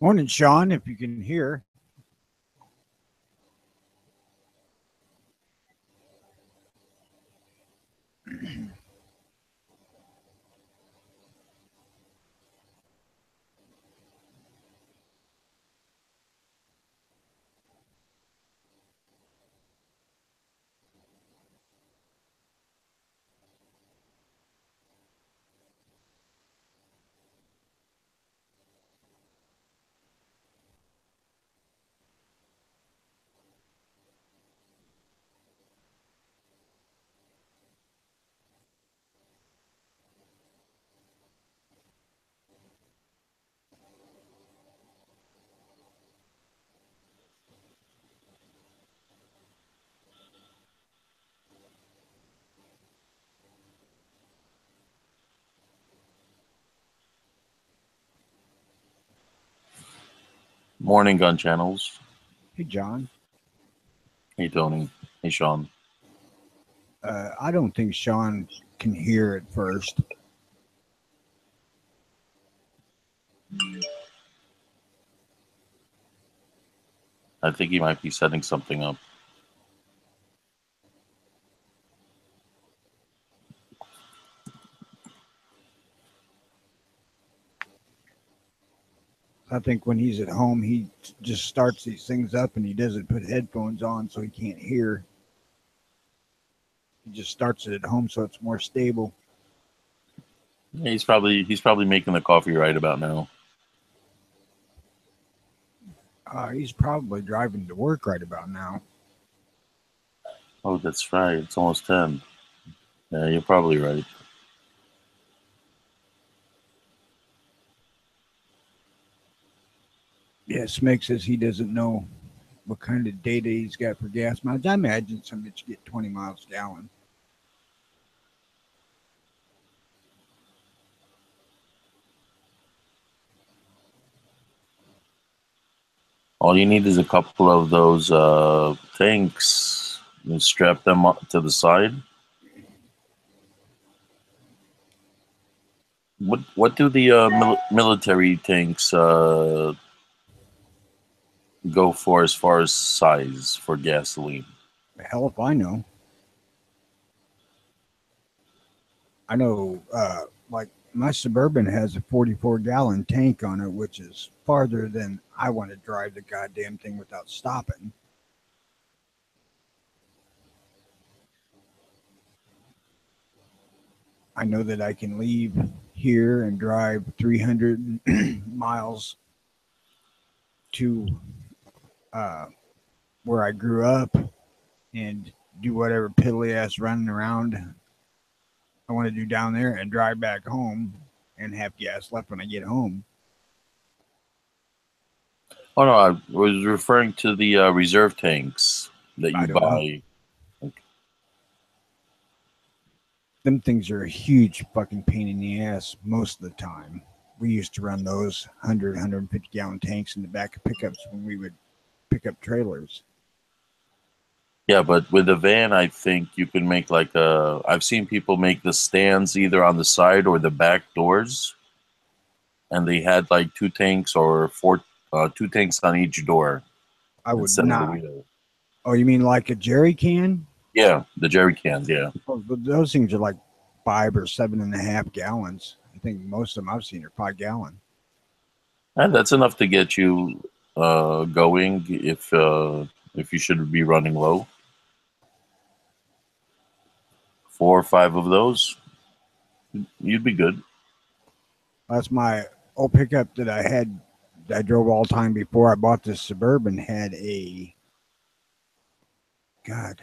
Morning, Sean, if you can hear. Morning, Gunchannels. Hey, John. Hey, Tony. Hey, Sean. I don't think Sean can hear at first. I think he might be setting something up. I think when he's at home, he just starts these things up and he doesn't put headphones on so he can't hear. He just starts it at home so it's more stable. Yeah, he's probably making the coffee right about now. He's probably driving to work right about now. Oh, that's right. It's almost 10. Yeah, you're probably right. Yeah, Smeg says he doesn't know what kind of data he's got for gas mileage. I imagine some bitch get 20 miles a gallon. All you need is a couple of those tanks. You strap them up to the side. What do the military tanks go for as far as size for gasoline? Hell if I know. I know, like my Suburban has a 44-gallon tank on it, which is farther than I want to drive the goddamn thing without stopping. I know that I can leave here and drive 300 miles to uh, where I grew up and do whatever piddly ass running around I want to do down there and drive back home and have gas left when I get home. Oh no, I was referring to the reserve tanks that I you don't know. buy. Them things are a huge fucking pain in the ass most of the time. We used to run those 100, 150 gallon tanks in the back of pickups when we would pick up trailers. Yeah, but with a van, I think you can make like a. I've seen people make the stands either on the side or the back doors, and they had like two tanks or two tanks on each door I would instead of the not. wheel. Oh, you mean like a jerry can? Yeah, the jerry cans. Yeah, Oh, but those things are like 5 or 7.5 gallons. I think most of them I've seen are 5 gallon. and that's enough to get you going if you should be running low. 4 or 5 of those, you'd be good. That's my old pickup that I had. I drove all the time before I bought this Suburban. Had a God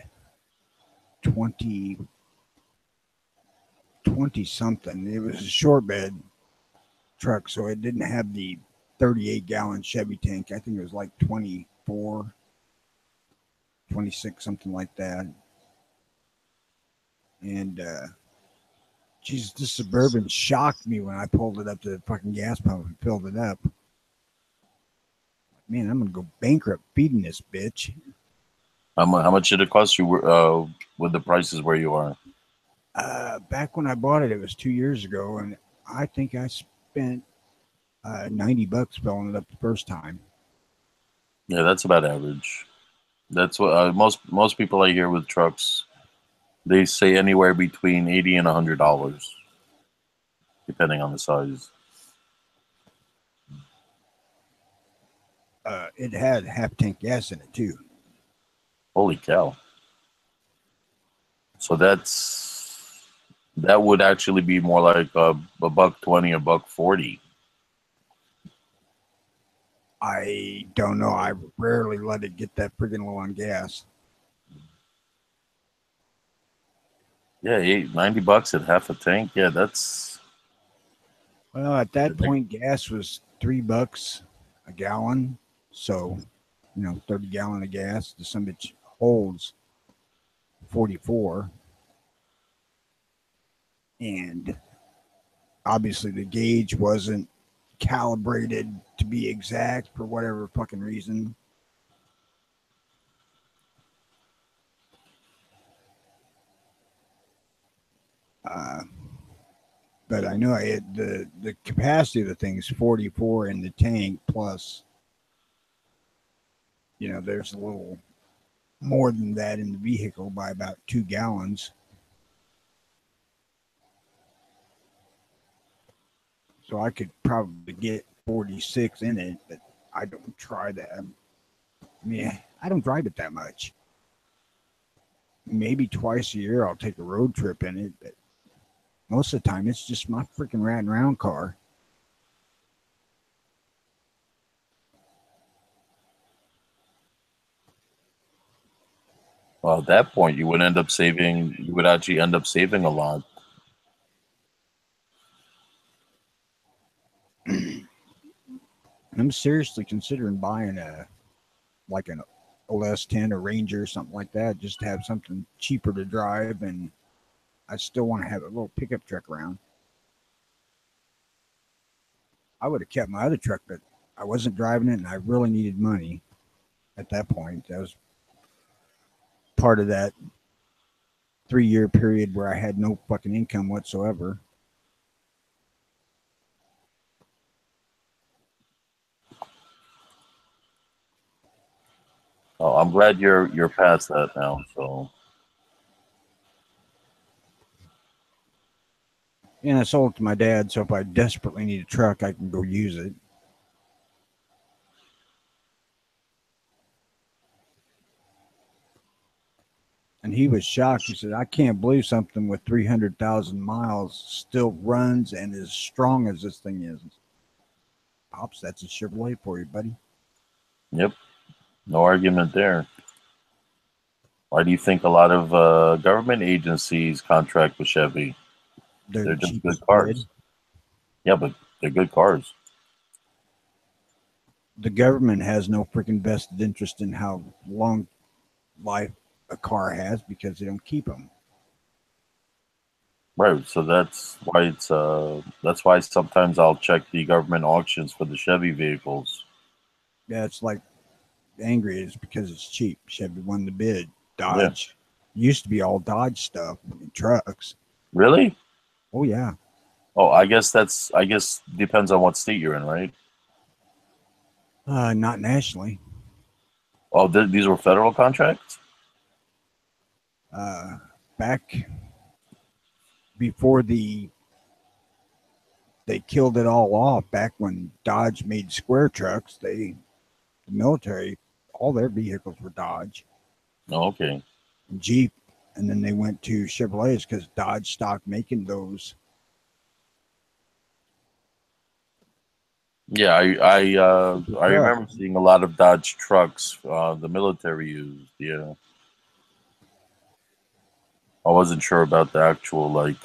20 20 something. It was a short bed truck, so it didn't have the 38-gallon Chevy tank. I think it was like 24, 26, something like that. And Jesus, this Suburban shocked me when I pulled it up to the fucking gas pump and filled it up. Man, I'm gonna go bankrupt feeding this bitch. How much did it cost you with the prices where you are? Back when I bought it, it was 2 years ago, and I think I spent $90 filling it up the first time. Yeah, that's about average. That's what most people I hear with trucks, they say anywhere between $80 and $100, depending on the size. It had half tank gas in it too. Holy cow! So that would actually be more like a $1.20, $1.40. I don't know. I rarely let it get that friggin' low on gas. Yeah, $90 at half a tank. Yeah, that's Well, at that like, point, gas was $3 a gallon. So, 30 gallon of gas. The some bitch holds 44, and obviously the gauge wasn't calibrated to be exact for whatever fucking reason. Uh, but I know I had the capacity of the thing is 44 in the tank plus. There's a little more than that in the vehicle by about 2 gallons. So I could probably get 46 in it, but I don't try that. I mean, I don't drive it that much. Maybe twice a year I'll take a road trip in it, but most of the time it's just my freaking riding around car. well, at that point you would end up saving. You would actually end up saving a lot. I'm seriously considering buying an OS10 or Ranger or something like that, just to have something cheaper to drive, and I still want to have a little pickup truck around. I would have kept my other truck, but I wasn't driving it, and I really needed money at that point. That was part of that 3 year period where I had no fucking income whatsoever. Oh, I'm glad you're past that now. So And I sold it to my dad, so if I desperately need a truck, I can go use it. And he was shocked. He said, I can't believe something with 300,000 miles still runs and is strong as this thing is. Pops, that's a Chevrolet for you, buddy. yep, no argument there. Why do you think a lot of government agencies contract with Chevy? They're They're the just good cheapest bid. cars. Yeah, but they're good cars. The government has no freaking vested interest in how long life a car has because they don't keep them. Right. So that's why sometimes I'll check the government auctions for the Chevy vehicles. Yeah, it's like angry is because it's cheap. Chevy won the bid. Yeah. Dodge used to be all Dodge stuff and trucks. Really? Oh yeah, Oh, I guess depends on what state you're in, right? not nationally. Oh, these were federal contracts? Uh, Back before they killed it all off. Back when Dodge made square trucks, the military all their vehicles were Dodge, Oh, okay. Jeep, and then they went to Chevrolets because Dodge stopped making those. Yeah, I Truck. remember seeing a lot of Dodge trucks, the military used. Yeah, I wasn't sure about the actual like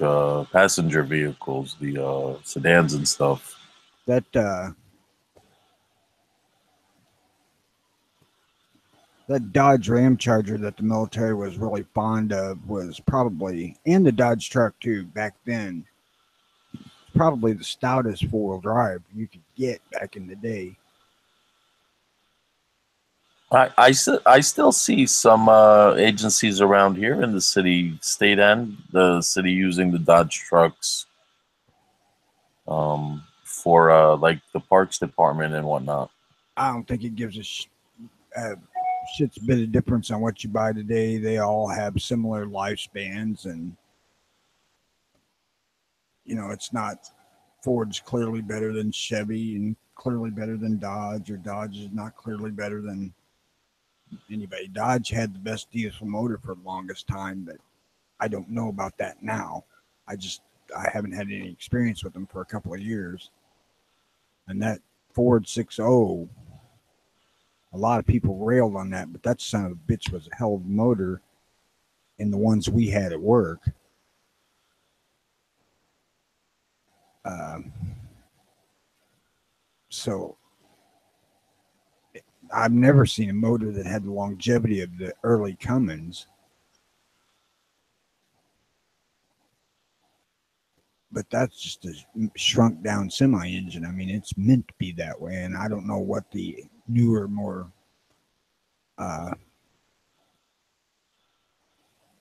passenger vehicles, the sedans and stuff. That Dodge Ram Charger that the military was really fond of was probably, and the Dodge truck too back then, probably the stoutest four wheel drive you could get back in the day. I still see some agencies around here in the city, state and the city using the Dodge trucks for like the parks department and whatnot. I don't think it gives a shit's bit of difference on what you buy today. They all have similar lifespans, and it's not Ford's clearly better than Chevy and clearly better than Dodge, or Dodge is not clearly better than anybody. Dodge had the best diesel motor for the longest time, but I don't know about that now. I haven't had any experience with them for a couple of years. And that Ford 6.0, a lot of people railed on that, but that son of a bitch was a hell of a motor in the ones we had at work. Um, so I've never seen a motor that had the longevity of the early Cummins, but that's just a shrunk down semi engine. I mean, it's meant to be that way, and I don't know what the newer, more uh,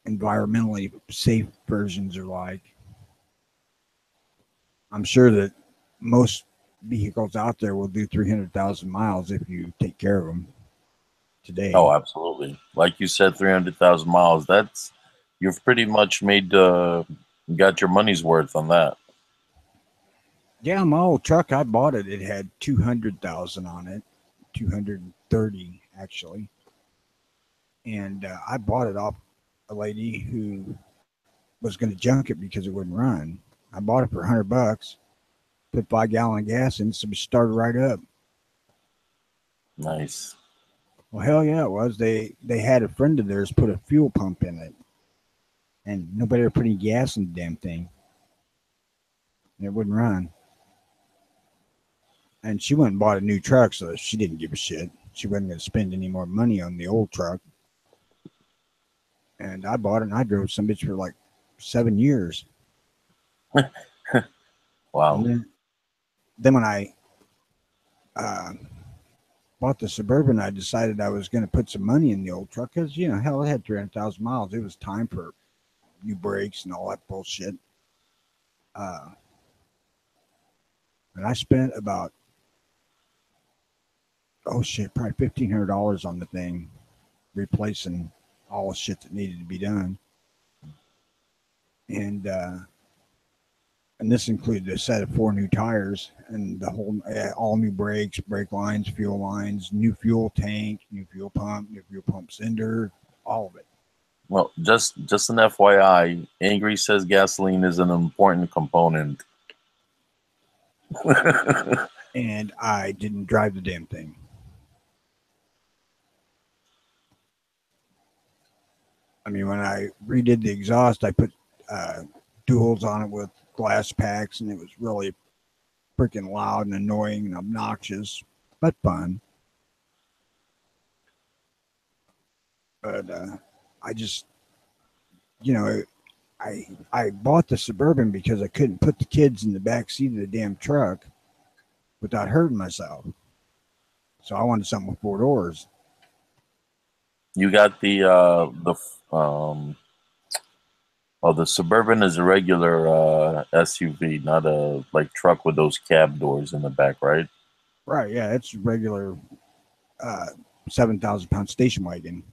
environmentally safe versions are like. I'm sure that most vehicles out there will do 300,000 miles if you take care of them Oh, today. absolutely. Like you said, 300,000 miles. That's you've pretty much made got your money's worth on that. Yeah, my old truck, I bought it. It had 200,000 on it, 230 actually. And I bought it off a lady who was going to junk it because it wouldn't run. I bought it for $100, put 5 gallon of gas in, so it started right up. Nice. Well, hell yeah, it was. They had a friend of theirs put a fuel pump in it, and nobody ever put any gas in the damn thing, and it wouldn't run. And she went and bought a new truck, so she didn't give a shit. She wasn't going to spend any more money on the old truck. And I bought it, and I drove some bitch for like 7 years. And Wow. then when I uh, bought the Suburban, I decided I was going to put some money in the old truck because hell, it had 300,000 miles. It was time for new brakes and all that bullshit. Uh, and I spent about probably $1,500 on the thing, replacing all the shit that needed to be done. And this included a set of 4 new tires and the whole all new brakes, brake lines, fuel lines, new fuel tank, new fuel pump sender, all of it. Well, just an FYI, Angry says gasoline is an important component. And I didn't drive the damn thing. I mean, when I redid the exhaust, I put uh, duals on it with glass packs, and it was really freaking loud and annoying and obnoxious, but fun. But I just, you know, I bought the Suburban because I couldn't put the kids in the back seat of the damn truck without hurting myself. So I wanted something with 4 doors. You got the Suburban is a regular SUV, not a like truck with those cab doors in the back, right? Right? Yeah, it's regular uh, 7,000 pound station wagon.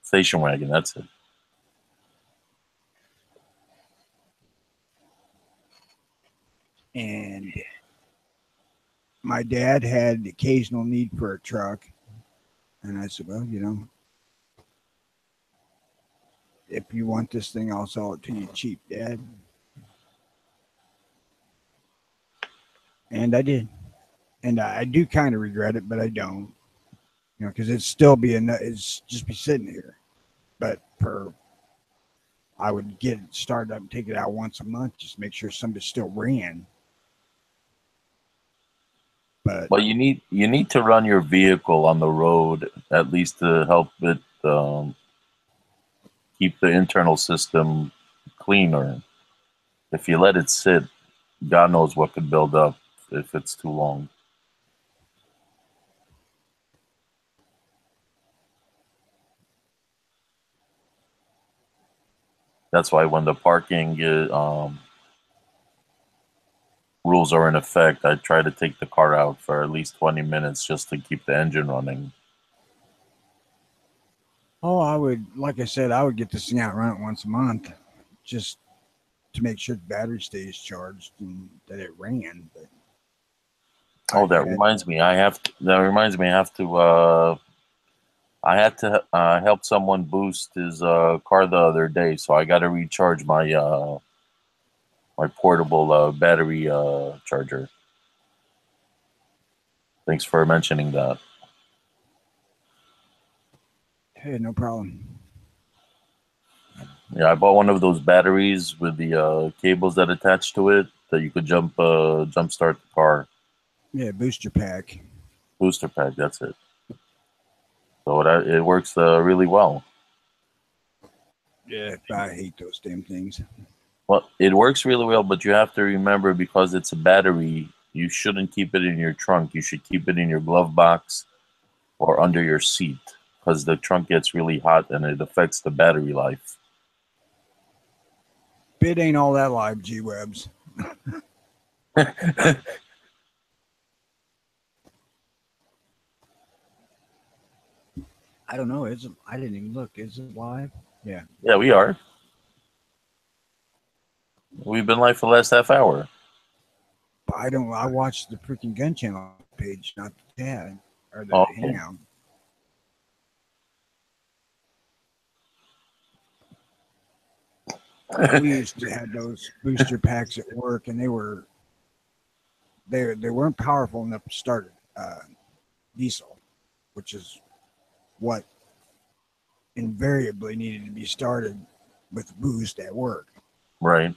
Station wagon, that's it. And my dad had the occasional need for a truck, and I said, well, if you want this thing, I'll sell it to you cheap, Dad. And I did. And I do kind of regret it, but I don't. Because it's just be sitting here. But I would get it started up and take it out once a month, just make sure somebody still ran. But Well, you need to run your vehicle on the road at least to help it keep the internal system cleaner. If you let it sit, God knows what could build up if it's too long. That's why when the parking rules are in effect, I try to take the car out for at least 20 minutes just to keep the engine running. Oh, I would, like I said, I would get this thing out and run it once a month, just to make sure the battery stays charged and that it ran. But Oh, I've that had, reminds me. I had to help someone boost his car the other day, so I got to recharge my portable battery charger. Thanks for mentioning that. hey, no problem. Yeah, I bought one of those batteries with the cables that attach to it that you could jump start the car. Yeah, booster pack. Booster pack, that's it. So it works really well. Yeah, I hate those damn things. Well, it works really well, but you have to remember, because it's a battery, you shouldn't keep it in your trunk. You should keep it in your glove box or under your seat, because the trunk gets really hot and it affects the battery life. Bit ain't all that live, G Webs. I don't know. Is it, I didn't even look. Is it live? Yeah. Yeah, we are. We've been live for the last half hour. But I don't. I watched the freaking Gun Channel page, not the tab or the Okay. Hangout. We used to have those booster packs at work, and they weren't powerful enough to start diesel, which is what invariably needed to be started with boost at work. Right.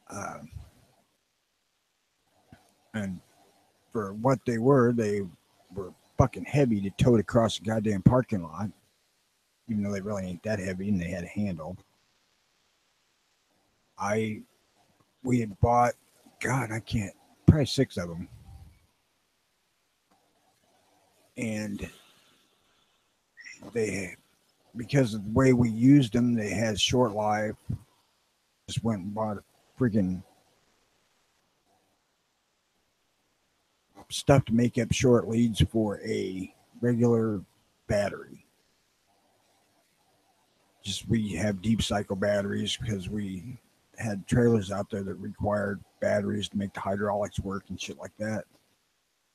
Uh, and for what they were fucking heavy to tote across the goddamn parking lot, even though they really ain't that heavy and they had a handle. I We had bought, God, I can't, probably 6 of them, and they, because of the way we used them, they had short life. Just went and bought freaking stuff to make up short leads for a regular battery. Just we have deep cycle batteries because we had trailers out there that required batteries to make the hydraulics work and shit like that.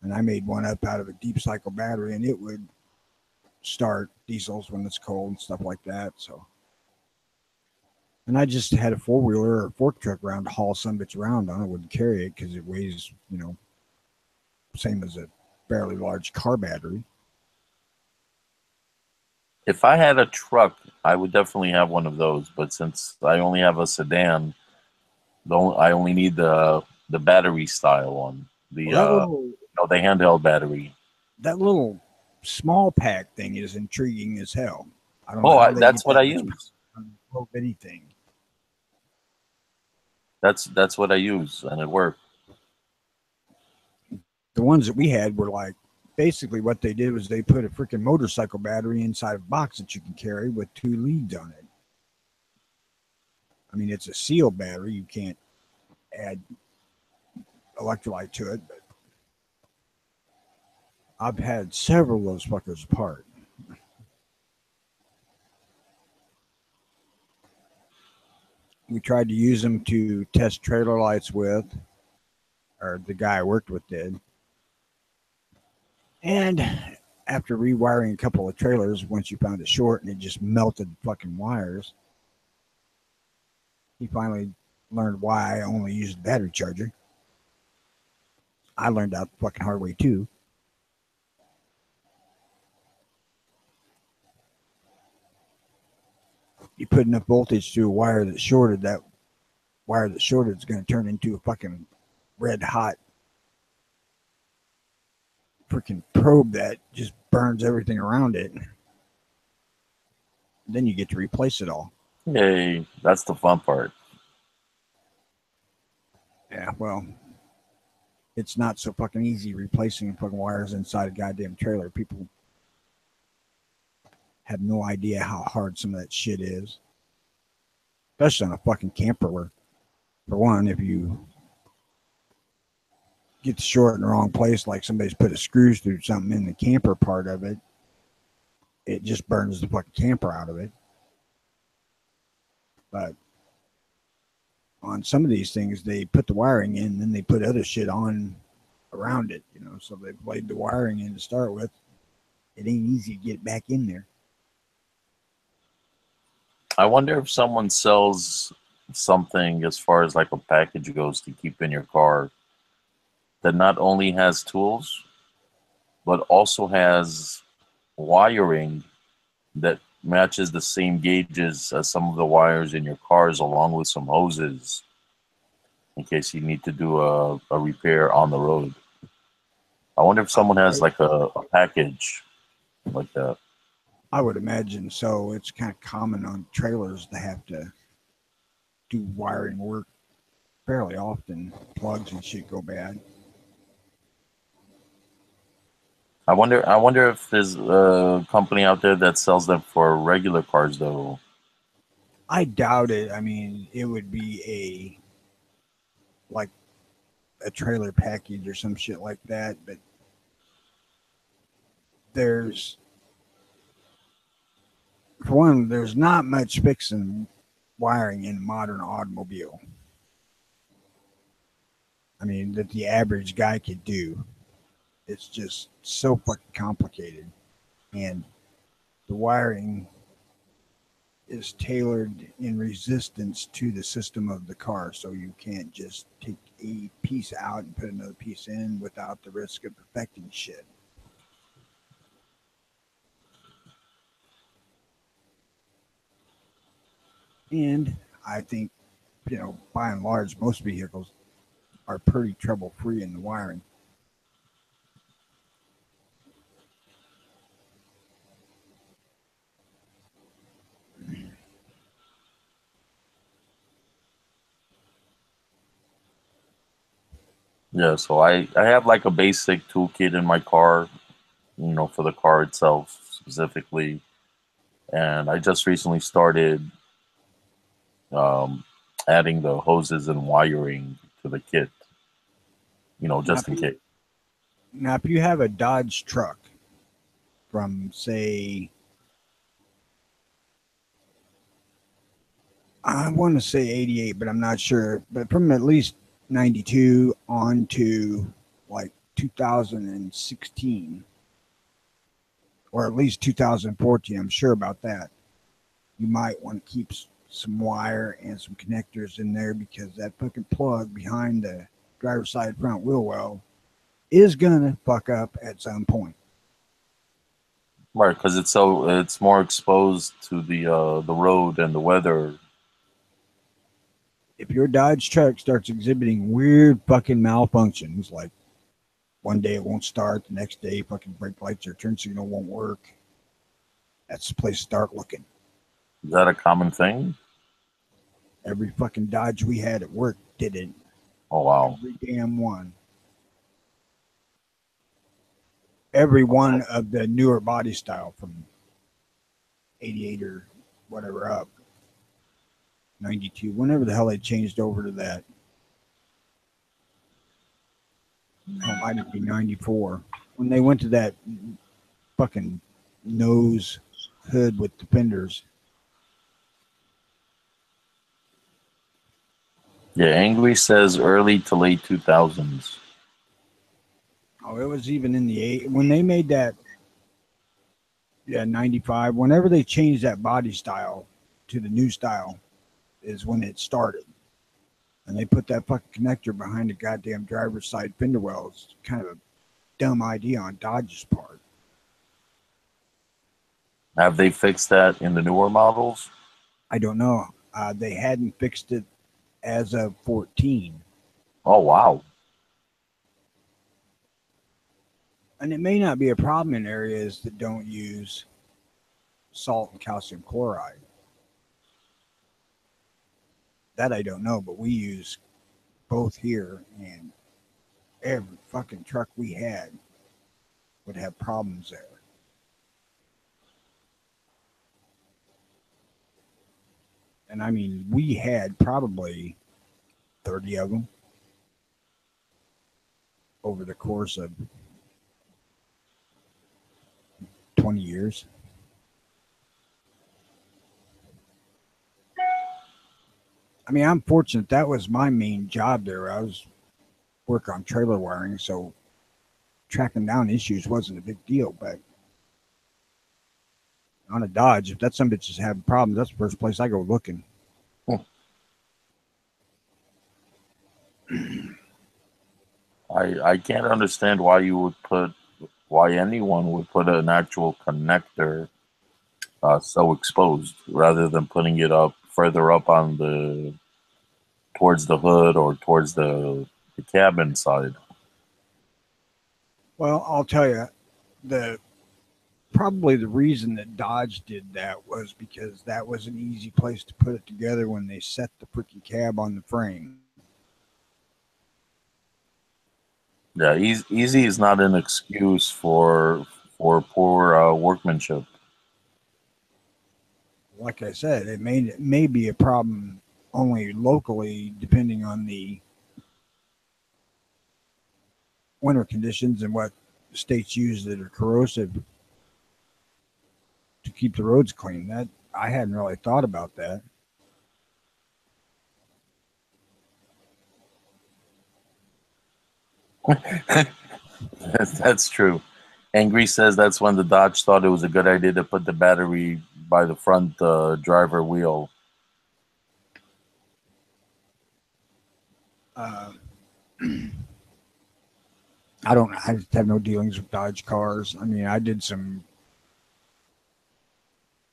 And I made one up out of a deep cycle battery, and it would start diesels when it's cold and stuff like that. So, and I just had a 4-wheeler or a fork truck around to haul some bitch around on. I wouldn't carry it because it weighs, same as a fairly large car battery. If I had a truck, I would definitely have one of those. But since I only have a sedan, I only need the battery style one. Well, that little The handheld battery. that little small pack thing is intriguing as hell. I don't know Oh, how they that's get what I that much use. power on a little bitty thing. That's what I use, and it worked. The ones that we had were like basically what they did was they put a freaking motorcycle battery inside a box that you can carry with 2 leads on it. I mean, it's a sealed battery. You can't add electrolyte to it, but I've had several of those fuckers apart. We tried to use them to test trailer lights with, or the guy I worked with did. And after rewiring a couple of trailers, once you found a short and it just melted fucking wires, he finally learned why I only used the battery charger. I learned out the fucking hard way too. You put enough voltage to a wire that's shorted, that wire that's shorted is going to turn into a fucking red hot freaking probe that just burns everything around it. Then you get to replace it all. Yay! That's the fun part. Yeah, well, it's not so fucking easy replacing fucking wires inside a goddamn trailer. People have no idea how hard some of that shit is, especially on a fucking camper. Where, for one, if you gets short in the wrong place, like somebody's put a screws through something in the camper part of it, it just burns the fucking camper out of it. But on some of these things, they put the wiring in, and then they put other shit on around it, you know. So they laid the wiring in to start with. It ain't easy to get it back in there. I wonder if someone sells something as far as like a package goes to keep in your car that not only has tools but also has wiring that matches the same gauges as some of the wires in your cars, along with some hoses in case you need to do a repair on the road. I wonder if someone has like a package like that. I would imagine so. It's kind of common on trailers to have to do wiring work fairly often. Plugs and shit go bad. I wonder if there's a company out there that sells them for regular cars though. I doubt it. I mean, it would be like a trailer package or some shit like that. But there's, for one, there's not much fixing wiring in a modern automobile. I mean, that the average guy could do. It's just so fucking complicated. And the wiring is tailored in resistance to the system of the car. So you can't just take a piece out and put another piece in without the risk of affecting shit. And I think, you know, by and large, most vehicles are pretty trouble free in the wiring. Yeah, so I have like a basic toolkit in my car, for the car itself specifically. And I just recently started um, adding the hoses and wiring to the kit, Now, just in case. if you have a Dodge truck from, say, I want to say 88, but I'm not sure, but from at least 92 on to like 2016, or at least 2014, I'm sure about that. You might want to keep some wire and some connectors in there, because that fucking plug behind the driver's side front wheel well is gonna fuck up at some point. Right, because it's more exposed to the road and the weather. If your Dodge truck starts exhibiting weird fucking malfunctions, like one day it won't start, the next day fucking brake lights or turn signal won't work, that's the place to start looking. Is that a common thing? Every fucking Dodge we had at work did it. Oh wow. Every damn one. Every one of the newer body style from 88 or whatever up, 92, whenever the hell they changed over to that. Hell, might it be 94. When they went to that fucking nose hood with the fenders. Yeah, Angry says early to late 2000s. Oh, it was even in the eight when they made that. Yeah, 95. Whenever they changed that body style to the new style, is when it started. And they put that fucking connector behind the goddamn driver's side fender well. It's kind of a dumb idea on Dodge's part. Have they fixed that in the newer models? I don't know. They hadn't fixed it as of 14. Oh wow. And it may not be a problem in areas that don't use salt and calcium chloride. That I don't know, but we use both here, and every fucking truck we had would have problems there. And I mean, we had probably 30 of them. over the course of 20 years. I mean, I'm fortunate that was my main job there. I was work on trailer wiring, so tracking down issues wasn't a big deal. But on a Dodge, if that some bitch is having problems, that's the first place I go looking. Hmm. I can't understand why anyone would put an actual connector so exposed rather than putting it up further up on the towards the hood or towards the cabin side. Well, I'll tell you, the probably the reason that Dodge did that was because that was an easy place to put it together when they set the freaking cab on the frame. Yeah, easy is not an excuse for poor workmanship. Like I said, it may be a problem only locally, depending on the winter conditions and what states use that are corrosive to keep the roads clean. That I hadn't really thought about that. That's true. Angry says that's when the Dodge thought it was a good idea to put the battery by the front driver wheel. Uh, I don't. I just have no dealings with Dodge cars. I mean, I did some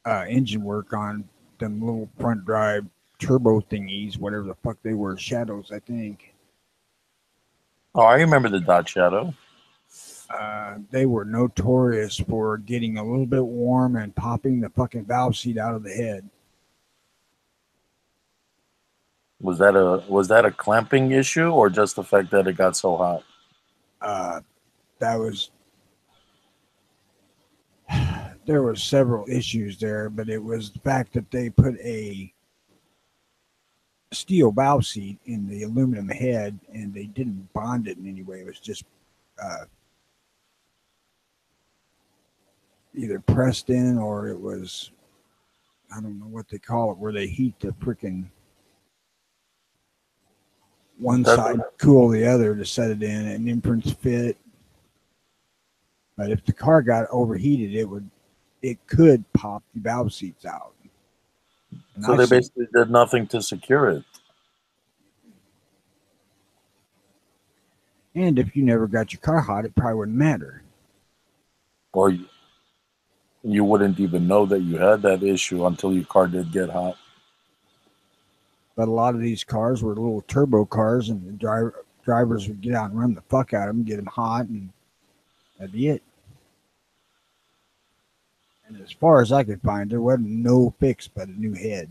engine work on them little front drive turbo thingies, whatever the fuck they were, shadows, I think. Oh, I remember the Dodge Shadow. They were notorious for getting a little bit warm and popping the fucking valve seat out of the head. Was that a clamping issue or just the fact that it got so hot? Uh, that was there were several issues there, but it was the fact that they put a steel valve seat in the aluminum head and they didn't bond it in any way. It was just uh, either pressed in or it was I don't know what they call it, where they heat the freaking one That side cool the other to set it in and imprints fit. But if the car got overheated, it could pop the valve seats out. And so I've they seen basically did nothing to secure it, and if you never got your car hot, it probably wouldn't matter. or you wouldn't even know that you had that issue until your car did get hot. But a lot of these cars were little turbo cars, and the drivers would get out and run the fuck out of them, get them hot, and that'd be it. And as far as I could find, there wasn't no fix but a new head.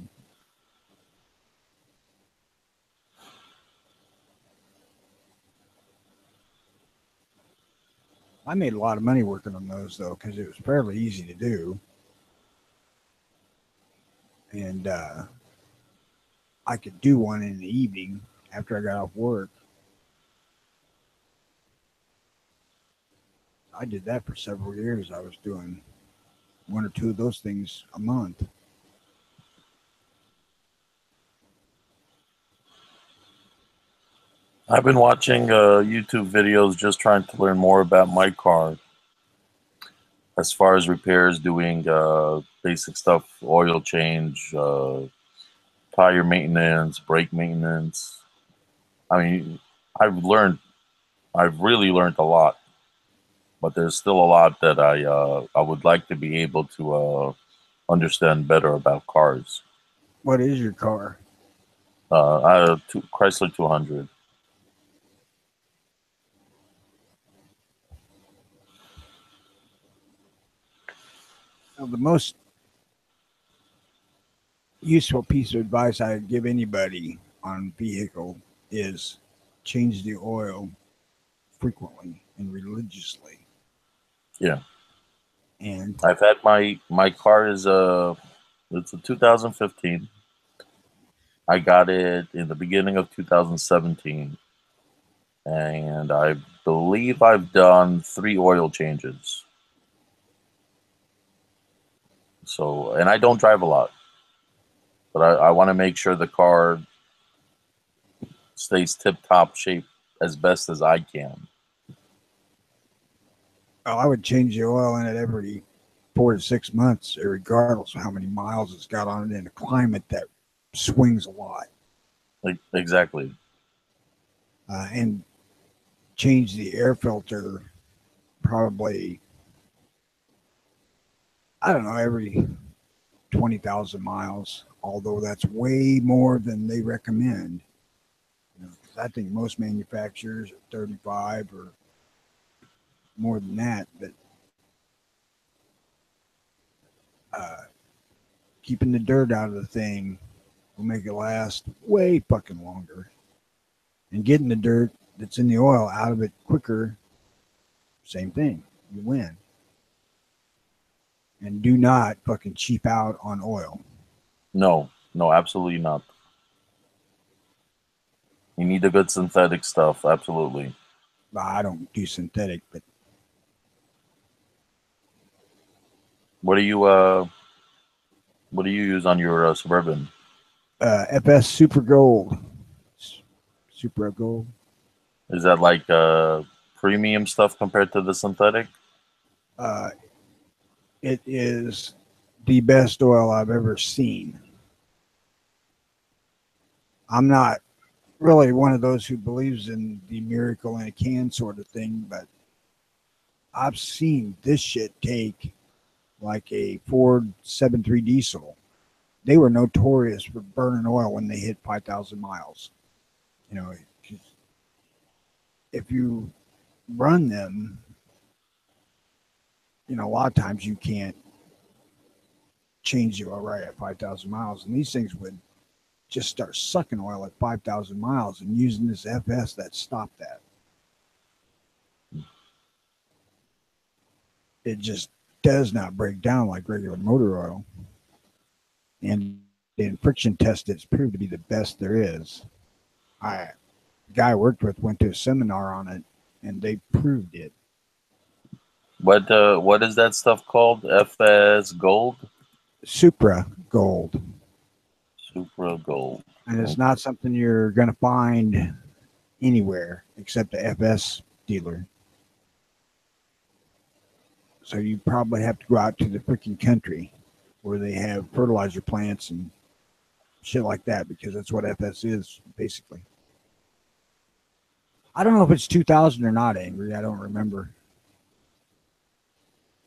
I made a lot of money working on those though, because it was fairly easy to do, and I could do one in the evening after I got off work. I did that for several years. I was doing one or two of those things a month. I've been watching YouTube videos just trying to learn more about my car as far as repairs, doing basic stuff, oil change, tire maintenance, brake maintenance. I mean, I've learned, I've really learned a lot, but there's still a lot that I would like to be able to understand better about cars. What is your car? I have a Chrysler 200. Well, the most useful piece of advice I would give anybody on vehicle is change the oil frequently and religiously. Yeah, And I've had my car is it's a 2015. I got it in the beginning of 2017, and I believe I've done 3 oil changes. So, and I don't drive a lot, but I want to make sure the car stays tip-top shape as best as I can. Oh, I would change the oil in it every 4 to 6 months, regardless of how many miles it's got on it in a climate that swings a lot. Like, exactly. And change the air filter probably, I don't know, every 20,000 miles, although that's way more than they recommend. I think most manufacturers are 35 or more than that, but uh, keeping the dirt out of the thing will make it last way fucking longer. And getting the dirt that's in the oil out of it quicker, same thing. You win. And do not fucking cheap out on oil. No, no, absolutely not. You need the good synthetic stuff, absolutely. I don't do synthetic, but What do you use on your Suburban? FS Super Gold. Super Gold. Is that like premium stuff compared to the synthetic? Uh, it is the best oil I've ever seen. I'm not really one of those who believes in the miracle in a can sort of thing, but I've seen this shit take like a Ford 7.3 diesel. They were notorious for burning oil when they hit 5,000 miles. You know, if you run them, a lot of times you can't change the oil right at 5,000 miles. And these things would just start sucking oil at 5,000 miles, and using this FS that stopped that. It just does not break down like regular motor oil. And in friction tests, it's proved to be the best there is. The guy I worked with went to a seminar on it, and they proved it. What is that stuff called? FS Gold? Supra Gold. Supra Gold. And it's not something you're going to find anywhere except the FS dealer. So you probably have to go out to the freaking country where they have fertilizer plants and shit like that, because that's what FS is, basically. I don't know if it's 2000 or not, Angry. I don't remember.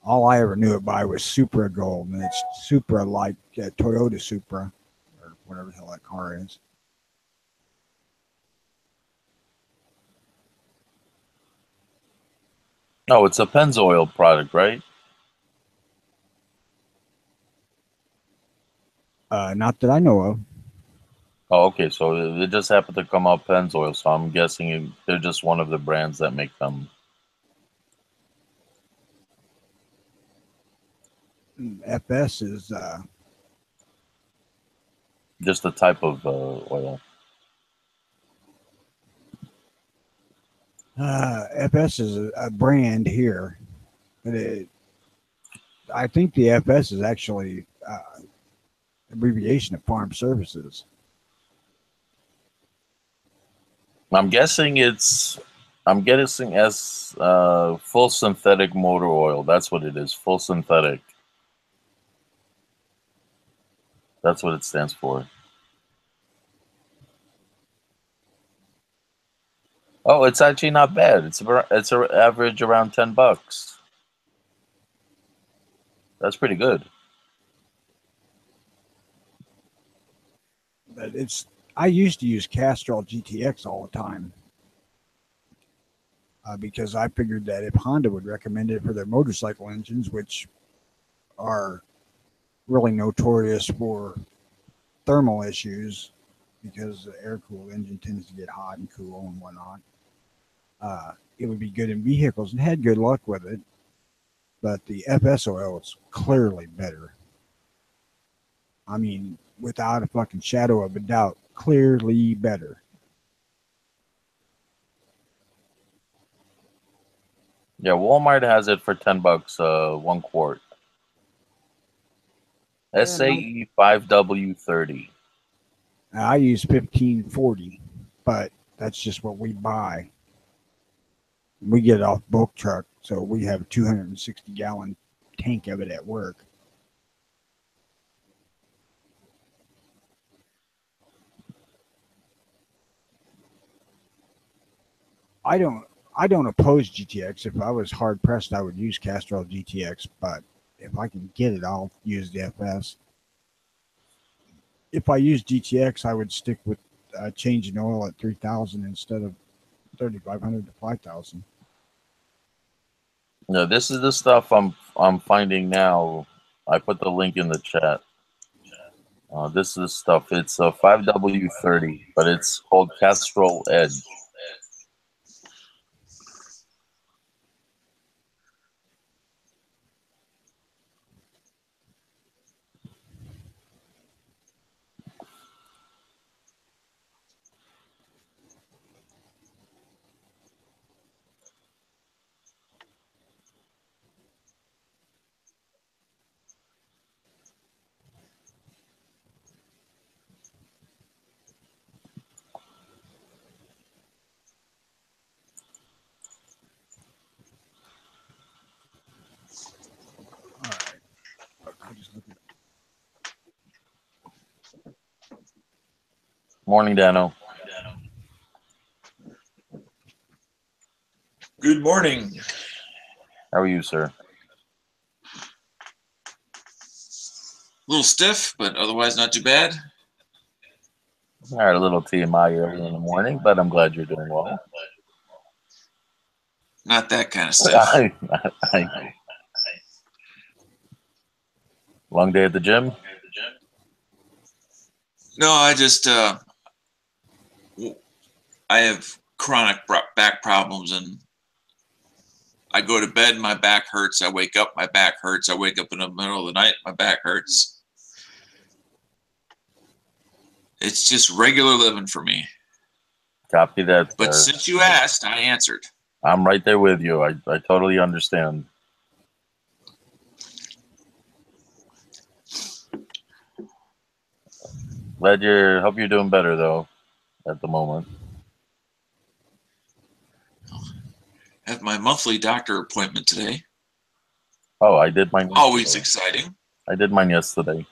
All I ever knew it by was Supra Gold, and it's Supra like Toyota Supra or whatever the hell that car is. Oh, it's a Pennzoil product, right? Not that I know of. Oh, okay. So it just happened to come out Pennzoil, so I'm guessing they're just one of the brands that make them. FS is Just a type of oil. FS is a brand here, but I think the FS is actually abbreviation of Farm Services. I'm guessing as full synthetic motor oil. That's what it is. Full synthetic. That's what it stands for. Oh, it's actually not bad. It's a average around $10. That's pretty good. But I used to use Castrol GTX all the time because I figured that if Honda would recommend it for their motorcycle engines, which are really notorious for thermal issues because the air-cooled engine tends to get hot and cool and whatnot, it would be good in vehicles, and had good luck with it. But the FS oil is clearly better. I mean, without a fucking shadow of a doubt, clearly better. Yeah, Walmart has it for $10, 1 quart. Yeah, SAE 5W30. I use 1540, but that's just what we buy. We get it off bulk truck, so we have a 260-gallon tank of it at work. I don't I don't oppose GTX. If I was hard pressed, I would use Castrol GTX, but if I can get it, I'll use the FS. If I use GTX, I would stick with changing oil at 3,000 instead of 3,500 to 5,000. No, this is the stuff I'm finding now. I put the link in the chat. This is the stuff. It's a 5W30, but it's called Castrol Edge. All right. I just look at Morning, Dano. Good morning. How are you, sir? A little stiff, but otherwise not too bad. All right, a little TMI early in the morning, but I'm glad you're doing well. Not that kind of stiff. Long day at the gym? No, I just I have chronic back problems, and I go to bed, my back hurts. I wake up, my back hurts. I wake up in the middle of the night, my back hurts. It's just regular living for me. Copy that, But sir. since you asked, I answered. I'm right there with you. I totally understand. Hope you're doing better though at the moment. I have my monthly doctor appointment today. Oh, I did mine yesterday. Always exciting. I did mine yesterday.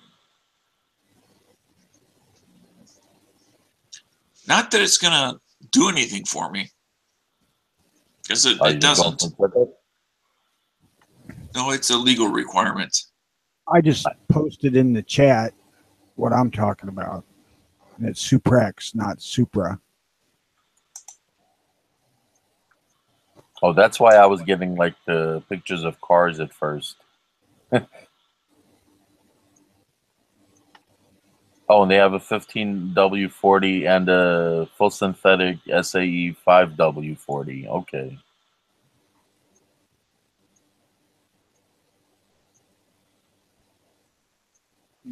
Not that it's gonna do anything for me, because it doesn't. No, it's a legal requirement. I just posted in the chat what I'm talking about. And it's Suprex, not Supra. Oh, that's why I was getting like the pictures of cars at first. Oh, and they have a 15W40 and a full synthetic SAE 5W40. Okay.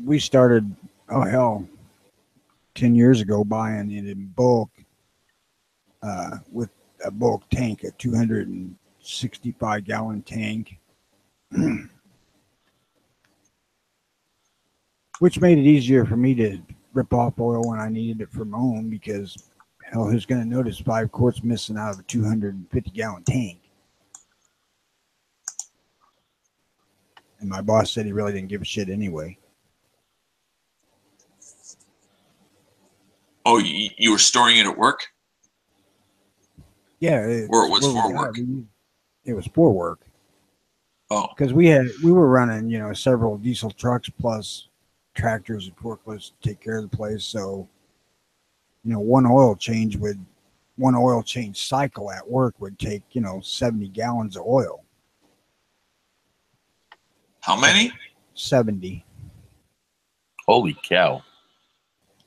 We started, 10 years ago buying it in bulk with a bulk tank, a 265-gallon tank, which made it easier for me to rip off oil when I needed it for my own because, hell, who's going to notice 5 quarts missing out of a 250-gallon tank? And my boss said he really didn't give a shit anyway. Oh, you were storing it at work? Yeah, or it was for work? It was for work. Oh, because we were running, several diesel trucks plus tractors and forklifts to take care of the place. So, one oil change cycle at work would take 70 gallons of oil. How many? 70. Holy cow!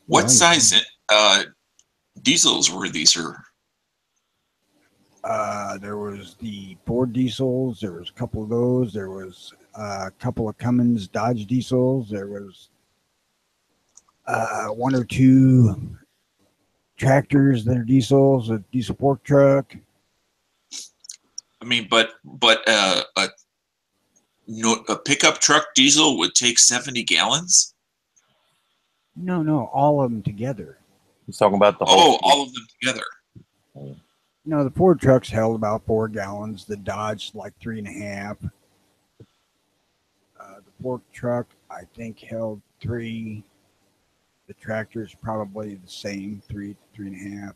What size diesels were these? There was the Ford diesels. There was a couple of those. There was a couple of Cummins Dodge diesels. There was one or two tractors that are diesels, a diesel fork truck. I mean, but a pickup truck diesel would take 70 gallons. No, all of them together. He's talking about the Oh, whole. all of them together. No, the Ford trucks held about 4 gallons. The Dodge like 3.5. The fork truck I think held 3. The tractor's probably the same, 3.5.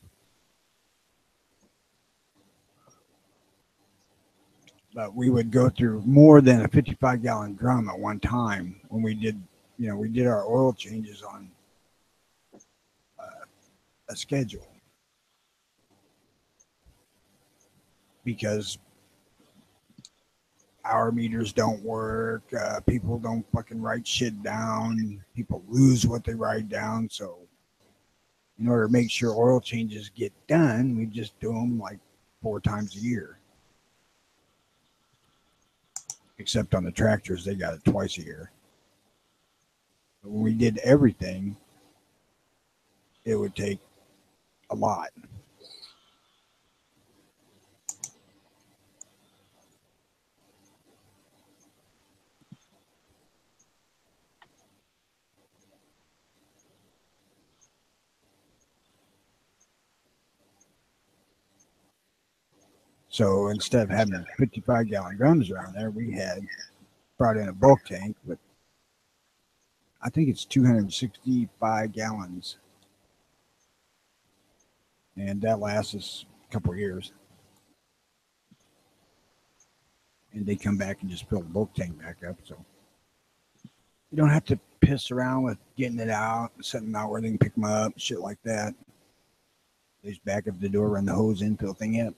But we would go through more than a 55-gallon drum at one time when we did, we did our oil changes on a schedule because our meters don't work. People don't fucking write shit down. People lose what they write down. So in order to make sure oil changes get done, we just do them like 4 times a year. Except on the tractors, they got it twice a year. But when we did everything, it would take a lot. So instead of having 55-gallon drums around there, we had brought in a bulk tank, but I think it's 265 gallons. And that lasts us a couple of years. And they come back and just fill the bulk tank back up. So you don't have to piss around with getting it out, setting them out where they can pick them up, shit like that. They just back up the door, run the hose in, fill the thing up.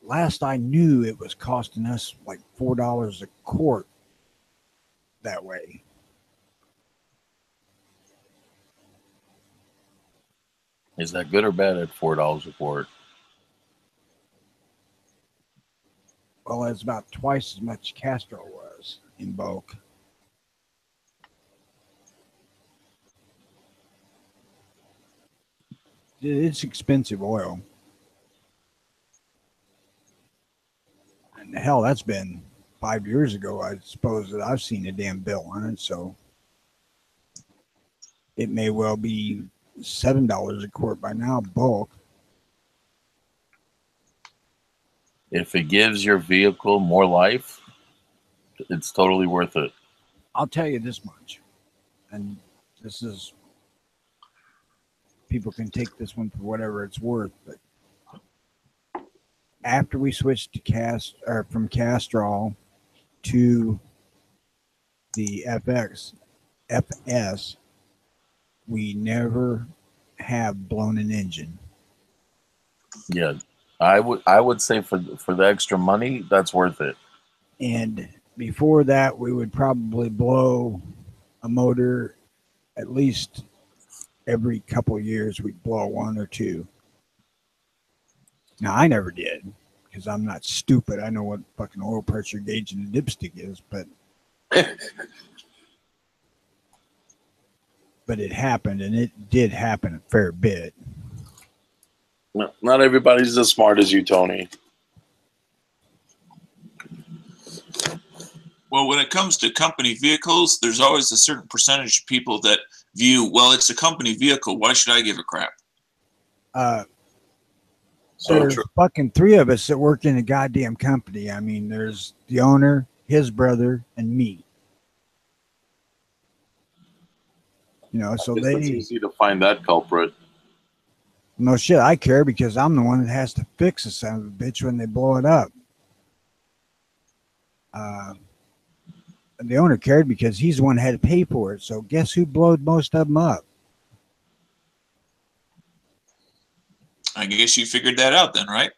Last I knew, it was costing us like $4 a quart that way. Is that good or bad at $4 a quart? Well, it's about twice as much Castrol was in bulk. It's expensive oil. And hell, that's been 5 years ago, I suppose, that I've seen a damn bill on it. So it may well be $7 a quart by now, bulk. If it gives your vehicle more life, it's totally worth it. I'll tell you this much, and this is, people can take this one for whatever it's worth, but after we switched to from Castrol to the FS, we never have blown an engine. Yeah, I would say for the extra money, that's worth it. And before that, we would probably blow a motor at least every couple of years. We'd blow 1 or 2. Now, I never did because I'm not stupid. I know what fucking oil pressure gauge and a dipstick is, but it happened, and it did happen a fair bit. No, not everybody's as smart as you, Tony. Well, when it comes to company vehicles, there's always a certain percentage of people that view, well, it's a company vehicle. Why should I give a crap? There's fucking 3 of us that work in a goddamn company. I mean, there's the owner, his brother, and me. So it's easy to find that culprit. No shit, I care because I'm the one that has to fix the son of a bitch when they blow it up. The owner cared because he's the one that had to pay for it. So guess who blowed most of them up? I guess you figured that out then, right?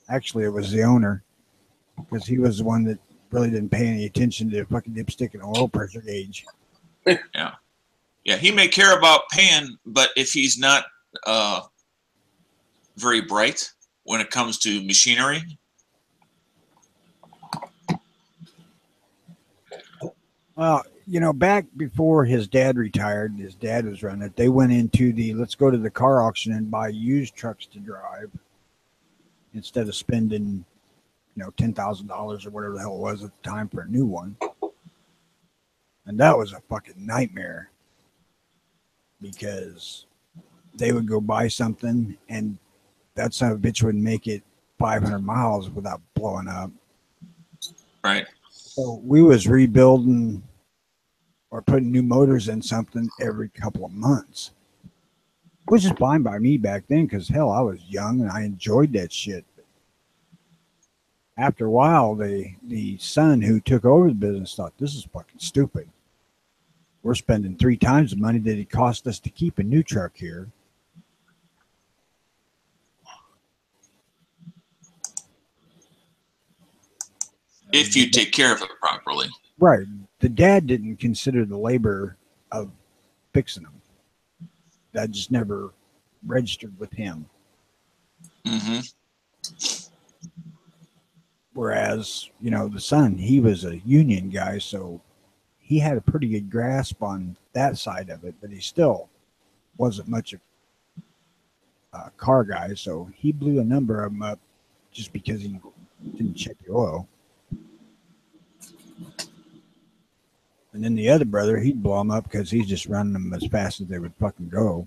Actually, it was the owner because he was the one that really didn't pay any attention to the fucking dipstick and oil pressure gauge. Yeah, he may care about paying, but if he's not very bright when it comes to machinery. Well, you know, back before his dad retired, his dad was running it. They went into the let's go to the car auction and buy used trucks to drive instead of spending, you know, $10,000 or whatever the hell it was at the time for a new one. And that was a fucking nightmare because they would go buy something and that son of a bitch would make it 500 miles without blowing up. Right. So we was rebuilding or putting new motors in something every couple of months, which is fine by me back then because hell, I was young and I enjoyed that shit. After a while, the son who took over the business thought this is fucking stupid. We're spending 3 times the money that it cost us to keep a new truck here. If you take care of it properly. Right. The dad didn't consider the labor of fixing them. That just never registered with him. Mm-hmm. Whereas, you know, the son, he was a union guy, so he had a pretty good grasp on that side of it, but he still wasn't much of a car guy. So he blew a number of them up just because he didn't check the oil. And then the other brother, he'd blow them up because he's just running them as fast as they would fucking go.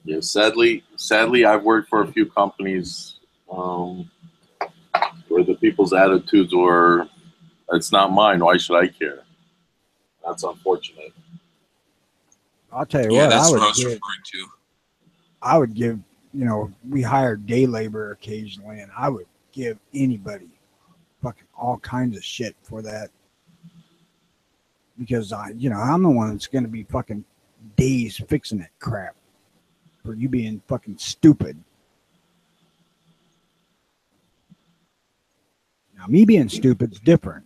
Yeah, sadly, I've worked for a few companies where the people's attitudes were, "It's not mine. Why should I care?" That's unfortunate. I'll tell you Yeah, what, that's what I was referring to. I would give, you know, we hired day labor occasionally, and I would give anybody fucking all kinds of shit for that. Because I'm the one that's going to be fucking days fixing that crap for you being fucking stupid. Now, me being stupid is different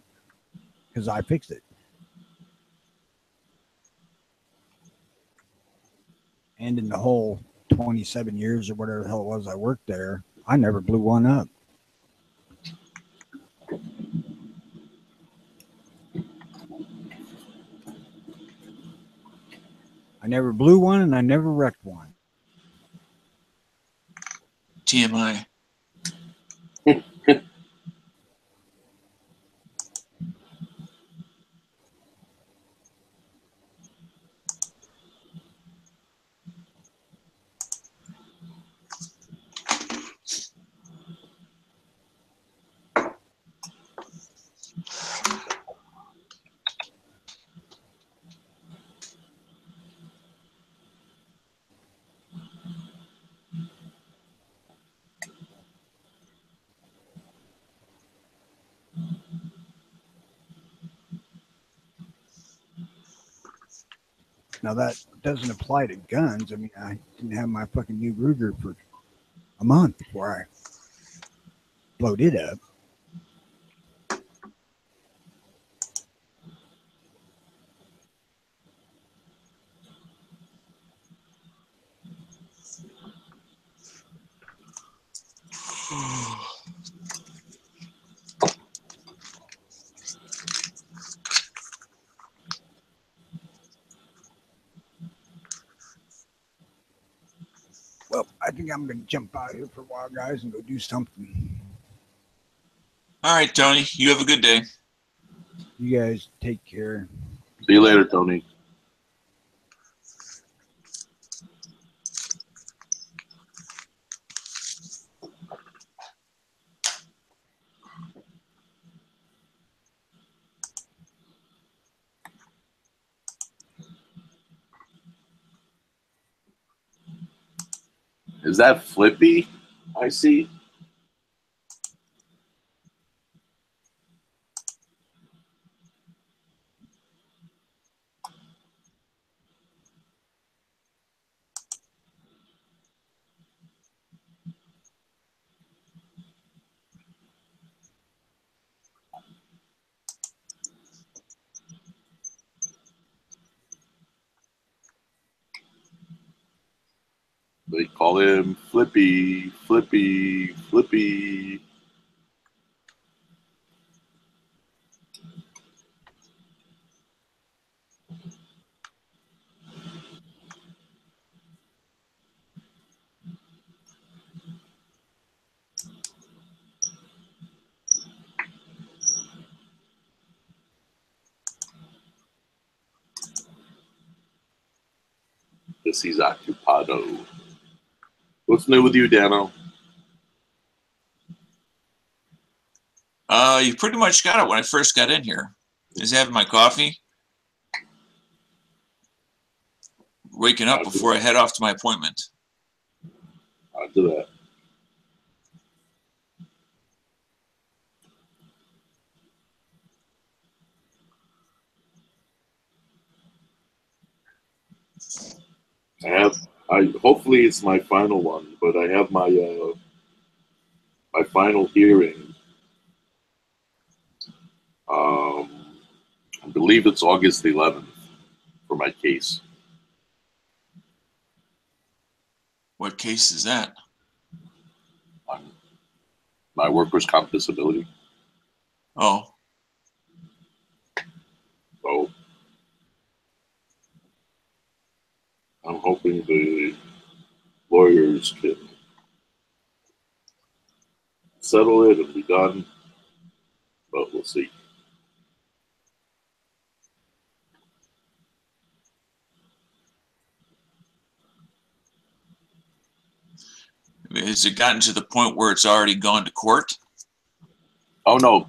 because I fixed it. And in the whole 27 years or whatever the hell it was I worked there, I never blew one up. I never blew one and I never wrecked one. TMI. Now, that doesn't apply to guns. I mean, I didn't have my fucking new Ruger for a month before I blowed it up. Well, I think I'm going to jump out here for a while, guys, and go do something. All right, Tony. You have a good day. You guys take care. See you later, Tony. Is that Flippy? I see. They call him Flippy, Flippy, Flippy. Guess he's occupado. What's new with you, Dano? You pretty much got it when I first got in here. Is having my coffee. Waking up before I head off to my appointment. I'll do that. Hopefully it's my final one, but I have my my final hearing. I believe it's August 11th for my case. What case is that? My workers' comp disability. Oh. So I'm hoping the lawyers can settle it and be done, but we'll see. Has it gotten to the point where it's already gone to court? Oh no,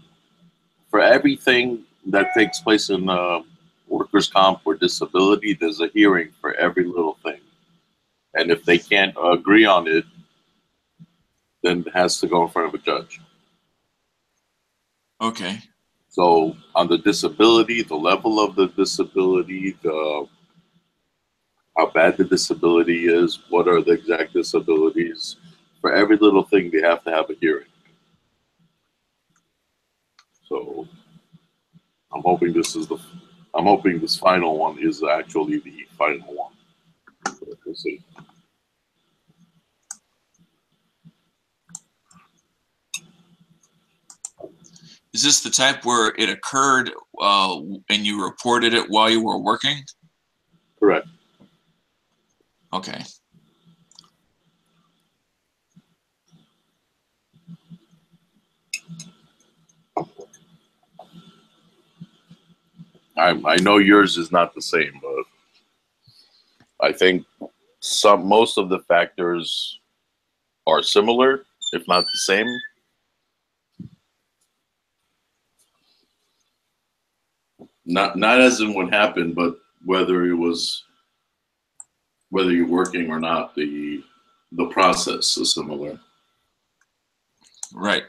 for everything that takes place in workers' comp or disability, there's a hearing for every little thing. And if they can't agree on it, then it has to go in front of a judge. Okay. So on the disability, the level of the disability, how bad the disability is, what are the exact disabilities, for every little thing they have to have a hearing. So I'm hoping this final one is actually the final one. We'll see. Is this the type where it occurred and you reported it while you were working? Correct. Okay. I know yours is not the same, but I think most of the factors are similar, if not the same. Not as in what happened, but whether you're working or not, the process is similar. Right.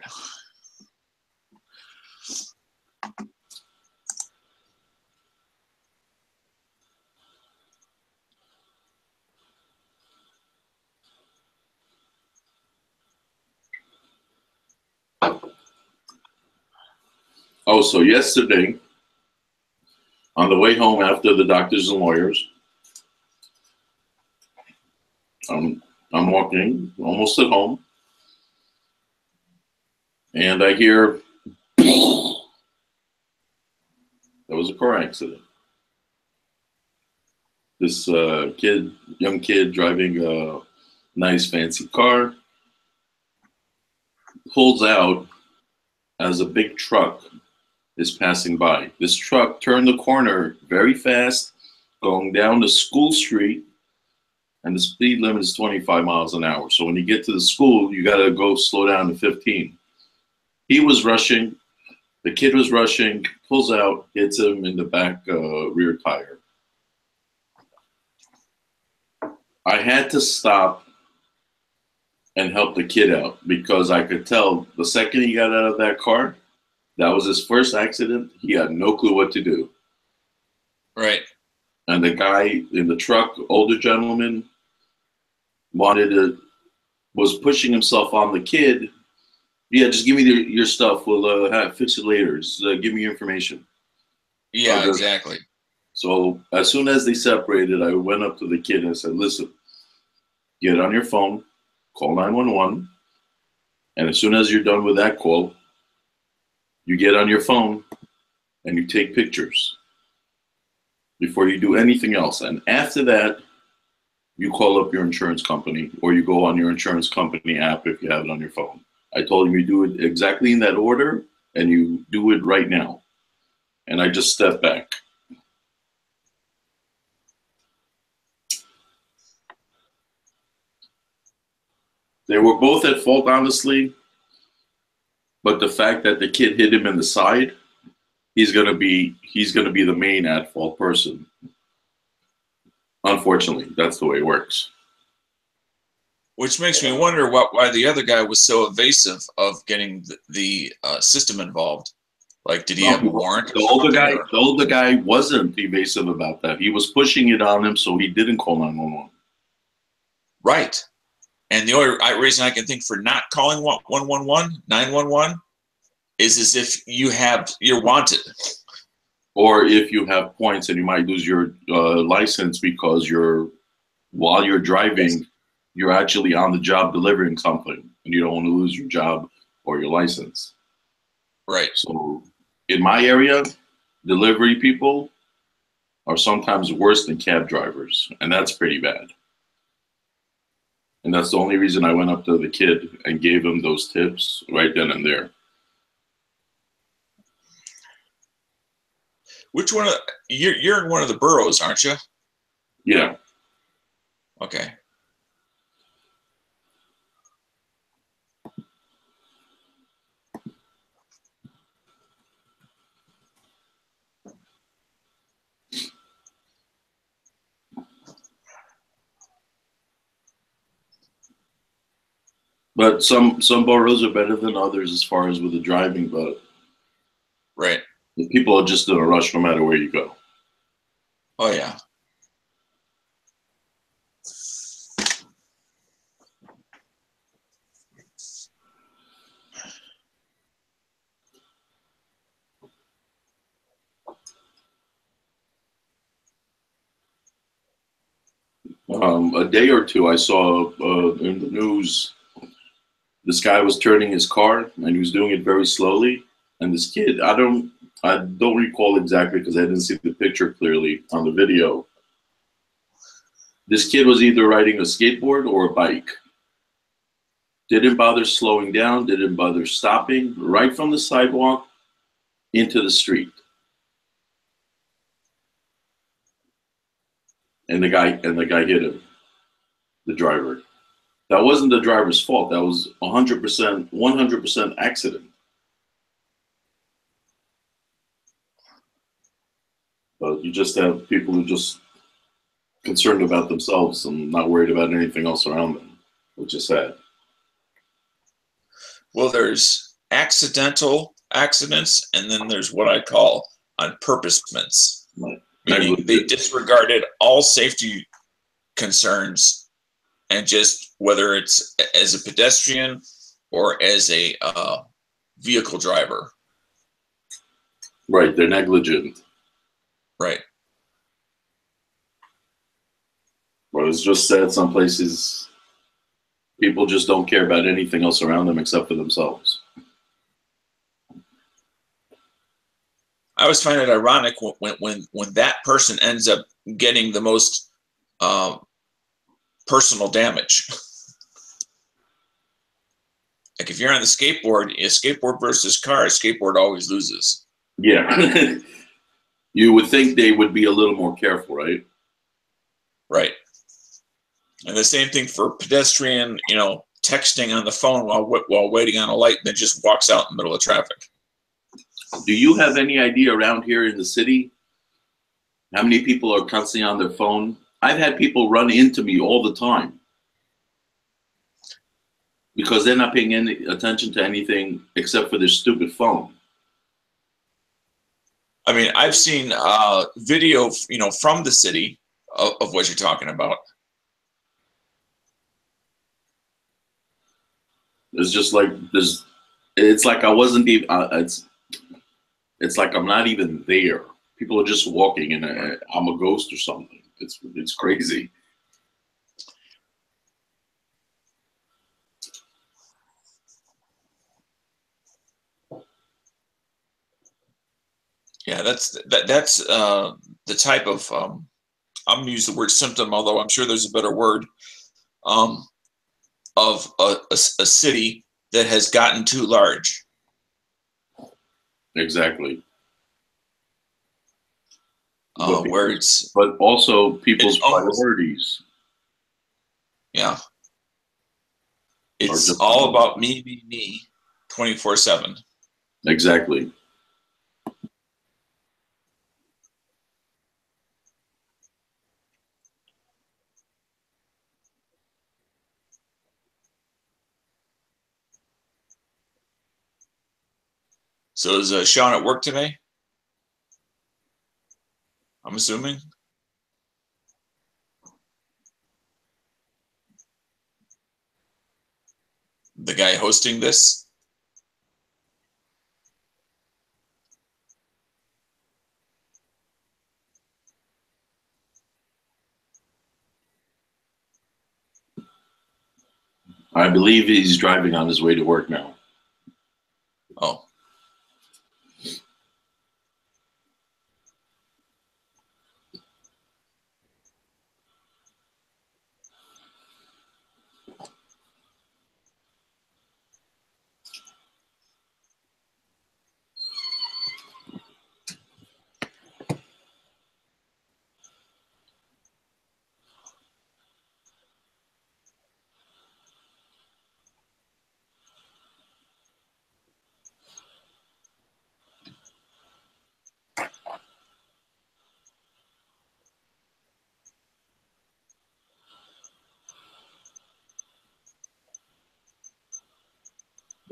Oh, so yesterday, on the way home after the doctors and lawyers, I'm walking almost at home, and I hear there was a car accident. This young kid driving a nice fancy car, pulls out as a big truck is passing by. This truck turned the corner very fast, going down the school street, and the speed limit is 25 miles an hour. So when you get to the school, you got to go slow down to 15. He was rushing. The kid was rushing, pulls out, hits him in the back rear tire. I had to stop and help the kid out because I could tell the second he got out of that car, that was his first accident. He had no clue what to do. Right. And the guy in the truck, older gentleman, was pushing himself on the kid. Yeah, just give me your stuff. We'll fix it later. Just, give me your information. Yeah, exactly. So as soon as they separated, I went up to the kid and I said, listen, get on your phone, call 911. And as soon as you're done with that call, you get on your phone and you take pictures before you do anything else. And after that, you call up your insurance company or you go on your insurance company app if you have it on your phone. I told him you do it exactly in that order and you do it right now. And I just stepped back. They were both at fault, honestly. But the fact that the kid hit him in the side, he's gonna be the main at fault person. Unfortunately, that's the way it works. Which makes me wonder why the other guy was so evasive of getting the system involved. Like, did he have a warrant? The older guy wasn't evasive about that. He was pushing it on him, so he didn't call 911. Right. And the only reason I can think for not calling 911 is as if you're wanted. Or if you have points and you might lose your license because while you're driving, you're actually on the job delivering something and you don't want to lose your job or your license. Right. So in my area, delivery people are sometimes worse than cab drivers, and that's pretty bad. And that's the only reason I went up to the kid and gave him those tips right then and there. Which one you're in one of the boroughs, aren't you? Yeah. Okay. But some boroughs are better than others as far as with the driving, but right. People are just in a rush no matter where you go. Oh yeah. A day or two, I saw in the news, this guy was turning his car and he was doing it very slowly. And this kid, I don't recall exactly because I didn't see the picture clearly on the video. This kid was either riding a skateboard or a bike. Didn't bother slowing down, didn't bother stopping, right from the sidewalk into the street. And the guy hit him, the driver. That wasn't the driver's fault. That was 100% accident. But you just have people who just concerned about themselves and not worried about anything else around them, which is sad. Well, there's accidental accidents, and then there's what I call on purposements, meaning they disregarded all safety concerns, and just whether it's as a pedestrian or as a vehicle driver. Right, they're negligent. Right. But it's just sad some places people just don't care about anything else around them except for themselves. I always find it ironic when that person ends up getting the most personal damage. Like if you're on the skateboard, a skateboard versus car, a skateboard always loses. Yeah. You would think they would be a little more careful, right? Right. And the same thing for pedestrian, texting on the phone while waiting on a light, then just walks out in the middle of traffic. Do you have any idea around here in the city how many people are constantly on their phone? I've had people run into me all the time because they're not paying any attention to anything except for their stupid phone. I mean, I've seen video, from the city of what you're talking about. It's just like it's like I wasn't even. It's like I'm not even there. People are just walking, and I'm a ghost or something. It's crazy. Yeah, that's the type of I'm gonna use the word symptom, although I'm sure there's a better word, of a city that has gotten too large. Exactly. Where it's, but also people's priorities. Yeah. It's all about me, 24/7. Exactly. So is Sean at work today? I'm assuming. The guy hosting this? I believe he's driving on his way to work now. Oh.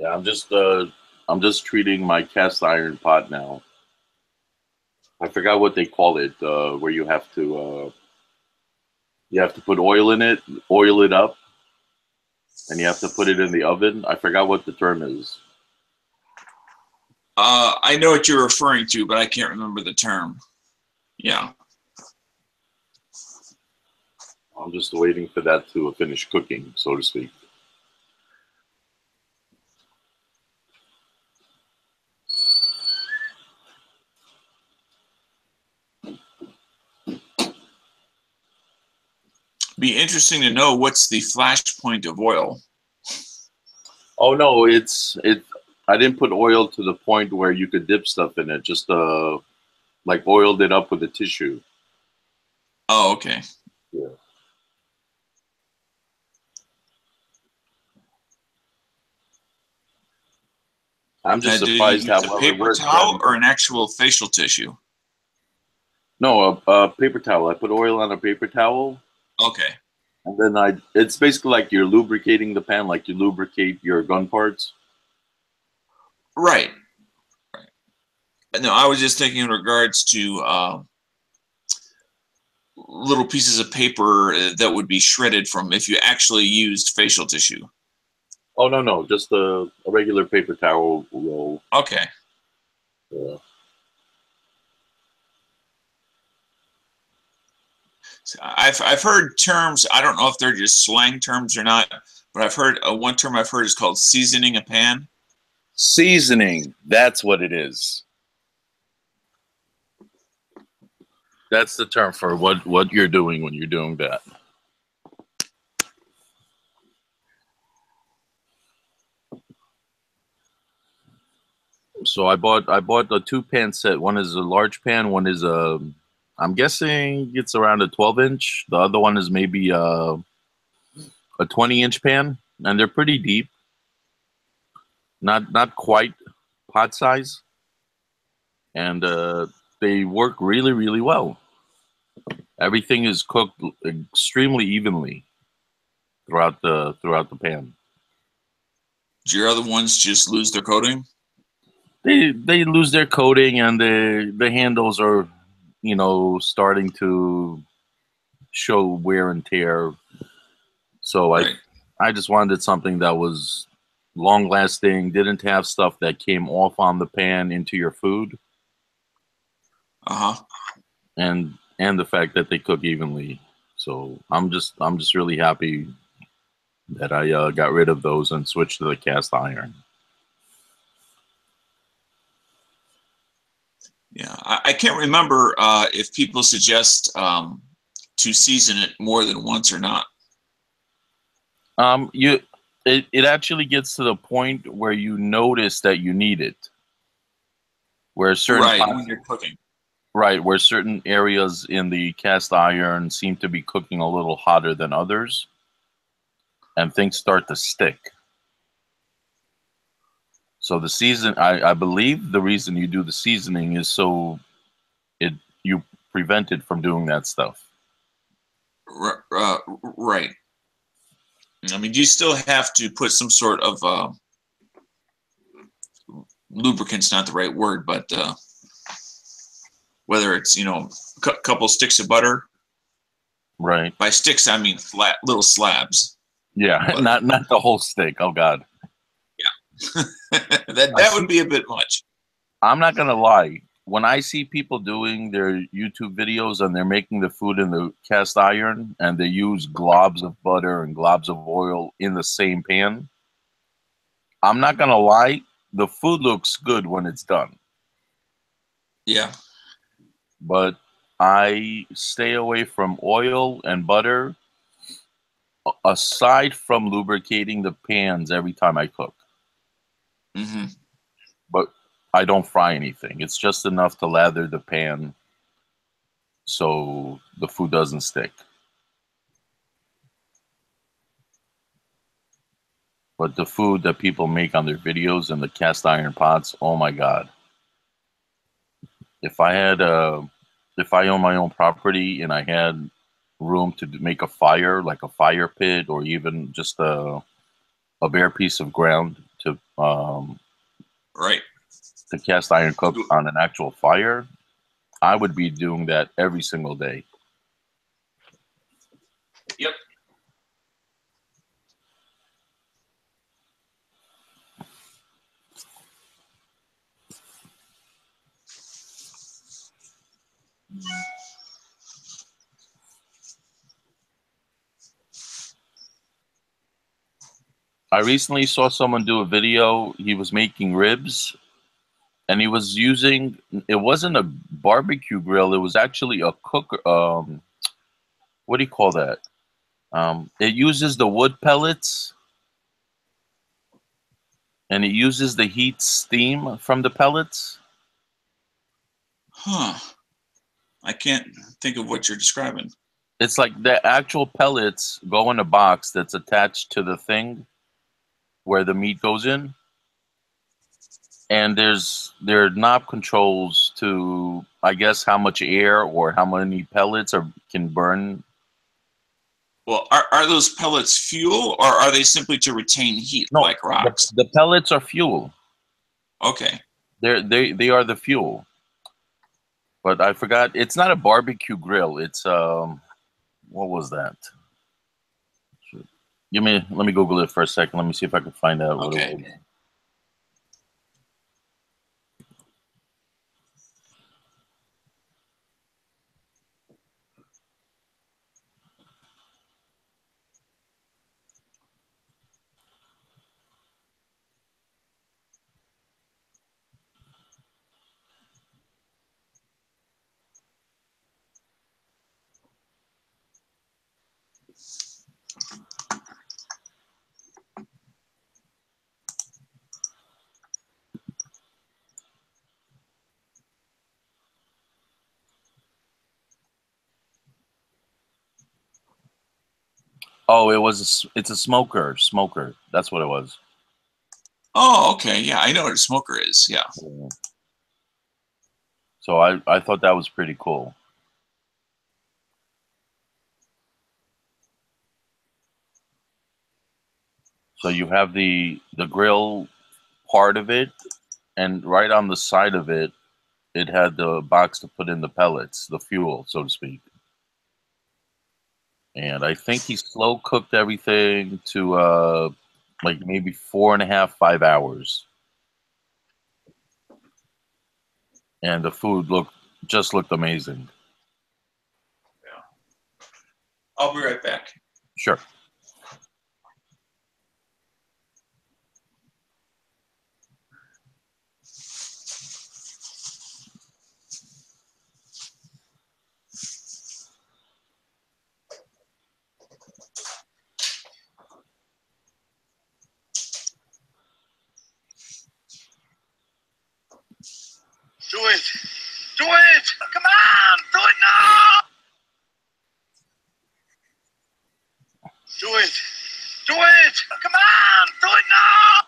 Yeah, I'm just treating my cast iron pot now. I forgot what they call it, where you have to put oil in it, oil it up, and you have to put it in the oven. I forgot what the term is. I know what you're referring to, but I can't remember the term. Yeah. I'm just waiting for that to finish cooking, so to speak. Be interesting to know what's the flash point of oil. Oh no, I didn't put oil to the point where you could dip stuff in it. Just like oiled it up with a tissue. Oh, okay. Yeah. I'm just surprised how well it works. A paper towel or an actual facial tissue? No, a paper towel. I put oil on a paper towel. Okay. And then it's basically like you're lubricating the pan, like you lubricate your gun parts. Right. Right. No, I was just thinking in regards to little pieces of paper that would be shredded from if you actually used facial tissue. Oh, no, just a regular paper towel roll. Okay. Yeah. I've heard terms. I don't know if they're just slang terms or not, but I've heard one term I've heard is called seasoning a pan. Seasoning. That's what it is. That's the term for what you're doing when you're doing that. So I bought a 2-pan set. One is a large pan. One is I'm guessing it's around a 12-inch. The other one is maybe a 20-inch pan, and they're pretty deep. Not quite pot size, and they work really, really well. Everything is cooked extremely evenly throughout the pan. Do your other ones just lose their coating? They lose their coating, and the handles are, starting to show wear and tear. So right. I just wanted something that was long lasting, didn't have stuff that came off on the pan into your food. Uh-huh. And the fact that they cook evenly. So I'm just really happy that I got rid of those and switched to the cast iron. Yeah, I can't remember if people suggest to season it more than once or not. It actually gets to the point where you notice that you need it. Where certain when you're cooking. Right, where certain areas in the cast iron seem to be cooking a little hotter than others, and things start to stick. So the season, I believe the reason you do the seasoning is so you prevent it from doing that stuff. Right. I mean, you still have to put some sort of lubricant's not the right word, but whether it's, you know, a couple sticks of butter. Right. By sticks, I mean flat little slabs. Yeah, but, not the whole stick. Oh God. Yeah, that would be a bit much. I'm not gonna lie. When I see people doing their YouTube videos and they're making the food in the cast iron and they use globs of butter and globs of oil in the same pan, I'm not gonna lie. The food looks good when it's done. Yeah. But I stay away from oil and butter aside from lubricating the pans every time I cook. Mm-hmm. But I don't fry anything. It's just enough to lather the pan so the food doesn't stick. But the food that people make on their videos in the cast iron pots, oh my God. If I owned my own property and I had room to make a fire, like a fire pit or even just a bare piece of ground to right, to cast iron cook on an actual fire, I would be doing that every single day. Yep. I recently saw someone do a video. He was making ribs and he was using, it wasn't a barbecue grill, it was actually a cooker. What do you call that? It uses the wood pellets and it uses the heat steam from the pellets. Huh. I can't think of what you're describing. It's like the actual pellets go in a box that's attached to the thing where the meat goes in. And there are knob controls to, I guess, how much air or how many pellets can burn. Well, are those pellets fuel or are they simply to retain heat No, like rocks? the pellets are fuel. Okay. They are the fuel. But I forgot. It's not a barbecue grill. It's what was that? Let me Google it for a second. Let me see if I can find out what it was. Oh, it's a smoker. That's what it was. Oh, okay. Yeah, I know what a smoker is. Yeah. So I thought that was pretty cool. So you have the grill part of it, and right on the side of it, it had the box to put in the pellets, the fuel, so to speak. And I think he slow cooked everything to like maybe 4.5, 5 hours. And the food looked amazing. Yeah. I'll be right back. Sure. Do it! Do it! Come on! Do it now! Do it! Do it! Come on! Do it now!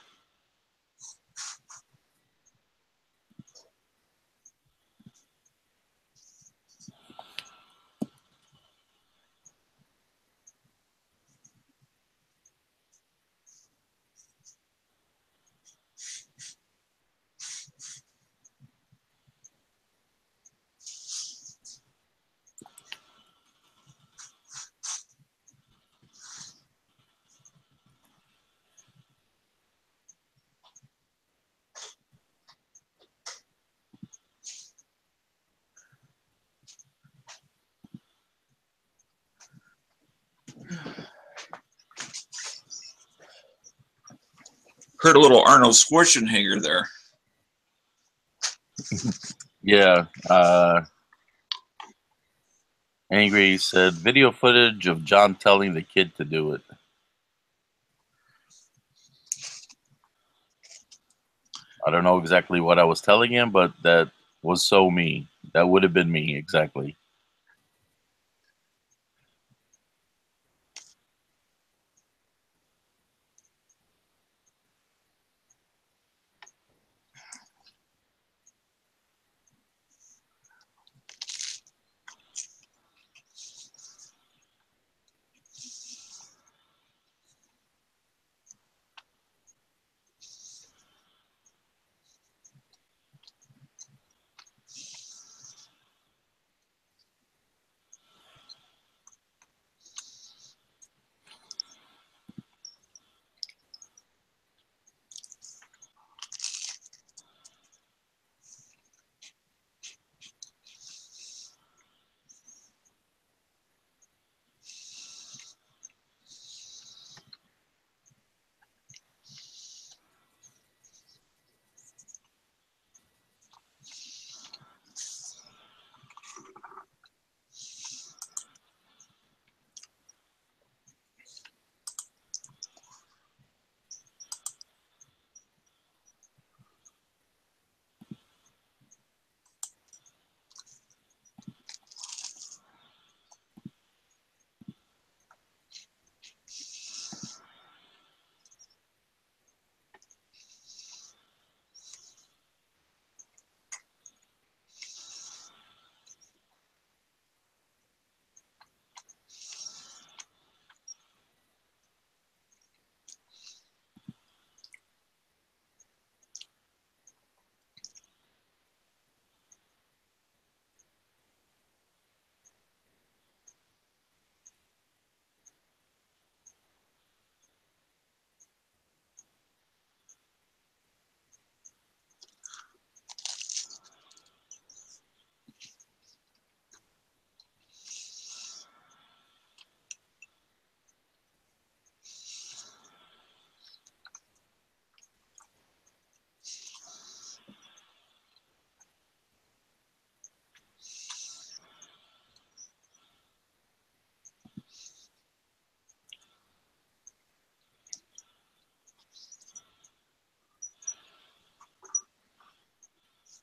Heard a little Arnold Schwarzenegger there. Yeah. Angry said video footage of John telling the kid to do it. I don't know exactly what I was telling him, but that was so me. That would have been me, exactly.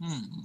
Hmm.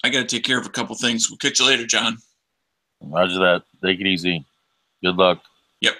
I got to take care of a couple things. We'll catch you later, John. Roger that. Take it easy. Good luck. Yep.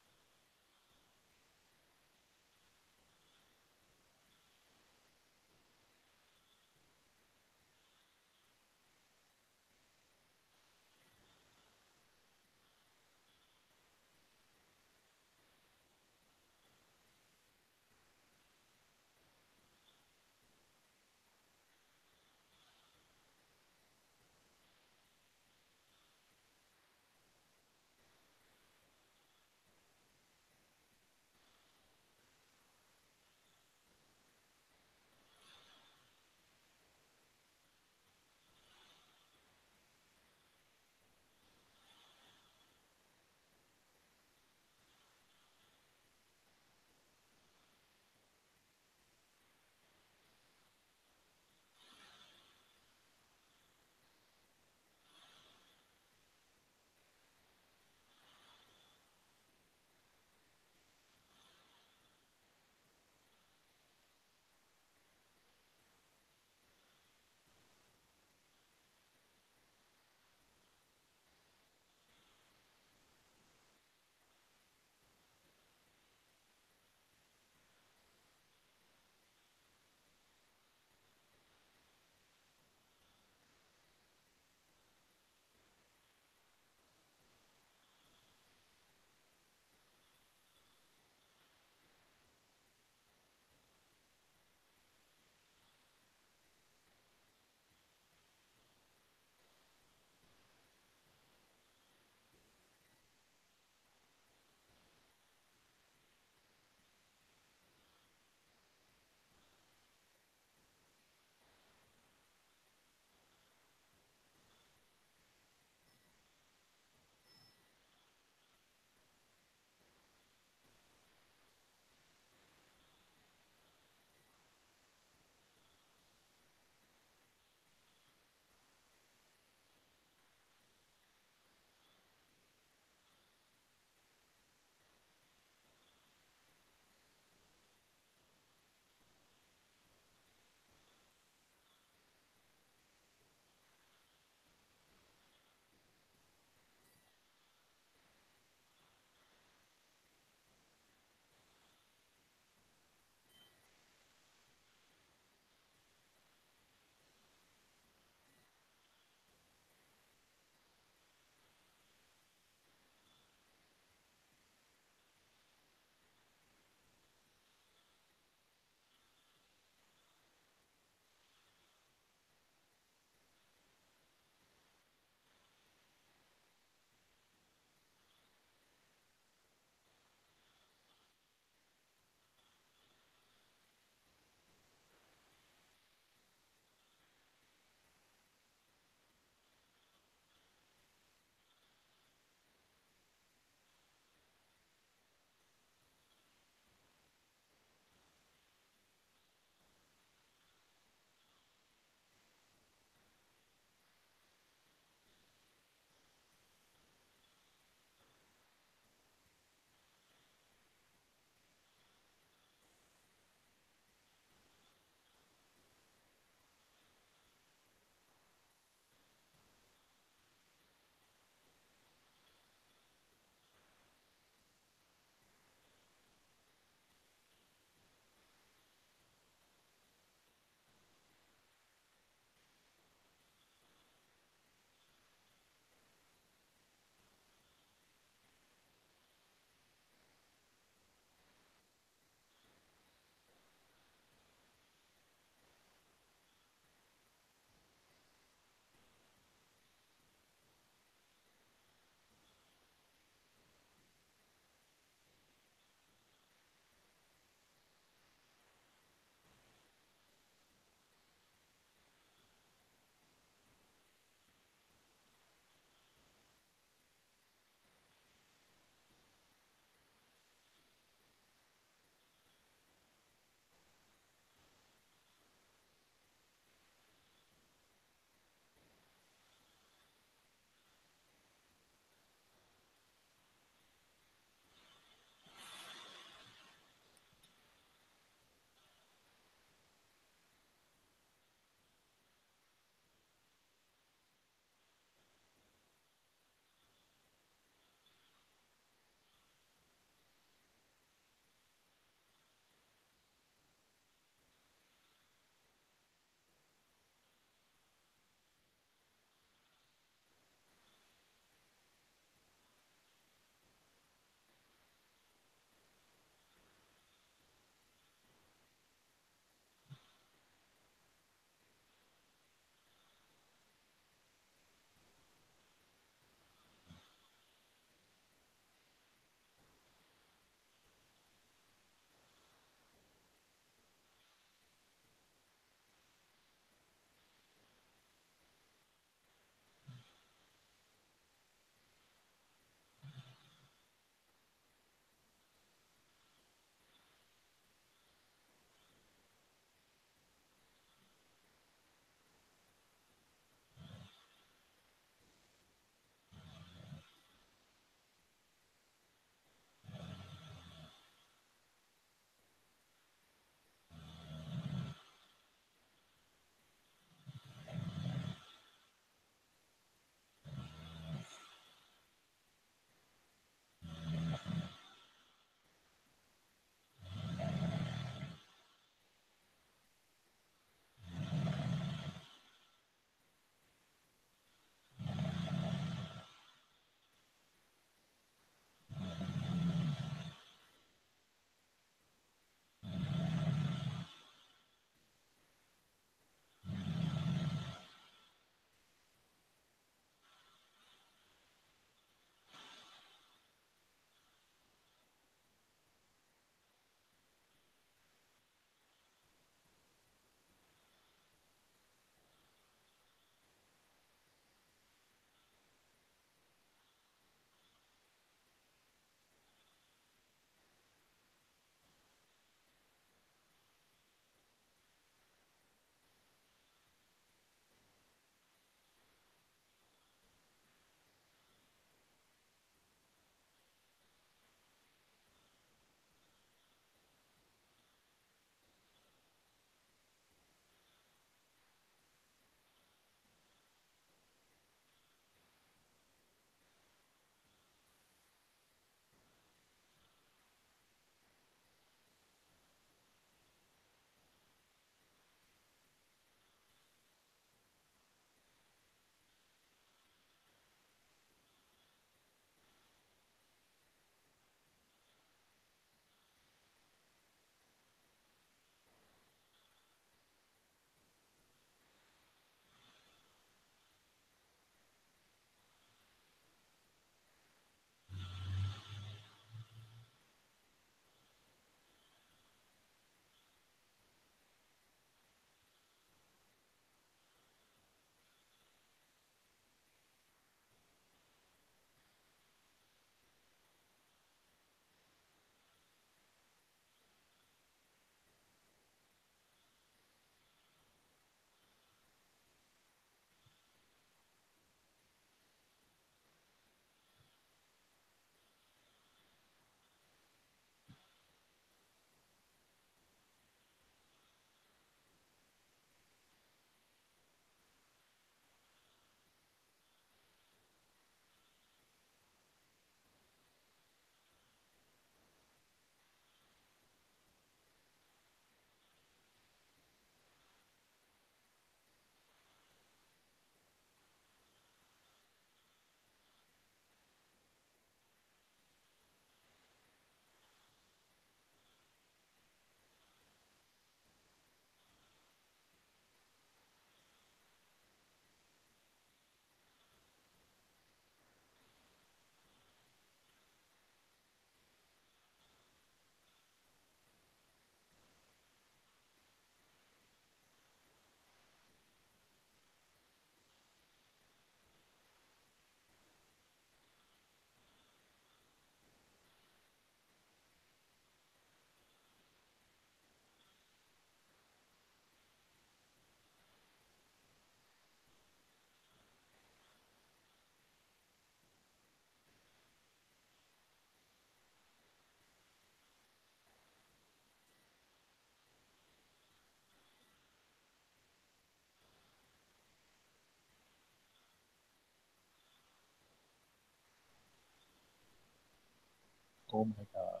Oh my god.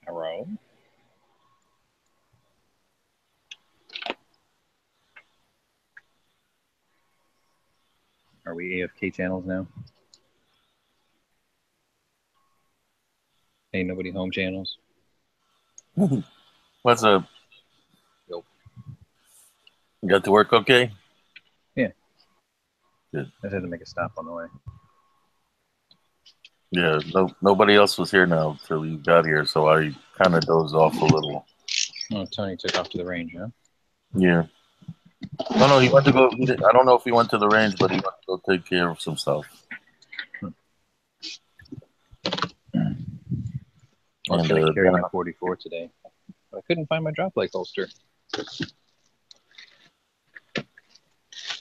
Hello? Are we AFK channels now? Ain't nobody home channels? What's up? Nope. You got to work okay? Yeah. Good. I just had to make a stop on the way. Yeah, nobody else was here now till you got here, so I kind of dozed off a little. Oh, Tony took off to the range, huh? Yeah. No, he went to go. I don't know if he went to the range, but he went to go take care of some stuff. I was And going to carry my 44 today, but I couldn't find my drop leg holster.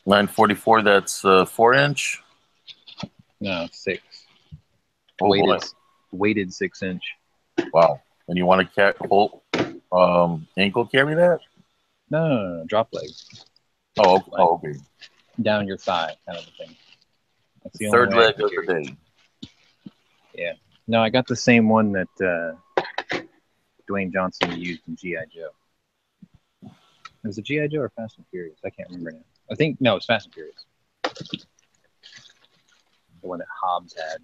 944. That's 4-inch. No, 6. Oh boy! Weighted 6-inch. Wow. And you want to ankle carry that? No, drop leg. Oh, okay. Down your thigh, kind of a thing. That's the Third only way leg of the day. Yeah. No, I got the same one that Dwayne Johnson used in G.I. Joe. Was it G.I. Joe or Fast and Furious? I can't remember now. I think, no, it's Fast and Furious. The one that Hobbs had.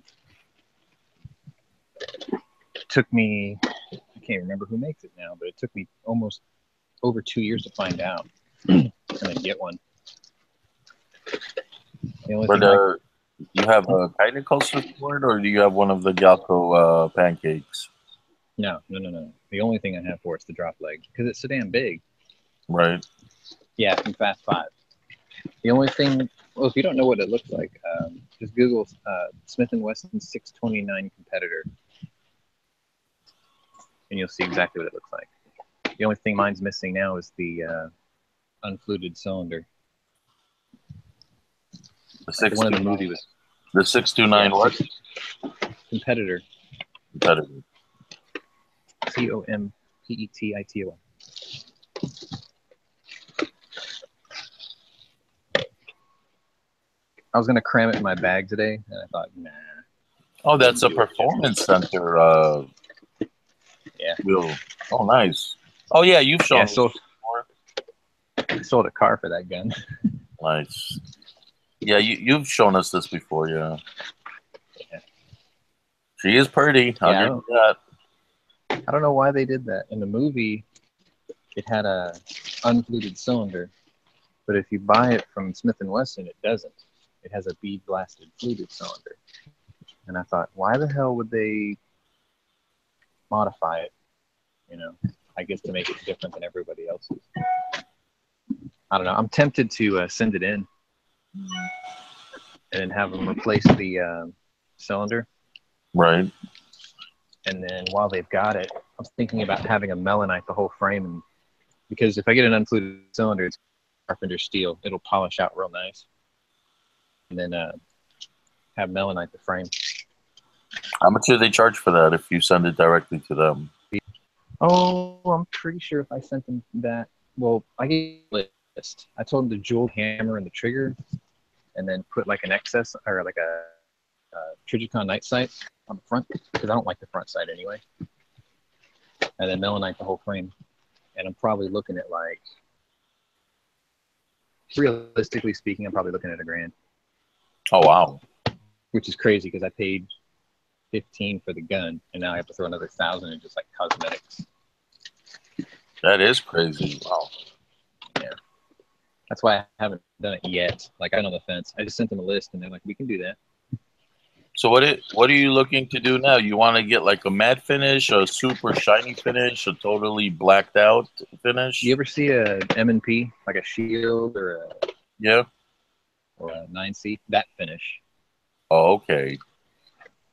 It took me, I can't remember who makes it now, but it took me almost over 2 years to find out and then get one. The only thing you have a kindness coaster for it, or do you have one of the Galco pancakes? No. The only thing I have for it's the drop leg because it's so damn big. Right. Yeah, from Fast 5. The only thing, well, if you don't know what it looks like, just Google Smith & Wesson 629 competitor, and you'll see exactly what it looks like. The only thing mine's missing now is the unfluted cylinder. The one of the movie was the 629 what? Competitor. Competitor. COMPETITO. I was gonna cram it in my bag today, and I thought, nah. Oh, that's a performance center. Yeah. Wheel. Oh, nice. Oh, yeah, you've shown us before. I sold a car for that gun. Nice. Yeah, you've shown us this before, yeah. She is pretty. I'll give you that. I don't know why they did that. In the movie, it had a unfluted cylinder, but if you buy it from Smith & Wesson, it doesn't. It has a bead blasted fluted cylinder. And I thought, why the hell would they modify it? You know, I guess to make it different than everybody else's. I don't know. I'm tempted to send it in and then have them replace the cylinder. Right. And then while they've got it, I'm thinking about having a melanite the whole frame. And because if I get an unfluted cylinder, it's carpenter steel. It'll polish out real nice. And then have melanite the frame. How much do they charge for that if you send it directly to them? Oh, I'm pretty sure if I sent them that, well, I gave a list. I told them the jeweled hammer and the trigger, and then put like an excess or like a Trigicon night sight on the front because I don't like the front sight anyway. And then melanite the whole frame. And I'm probably looking at like, realistically speaking, I'm probably looking at $1,000. Oh, wow. Which is crazy because I paid $15 for the gun, and now I have to throw another $1,000 in just like cosmetics. That is crazy. Wow. Yeah. That's why I haven't done it yet. Like, I'm on the fence. I just sent them a list, and they're like, we can do that. So what are you looking to do now? You want to get like a matte finish, a super shiny finish, a totally blacked out finish? You ever see a M&P, like a Shield or a 9C? That finish. Oh, okay.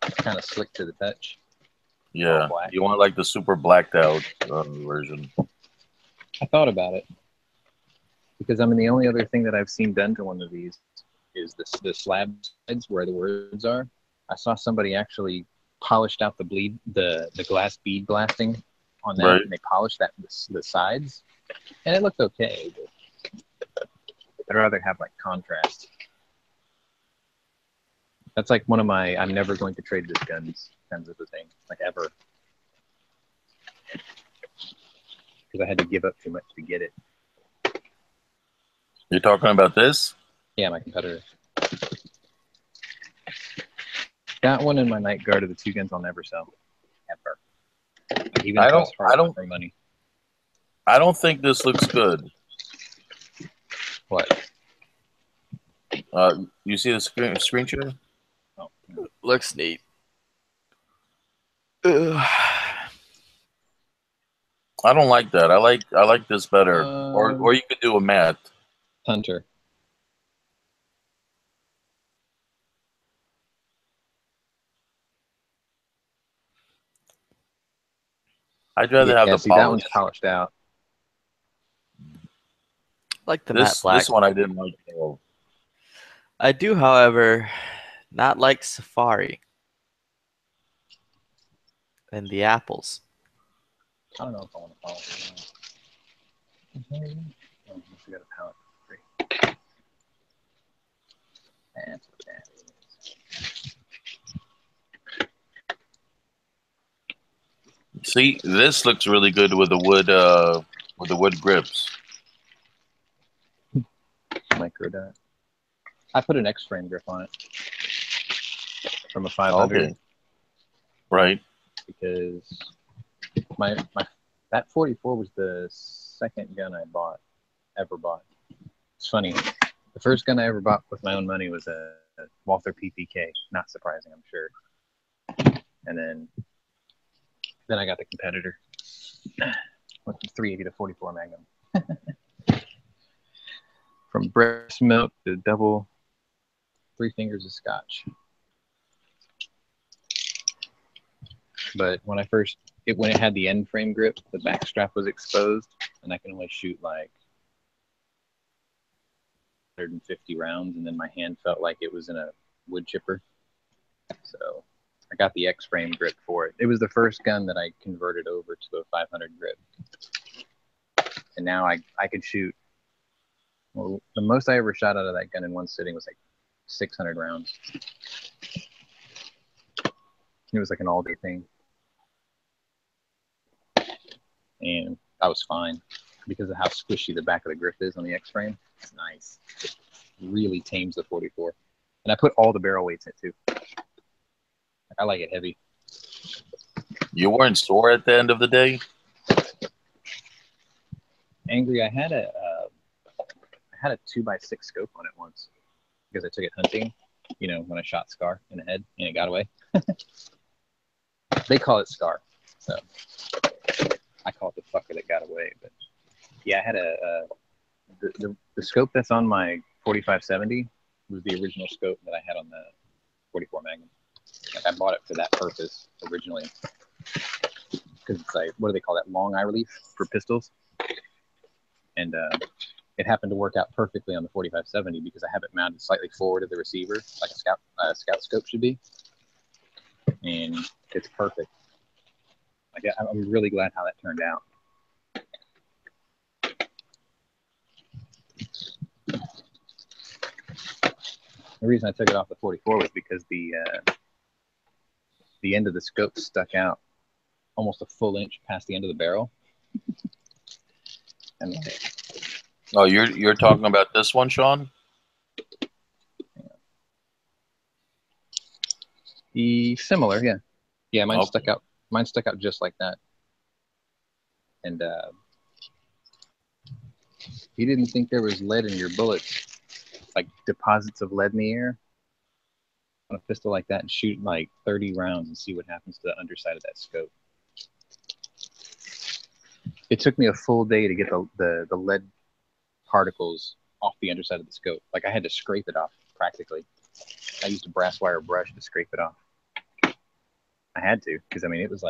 Kind of slick to the touch. Yeah. You want like the super blacked out version. I thought about it. Because I mean, the only other thing that I've seen done to one of these is the slab sides where the words are. I saw somebody actually polished out the glass bead blasting on that, right. And they polished that the sides, and it looked okay. But I'd rather have like contrast. That's like one of my I'm never going to trade this guns kinds of a thing, like ever. Because I had to give up too much to get it. You're talking about this? Yeah, my competitor. That one and my Night Guard are the two guns I'll never sell. Ever. Like, even if I was hard for money. I don't think this looks good. What? You see the screen share? Oh. Looks neat. Ugh. I don't like that. I like this better. Or you could do a matte. Hunter. I'd rather have the see, that one's polish. polished out. Like the matte black. This one I didn't like at all. I do, however, not like Safari and the apples. I don't know if I want to polish it. Oh, I got a palette for free. That's what that is. See, this looks really good with the wood grips. Micro dot. I put an X-frame grip on it from a 500. Okay. Right. Because my that 44 was the second gun I ever bought. It's funny. The first gun I ever bought with my own money was a Walther PPK. Not surprising, I'm sure. And then I got the competitor. Went from 380 to 44 Magnum. From breast milk to double 3 fingers of scotch. But when when it had the end frame grip, the back strap was exposed, and I can only shoot like 150 rounds, and then my hand felt like it was in a wood chipper. So I got the X-frame grip for it. It was the first gun that I converted over to a 500 grip. And now I could shoot, well, the most I ever shot out of that gun in one sitting was like 600 rounds. It was like an all-day thing. And I was fine because of how squishy the back of the grip is on the X-frame. It's nice. It really tames the 44. And I put all the barrel weights in it too. I like it heavy. You weren't sore at the end of the day? Angry. I had a 2x6 scope on it once because I took it hunting. You know, when I shot Scar in the head and it got away. They call it Scar, so I call it the fucker that got away. But yeah, I had the scope that's on my 4570 was the original scope that I had on the 44 Magnum. Like I bought it for that purpose originally because it's like, what do they call that? Long eye relief for pistols. And it happened to work out perfectly on the 4570 because I have it mounted slightly forward of the receiver, like a scout scope should be. And it's perfect. Like, I'm really glad how that turned out. The reason I took it off the 44 was because the end of the scope stuck out almost a full inch past the end of the barrel. And oh, you're talking about this one, Sean? Similar, yeah. Yeah, mine Okay. stuck out. Mine stuck out just like that. And he didn't think there was lead in your bullets, like deposits of lead in the air. On a pistol like that and shoot like 30 rounds and see what happens to the underside of that scope. It took me a full day to get the lead particles off the underside of the scope. Like I had to scrape it off practically. I used a brass wire brush to scrape it off. I had to because I mean it was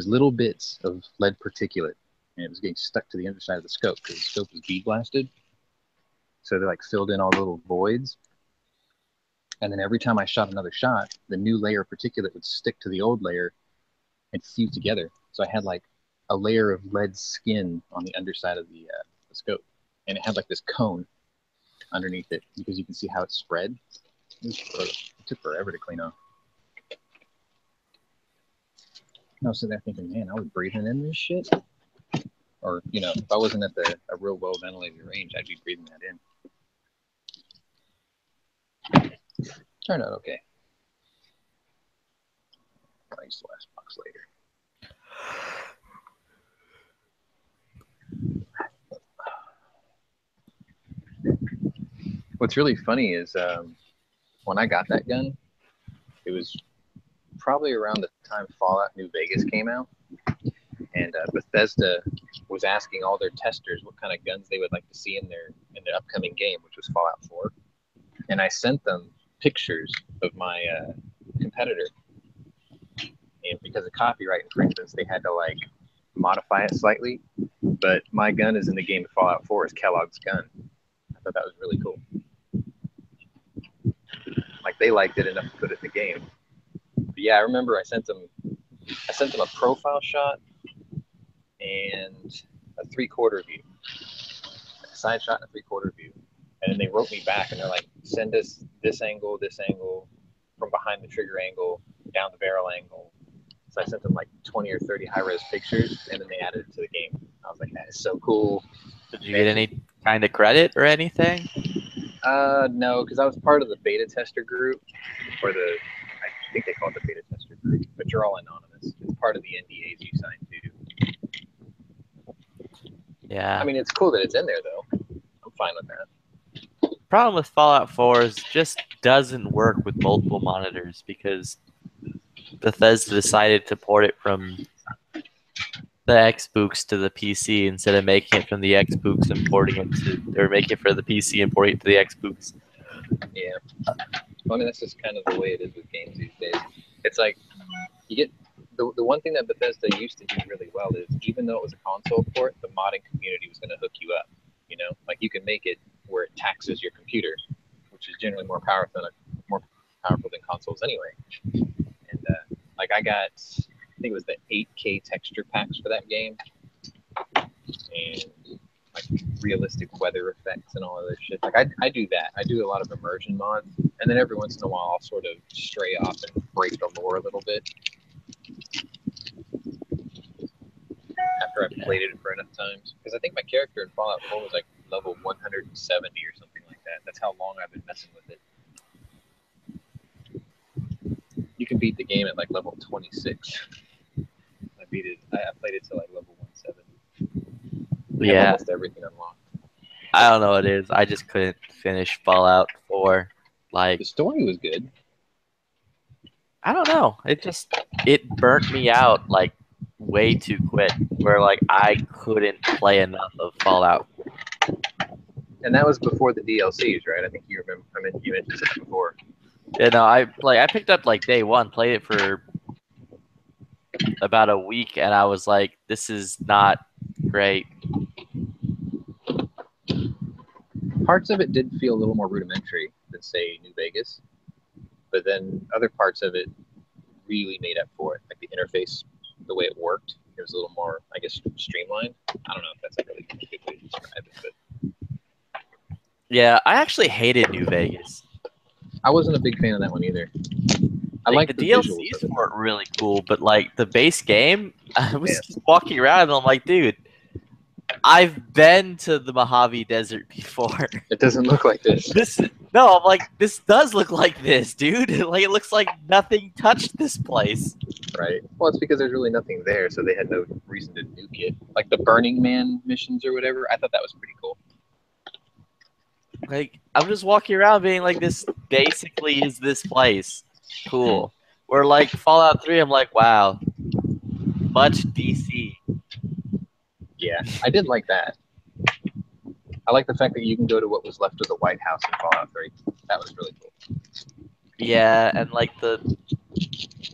little bits of lead particulate and it was getting stuck to the underside of the scope because the scope was bead blasted. So they like filled in all the little voids. And then every time I shot another shot, the new layer of particulate would stick to the old layer and fuse together. So I had like a layer of lead skin on the underside of the scope. And it had like this cone underneath it because you can see how it spread. It took forever to clean off. I was sitting there thinking, man, I was breathing in this shit. Or, you know, if I wasn't at a real well ventilated range, I'd be breathing that in. Turned out okay. I'll use the last box later. What's really funny is when I got that gun, it was probably around the time Fallout New Vegas came out. And Bethesda was asking all their testers what kind of guns they would like to see in their upcoming game, which was Fallout 4. And I sent them pictures of my competitor. And because of copyright infringements, they had to like modify it slightly. But my gun is in the game of Fallout 4 is Kellogg's gun. I thought that was really cool. Like they liked it enough to put it in the game. But yeah, I remember I sent them a profile shot and a 3/4 view, a side shot and a 3/4 view. And then they wrote me back and they're like, send us this angle, from behind the trigger angle, down the barrel angle. So I sent them like 20 or 30 high-res pictures and then they added it to the game. I was like, that is so cool. Did you get any kind of credit or anything? No, because I was part of the beta tester group, I think they call it the beta tester group, but you're all anonymous. It's part of the NDAs you sign too. Yeah. I mean, it's cool that it's in there, though. I'm fine with that. Problem with Fallout 4 is it just doesn't work with multiple monitors because Bethesda decided to port it from the Xbox to the PC instead of making it from the Xbox and porting it to, or making it for the PC and porting it to the Xbox. Yeah. I mean, that's just kind of the way it is with games these days. It's like, you get, the one thing that Bethesda used to do really well is, even though it was a console port, the modding community was going to hook you up. You know, like you can make it where it taxes your computer, which is generally more powerful than consoles anyway. And like I got, I think it was the 8K texture packs for that game, and like realistic weather effects and all of this shit. Like I do that. I do a lot of immersion mods, and then every once in a while I'll sort of stray off and break the lore a little bit. After I've played it for enough times, because I think my character in Fallout 4 was like level 170 or something like that. That's how long I've been messing with it. You can beat the game at like level 26. I beat it. I played it to like level 170. Yeah. Almost everything unlocked. I don't know what it is. I just couldn't finish Fallout 4. Like, The story was good. I don't know. It burnt me out like way too quick. Where like I couldn't play enough of Fallout. And that was before the DLCs, right? I think you remember. I mean, you mentioned that before. You know, I picked up like day one, played it for about a week, and I was like, this is not great. Parts of it did feel a little more rudimentary than, say, New Vegas, but then other parts of it really made up for it. Like the interface, the way it worked, it was a little more, I guess, streamlined. I don't know if that's a really good way to describe it, but Yeah, I actually hated New Vegas. I wasn't a big fan of that one either. I Like liked the visuals DLCs of it. weren't really cool, but like the base game, I was just walking around and I'm like, dude, I've been to the Mojave Desert before. It doesn't look like this. No, I'm like, this does look like this, dude. Like it looks like nothing touched this place. Right. Well, it's because there's really nothing there, so they had no reason to nuke it. Like the Burning Man missions or whatever, I thought that was pretty cool. Like I'm just walking around being like, this basically is this place. Cool. Where like Fallout 3, I'm like, wow, much DC. Yeah, I did like that. I like the fact that you can go to what was left of the White House in Fallout 3. That was really cool. Yeah, and like the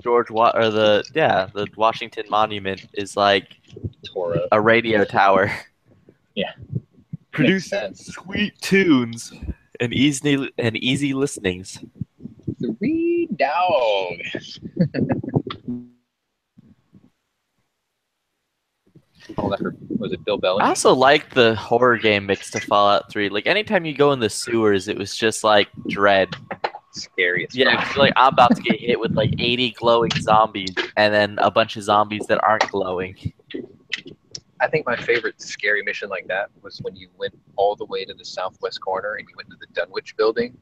the Washington Monument is like Tore up. a radio tower. Yeah. Producing sense. sweet tunes and easy listenings. The Reed Dog. Oh, that was it Bill Bellamy? I also like the horror game mixed to Fallout 3. Like anytime you go in the sewers, it was just like dread. scary as Yeah, fuck. 'cause, like I'm about to get hit with like 80 glowing zombies, and then a bunch of zombies that aren't glowing. I think my favorite scary mission like that was when you went all the way to the southwest corner and you went to the Dunwich building,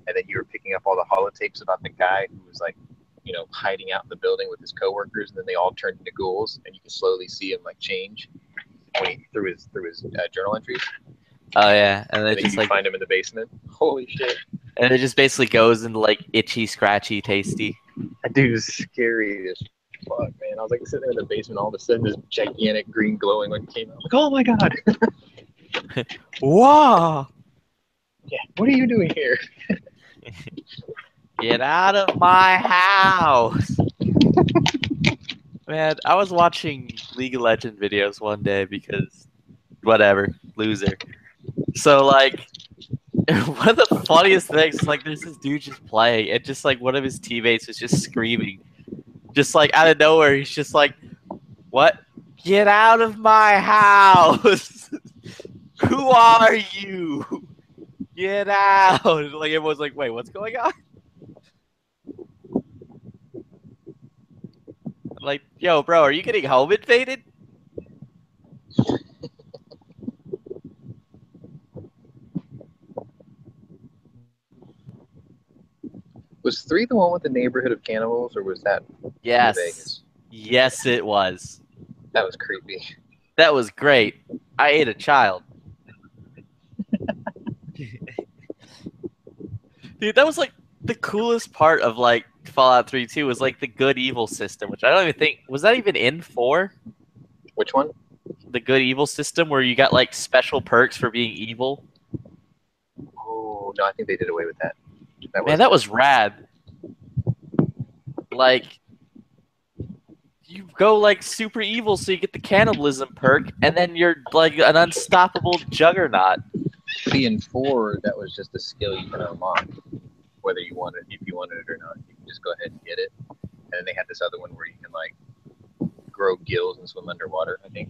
and then you were picking up all the holotapes about the guy who was like, you know, hiding out in the building with his coworkers, and then they all turned into ghouls, and you could slowly see him like change when he, through his journal entries. Oh yeah, and And then then just you like, find him in the basement. Holy shit! and it just basically goes into like itchy, scratchy, tasty. That dude is scary as fuck, man. I was like sitting there in the basement, all of a sudden this gigantic green glowing one came out. I'm like, oh my god! Whoa! Yeah, what are you doing here? Get out of my house! Man, I was watching League of Legends videos one day because, whatever, loser. So like, one of the funniest things is like there's this dude just playing, and just like one of his teammates is just screaming, just like out of nowhere. He's just like, "What? Get out of my house! Who are you? Get out!" Like everyone's like, "Wait, what's going on?" I'm like, "Yo, bro, are you getting home invaded?" Was 3 the one with the neighborhood of cannibals, or was that Yes, Vegas? yes, it was. That was creepy. That was great. I ate a child. Dude, that was like the coolest part of like Fallout 3 too was like the good evil system, which I don't even think was that even in 4? Which one? The good evil system where you got like special perks for being evil. Oh no, I think they did away with that. Man, that was rad. Like you go like super evil so you get the cannibalism perk and then you're like an unstoppable juggernaut. See, in 4, that was just a skill you can unlock, whether you want it, if you wanted it or not. You can just go ahead and get it. And then they had this other one where you can like grow gills and swim underwater. I think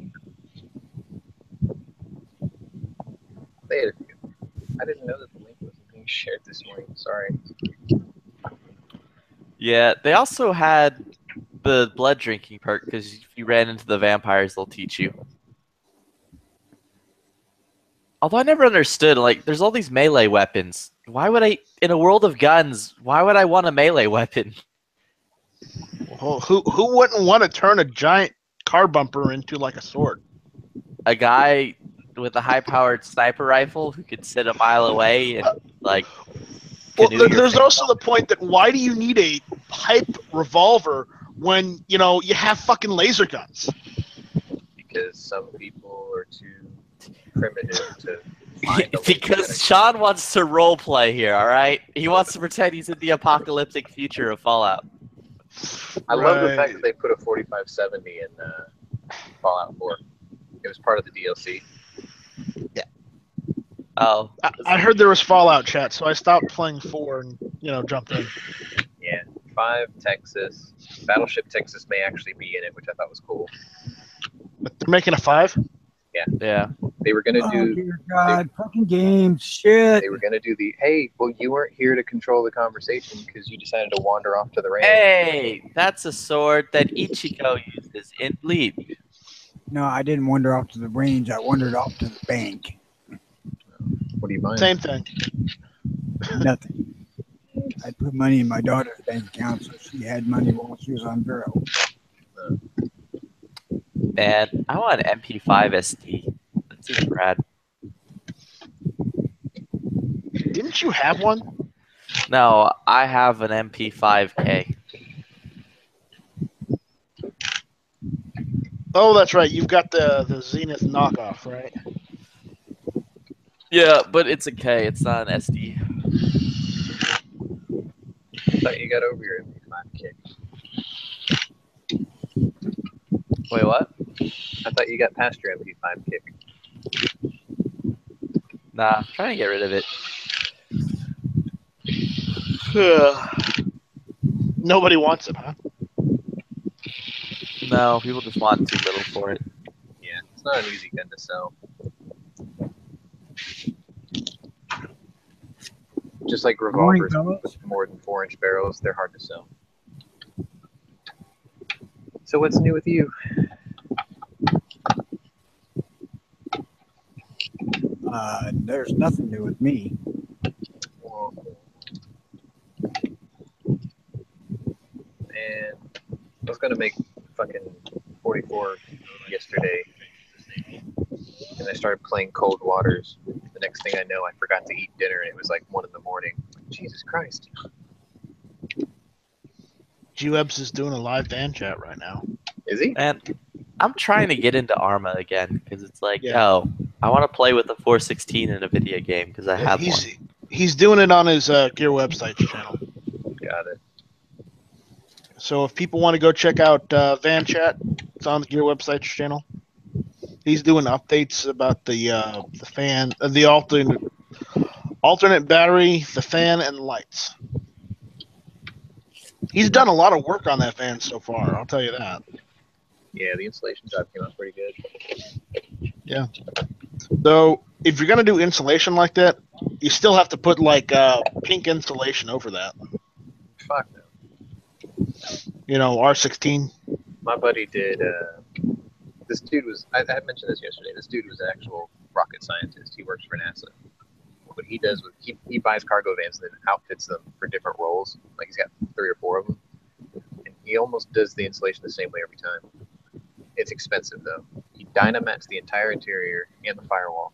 they had a few. I didn't know that the link wasn't being shared this morning. Sorry. Yeah, they also had the blood drinking perk because if you ran into the vampires, they'll teach you. Although I never understood, like, there's all these melee weapons. Why would I, in a world of guns, why would I want a melee weapon? Well, who wouldn't want to turn a giant car bumper into like a sword? A guy with a high-powered sniper rifle who could sit a mile away and, like, Well, canoe your there's face. also the point that why do you need a pipe revolver when you know you have fucking laser guns? Because some people are too primitive to find a Because Sean wants to roleplay here, alright? He wants to pretend he's in the apocalyptic future of Fallout. I love the fact Right. that they put a 4570 in Fallout 4. It was part of the DLC. Oh. I heard there was Fallout chat, so I stopped playing 4 and jumped in. Yeah, 5 Texas. Battleship Texas may actually be in it, which I thought was cool. But they're making a 5. Yeah. They were gonna Oh do. dear God, fucking games, shit. They were gonna do the. Hey, well, you weren't here to control the conversation because you decided to wander off to the range. Hey, that's a sword that Ichigo uses in Bleed. No, I didn't wander off to the range. I wandered off to the bank. What are you buying? Same thing. Nothing. I put money in my daughter's bank account so she had money while she was on drill. Man, I want an MP5 SD. That seems rad. Didn't you have one? No, I have an MP5K. Oh, that's right. You've got the Zenith knockoff, right? Yeah, but it's a K. It's not an SD. I thought you got over your MP5 kick. Wait, what? I thought you got past your MP5 kick. Nah, I'm trying to get rid of it. Nobody wants it, huh? No, people just want too little for it. Yeah, it's not an easy gun to sell. Just like Morning, revolvers fellas. with more than 4-inch barrels, they're hard to sell. So what's new with you? There's nothing new with me. Well, and I was gonna make fucking 44 yesterday, and I started playing Cold Waters. The next thing I know, I forgot to eat dinner, and it was like 1 in the morning. Jesus Christ! G-Webs is doing a live fan chat right now. Is he? And I'm trying to get into Arma again because it's like, Yeah. oh, I want to play with a 416 in a video game because I have one. He's doing it on his Gear Websites channel. Got it. So if people want to go check out Van Chat, it's on the Gear Websites channel. He's doing updates about the fan, the alternate battery, the fan, and lights. He's done a lot of work on that fan so far. I'll tell you that. Yeah, the installation job came out pretty good. Yeah. So if you're gonna do insulation like that, you still have to put like pink insulation over that. Fuck no. You know, R16. My buddy did. This dude was. I mentioned this yesterday. This dude was an actual rocket scientist. He works for NASA. What he does was he buys cargo vans and then outfits them for different roles. Like he's got 3 or 4 of them, and he almost does the installation the same way every time. It's expensive though. He dynamats the entire interior and the firewall.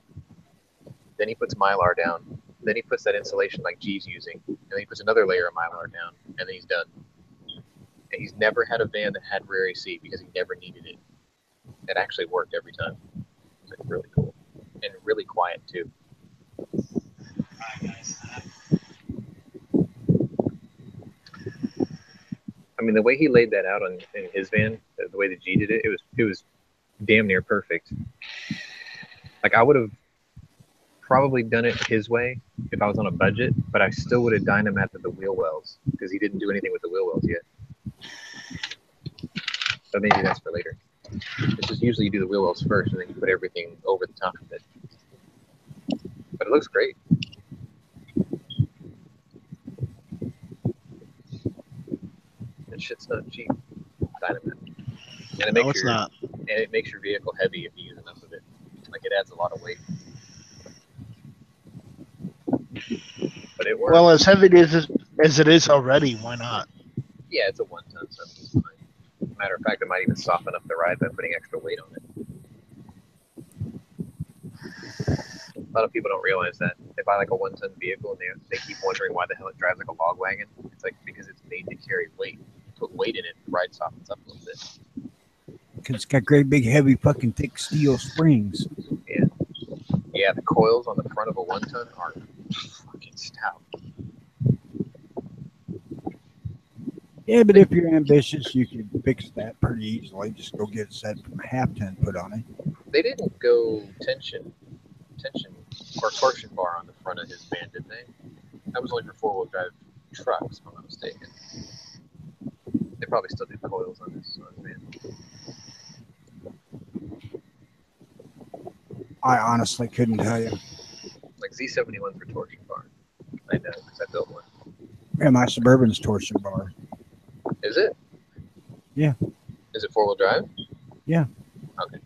Then he puts Mylar down. Then he puts that insulation like G's using, and then he puts another layer of Mylar down, and then he's done. And he's never had a van that had rear AC because he never needed it. It actually worked every time. It's like really cool and really quiet too. I mean, the way he laid that out in his van, the way the G did it, it was damn near perfect. Like I would have probably done it his way if I was on a budget, but I still would have dynamated the wheel wells because he didn't do anything with the wheel wells yet. But maybe that's for later. It's just usually you do the wheel wells first and then you put everything over the top of it. But it looks great. That shit's not cheap. Dynamite. And it makes Not. And it makes your vehicle heavy if you use enough of it. Like it adds a lot of weight. But it works. Well, as heavy as it is already, why not? Yeah, it's a 1-ton, so it's fine. Matter of fact, it might even soften up the ride by putting extra weight on it. A lot of people don't realize that. They buy like a 1-ton vehicle and they keep wondering why the hell it drives like a log wagon. It's like because it's made to carry weight. Put weight in it, the ride softens up a little bit. Because it's got great big heavy fucking thick steel springs. Yeah. Yeah, the coils on the front of a 1-ton are fucking stout. Yeah, but if you're ambitious, you can fix that pretty easily. Just go get a set from a 1/2-ton put on it. They didn't go tension or torsion bar on the front of his van, did they? That was only for 4-wheel drive trucks, if I'm not mistaken. They probably still do coils on his van. I honestly couldn't tell you. Like Z71 for torsion bar. I know, because I built one. Yeah, my Suburban's torsion bar. Is it? Yeah. Is it 4-wheel drive? Yeah. Okay.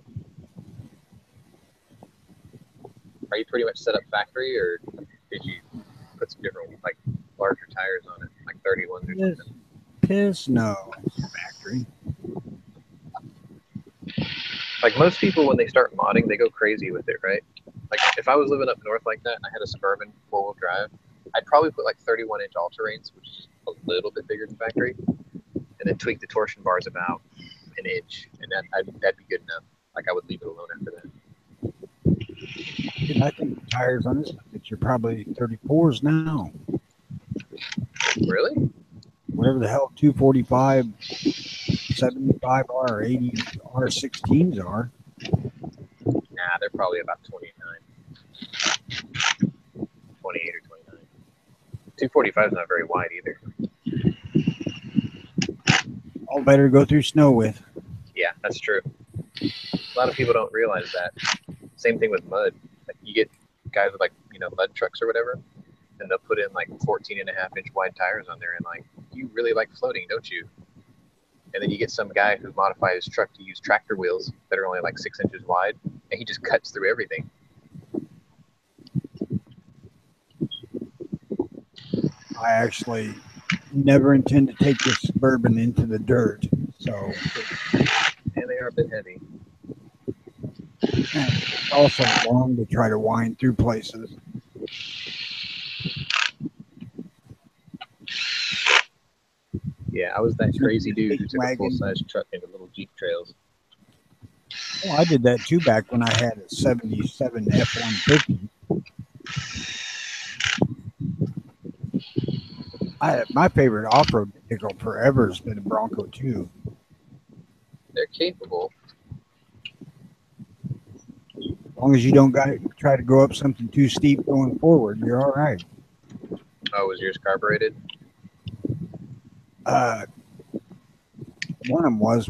Are you pretty much set up factory, or did you put some different, like, larger tires on it, like 31s or something? Piss no. Factory. Like most people, when they start modding, they go crazy with it, right? Like if I was living up north like that and I had a Suburban 4-wheel drive, I'd probably put like 31-inch all-terrains, which is a little bit bigger than factory, and then tweak the torsion bars about 1 inch, and that'd be good enough. Like I would leave it alone after that. Dude, I think the tires on this, you're probably 34s now. Really? Whatever the hell 245, 75 are, or 80 R16s are. Nah, they're probably about 29. 28 or 29. 245 is not very wide either. All better go through snow with. Yeah, that's true. A lot of people don't realize that. Same thing with mud. Like you get guys with like, mud trucks or whatever. and they'll put in like 14.5-inch wide tires on there, and like, you really like floating, don't you? And then you get some guy who modified his truck to use tractor wheels that are only like 6 inches wide, and he just cuts through everything. I actually never intend to take this Suburban into the dirt, so. And they are a bit heavy. And it's also long to try to wind through places. Yeah, I was that crazy dude who took a Wagon. full-size truck into little Jeep trails. Well, I did that too back when I had a 77 F-150. My favorite off-road vehicle forever has been a Bronco 2. They're capable. As long as you don't try to go up something too steep going forward, you're all right. Oh, was yours carbureted? One of them was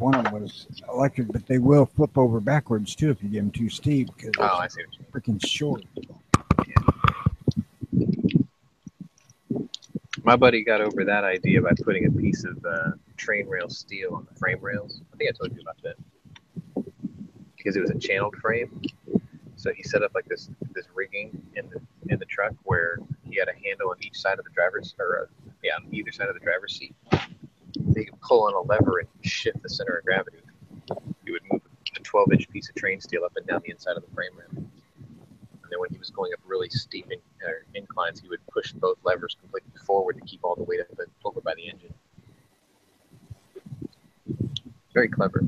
electric, but they will flip over backwards too if you get them too steep because Oh, I see what you freaking short. My buddy got over that idea by putting a piece of train rail steel on the frame rails. I think I told you about that. Because it was a channeled frame. So he set up like this rigging in the truck where he had a handle on each side of the driver's, on either side of the driver's seat. So he could pull on a lever and shift the center of gravity. He would move a 12-inch piece of train steel up and down the inside of the frame rail. And then when he was going up really steep inclines, he would push both levers completely forward to keep all the weight over by the engine. Very clever.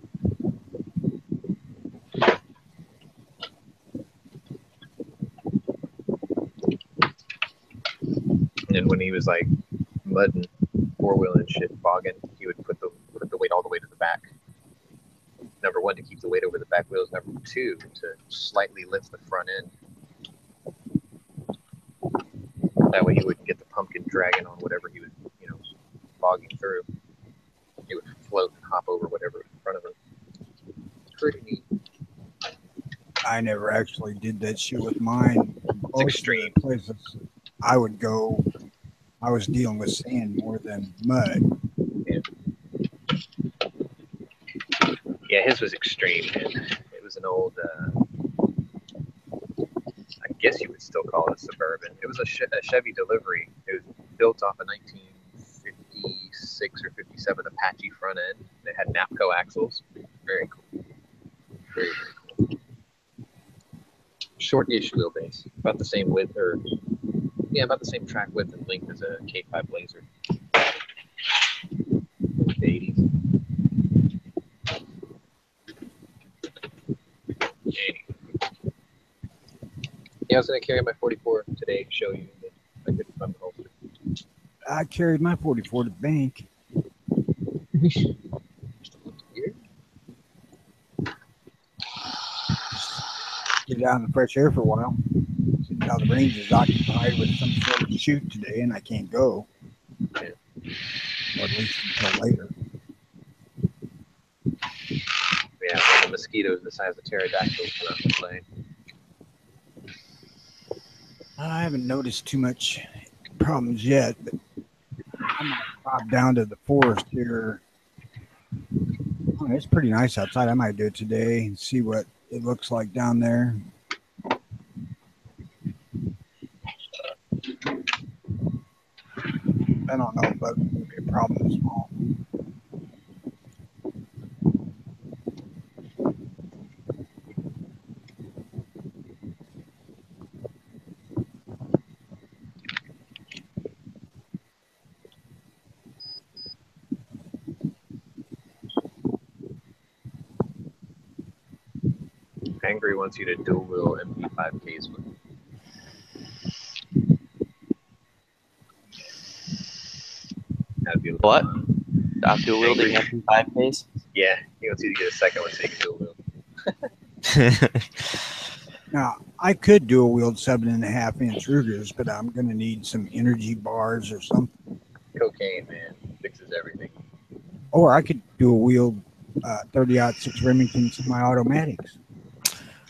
And when he was like mudding, four-wheeling and shit, bogging, he would put the weight all the way to the back. Number one, to keep the weight over the back wheels. Number two, to slightly lift the front end. That way he wouldn't get the pumpkin dragging on whatever he was, bogging through. It would float and hop over whatever was in front of him. Pretty neat. I never actually did that shit with mine. It's extreme. Places I would go, I was dealing with sand more than mud. Yeah, his was extreme. It was an old, I guess you would still call it a Suburban. It was a Chevy Delivery. It was built off a 1956 or 57 Apache front end. It had Napco axles. Very cool. Very, very cool. Short-ish wheelbase. About the same width, about the same track width and length as a K5 Blazer. The 80s. Yeah, I was going to carry my 44 today to show you, but I couldn't find the holster. I carried my 44 to the bank. Get out in the fresh air for a while. See how the range is occupied with some sort of shoot today, and I can't go. Yeah. Or at least until later. Yeah, when the mosquitoes the size of pterodactyls come out and play. I haven't noticed too much problems yet, but I might pop down to the forest here. Oh, it's pretty nice outside. I might do it today and see what it looks like down there. I don't know if that's going to be a problem small. Angry wants you to dual wheel MP5Ks with him. That'd be a little What? fun. Stop dual wielding MP5 pace? Yeah, he wants you to get a second one so you can dual wheel. Now, I could dual wield 7.5-inch Rugers, but I'm going to need some energy bars or something. Cocaine, man, fixes everything. Or I could dual wield 30-06 Remington semi-automatics.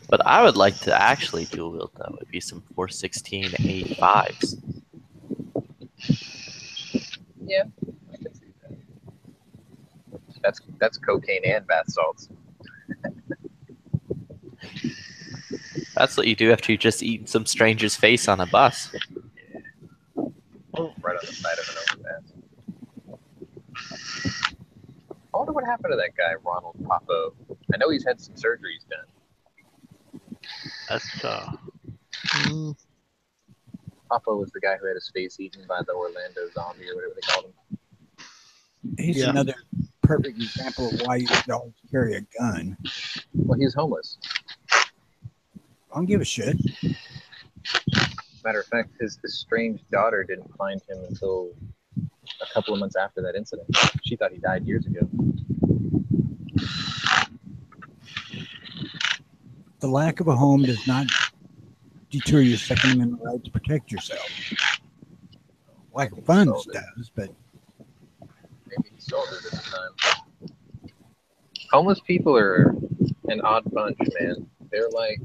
But I would like to actually dual wield though. It'd be some 416 85s. That's cocaine and bath salts. That's what you do after you just eaten some stranger's face on a bus. Right on the side of an overpass. I wonder what happened to that guy, Ronald Popo. I know he's had some surgeries done. That's Mm, Popo was the guy who had his face eaten by the Orlando zombie or whatever they called him. He's Yeah. another perfect example of why you should always carry a gun. Well, he was homeless. I don't give a shit. Matter of fact, his strange daughter didn't find him until a couple of months after that incident. She thought he died years ago. The lack of a home does not deter your Second Amendment right to protect yourself. Lack of funds does, but Maybe he sold it at the time. Homeless people are an odd bunch, man. They're like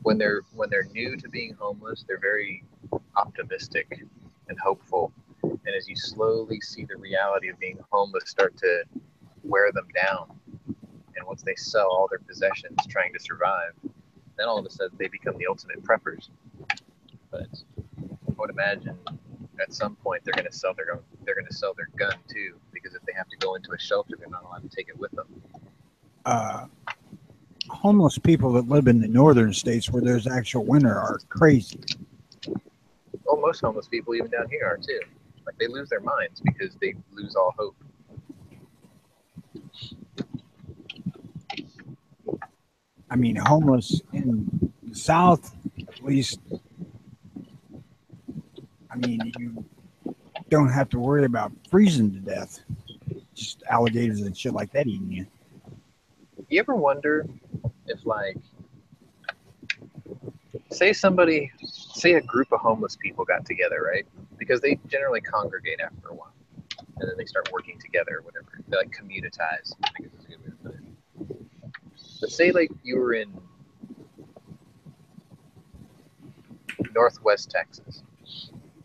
when they're new to being homeless, they're very optimistic and hopeful. And as you slowly see the reality of being homeless start to wear them down, and once they sell all their possessions trying to survive, then all of a sudden they become the ultimate preppers. But I would imagine at some point they're going to sell their gun too, because if they have to go into a shelter, they're not allowed to take it with them. homeless people that live in the northern states where there's actual winter are crazy. Well, most homeless people, even down here, are too. Like they lose their minds because they lose all hope. I mean, homeless in the South, at least, I mean, you don't have to worry about freezing to death. Just alligators and shit like that eating you. You ever wonder if, like, say a group of homeless people got together, right? Because they generally congregate after a while. And then they start working together or whatever. They like communitize. I think is a good way to put it. But say like you were in Northwest Texas.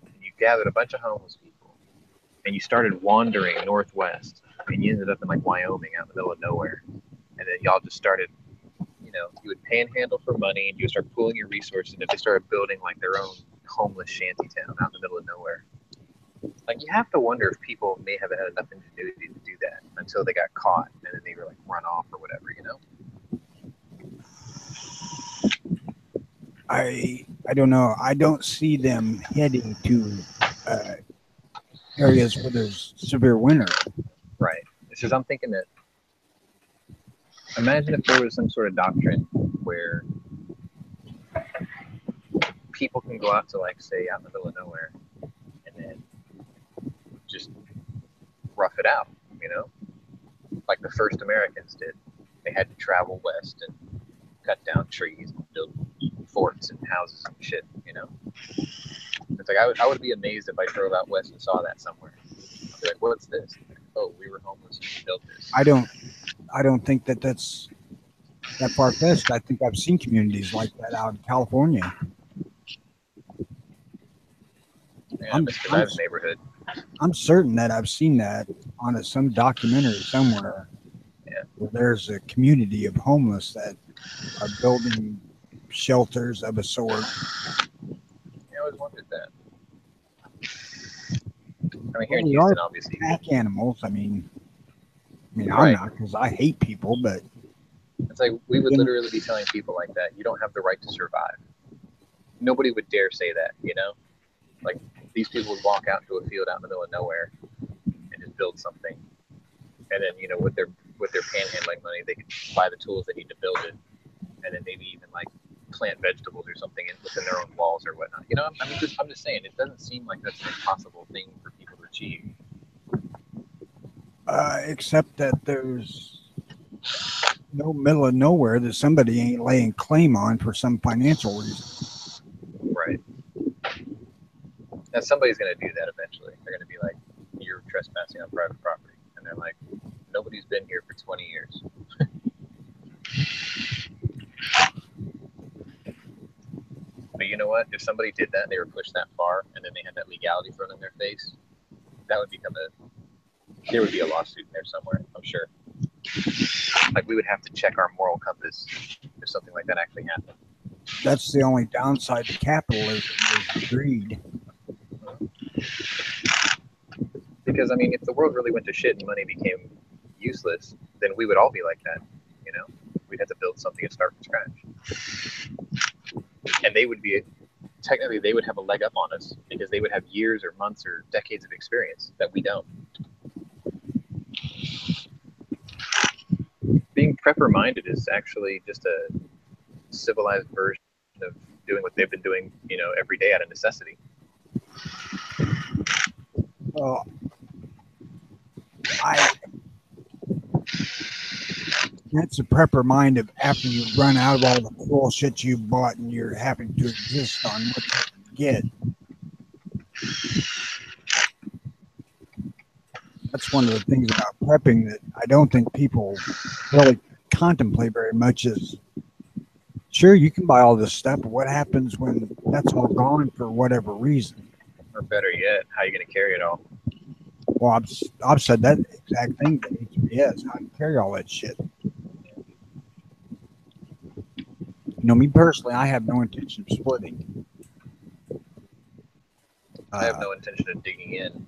And you gathered a bunch of homeless people and you started wandering northwest and you ended up in like Wyoming out in the middle of nowhere. And then y'all just started, you would panhandle for money and you would start pooling your resources, and if they started building like their own homeless shanty town out in the middle of nowhere. Like you have to wonder if people may have had enough ingenuity to do that until they got caught and then they were like run off or whatever, I don't know. I don't see them heading to areas where there's severe winter. Right. It's just I'm thinking that imagine if there was some sort of doctrine where people can go out to like say out in the middle of nowhere and then just rough it out, like the first Americans did. They had to travel west and cut down trees and build forts and houses and shit, It's like I would be amazed if I drove out west and saw that somewhere. I'd be like, what's this? Oh, we were homeless and we built this. I don't think that's that far-fetched. I think I've seen communities like that out in California. Yeah, Mr. Vibes neighborhood. I'm certain that I've seen that on some documentary somewhere. Yeah. Where there's a community of homeless that are building shelters of a sort. I always wondered that. I mean, here in Well, Houston, obviously. Pack animals. I mean, I'm Right. not, because I hate people, but It's like we would literally be telling people like that, you don't have the right to survive. Nobody would dare say that, Like these people would walk out into a field out in the middle of nowhere and just build something. And then, with their panhandling money, they could buy the tools they need to build it. And then maybe even like plant vegetables or something within their own walls or whatnot. I'm just saying, it doesn't seem like that's an impossible thing for people to achieve. except that there's no middle of nowhere that somebody ain't laying claim on for some financial reason. Right. Now somebody's going to do that eventually. They're going to be like, you're trespassing on private property. And they're like, nobody's been here for 20 years. But you know what? If somebody did that and they were pushed that far and then they had that legality thrown in their face, that would become there would be a lawsuit in there somewhere, I'm sure. Like, we would have to check our moral compass if something like that actually happened. That's the only downside to capitalism is greed. Because, I mean, if the world really went to shit and money became useless, then we would all be like that, you know? We'd have to build something and start from scratch. And they would be, technically, they would have a leg up on us because they would have years or months or decades of experience that we don't. Being prepper-minded is actually just a civilized version of doing what they've been doing, you know, every day out of necessity. Well, that's the prepper mind of after you run out of all the cool shit you bought and you're happy to exist on what you get. That's one of the things about prepping that I don't think people really contemplate very much is, sure, you can buy all this stuff, but what happens when that's all gone for whatever reason? Or better yet, how are you going to carry it all? Well, I've said that exact thing to HBS. How do you carry all that shit? You know, me personally, I have no intention of splitting. I have no intention of digging in.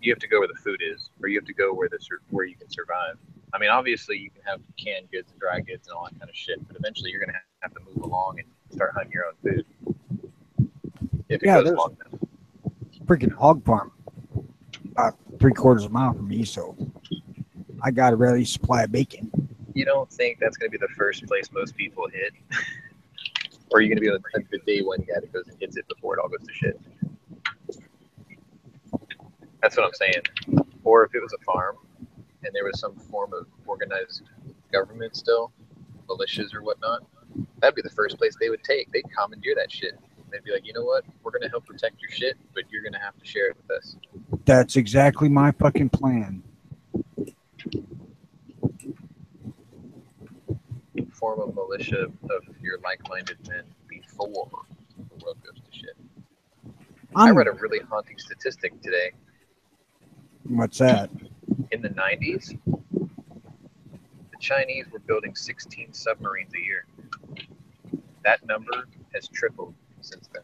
You have to go where the food is, or you have to go where you can survive. I mean, obviously, you can have canned goods and dry goods and all that kind of shit, but eventually you're going to have to move along and start hunting your own food. If it goes long enough. Freaking hog farm about 3/4 of a mile from me, so I got a ready supply of bacon. You don't think that's going to be the first place most people hit? Or are you going to be the day one guy that goes and hits it before it all goes to shit? That's what I'm saying. Or if it was a farm and there was some form of organized government still, militias or whatnot, that'd be the first place they would take. They'd commandeer that shit. They'd be like, you know what? We're going to help protect your shit, but you're going to have to share it with us. That's exactly my fucking plan. Form a militia of your like-minded men before the world goes to shit. I read a really haunting statistic today. What's that? In the 90s, the Chinese were building 16 submarines a year. That number has tripled since then.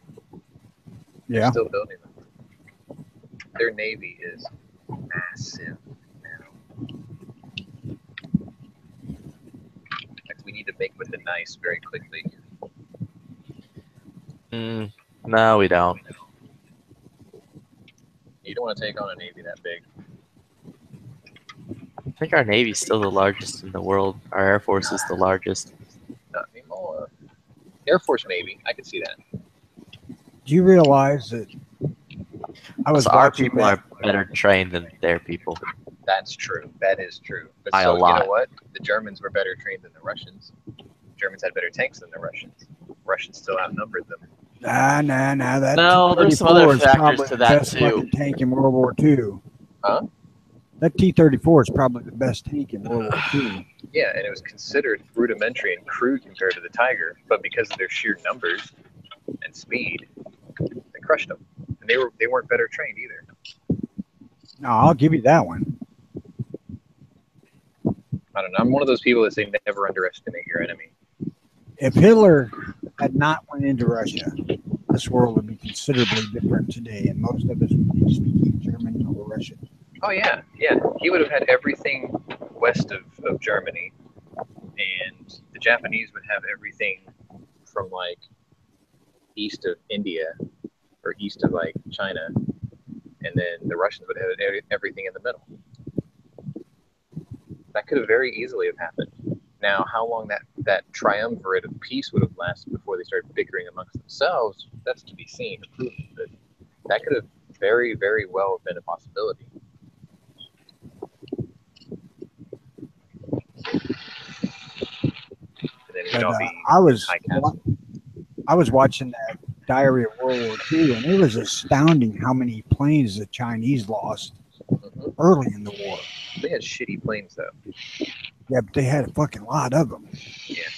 They're Yeah. still building them. Their navy is massive now. Like, we need to make with the nice very quickly. No, we don't. You don't want to take on a navy that big. I think our Navy's still the largest in the world. Our Air Force is the largest. Not anymore. Air Force, maybe. I could see that. Do you realize that I was Our watching people that? are better trained than their people. That's true. That is true. But By a so, you lot. know what? The Germans were better trained than the Russians. Germans had better tanks than the Russians. Russians still outnumbered them. Nah. That No, there's some other T-34 is factors probably to the that, best too. fucking tank in World War II. Huh? That T-34 is probably the best tank in World War II. Yeah, and it was considered rudimentary and crude compared to the Tiger, but because of their sheer numbers and speed, they crushed them. And they weren't better trained either. No, I'll give you that one. I don't know. I'm one of those people that say never underestimate your enemy. If Hitler had not went into Russia, this world would be considerably different today, and most of us would be speaking German or Russian. Oh, yeah. He would have had everything west of Germany, and the Japanese would have everything from, like, east of India or east of, like, China, and then the Russians would have everything in the middle. That could have very easily have happened. Now, how long that triumvirate of peace would have lasted before they started bickering amongst themselves, that's to be seen. But that could have very, very well been a possibility. And then we'd all be high castle. I was watching that Diary of World War II, and it was astounding how many planes the Chinese lost early in the war. They had shitty planes, though. Yeah, but they had a fucking lot of them. Yeah.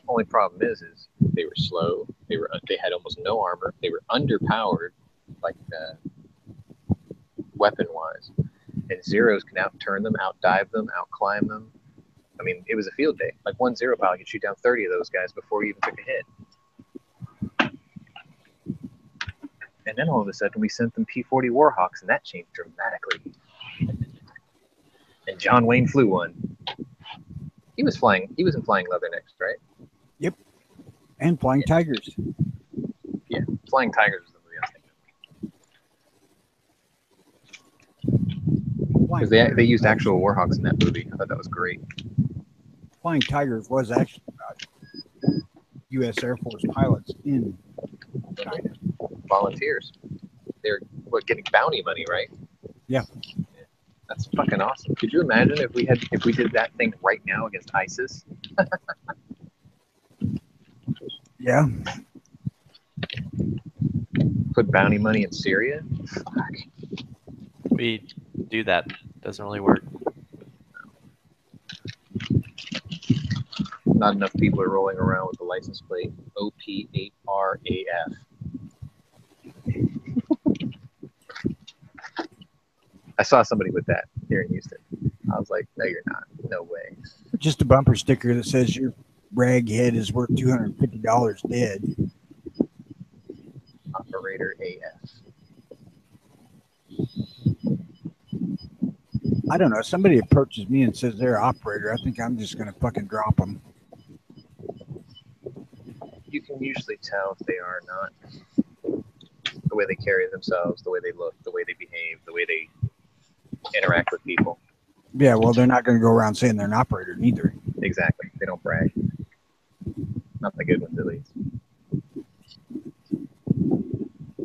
Only problem is they were slow. They had almost no armor. They were underpowered, like weapon-wise. And zeros can out-turn them, out-dive them, out-climb them. I mean, it was a field day. Like one zero pilot could shoot down 30 of those guys before you even took a hit. And then all of a sudden, we sent them P-40 Warhawks, and that changed dramatically. And John Wayne flew one. He was in Flying Leathernecks, right? Yep. And Flying Tigers. Yeah, Flying Tigers was the movie I was thinking. Because they used actual Warhawks in that movie. I thought that was great. Flying Tigers was actually about U.S. Air Force pilots in China. Volunteers. They're getting bounty money, right? Yeah. That's fucking awesome. Could you imagine if we did that thing right now against ISIS? Yeah. Put bounty money in Syria? Fuck. We do that. Doesn't really work. Not enough people are rolling around with the license plate OP8RAF. I saw somebody with that here in Houston. I was like, no, you're not. No way. Just a bumper sticker that says your rag head is worth $250 dead. Operator AF. I don't know. If somebody approaches me and says they're an operator, I think I'm just going to fucking drop them. You can usually tell if they are or not. The way they carry themselves, the way they look, the way they behave, the way they interact with people. Yeah, well, they're not going to go around saying they're an operator neither. Exactly. They don't brag. Not the good ones, at least.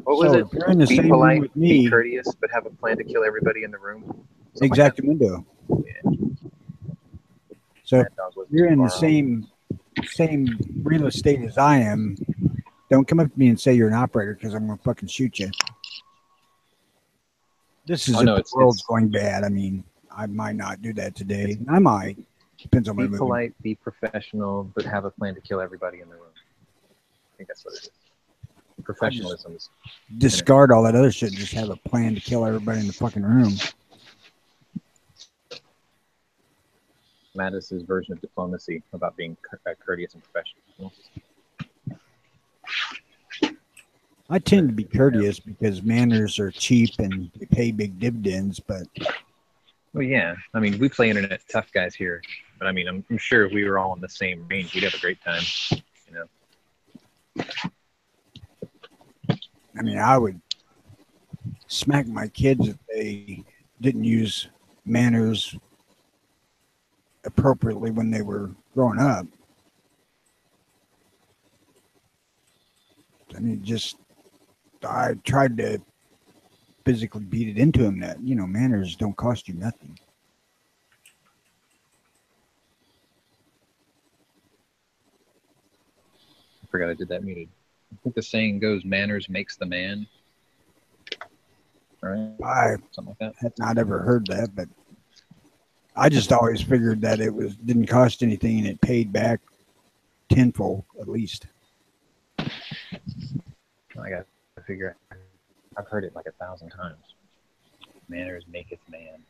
What was it? If you're in the Be same polite, room with me, be courteous, but have a plan to kill everybody in the room. Something exactamundo. Yeah. So if Mad Dog wasn't you're too in the far off. same real estate as I am, don't come up to me and say you're an operator because I'm going to fucking shoot you. This is Oh, no, if the it's- world's it's- going bad. I mean, I might not do that today. I might. Depends on my Be mood. polite, be professional, but have a plan to kill everybody in the room. I think that's what it is. Professionalism is. Discard all that other shit. Just have a plan to kill everybody in the fucking room. Mattis's version of diplomacy about being courteous and professional. I tend to be courteous because manners are cheap and they pay big dividends, but Well, yeah. I mean, we play internet tough guys here, but I mean, I'm sure if we were all in the same range, we'd have a great time. You know. I mean, I would smack my kids if they didn't use manners appropriately when they were growing up. I mean, I tried to physically beat it into them that, manners don't cost you nothing. I forgot I did that muted. I think the saying goes, manners makes the man. All right. I Something like that. had not ever heard that, but I just always figured that it didn't cost anything and it paid back tenfold at least. I got to figure out. I've heard it like 1,000 times. Manners maketh man.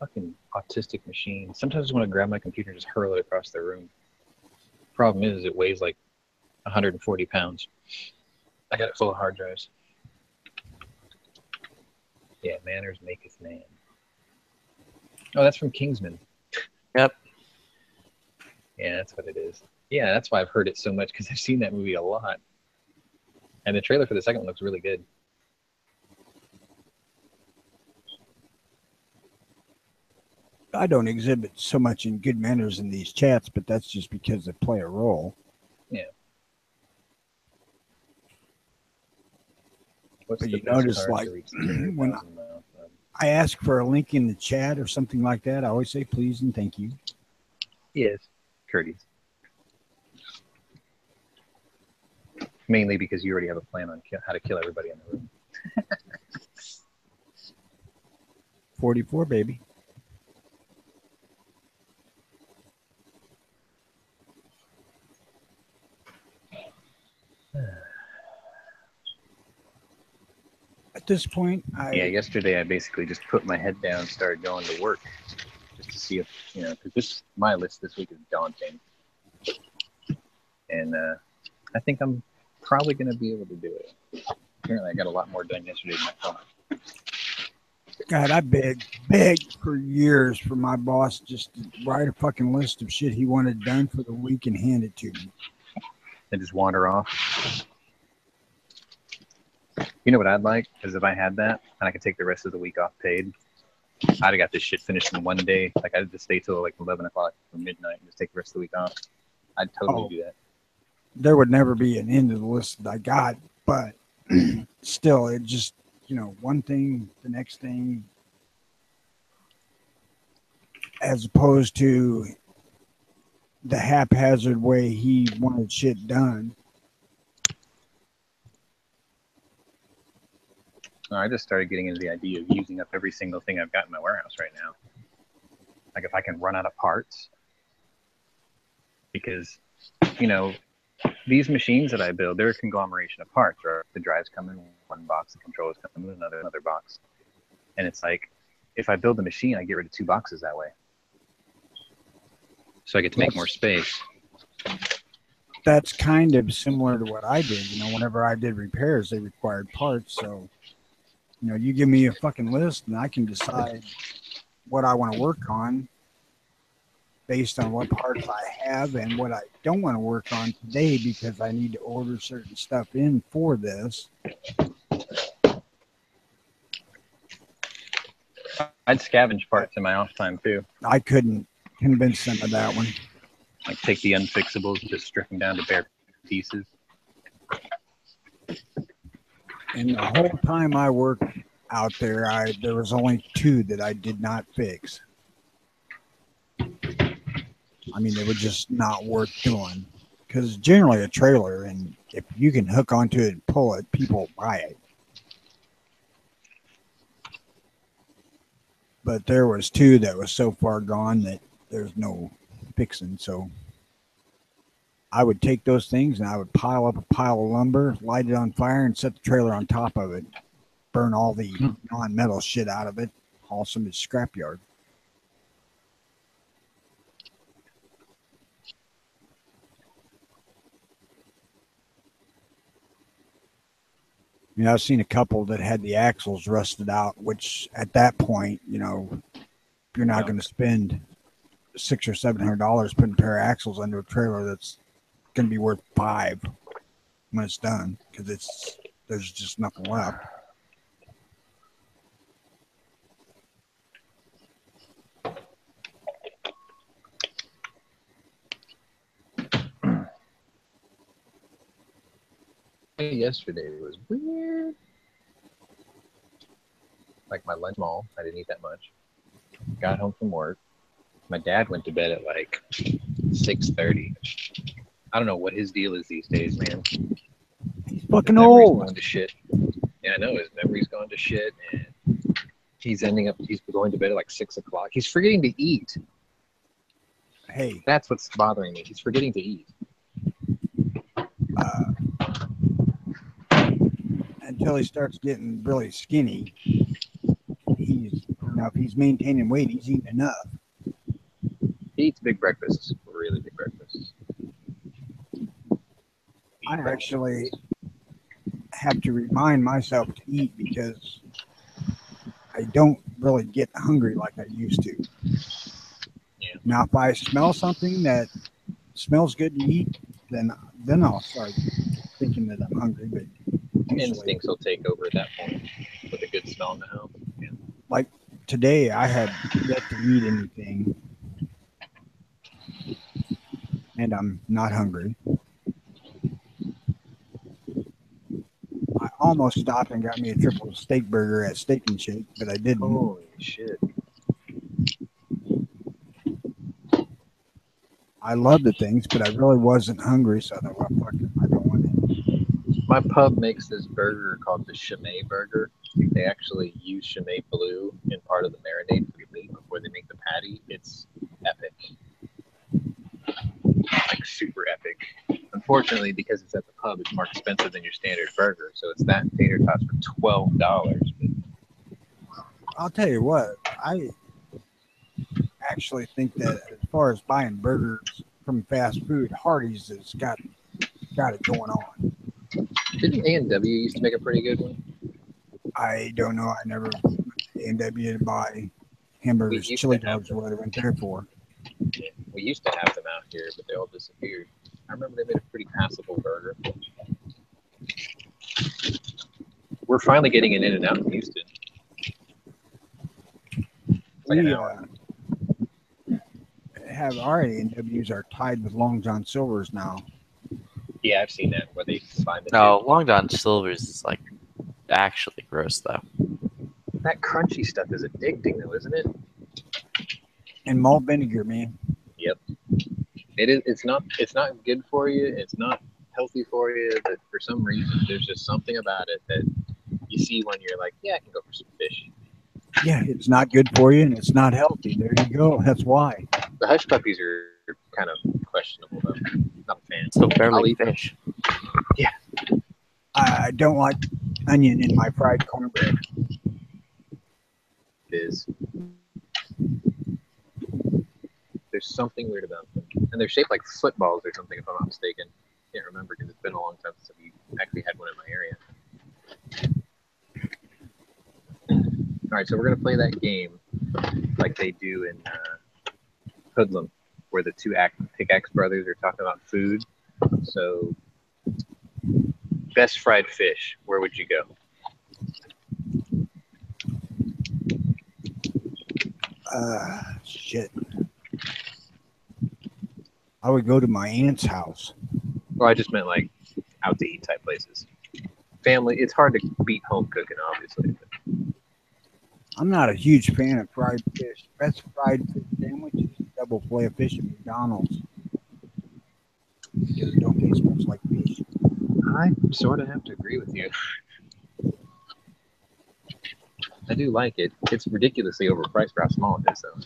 Fucking autistic machine. Sometimes I just want to grab my computer and just hurl it across the room. Problem is, it weighs like 140 pounds. I got it full of hard drives. Yeah, manners maketh man. Oh, that's from Kingsman. Yep. Yeah, that's what it is. Yeah, that's why I've heard it so much, because I've seen that movie a lot. And the trailer for the second one looks really good. I don't exhibit so much in good manners in these chats, but that's just because I play a role. Yeah. What's But the you best notice, card like, to reach the 200,000 when milestone? I ask for a link in the chat or something like that, I always say please and thank you. Yes, courteous. Mainly because you already have a plan on how to kill everybody in the room. 44, baby. this point, Yeah, yesterday I basically just put my head down and started going to work just to see if, because my list this week is daunting. And I think I'm probably going to be able to do it. Apparently I got a lot more done yesterday than I thought. God, I begged for years for my boss just to write a fucking list of shit he wanted done for the week and hand it to me. And just wander off. You know what I'd like is if I had that and I could take the rest of the week off paid. I'd have got this shit finished in one day. Like I'd just stay till like 11 o'clock or midnight and just take the rest of the week off. I'd totally do that. There would never be an end to the list that I got, but still, it just, one thing, the next thing, as opposed to the haphazard way he wanted shit done. I just started getting into the idea of using up every single thing I've got in my warehouse right now. Like if I can run out of parts, because, these machines that I build, they're a conglomeration of parts, right? The drives come in one box, the controllers come in another box. And it's like, if I build the machine, I get rid of 2 boxes that way. So I get to make more space. That's kind of similar to what I did. Whenever I did repairs, they required parts. So, you give me a fucking list and I can decide what I want to work on based on what parts I have and what I don't want to work on today because I need to order certain stuff in for this. I'd scavenge parts in my off time too. I couldn't convince them of that one. Like take the unfixables and just strip them down to bare pieces. And the whole time I worked out there, there was only 2 that I did not fix. I mean, they were just not worth doing. Because generally a trailer, and if you can hook onto it and pull it, people buy it. But there was 2 that was so far gone that there's no fixing. So I would take those things and I would pile up a pile of lumber, light it on fire, and set the trailer on top of it. Burn all the non-metal shit out of it, haul some to the scrapyard. I've seen a couple that had the axles rusted out, which at that point, you're not going to spend $600 or $700 putting a pair of axles under a trailer that's going to be worth $5 when it's done because there's just nothing left. Yesterday was weird. Like my lunch mall, I didn't eat that much. Got home from work. My dad went to bed at like 6:30. I don't know what his deal is these days, man. He's fucking old. Going to shit. Yeah, I know his memory's gone to shit, and he's going to bed at like 6 o'clock. He's forgetting to eat. Hey, that's what's bothering me. He's forgetting to eat. Until he starts getting really skinny, if he's maintaining weight, he's eating enough. He eats big breakfasts, really big breakfasts. I actually have to remind myself to eat because I don't really get hungry like I used to. Yeah. Now, if I smell something that smells good to eat, then I'll start thinking that I'm hungry. But instincts will take over at that point with a good smell in the house. Yeah. Like today, I had yet to eat anything, and I'm not hungry. I almost stopped and got me a triple steak burger at Steak and Shake, but I didn't. Holy shit. I love the things, but I really wasn't hungry, so I thought, well, fuck it, I don't want it. My pub makes this burger called the Chimay burger. They actually use Chimay blue in part of the marinade for the meat before they make the patty. It's epic. Like super epic. unfortunately, because it's at the pub, it's more expensive than your standard burger. So it's that tater tots for $12. I'll tell you what, I actually think that as far as buying burgers from fast food, Hardee's has got it going on. Didn't A&W used to make a pretty good one? I don't know. I never went to A&W to buy hamburgers, We used chili to have dogs, what I went there for. Yeah, we used to have them out here, but they all disappeared. I remember they made a pretty passable burger. We're finally getting an In-N-Out in Houston. Like We an hour. have our A&Ws are tied with Long John Silver's now. Yeah, I've seen that where they find the No, Long John Silver's is like actually gross though. That crunchy stuff is addicting though, isn't it? And malt vinegar, man. Yep. It is. It's not good for you. It's not healthy for you. But for some reason, there's just something about it that you see when you're like, yeah, I can go for some fish. Yeah, it's not good for you and it's not healthy. There you go. That's why. The hush puppies are kind of questionable though. Not a fan. So I'll barely eat fish. I don't like onion in my fried cornbread. It is. There's something weird about them, and they're shaped like footballs or something, if I'm not mistaken. Can't remember because it's been a long time since we actually had one in my area. All right, so we're gonna play that game like they do in Hoodlum, where the two pickaxe brothers are talking about food. So, best fried fish. Where would you go? Shit. I would go to my aunt's house. Well, I just meant like out to eat type places. Family. It's hard to beat home cooking, obviously. But I'm not a huge fan of fried fish. Best fried fish sandwich is double fillet of fish at McDonald's. Because it don't taste much like fish. I sort of have to agree with you. I do like it. It's ridiculously overpriced for how small it is, though.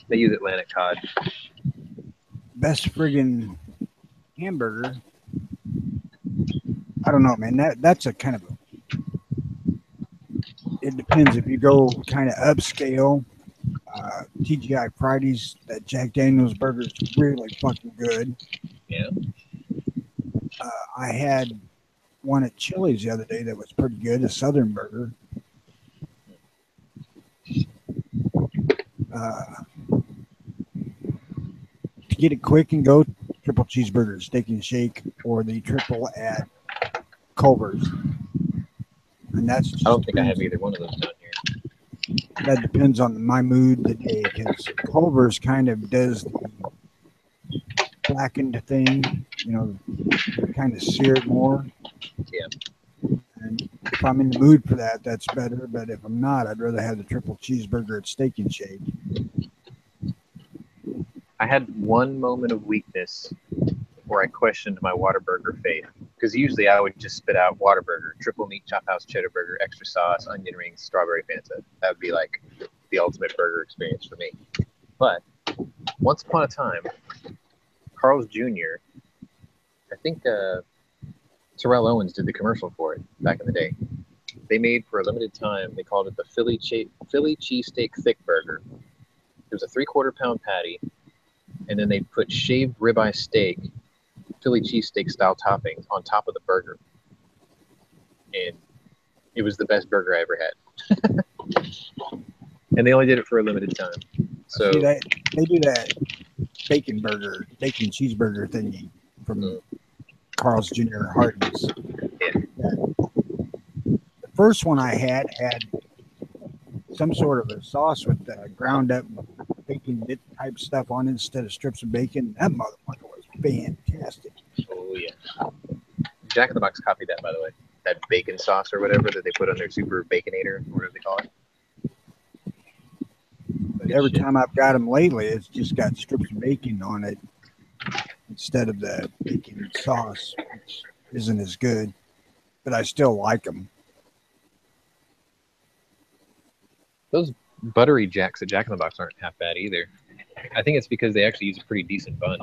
They use Atlantic cod. Best friggin' hamburger. I don't know, man. That's a kind of a. It depends if you go kind of upscale. TGI Fridays, that Jack Daniels burger is really fucking good. Yeah. I had one at Chili's the other day that was pretty good, a Southern burger. To get it quick and go, triple cheeseburger, steak and shake, or the triple at Culver's. And that's just I don't think I have either one of those down here. that depends on my mood the day, because Culver's kind of does the blackened thing, kind of sear it more. Yeah. And if I'm in the mood for that, that's better. But if I'm not, I'd rather have the triple cheeseburger at Steak and Shake. I had one moment of weakness where I questioned my Whataburger faith. Because usually I would just spit out Whataburger, triple meat chop house cheddar burger, extra sauce, onion rings, strawberry Fanta. That would be like the ultimate burger experience for me. But once upon a time, Carl's Jr., I think Terrell Owens did the commercial for it back in the day. They made for a limited time, they called it the Philly cheesesteak thick burger. It was a 3/4 pound patty, and then they put shaved ribeye steak, Philly cheesesteak style toppings on top of the burger. And it was the best burger I ever had. And they only did it for a limited time. So See that they do that bacon cheeseburger thingy from Carl's Jr. Hardee's. Yeah. The first one I had some sort of a sauce with ground up bacon bit type stuff on it instead of strips of bacon. That motherfucker was fantastic. Oh yeah. Jack in the Box copied that, by the way. That bacon sauce or whatever that they put on their super baconator, or whatever they call it. But every time I've got them lately, it's just got strips of bacon on it instead of the bacon sauce, which isn't as good. But I still like them. Those buttery jacks at Jack in the Box aren't half bad either. I think it's because they actually use a pretty decent bun.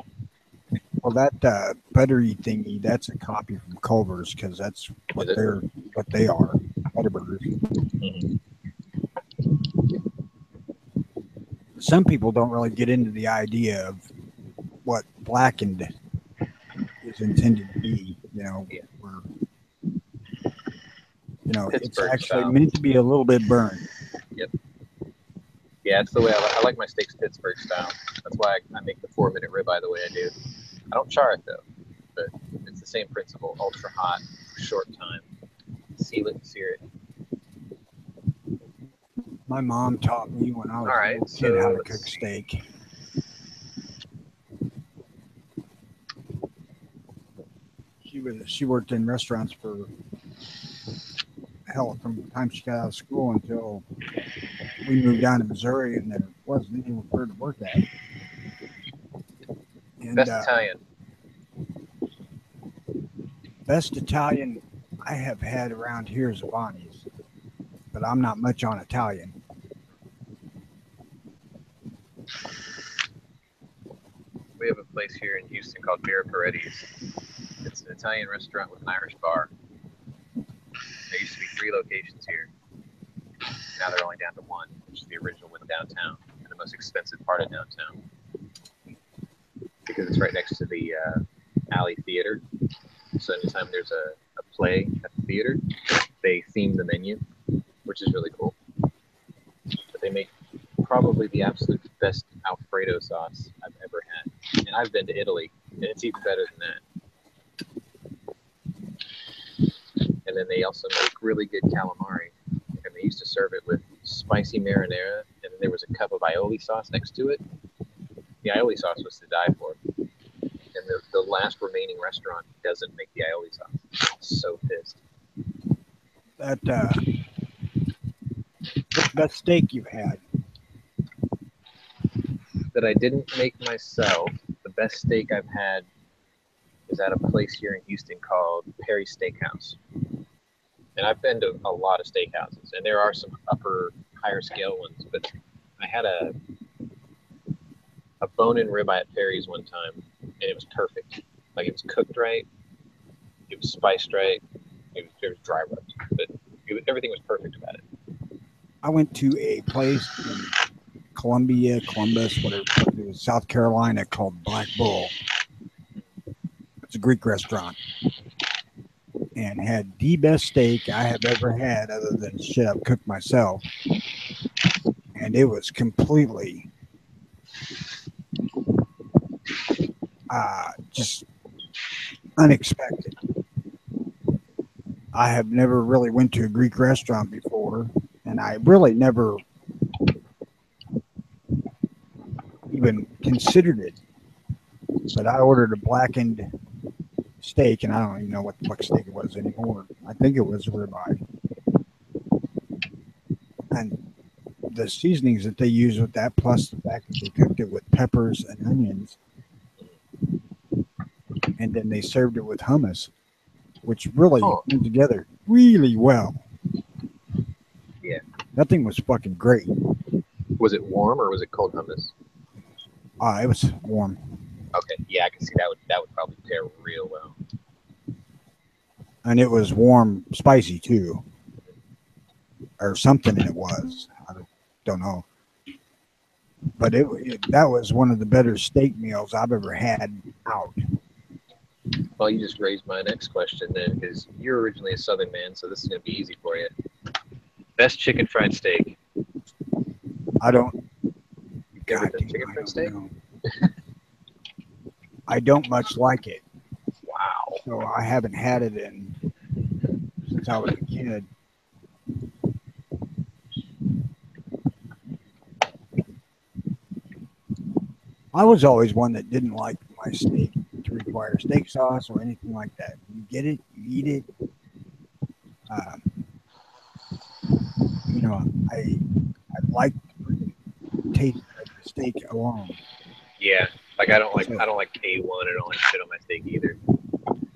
Well, that buttery thingy, that's a copy from Culver's because that's what Is it? they are. Butterburgers. Mhm. Some people don't really get into the idea of what blackened is intended to be. You know, Yeah. where it's Pittsburgh actually style. meant to be a little bit burned. Yeah, it's the way I like my steaks Pittsburgh style. That's why I make the 4-minute ribeye the way I do. I don't char it though, but it's the same principle. Ultra hot, short time, seal it and sear it. My mom taught me when I was All a right, little kid how so to let's cook see. steak. She worked in restaurants for hell from the time she got out of school until we moved down to Missouri, and there wasn't anywhere to work at. And Best Italian. best Italian I have had around here is Avani's, but I'm not much on Italian. We have a place here in Houston called Vera Paretti's. It's an Italian restaurant with an Irish bar. There used to be 3 locations here. Now they're only down to 1, which is the original one downtown, and the most expensive part of downtown. Because it's right next to the Alley Theater. So anytime there's a play at the theater, they theme the menu, which is really cool. But they make probably the absolute best Alfredo sauce I've ever had. And I've been to Italy, and it's even better than that. And then they also make really good calamari. And they used to serve it with spicy marinara, and then there was a cup of aioli sauce next to it. The aioli sauce was to die for. And the last remaining restaurant doesn't make the aioli sauce. So pissed. What's the best steak you've had? That I didn't make myself. The best steak I've had is at a place here in Houston called Perry Steakhouse. And I've been to a lot of steakhouses, and there are some higher scale ones, but I had a bone-in ribeye at Perry's one time, and it was perfect. Like, it was cooked right, it was spiced right, it was dry rubbed, but everything was perfect about it. I went to a place in Columbus, whatever it was, South Carolina, called Black Bull. It's a Greek restaurant, and had the best steak I have ever had, other than shit I've cooked myself. And it was completely just unexpected. I have never really went to a Greek restaurant before, and I really never even considered it. But I ordered a blackened steak, and I don't even know what the fuck steak it was anymore. I think it was ribeye. And the seasonings that they use with that, plus the fact that they cooked it with peppers and onions, and then they served it with hummus, which really went together really well. Yeah. That thing was fucking great. Was it warm or was it cold hummus? It was warm. Okay, yeah, I can see that would probably pair real well. And it was warm, spicy too, or something. It was. I don't know. But that was one of the better steak meals I've ever had out. Well, you just raised my next question then, because you're originally a Southern man, so this is going to be easy for you. Best chicken fried steak. I don't. You've never done chicken fried steak? I don't much like it. Wow. So I haven't had it since I was a kid. I was always one that didn't like my steak to require steak sauce or anything like that. You get it, you eat it. I like the taste of the steak alone. Yeah, like I don't like A1. I don't like shit on my steak either.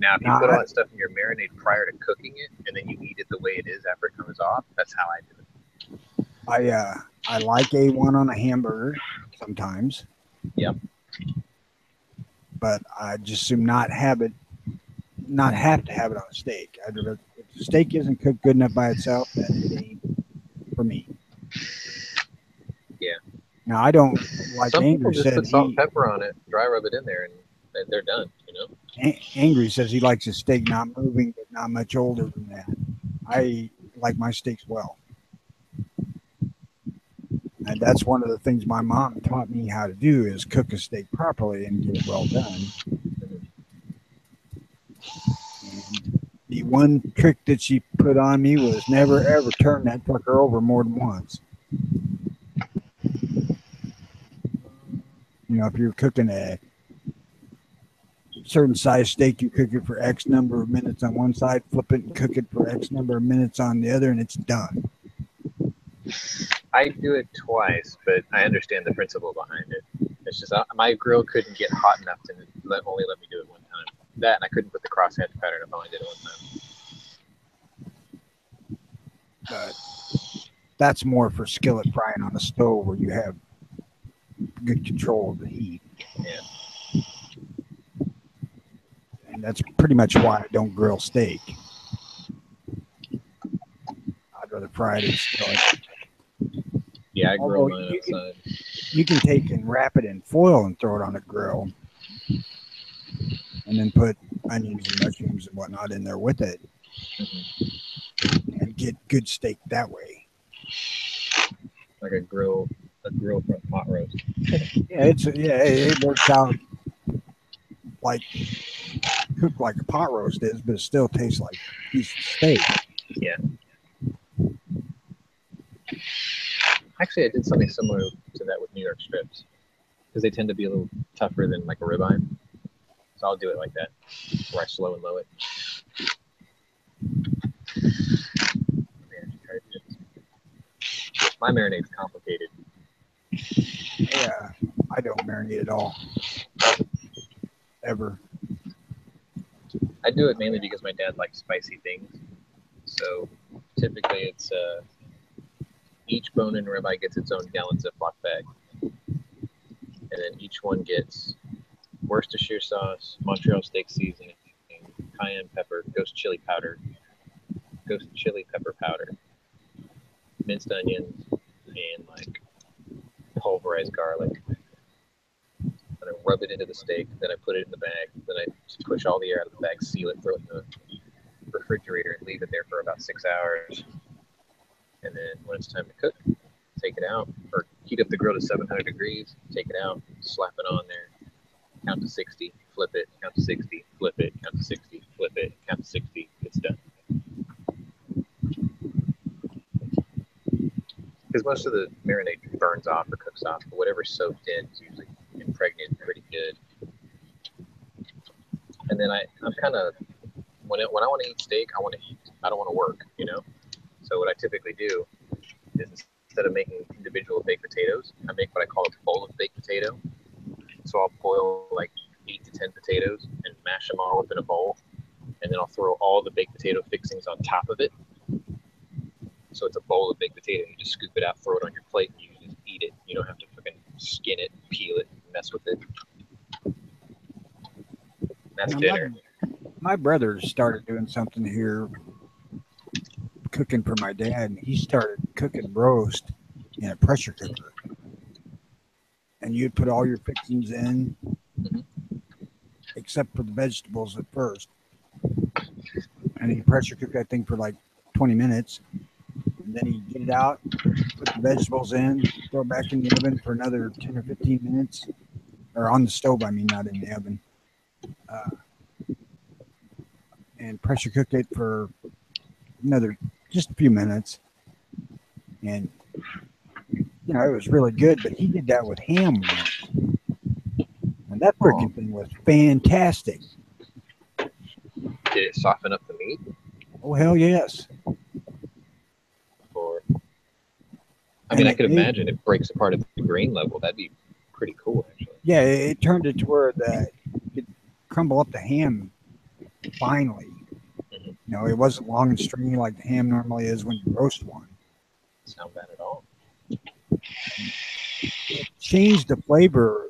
Now, if you put all that stuff in your marinade prior to cooking it, and then you eat it the way it is after it comes off, that's how I do it. I like A1 on a hamburger sometimes. Yep. But I just assume not have to have it on a steak. If the steak isn't cooked good enough by itself, then it ain't for me. Yeah. Now I don't like Some people Angry just said put salt and pepper on it, dry rub it in there, and they're done. You know. Angry says he likes his steak not moving, but not much older than that. I like my steaks well. And that's one of the things my mom taught me how to do is cook a steak properly and get it well done. And the one trick that she put on me was never ever turn that fucker over more than once. You know, if you're cooking a certain size steak, you cook it for X number of minutes on one side, flip it and cook it for X number of minutes on the other, and it's done. I do it twice, but I understand the principle behind it. It's just my grill couldn't get hot enough to only let me do it one time. That, and I couldn't put the crosshatch pattern if I only did it one time. But that's more for skillet frying on the stove where you have good control of the heat. Yeah. And that's pretty much why I don't grill steak. I'd rather fry it in skillet. Yeah, I grill mine outside. You can take and wrap it in foil and throw it on a grill. And then put onions and mushrooms and whatnot in there with it. Mm-hmm. And get good steak that way. Like a grill from pot roast. It works out like cooked like a pot roast is, but it still tastes like a piece of steak. Yeah. Actually, I did something similar to that with New York strips because they tend to be a little tougher than like a ribeye. So I'll do it like that, where I slow and low it. My marinade's complicated. Yeah, I don't marinate at all. Ever. I do it mainly because my dad likes spicy things. So typically it's each bone-in ribeye gets its own gallon Ziploc bag. And then each one gets Worcestershire sauce, Montreal steak seasoning, cayenne pepper, ghost chili pepper powder, minced onions, and like pulverized garlic. And I rub it into the steak. Then I put it in the bag. Then I just push all the air out of the bag, seal it, throw it in the refrigerator, and leave it there for about 6 hours. And then when it's time to cook, take it out, or heat up the grill to 700 degrees, take it out, slap it on there, count to 60, flip it, count to 60, flip it, count to 60, flip it, count to 60, it's done. Because most of the marinade burns off or cooks off, but whatever's soaked in is usually impregnated pretty good. And then I'm kind of, when I want to eat steak, I want to eat. I don't want to work, you know? So what I typically do is instead of making individual baked potatoes, I make what I call a bowl of baked potato. So I'll boil like 8 to 10 potatoes and mash them all up in a bowl. And then I'll throw all the baked potato fixings on top of it. So it's a bowl of baked potato. You just scoop it out, throw it on your plate, and you just eat it. You don't have to fucking skin it, peel it, mess with it. That's dinner. My brother started doing something here, cooking for my dad, and he started cooking roast in a pressure cooker. And you'd put all your fixings in, except for the vegetables at first. And he pressure cooked that thing for like 20 minutes. And then he'd get it out, put the vegetables in, throw it back in the oven for another 10 or 15 minutes. Or on the stove, I mean, not in the oven. And pressure cook it for just a few minutes. And, you know, it was really good, but he did that with ham once. And that freaking thing was fantastic. Did it soften up the meat? Oh, hell yes. Or, I mean, I could imagine it breaks apart at the grain level. That'd be pretty cool, actually. Yeah, it turned it to where it crumble up the ham finally. Mm-hmm. You know, it wasn't long and stringy like the ham normally is when you roast one. Doesn't sound bad at all. it changed the flavor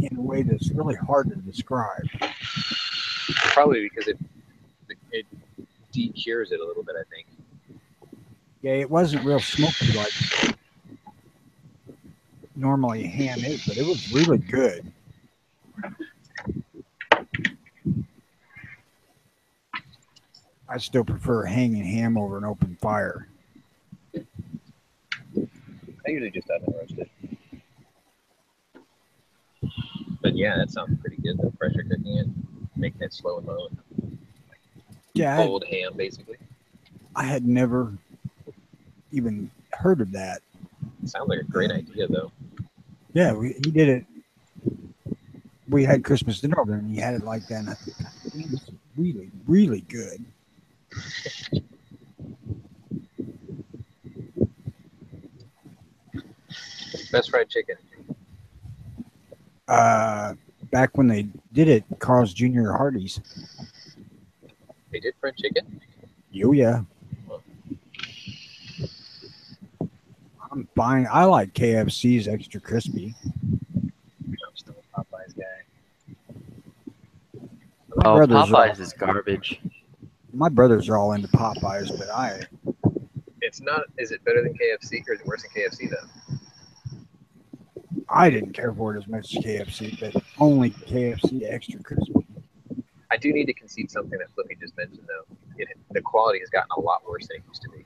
in a way that's really hard to describe. Probably because it decures it a little bit, I think. Yeah, it wasn't real smoky like normally ham is, but it was really good. I still prefer hanging ham over an open fire. I usually just oven roast it. But yeah, that sounds pretty good. The pressure cooking it, making it slow and low. Yeah, Cold ham, basically. I had never even heard of that. Sounds like a great idea, though. Yeah, he did it. We had Christmas dinner over there, and he had it like that. And I thought, God, damn, this is really, really good. Best fried chicken. Back when they did it, Carl's Jr. Hardee's. They did fried chicken? Oh, yeah. I'm fine. I like KFC's extra crispy. I'm still a Popeyes guy. Oh, brothers are- Popeyes is garbage. My brothers are all into Popeyes, but It's not. Is it better than KFC or is it worse than KFC though? I didn't care for it as much as KFC, but only KFC extra crispy. I do need to concede something that Flippy just mentioned though. The quality has gotten a lot worse than it used to be.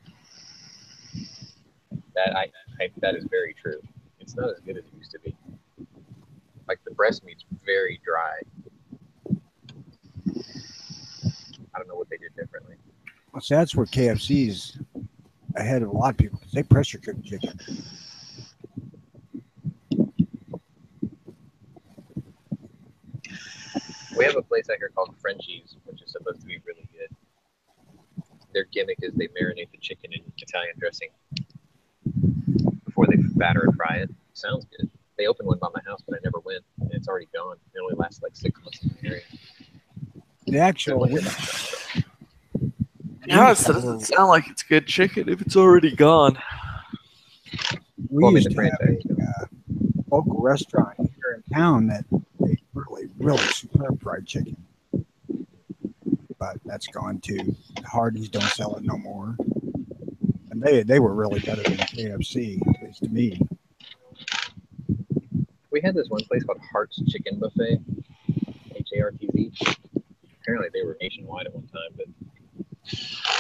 That is very true. It's not as good as it used to be. Like the breast meat's very dry. I don't know what they did differently. Well, see, that's where KFC's ahead of a lot of people because they pressure cook chicken. We have a place out here called Frenchie's, which is supposed to be really good. Their gimmick is they marinate the chicken in Italian dressing before they batter and fry it. Sounds good. They opened one by my house, but I never went, and it's already gone. It only lasts like 6 months in the area. The actual Yeah, it doesn't sound like it's good chicken if it's already gone. we Well, I mean, used the to have franchise. a local restaurant here in town that made really, really superb fried chicken. But that's gone too. Hardee's don't sell it no more. And they were really better than KFC, at least to me. We had this one place called Hart's Chicken Buffet, Hartz. Apparently they were nationwide at one time, but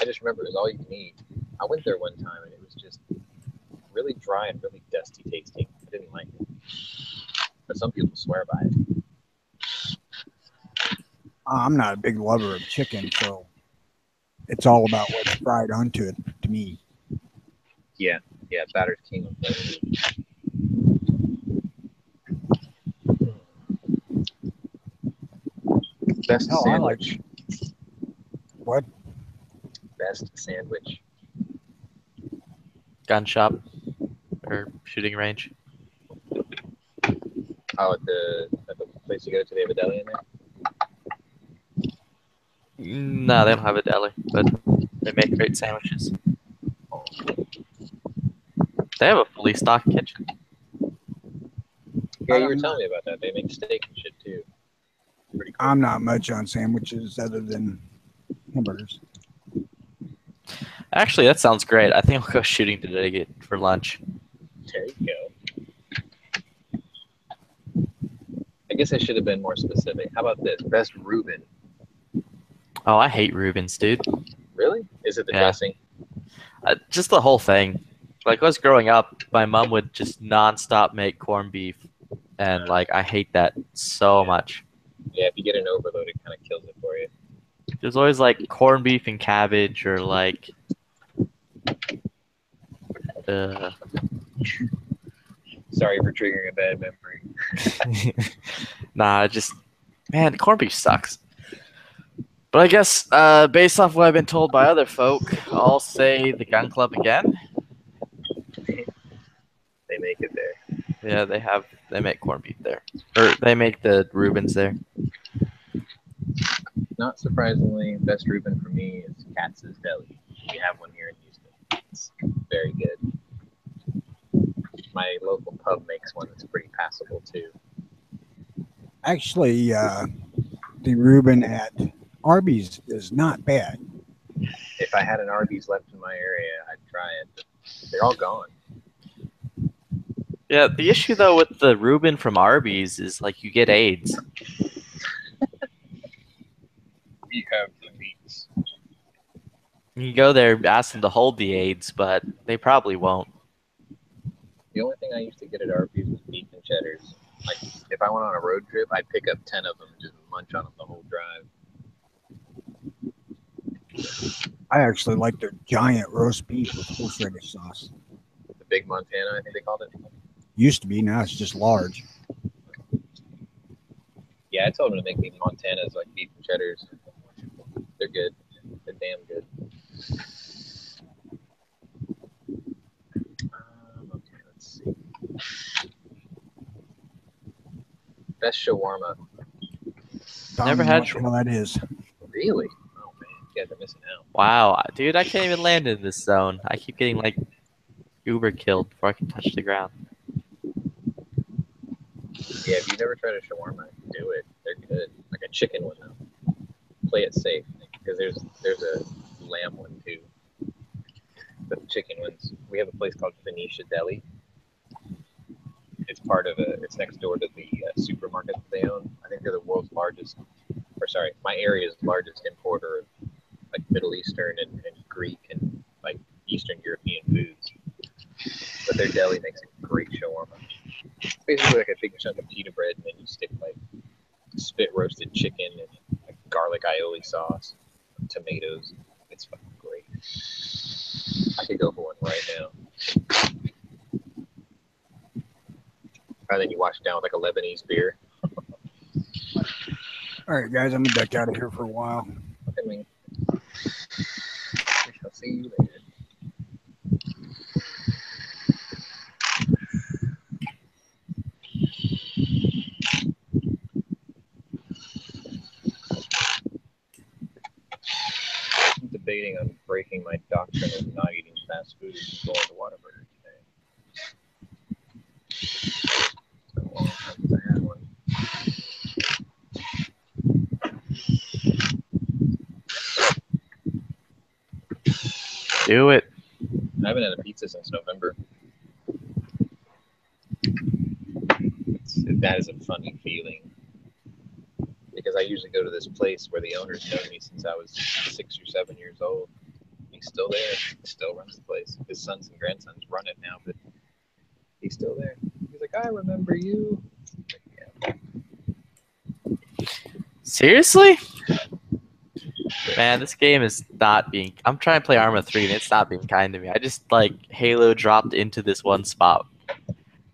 I just remember it was all you can eat. I went there one time and it was just really dry and really dusty tasting. I didn't like it. But some people swear by it. I'm not a big lover of chicken, so it's all about what's fried onto it to me. Yeah, batter's king of flavor. Best Hell, I like- sandwich. What? Best sandwich. Gun shop or shooting range. Oh, at the place you go to, they have a deli in there? No, they don't have a deli, but they make great sandwiches. They have a fully stocked kitchen. Yeah, you were telling me about that. They make steak and shit too. Pretty cool. I'm not much on sandwiches other than hamburgers. Actually, that sounds great. I think I'll go shooting today for lunch. There you go. I guess I should have been more specific. How about this? Best Reuben. Oh, I hate Reubens, dude. Really? Is it the Yeah. dressing? Just the whole thing. Like, when I was growing up, my mom would just nonstop make corned beef, and like I hate that so much. Yeah, if you get an overload, it kind of kills it for you. There's always like corned beef and cabbage, or like, Sorry for triggering a bad memory. nah, man, corned beef sucks. But I guess, based off what I've been told by other folk, I'll say the Gun Club again. They make it there. Yeah, they make corned beef there, or they make the Reubens there. Not surprisingly, best Reuben for me is Katz's Deli. We have one here in Houston. It's very good. my local pub makes one that's pretty passable too. Actually, the Reuben at Arby's is not bad. If I had an Arby's left in my area, I'd try it. But they're all gone. Yeah, the issue though with the Reuben from Arby's is like you get AIDS. We have the meats. You can go there, ask them to hold the AIDS, but they probably won't. The only thing I used to get at Arby's was beef and cheddars. Like, if I went on a road trip, I'd pick up 10 of them and just munch on them the whole drive. I actually like their giant roast beef with horseradish sauce. The Big Montana, I think they called it. Used to be, now it's just large. Yeah, I told them to make me Montanas like beef and cheddars. They're good. They're damn good. Okay, let's see. Best shawarma. Never had How that is. Really? Oh man, you guys are missing out. Wow, dude, I can't even land in this zone. I keep getting like uber killed before I can touch the ground. Yeah, if you've never tried a shawarma, do it. They're good. Like a chicken one though. Play it safe because there's a lamb one too. But the chicken ones, we have a place called Venetia Deli. It's part of it's next door to the supermarket that they own. I think they're the world's largest, or sorry, my area's largest importer of like Middle Eastern and Greek and like Eastern European foods. But their deli makes a great shawarma. It's basically like a big chunk of pita bread, and then you stick like spit roasted chicken and like garlic aioli sauce, tomatoes. It's fucking great. I could go for one right now. And then you wash it down with like a Lebanese beer. All right, guys, I'm going to duck out of here for a while. I mean, we shall see you later. I'm debating on breaking my doctrine of not eating fast food and going to Whataburger today. It's been a long time since I had one. Do it. I haven't had a pizza since November. That is a funny feeling. Because I usually go to this place where the owner's known me since I was 6 or 7 years old. He's still there. He still runs the place. His sons and grandsons run it now, but he's still there. He's like, I remember you. Like, yeah. Seriously? Man, this game is not being... I'm trying to play Arma 3 and it's not being kind to me. I just, like, Halo dropped into this one spot.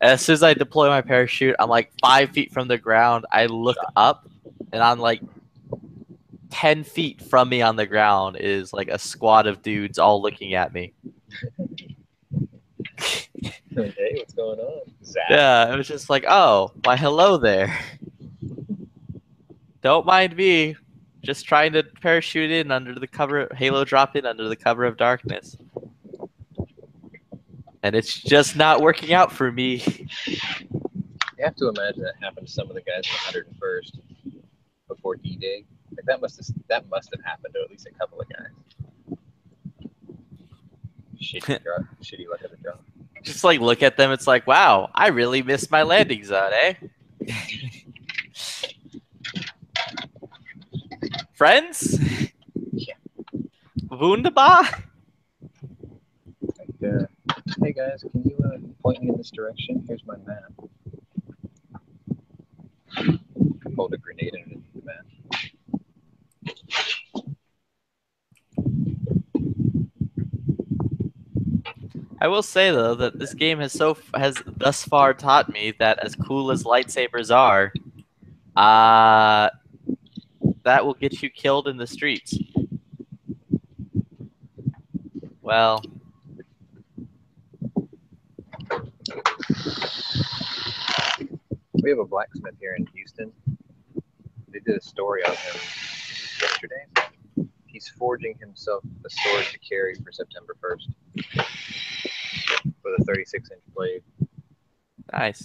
As soon as I deploy my parachute, I'm, like, 5 feet from the ground. I look up, and I'm, like, 10 feet from me on the ground is, like, a squad of dudes all looking at me. Hey, what's going on? Zap. Yeah, it was just like, oh, why, hello there. Don't mind me. Just trying to parachute in under the cover, Halo drop in under the cover of darkness. And it's just not working out for me. You have to imagine that happened to some of the guys in the 101st before D-Day. Like that must have happened to at least a couple of guys. Shitty luck at the drop. Just like look at them, it's like, wow, I really missed my landing zone, eh? Friends? Yeah. Wunderbar? Like, hey guys, can you point me in this direction? Here's my map. Hold a grenade underneath the map. I will say though that this game has thus far taught me that as cool as lightsabers are, that will get you killed in the streets. Well, we have a blacksmith here in Houston. They did a story on him yesterday. He's forging himself a sword to carry for September 1st with a 36-inch blade. Nice.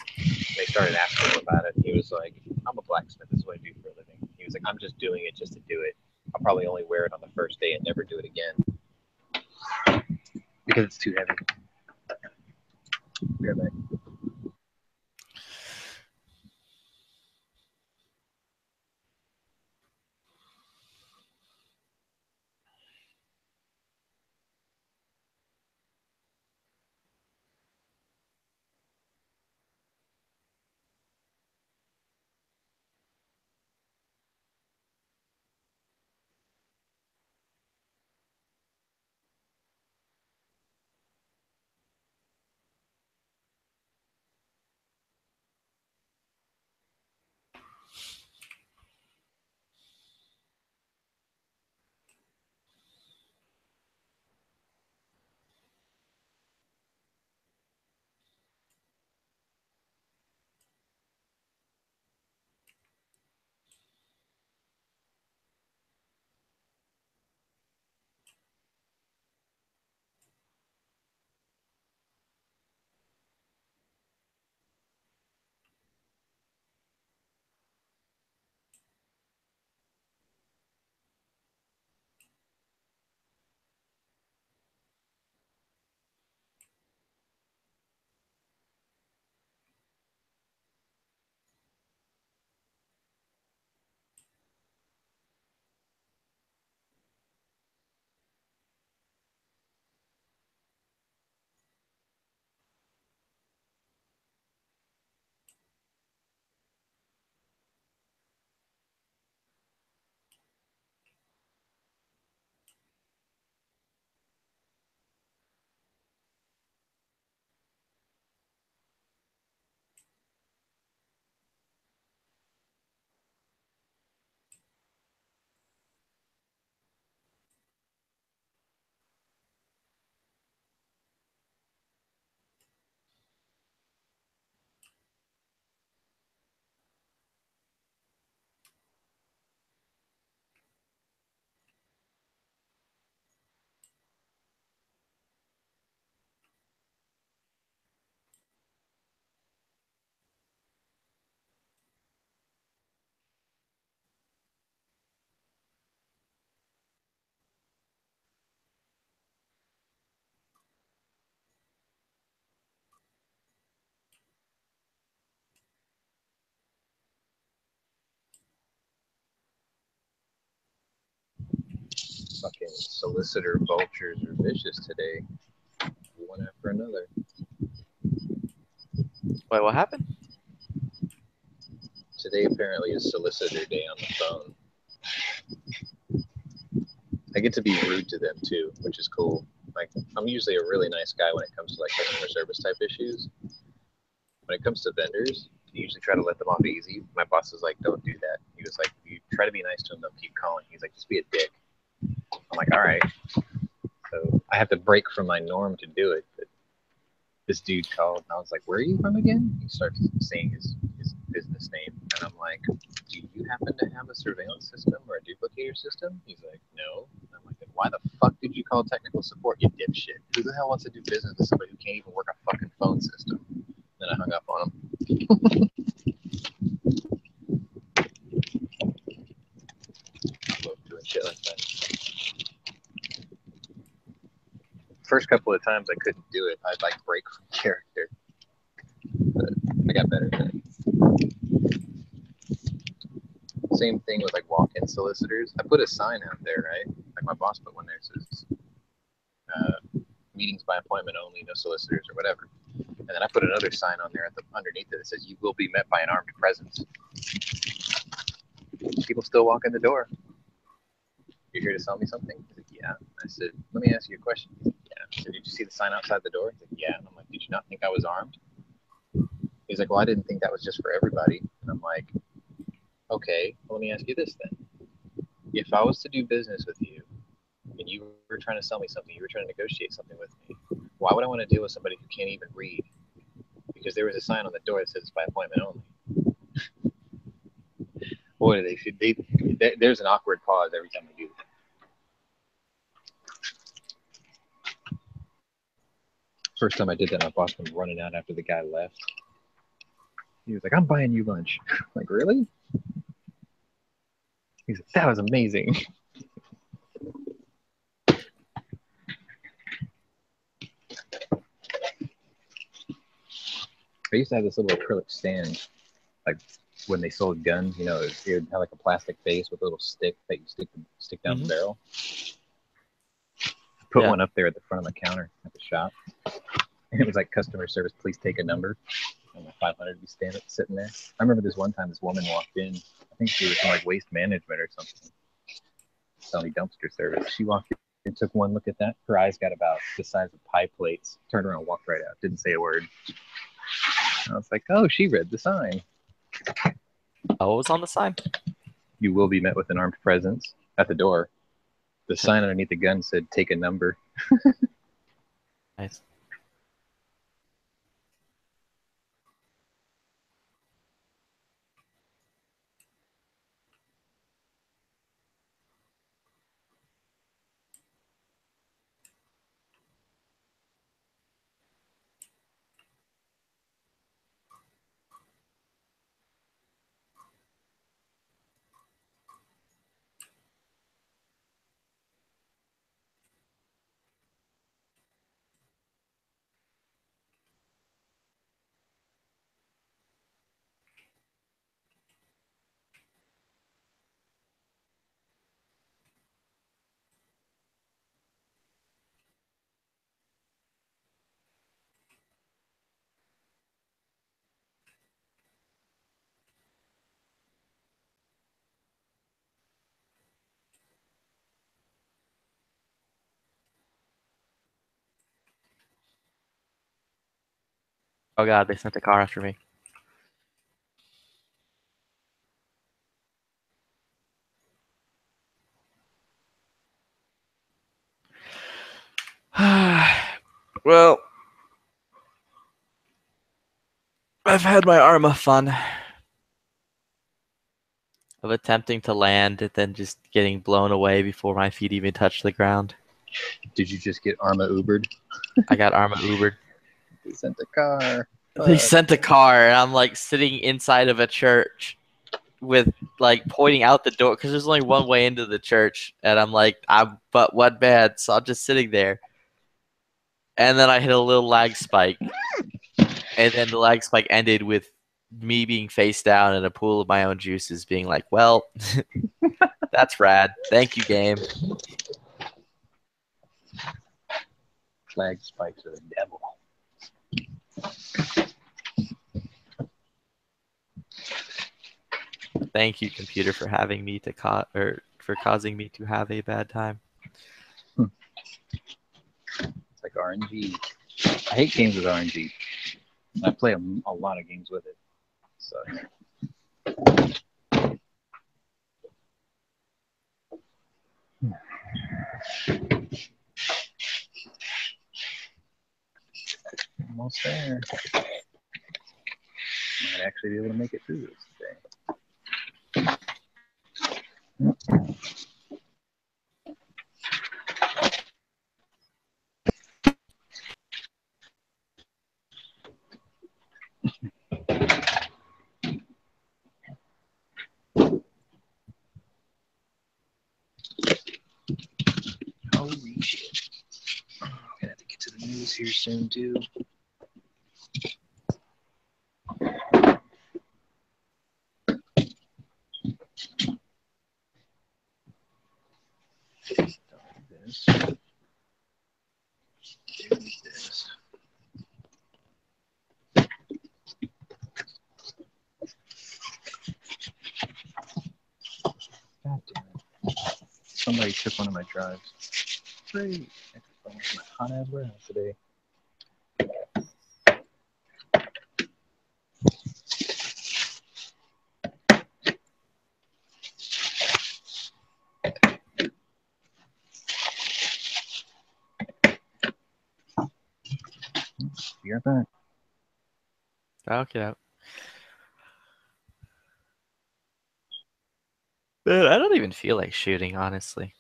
They started asking him about it. He was like, I'm a blacksmith. This is what I do for a living. He was like, I'm just doing it just to do it. I'll probably only wear it on the first day and never do it again because it's too heavy. Be right back. Fucking solicitor vultures are vicious today. One after another. Wait, what happened? Today apparently is solicitor day on the phone. I get to be rude to them too, which is cool. Like, I'm usually a really nice guy when it comes to like customer service type issues. When it comes to vendors, I usually try to let them off easy. My boss is like, don't do that. He was like, you try to be nice to them, they'll keep calling. He's like, just be a dick. I'm like, all right. So I have to break from my norm to do it. But this dude called and I was like, where are you from again? He starts saying his business name. And I'm like, do you happen to have a surveillance system or a duplicator system? He's like, no. And I'm like, then why the fuck did you call technical support, you dipshit? Who the hell wants to do business with somebody who can't even work a fucking phone system? Then I hung up on him. I love doing shit like that. First couple of times I couldn't do it. I'd like break from character. But I got better at it. Same thing with like walk-in solicitors. I put a sign out there, right? Like my boss put one there that says meetings by appointment only, no solicitors or whatever. And then I put another sign on there underneath it that says you will be met by an armed presence. People still walk in the door. You're here to sell me something? He's like, yeah. I said, let me ask you a question. He's like, yeah. I said, did you see the sign outside the door? He's like, yeah. And I'm like, did you not think I was armed? He's like, well, I didn't think that was just for everybody. And I'm like, okay, well, let me ask you this then. If I was to do business with you and you were trying to sell me something, you were trying to negotiate something with me, why would I want to deal with somebody who can't even read? Because there was a sign on the door that says it's by appointment only. Boy, there's an awkward pause every time I do that. First time I did that, my boss was running out after the guy left. He was like, I'm buying you lunch. I'm like, really? He's like, that was amazing. I used to have this little acrylic stand, like when they sold guns, you know, it would have like a plastic base with a little stick that you stick down the barrel. Put one up there at the front of the counter at the shop. And it was like customer service, please take a number. And the 500 would be sitting there. I remember this one time this woman walked in. I think she was from like waste management or something. Selling dumpster service. She walked in, took one look at that. Her eyes got about the size of pie plates. Turned around, walked right out. Didn't say a word. I was like, oh, she read the sign. Oh, what was on the sign? You will be met with an armed presence at the door. The sign underneath the gun said, take a number. Nice. Oh god, they sent a car after me. Well, I've had my Arma fun of attempting to land and then just getting blown away before my feet even touch the ground. Did you just get Arma Ubered? I got Arma Ubered. They sent a car. They sent a car, and I'm like sitting inside of a church with like pointing out the door because there's only one way into the church, and I'm like, but what bad? So I'm just sitting there, and then I hit a little lag spike, and then the lag spike ended with me being face down in a pool of my own juices, being like, well, that's rad. Thank you, game. Flag spikes are the devil. Thank you, computer, for having me to for causing me to have a bad time. It's like RNG. I hate games with RNG. I play a lot of games with it. So. Almost there. Might actually be able to make it through this today. Holy shit. I'm gonna have to get to the news here soon too. This. This. God damn it. Somebody took one of my drives. Great. I took one from my hot ass warehouse today. You got that? Okay. But I don't even feel like shooting, honestly.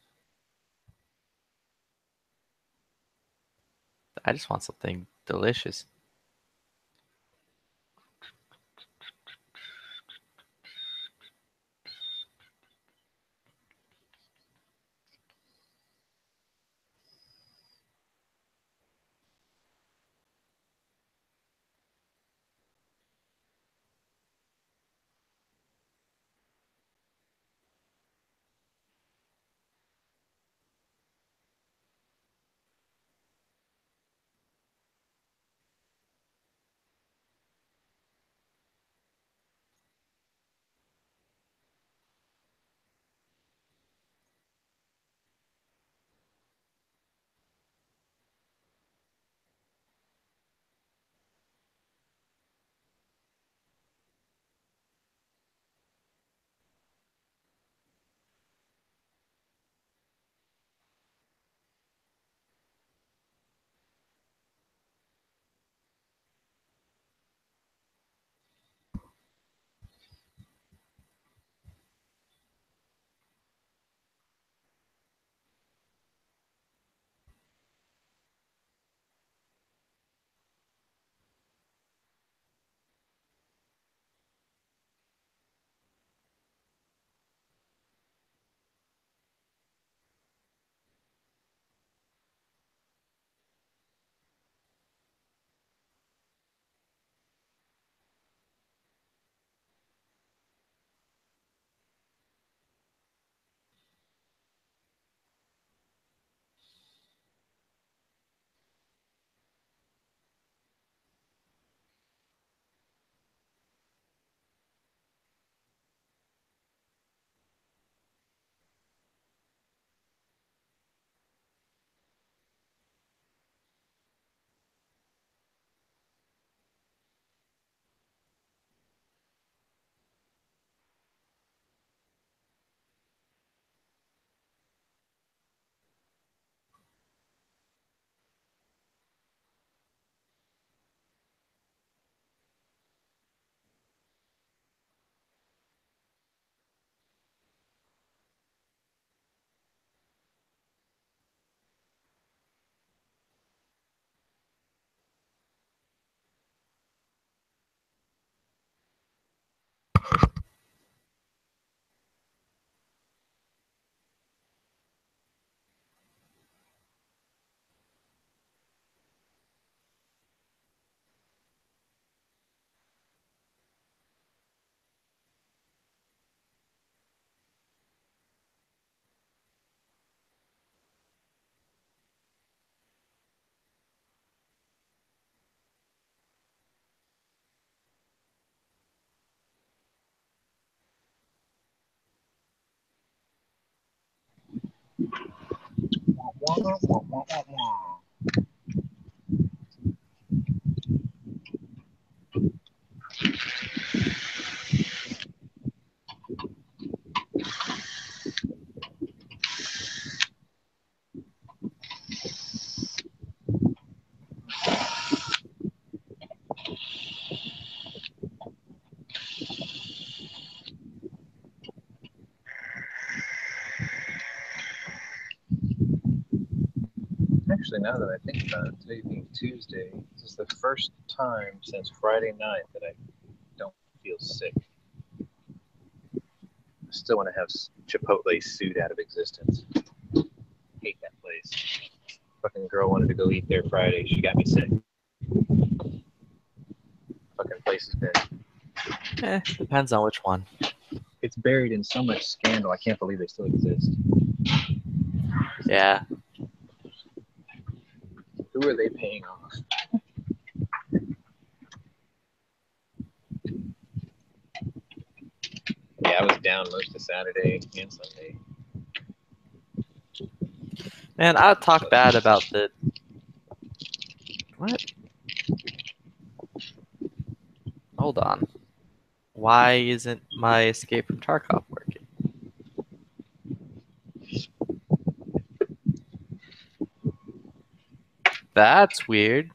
I just want something delicious. Actually, now that I think about it, today being Tuesday, this is the first time since Friday night that I don't feel sick. I still want to have Chipotle sued out of existence. Hate that place. Fucking girl wanted to go eat there Friday. She got me sick. Fucking place has been. Depends on which one. It's buried in so much scandal. I can't believe they still exist. Yeah. Who are they paying off? Yeah, I was down most of Saturday and Sunday. Man, I talk bad about the... What? Hold on. Why isn't my Escape from Tarkov working? That's weird.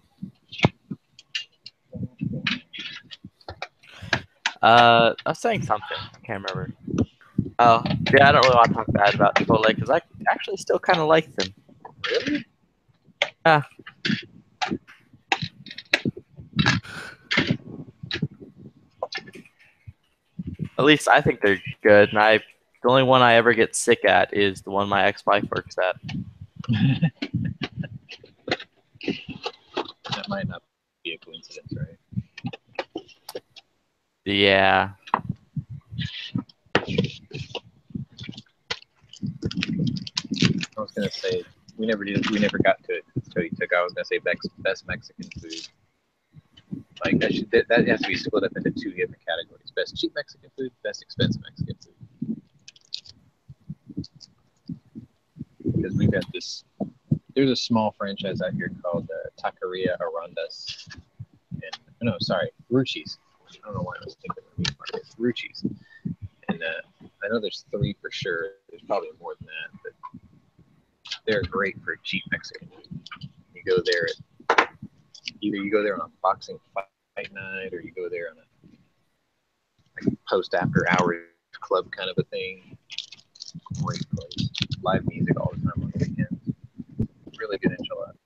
I was saying something. I can't remember. Oh, yeah, I don't really want to talk bad about Chipotle because I actually still kind of like them. Really? Yeah. At least I think they're good, and the only one I ever get sick at is the one my ex-wife works at. That might not be a coincidence, right? Yeah. I was gonna say we never got to it. Cody took. I was gonna say best Mexican food. Like that has to be split up into two different categories: best cheap Mexican food, best expensive Mexican food. Because we've got this. There's a small franchise out here called Taqueria Arandas, and Ruchi's. I don't know why I was thinking of meat market. Ruchi's, and I know there's 3 for sure. There's probably more than that, but they're great for cheap Mexican food. You go there either you go there on a boxing fight night, or you go there on a post after hours club kind of a thing. Great place. Live music all the time on the weekends. Really good enchiladas.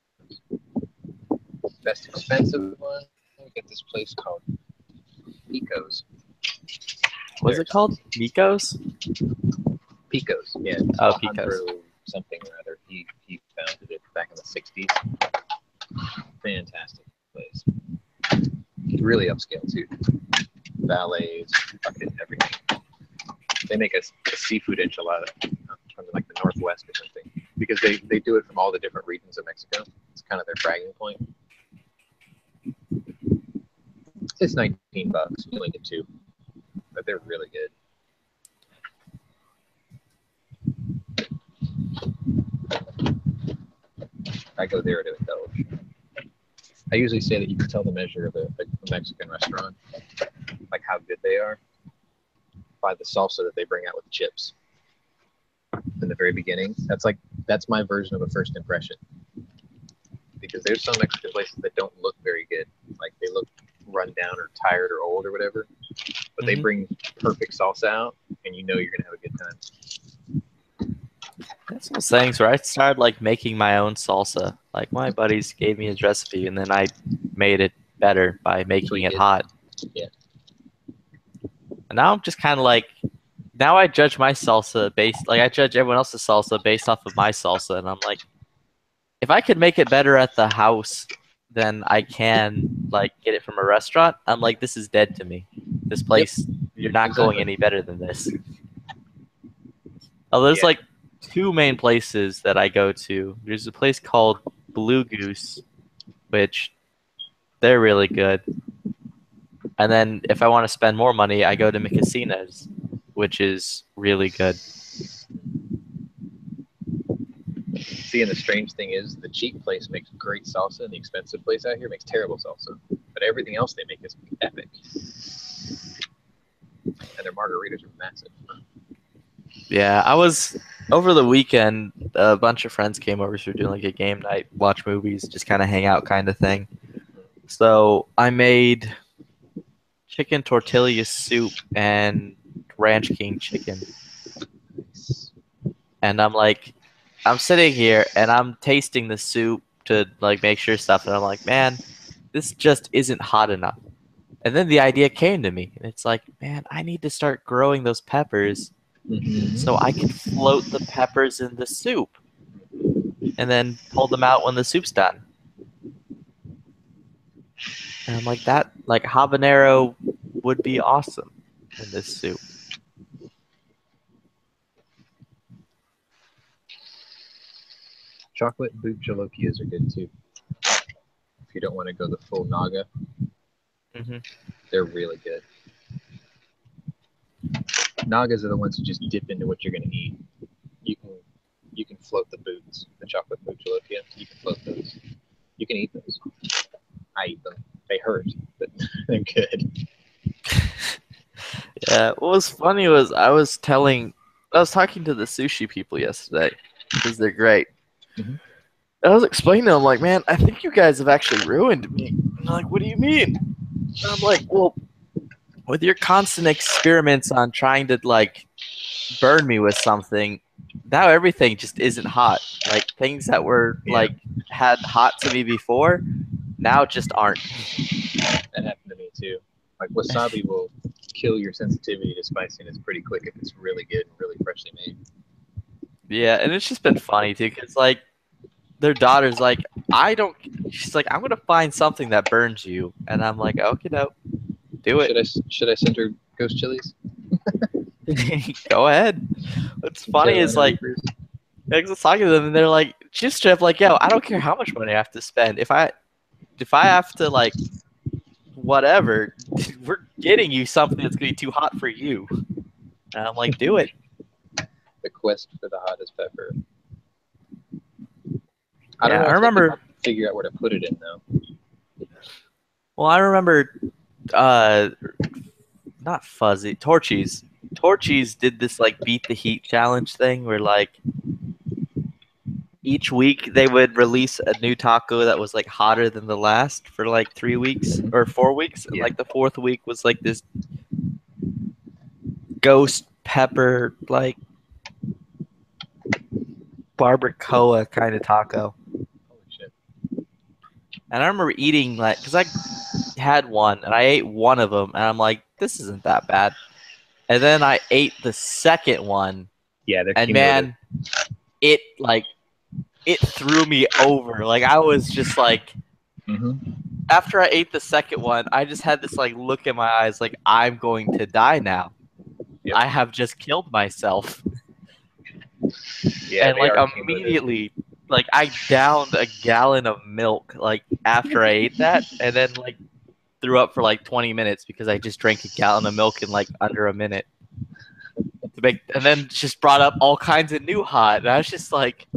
Best expensive one, we get this place called Pico's. What's it called? Miko's? Pico's, yeah. Oh, Pico's. Something or other. He founded it back in the 60s. Fantastic place. Really upscale too. Valets, fucking everything. They make a seafood enchilada from like the Northwest or something, because they do it from all the different regions of Mexico. It's kind of their bragging point. It's $19. You only get 2, but they're really good. I go there to indulge. I usually say that you can tell the measure of a Mexican restaurant, like how good they are, by the salsa that they bring out with chips in the very beginning. That's my version of a first impression. Because there's some Mexican places that don't look very good. Like they look run down or tired or old or whatever. But they bring perfect salsa out, and you know you're going to have a good time. That's one of those things where I started like making my own salsa. Like my buddies gave me his recipe, and then I made it better by making it hot. Yeah. And now I'm just kind of like, now I judge my salsa I judge everyone else's salsa based off of my salsa, and I'm like, if I could make it better at the house than I can like get it from a restaurant, I'm like, this is dead to me. This place, you're not going any better than this. Oh, there's like 2 main places that I go to. There's a place called Blue Goose, which they're really good. And then if I want to spend more money, I go to Micasina's, which is really good. See, and the strange thing is, the cheap place makes great salsa, and the expensive place out here makes terrible salsa. But everything else they make is epic. And their margaritas are massive. Yeah, I was over the weekend. A bunch of friends came over, so we were doing like a game night, watch movies, just kind of hang out, kind of thing. So I made chicken tortilla soup and Ranch King chicken, and I'm sitting here and I'm tasting the soup to like make sure stuff, and I'm like, man, this just isn't hot enough. And then the idea came to me, and it's like, man, I need to start growing those peppers so I can float the peppers in the soup and then pull them out when the soup's done. And I'm like, that, like, habanero would be awesome in this soup. Chocolate boot jalokias are good too. If you don't want to go the full naga, they're really good. Nagas are the ones who just dip into what you're going to eat. You can float the boots, the chocolate boot jalokia. You can float those. You can eat those. I eat them. They hurt, but they're good. Yeah, what was funny was I was talking to the sushi people yesterday because they're great. I was explaining to them, like, man, I think you guys have actually ruined me. And they're like, what do you mean? And I'm like, well, with your constant experiments on trying to, like, burn me with something, now everything just isn't hot. Like, things that were, like, had hot to me before, now just aren't. That happened to me, too. Like, wasabi will kill your sensitivity to spiciness pretty quick if it's really good and really freshly made. Yeah, and it's just been funny, too, because, like, their daughter's like, she's like, I'm going to find something that burns you. And I'm like, okay, no, do it. Should I send her ghost chilies? Go ahead. What's funny is, like, I was talking to them, and they're like, just straight like, yo, I don't care how much money I have to spend. If I have to, like, whatever, we're getting you something that's going to be too hot for you. And I'm like, do it. The quest for the hottest pepper. I remember figure out where to put it in though. Well, I remember not Fuzzy, Torchies. Torchies did this like beat the heat challenge thing where like each week they would release a new taco that was like hotter than the last for like 3 weeks or 4 weeks. And, like the fourth week was like this ghost pepper like barbacoa kind of taco. And I remember eating like, because I had one and I ate one of them and I'm like, this isn't that bad. And then I ate the second one. Yeah, and man, it threw me over. Like I was just like, after I ate the second one, I just had this like look in my eyes, like I'm going to die now. Yep. I have just killed myself. Yeah, and like immediately. Like, I downed a gallon of milk, like, after I ate that, and then, like, threw up for, like, 20 minutes because I just drank a gallon of milk in, like, under a minute. And then just brought up all kinds of new hot, and I was just like,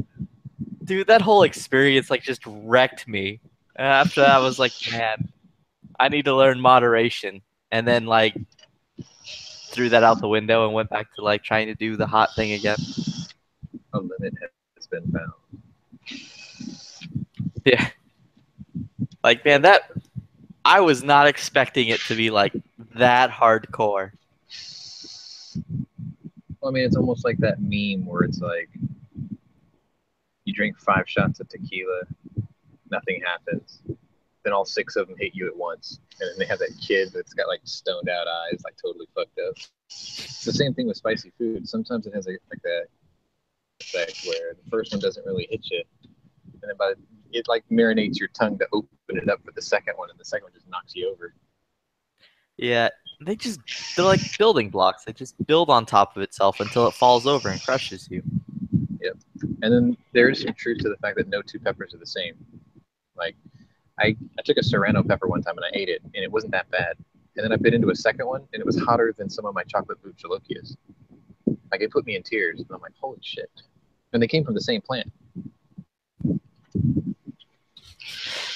dude, that whole experience, like, just wrecked me. And after that, I was like, man, I need to learn moderation. And then, like, threw that out the window and went back to, like, trying to do the hot thing again. A limit has been found. Yeah. Like, man, I was not expecting it to be, like, that hardcore. Well, I mean, it's almost like that meme where it's like, you drink 5 shots of tequila, nothing happens. Then all 6 of them hit you at once. And then they have that kid that's got, like, stoned out eyes, like, totally fucked up. It's the same thing with spicy food. Sometimes it has, like that effect where the first one doesn't really hit you. And then it like marinates your tongue to open it up for the second one, and the second one just knocks you over. Yeah, they're like building blocks. They just build on top of itself until it falls over and crushes you. Yep. And then there is some truth to the fact that no 2 peppers are the same. Like, I took a serrano pepper one time and I ate it, and it wasn't that bad. And then I bit into a second one, and it was hotter than some of my chocolate boot jalokias. Like, it put me in tears, and I'm like, holy shit. And they came from the same plant.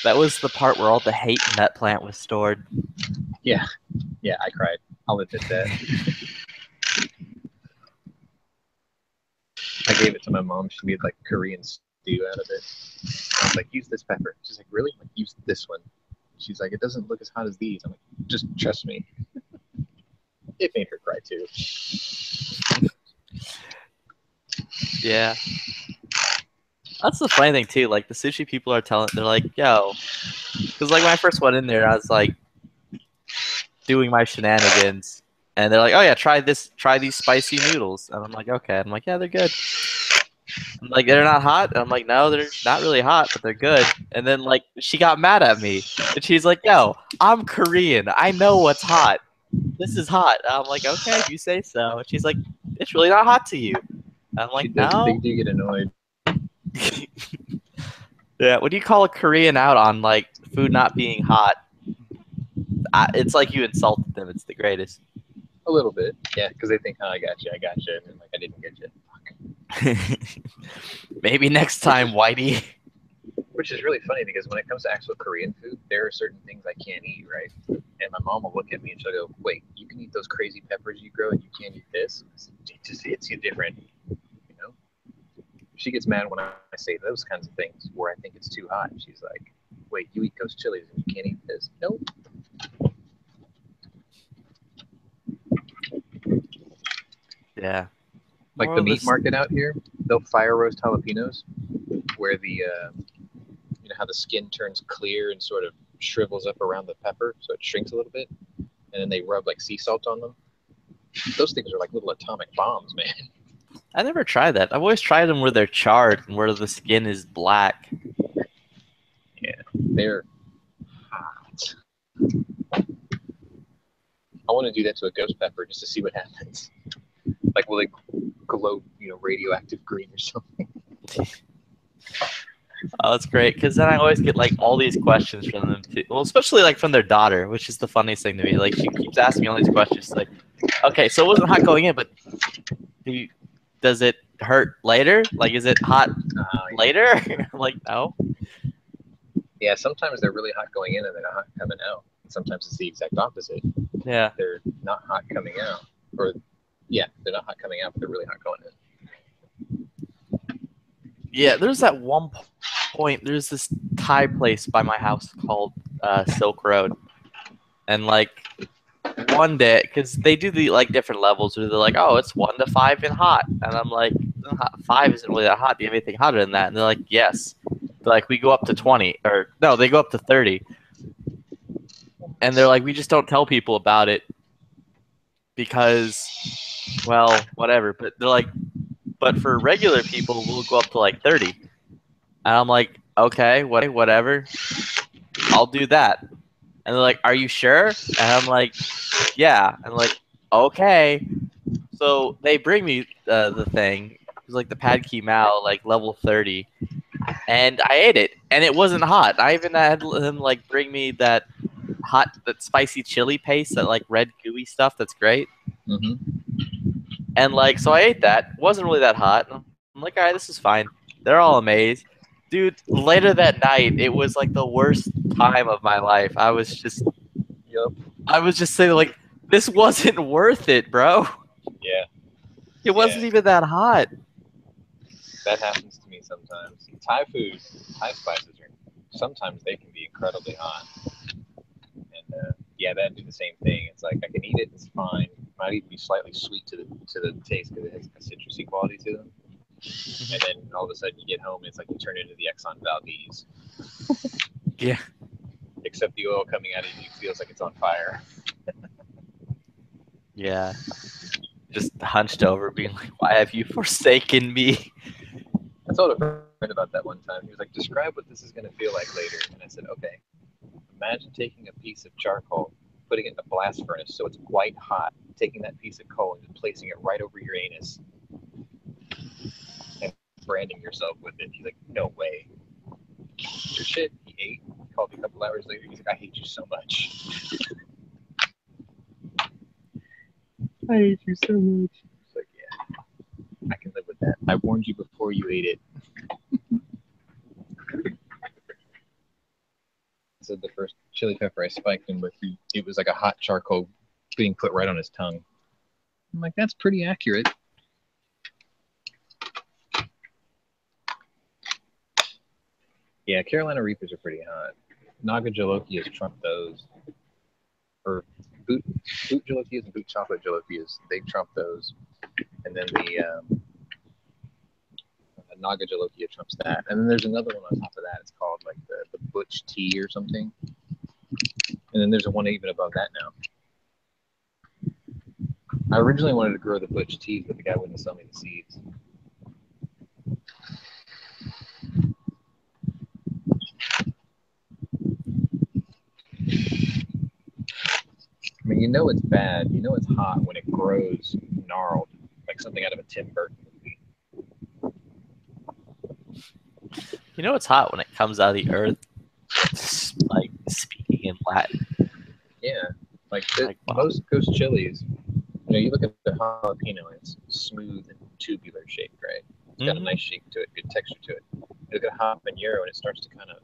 That was the part where all the hate in that plant was stored. Yeah, I cried. I'll admit that. I gave it to my mom. She made like Korean stew out of it. I was like, use this pepper. She's like, really? I'm like, use this one. She's like, it doesn't look as hot as these. I'm like, just trust me. It made her cry too. Yeah. That's the funny thing too. Like the sushi people are telling, they're like, yo, because like when I first went in there, I was like doing my shenanigans, and they're like, oh yeah, try these spicy noodles, and I'm like, okay. I'm like, yeah, they're good. I'm like, they're not hot. And I'm like, no, they're not really hot, but they're good. And then like she got mad at me, and she's like, yo, I'm Korean. I know what's hot. This is hot. And I'm like, okay, if you say so. And she's like, it's really not hot to you. And I'm like, no. They do get annoyed. Yeah, when you call a Korean out on like food not being hot, it's like you insulted them. It's the greatest. A little bit, yeah, because they think, oh, I got you, and then like I didn't get you. Maybe next time, Whitey. Which is really funny because when it comes to actual Korean food, there are certain things I can't eat, right? And my mom will look at me and she'll go, wait, you can eat those crazy peppers you grow and you can't eat this? It just hits you different, you know? She gets mad when I say those kinds of things where I think it's too hot. She's like, wait, you eat those chilies and you can't eat this? Nope. Yeah. Like the meat market out here, they'll fire roast jalapenos where the, you know how the skin turns clear and sort of shrivels up around the pepper so it shrinks a little bit, and then they rub like sea salt on them. Those things are like little atomic bombs, man. I never tried that. I've always tried them where they're charred and where the skin is black. Yeah, they're hot. I want to do that to a ghost pepper just to see what happens. Like, will they glow, you know, radioactive green or something? Oh, that's great, because then I always get like all these questions from them too. Well, especially like from their daughter, which is the funniest thing to me. Like she keeps asking me all these questions. Like, okay, so it wasn't hot going in, but does it hurt later? Like, is it hot later? I'm like, no. Yeah, sometimes they're really hot going in and they're not hot coming out. And sometimes it's the exact opposite. Yeah. They're not hot coming out, or yeah, they're not hot coming out, but they're really hot going in. Yeah, there's that one point. There's this Thai place by my house called Silk Road, and like one day, because they do the like different levels where they're like, oh, it's 1 to 5 in hot, and I'm like, 5 isn't really that hot. Do you have anything hotter than that? And they're like, yes. They're like, we go up to 20, or no, they go up to 30, and they're like, we just don't tell people about it because, well, whatever. But they're like, but for regular people, we'll go up to like 30. And I'm like, okay, whatever. I'll do that. And they're like, are you sure? And I'm like, yeah. And like, okay. So they bring me the thing. It was like the pad key mao, like level 30. And I ate it. And it wasn't hot. I even had him like bring me that spicy chili paste, that like red gooey stuff that's great. Mm-hmm. And like, so I ate that. It wasn't really that hot. I'm like, all right, this is fine. They're all amazed. Dude, later that night, it was like the worst time of my life. I was just saying, like, this wasn't worth it, bro. Yeah. It wasn't even that hot. That happens to me sometimes. Thai food, Thai spices sometimes they can be incredibly hot. And yeah, that'd do the same thing. It's like I can eat it, it's fine. Might even be slightly sweet to the taste because it has a citrusy quality to them. And then all of a sudden you get home and it's like you turn into the Exxon Valdez. Yeah. Except the oil coming out of you feels like it's on fire. Yeah. Just hunched over, being like, why have you forsaken me? I told a friend about that one time. He was like, describe what this is going to feel like later. And I said, okay, imagine taking a piece of charcoal, putting it in a blast furnace so it's quite hot, taking that piece of coal and placing it right over your anus and branding yourself with it. He's like, no way. Your shit. He ate. He called me a couple hours later. He's like, I hate you so much. I hate you so much. It's like, yeah, I can live with that. I warned you before you ate it. said the first chili pepper I spiked him with, it was like a hot charcoal being put right on his tongue. I'm like, that's pretty accurate. Yeah, Carolina Reapers are pretty hot. Naga Jalokias trump those. Or boot Jalokias and boot chocolate Jalokias, they trump those. And then the Naga Jalokia trumps that. And then there's another one on top of that. It's called like the Butch Tea or something. And then there's a one even above that now. I originally wanted to grow the Butch Tea, but the guy wouldn't sell me the seeds. I mean, you know it's bad. You know it's hot when it grows gnarled, like something out of a Tim Burton movie. You know it's hot when it comes out of the earth, like speaking in Latin. Yeah, like wow. most ghost chilies, you know, you look at the jalapeno, it's smooth and tubular shaped, right? It's got a nice shape to it, good texture to it. You look at habanero, and it starts to kind of,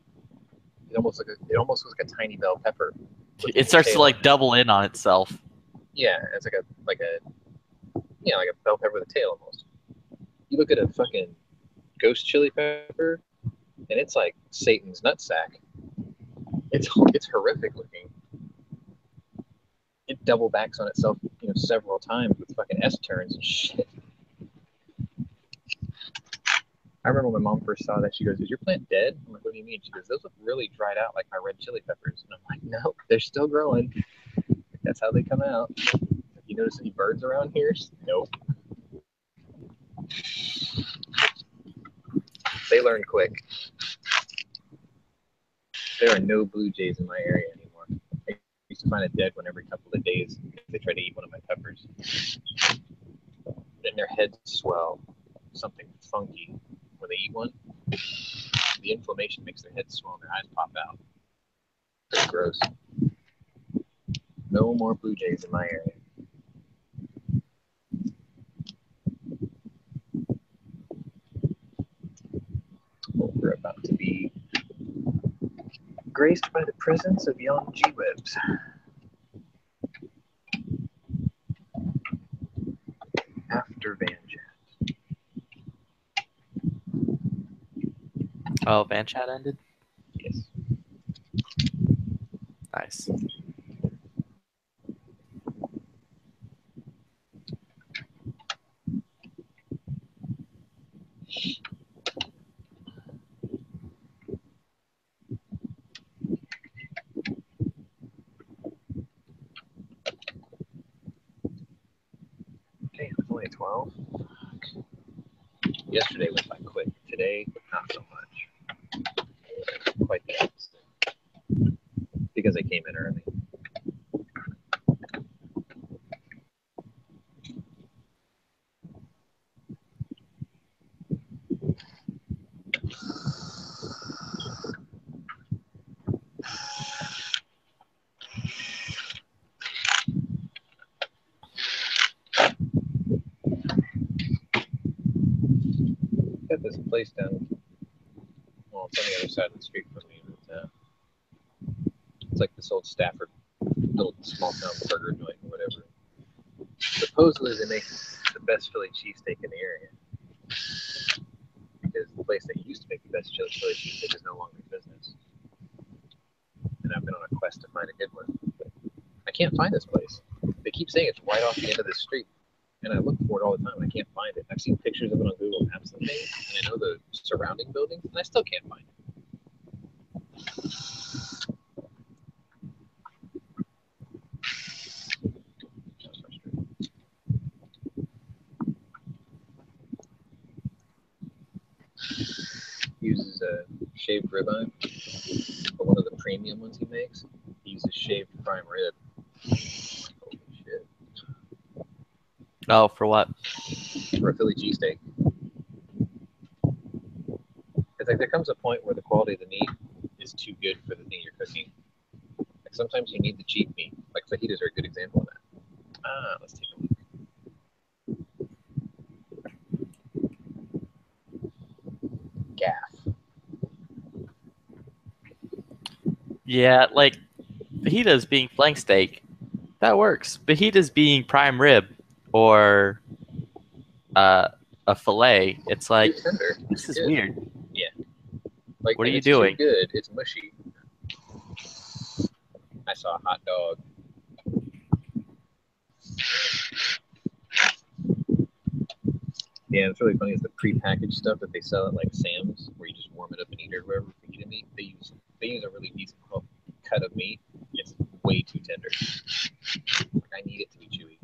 it almost looks like a tiny bell pepper. It starts to like double in on itself. Yeah, it's like a bell pepper with a tail almost. You look at a fucking ghost chili pepper, and it's like Satan's nutsack. It's horrific looking. It double backs on itself, you know, several times with fucking S turns and shit. I remember when my mom first saw that, she goes, "Is your plant dead?" I'm like, "What do you mean?" She goes, "Those look really dried out like my red chili peppers." And I'm like, "No, they're still growing. That's how they come out." You notice any birds around here? Nope. They learn quick. There are no blue jays in my area anymore. I used to find a dead one every couple of days if they tried to eat one of my peppers. Then their heads swell, something funky. When they eat one, the inflammation makes their heads swell and their eyes pop out. It's gross. No more blue jays in my area. We're about to be graced by the presence of young G-Webs. After Van Chat. Oh, Van Chat ended? Yes. Nice. Okay, it's only 12. Yesterday went by quick. Today, not so much. Quite the opposite. Because I came in early. Got this place down. Well, it's on the other side of the street from me. But, it's like this old Stafford, little small town burger joint or whatever. Supposedly they make the best Philly cheesesteak in the area. Because the place that used to make the best Philly cheesesteak is no longer in business. And I've been on a quest to find a good one. But I can't find this place. They keep saying it's right off the end of the street. And I look for it all the time and I can't find it. I've seen pictures of it on Google Maps and things, and I know the surrounding buildings, and I still can't find it. Uses a shaved ribeye, but one of the premium ones he makes, he uses shaved prime rib. Holy shit. Oh, for what? For a Philly cheesesteak. It's like there comes a point where the quality of the meat is too good for the thing you're cooking. Like sometimes you need the cheap meat. Like fajitas are a good example of that. Let's take a look. Gaff. Yeah, like fajitas being flank steak, that works. Fajitas being prime rib or a fillet, it's like Too tender. this is Good. weird. Yeah. Like, What are and you it's doing? Too good. It's mushy. I saw a hot dog. Yeah, it's really funny. Is the prepackaged stuff that they sell at like Sam's, where you just warm it up and eat it or whatever fajita meat. They use a really decent cut of meat. It's way too tender. Like, I need it to be chewy.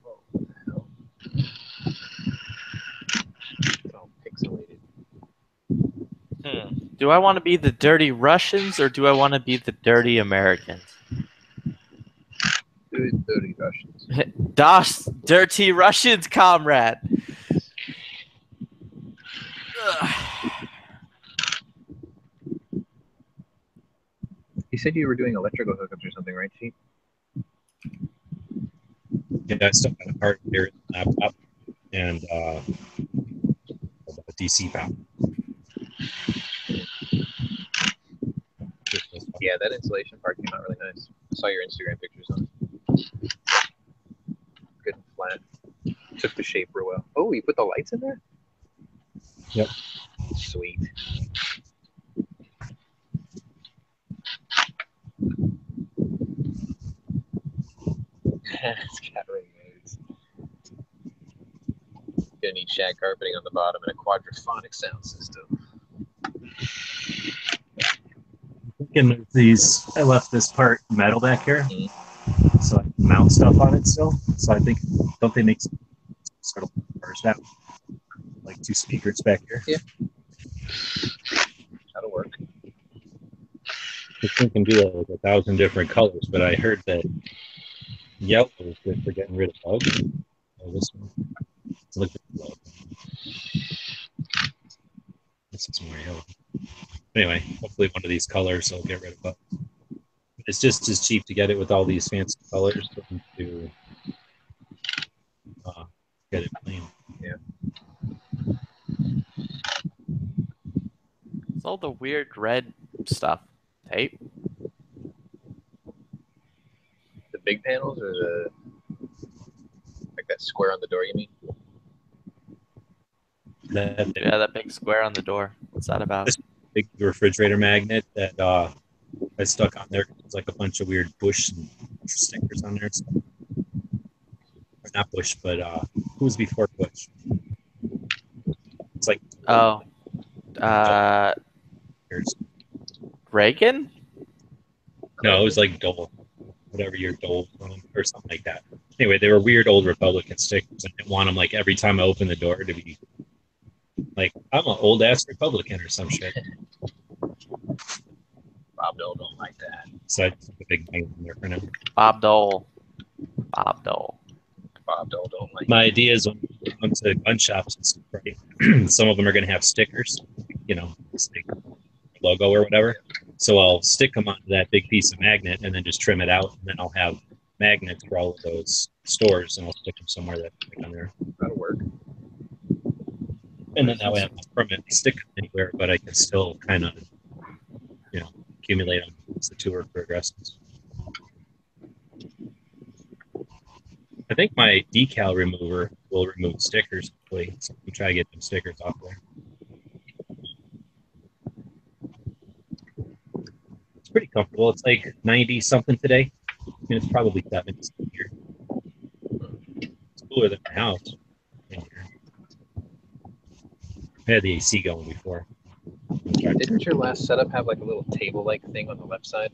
Oh, what the hell? It's all pixelated. Do I want to be the dirty Russians or do I want to be the dirty Americans? Dirty Russians. Das dirty Russians, comrade. Ugh. You said you were doing electrical hookups or something, right, Chief? Yeah, I still got a hard here laptop and a DC power. Yeah, that insulation part came out really nice. I saw your Instagram pictures on it. Good and flat. Took the shape real well. Oh, you put the lights in there? Yep. Sweet. It's got ring modes. Gonna need shag carpeting on the bottom and a quadraphonic sound system. And these, I left this part metal back here, Mm-hmm. so I can mount stuff on it still. So I think, don't they make sort of burst out, like 2 speakers back here? Yeah. That'll work. This thing can do like 1,000 different colors, but I heard that yellow is good for getting rid of bugs. Oh, this one. Look at the yellow. This is more yellow. Anyway, hopefully one of these colors will get rid of bugs. It's just as cheap to get it with all these fancy colors than to get it clean. Yeah. It's all the weird red stuff. Tape? The big panels or the like that square on the door, you mean? That Yeah, that big square on the door. What's that about? This big refrigerator magnet that I stuck on there. It's like a bunch of weird bush and stickers on there. So, or not bush, but who was before bush? It's like years. Reagan? No, it was like Dole, whatever your Dole or something like that. Anyway, they were weird old Republican stickers. I didn't want them like every time I opened the door to be like I'm an old ass Republican or some shit. Bob Dole don't like that. So I took a big thing in there for now. Bob Dole. Bob Dole. Bob Dole don't like My idea is when we come to gun shops and stuff, right? Some of them are going to have stickers, you know, logo or whatever. So I'll stick them onto that big piece of magnet and then just trim it out, and then I'll have magnets for all of those stores, and I'll stick them somewhere that on there. That'll work. And then that way I don't permanently stick them anywhere, but I can still kind of, you know, accumulate them as the tour progresses. I think my decal remover will remove stickers quickly, so we try to get them stickers off there. It's pretty comfortable. It's like 90 something today. I mean, it's probably 70 here. It's cooler than my house. I had the AC going before. Didn't your last setup have like a little table-like thing on the left side?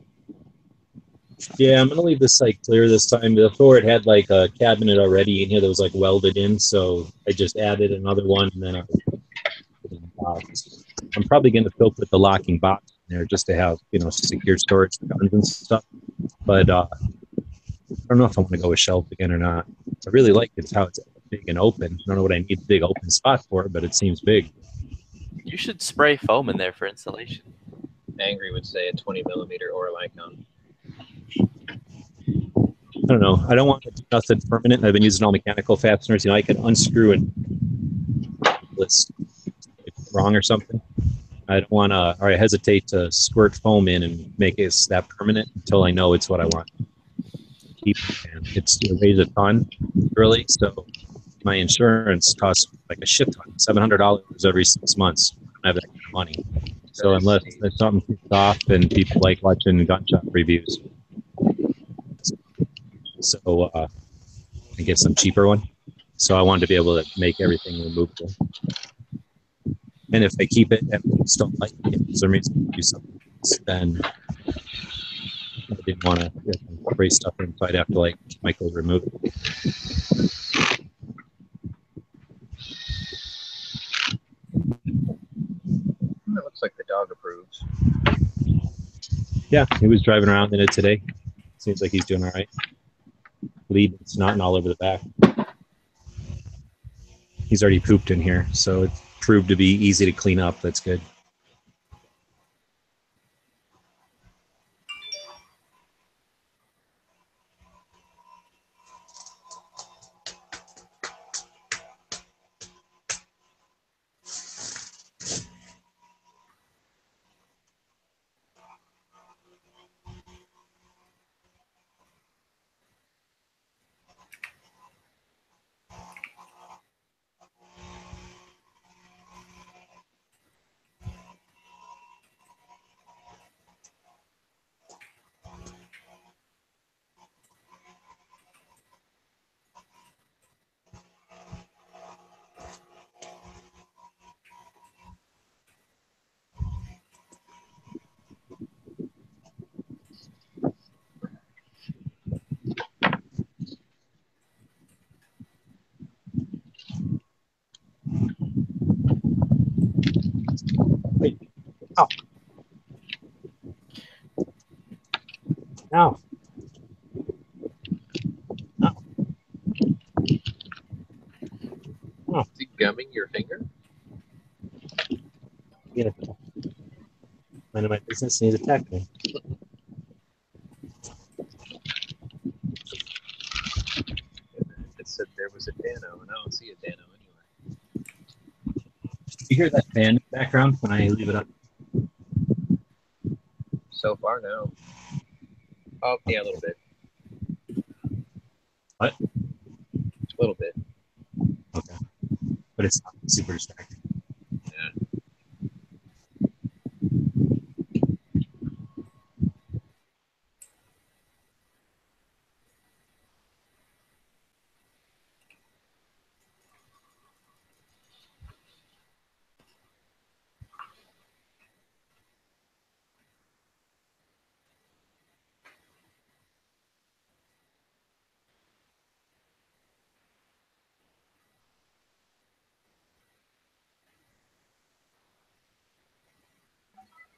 Yeah, I'm gonna leave this site clear this time. Before it had like a cabinet already in here that was like welded in, so I just added another one, and then I put it in the box. I'm probably gonna fill with the locking box in there just to have, you know, secure storage for guns and stuff. But I don't know if I want to go with shelves again or not. I really like it. It's how it's big and open. I don't know what I need a big open spot for, but it seems big. You should spray foam in there for insulation. Angry would say a 20 millimeter or a Lycon. I don't know. I don't want to do nothing permanent. I've been using all mechanical fasteners. You know, I could unscrew and it's wrong or something. I don't want to, or I hesitate to squirt foam in and make it that permanent until I know it's what I want. Keep the fan. It weighs a ton, really. So my insurance costs like a shit ton, $700 every 6 months. I don't have that kind of money. So unless there's something kicks off and people like watching gunshot reviews, so I get some cheaper one. So I wanted to be able to make everything removable. And if I keep it and just don't like it, for some reason to do something else, then I didn't want to spray stuff in, so I'd have to like chemical remove it. It looks like the dog approves. Yeah, he was driving around in it today. Seems like he's doing all right. Lead snotting all over the back. He's already pooped in here, so it proved to be easy to clean up. That's good. Wait. Ow. Ow. Ow. Oh. Is he gumming your finger? Yeah. None of my business, and he's attacking me. It said there was a Dano, and I don't see a Dano anywhere. You hear that fan in the background when I leave it up? So far, no. Oh, yeah, a little bit. What? A little bit. Okay. But it's not super distracting. Yeah.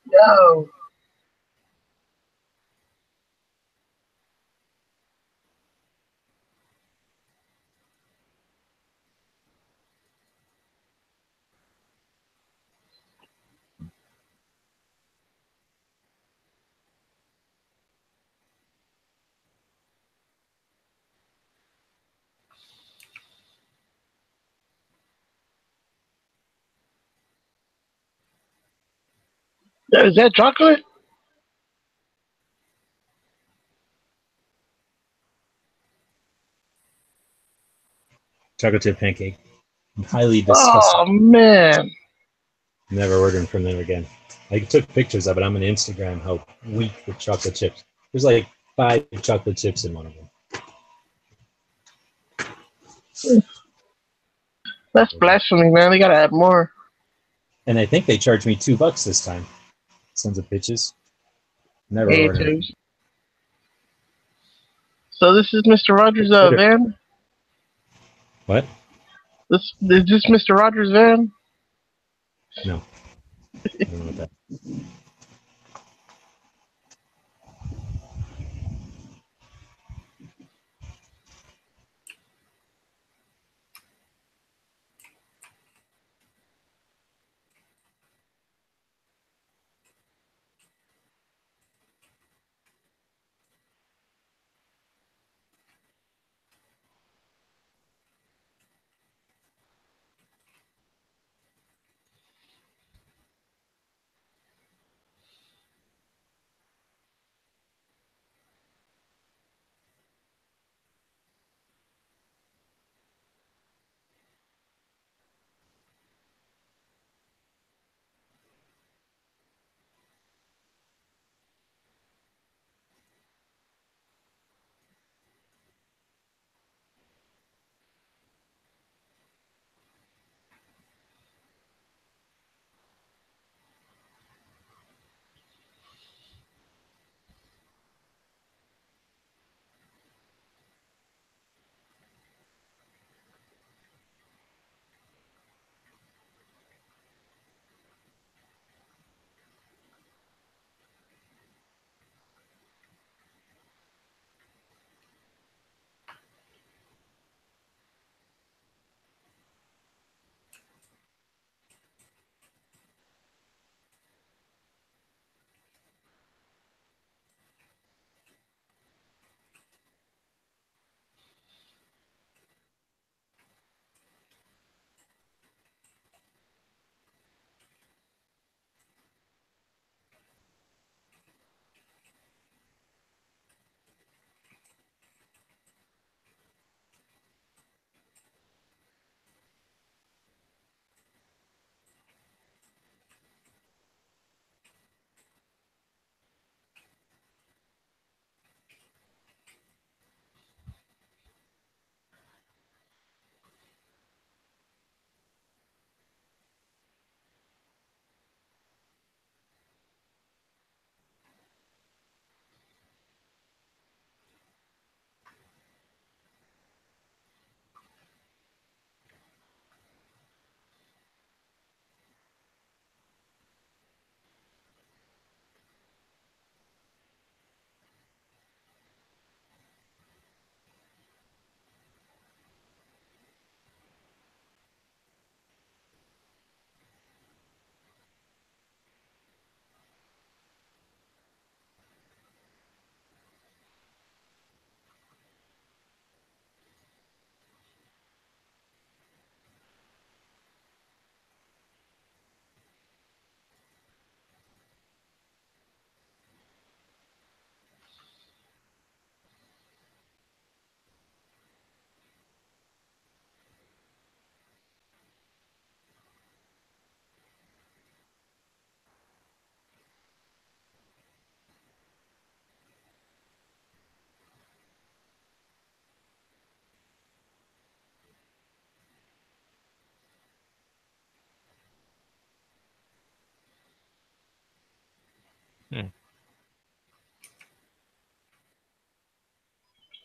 No. Is that chocolate? Chocolate chip pancake. Highly disgusting. Oh man. Never ordering from them again. I took pictures of it. I'm on Instagram how weak the chocolate chips. There's like 5 chocolate chips in one of them. That's blasphemy, man. They gotta add more. And I think they charged me $2 this time. Sons of bitches. Never Hey, ordered. dude. So this is Mr. Rogers' van? What? Is this Mr. Rogers' van? No. I don't know what that.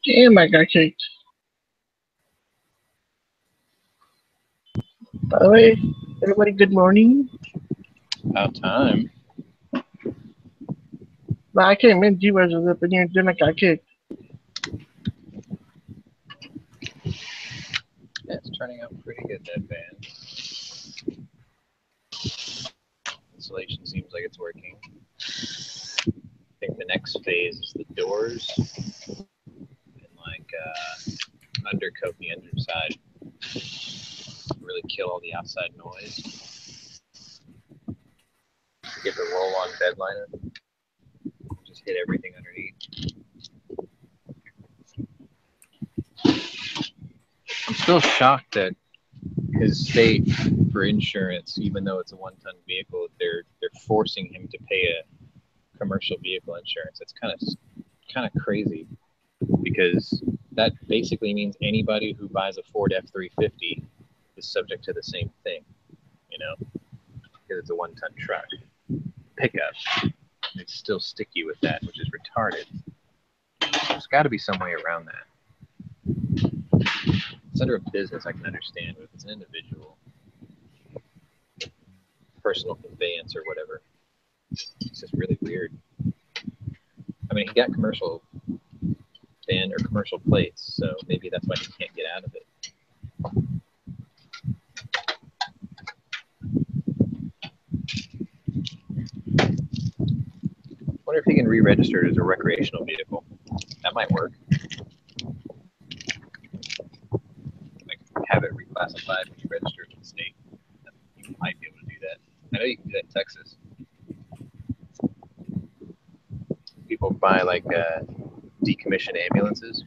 Damn, I got kicked. By the way, everybody, good morning. About time. But I came in, you guys was up in here, then I got kicked. Yeah, it's turning out pretty good, that van. Installation seems like it's working. I think the next phase is the doors and like undercoat the engine side. Really kill all the outside noise. Get the roll-on bed liner. Just hit everything underneath. I'm still shocked that his state for insurance, even though it's a one-ton vehicle, they're forcing him to pay a commercial vehicle insurance. It's kind of crazy, because that basically means anybody who buys a Ford F-350 is subject to the same thing, you know, because it's a one-ton truck pickup. They still stick you with that, which is retarded. There's got to be some way around that. It's under a business, I can understand, but if it's an individual, personal conveyance or whatever, it's just really weird. I mean, he got commercial van or commercial plates, so maybe that's why he can't get out of it. I wonder if he can re-register it as a recreational vehicle. That might work. Like, have it reclassified when you register it to the state. You might be able to do that. I know you can do that in Texas. People buy like decommissioned ambulances.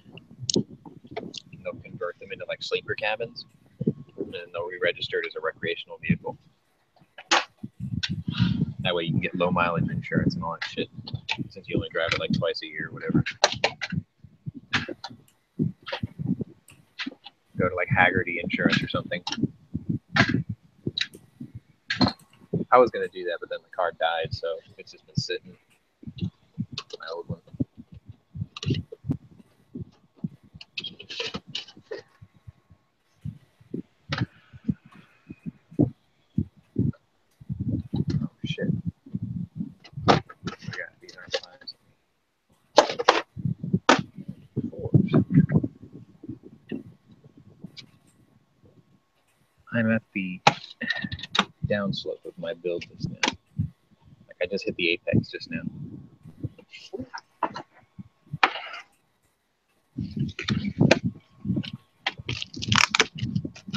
They'll convert them into like sleeper cabins, and then they'll re-register it as a recreational vehicle. That way you can get low mileage insurance and all that shit, since you only drive it like twice a year or whatever. Go to like Haggerty Insurance or something. I was gonna do that, but then the car died, so it's just been sitting. My old one. Oh shit. Forgot these aren't fives. Fours. I'm at the downslope of my build just now. Like I just hit the apex just now.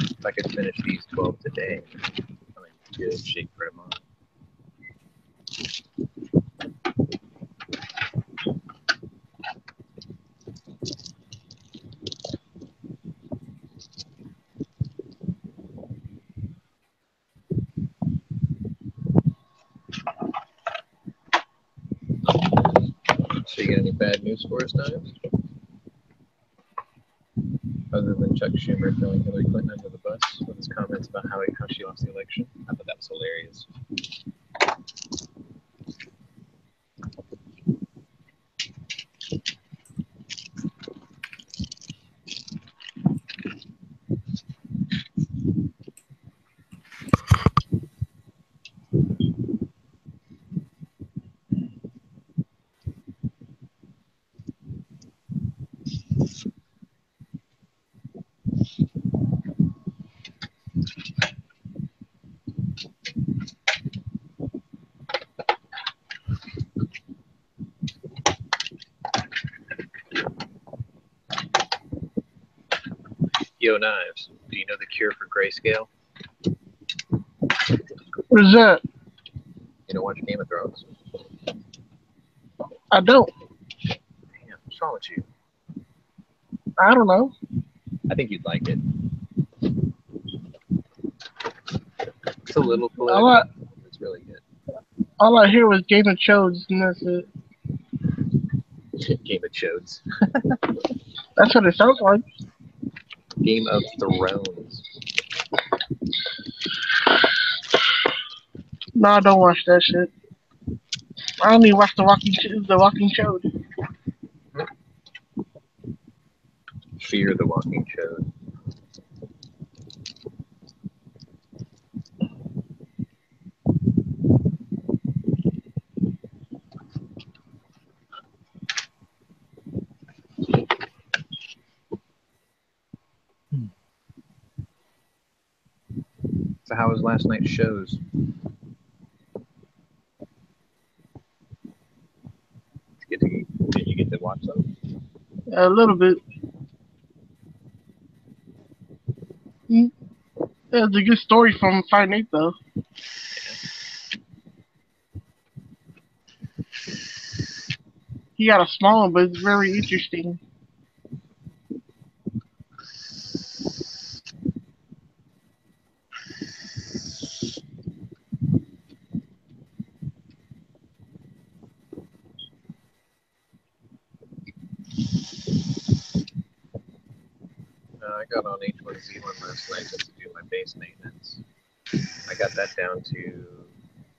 If I could finish these 12 today, I'm in good shape for tomorrow. So you got any bad news for us, Knives? Other than Chuck Schumer throwing Hillary Clinton under the bus with his comments about how she lost the election. I thought that was hilarious. Yo, Knives, do you know the cure for grayscale? What is that? You don't watch Game of Thrones? I don't. Damn, what's wrong with you? I don't know. I think you'd like it. It's a little political. It's really good. All I hear was Game of Chodes, and that's it. Game of Chodes. That's what it sounds like. Game of Thrones. Nah, don't watch that shit. I only watch the Walking Chode. Fear the walking chode. So how was last night's shows? Did you get to watch them? A little bit. Mm. Yeah, it's a good story from Fight Night, though. He got a small one, but it's very interesting. I got on H1Z1 last night just to do my base maintenance. I got that down to,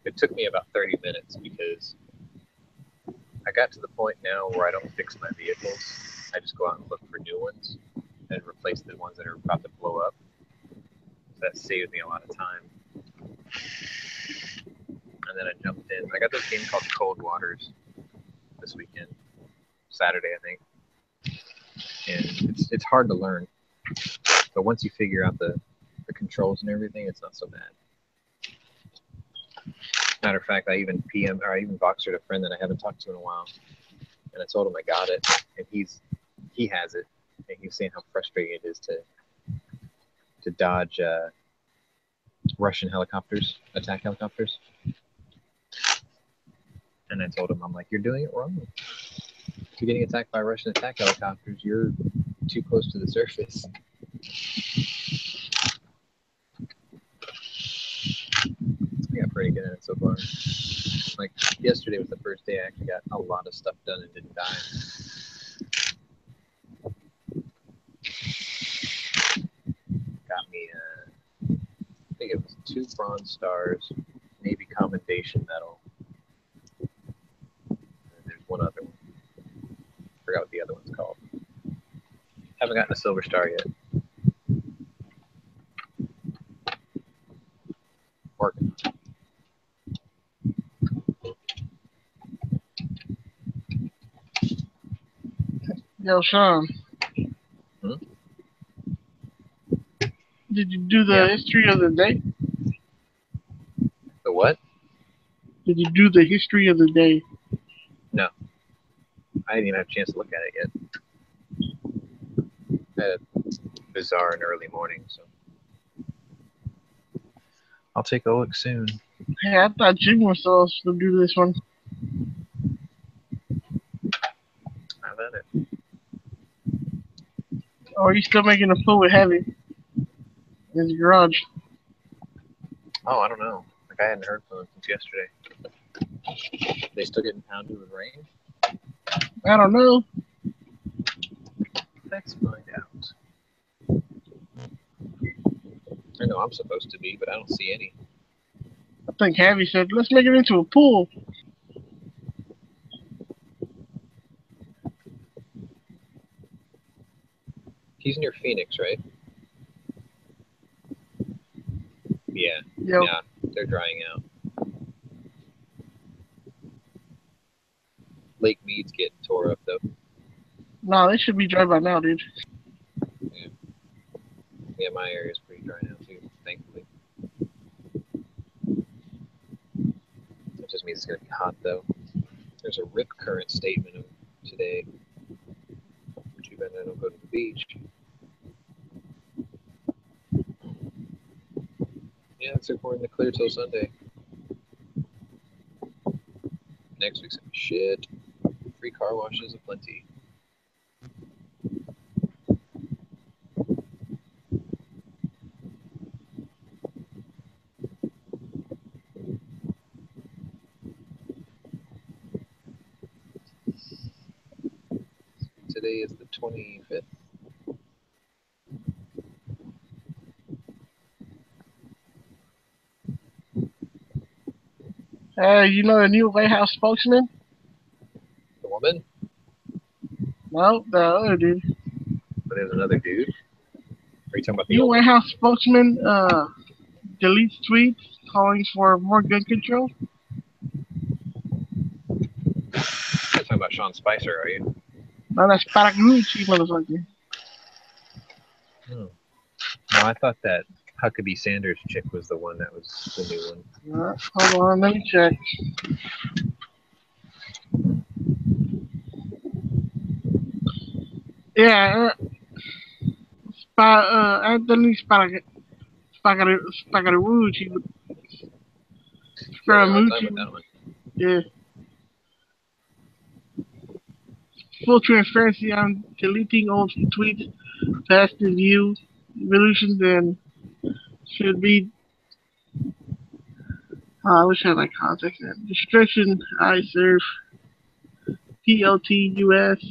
it took me about 30 minutes because I got to the point now where I don't fix my vehicles. I just go out and look for new ones and replace the ones that are about to blow up. So that saves me a lot of time. And then I jumped in. I got this game called Cold Waters this weekend, Saturday, I think. And it's hard to learn. But once you figure out the controls and everything, it's not so bad. Matter of fact, I even Voxered a friend that I haven't talked to in a while, and I told him I got it, and he has it, and he's saying how frustrating it is to dodge Russian helicopters, attack helicopters. And I told him, I'm like, you're doing it wrong. If you're getting attacked by Russian attack helicopters, you're too close to the surface. I got pretty good at it so far. Like, yesterday was the first day I actually got a lot of stuff done and didn't die. Got me, I think it was 2 bronze stars, Navy Commendation Medal. And there's one other one. Forgot what the other one's called. Haven't gotten a silver star yet. Working. Yo, Sean. Hmm? Did you do the history of the day? The what? Did you do the history of the day? No. I didn't even have a chance to look at it yet. I had a bizarre and early morning, so I'll take a look soon. Hey, I thought Jim was supposed to do this one. How about it? Or are you still making a fool with Heavy in his garage? Oh, I don't know. Like, I hadn't heard from them since yesterday. They still getting pounded with rain? I don't know. Let's find out. I know I'm supposed to be, but I don't see any. I think Heavy said, let's make it into a pool. He's near Phoenix, right? Yeah. Yep. Yeah, they're drying out. Lake Mead's getting tore up, though. No, they should be dry by now, dude. Yeah. Yeah, my area's pretty dry now, too, thankfully. That just means it's going to be hot, though. There's a rip current statement of today. Too bad I don't go to the beach. Yeah, it's reporting to clear till Sunday. Next week's gonna be shit. Free car washes aplenty. Today is the 25th. You know the new White House spokesman? The woman? No, the other dude. But there's another dude. Are you talking about the You old White one? House spokesman deletes tweets calling for more gun control. You're talking about Sean Spicer, are you? No, that's Paragucci, motherfucker. Hmm. No, I thought that Huckabee Sanders chick was the one that was the new one. Hold on, let me check. Yeah, Anthony Spagarucci. Yeah, they're on time with that one. Yeah. Full transparency on deleting old tweets, past review, evolutions, and should be. I wish I had my context. Restriction I serve. PLTUS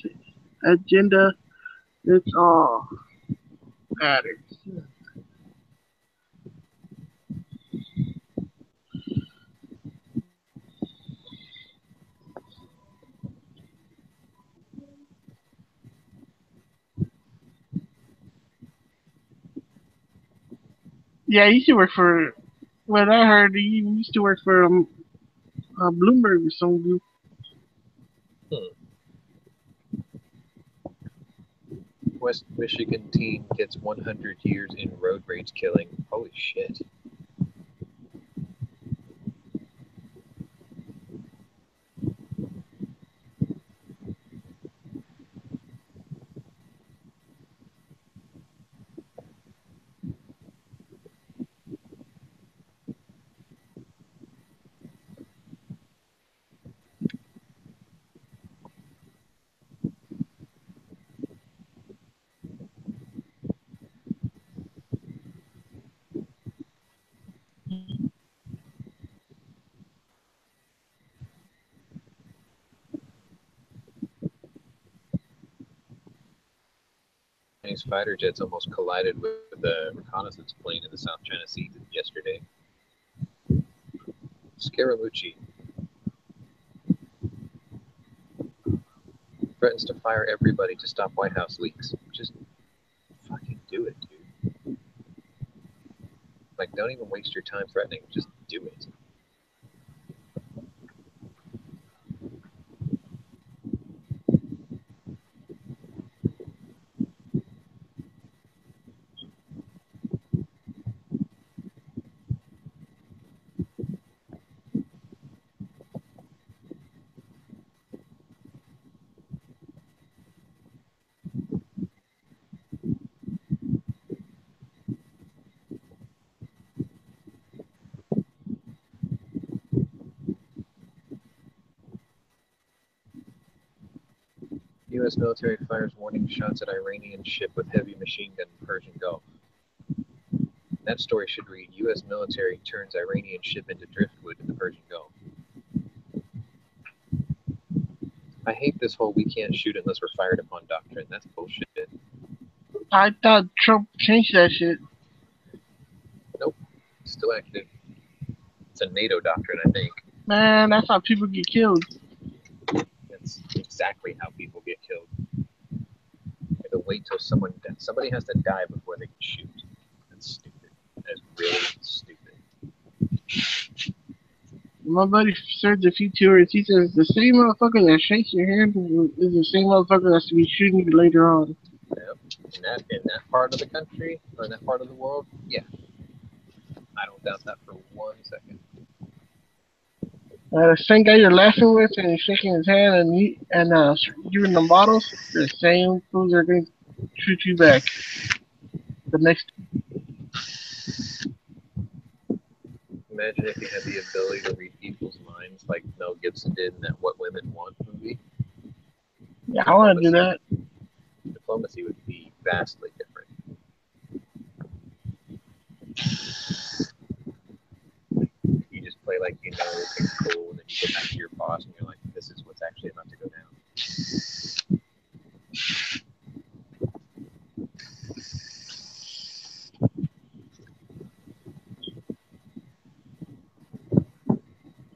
agenda. It's all matters. Yeah, he used to work for. What I heard, he used to work for Bloomberg or some group. West Michigan teen gets 100 years in road rage killing. Holy shit. Chinese fighter jets almost collided with the reconnaissance plane in the South China Sea yesterday. Scaramucci threatens to fire everybody to stop White House leaks. Just fucking do it, dude. Like, don't even waste your time threatening. Just do it. U.S. military fires warning shots at Iranian ship with heavy machine gun in Persian Gulf. That story should read, U.S. military turns Iranian ship into driftwood in the Persian Gulf. I hate this whole we can't shoot unless we're fired upon doctrine. That's bullshit. I thought Trump changed that shit. Nope. Still active. It's a NATO doctrine, I think. Man, that's how people get killed. That's exactly how people get killed. You have to wait till somebody has to die before they can shoot. That's stupid. That's really stupid. My buddy served a few tours. He says the same motherfucker that shakes your hand is the same motherfucker that's to be shooting you later on. Yep. In that part of the country, or in that part of the world, yeah. I don't doubt that for 1 second. The same guy you're laughing with and he's shaking his hand and giving them bottles, the same fools are going to shoot you back. The next. Imagine if you had the ability to read people's minds like Mel Gibson did in that What Women Want movie. Yeah, I want to do that. Diplomacy would be vastly different. You just play like you know everything's cool, and then you go back to your boss and you're like, this is what's actually about to go down.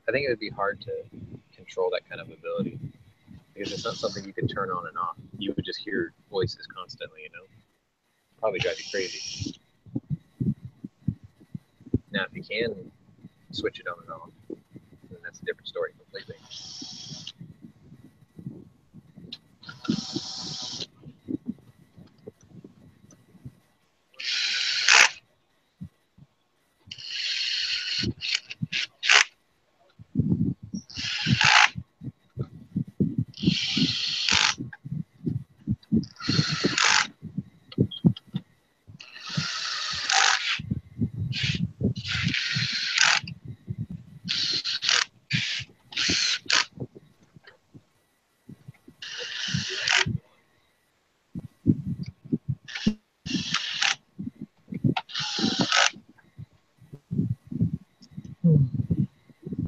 I think it would be hard to control that kind of ability. Because it's not something you could turn on and off. You would just hear voices constantly, you know? Probably drive you crazy. Now, if you can switch it on and off, then that's a different story completely.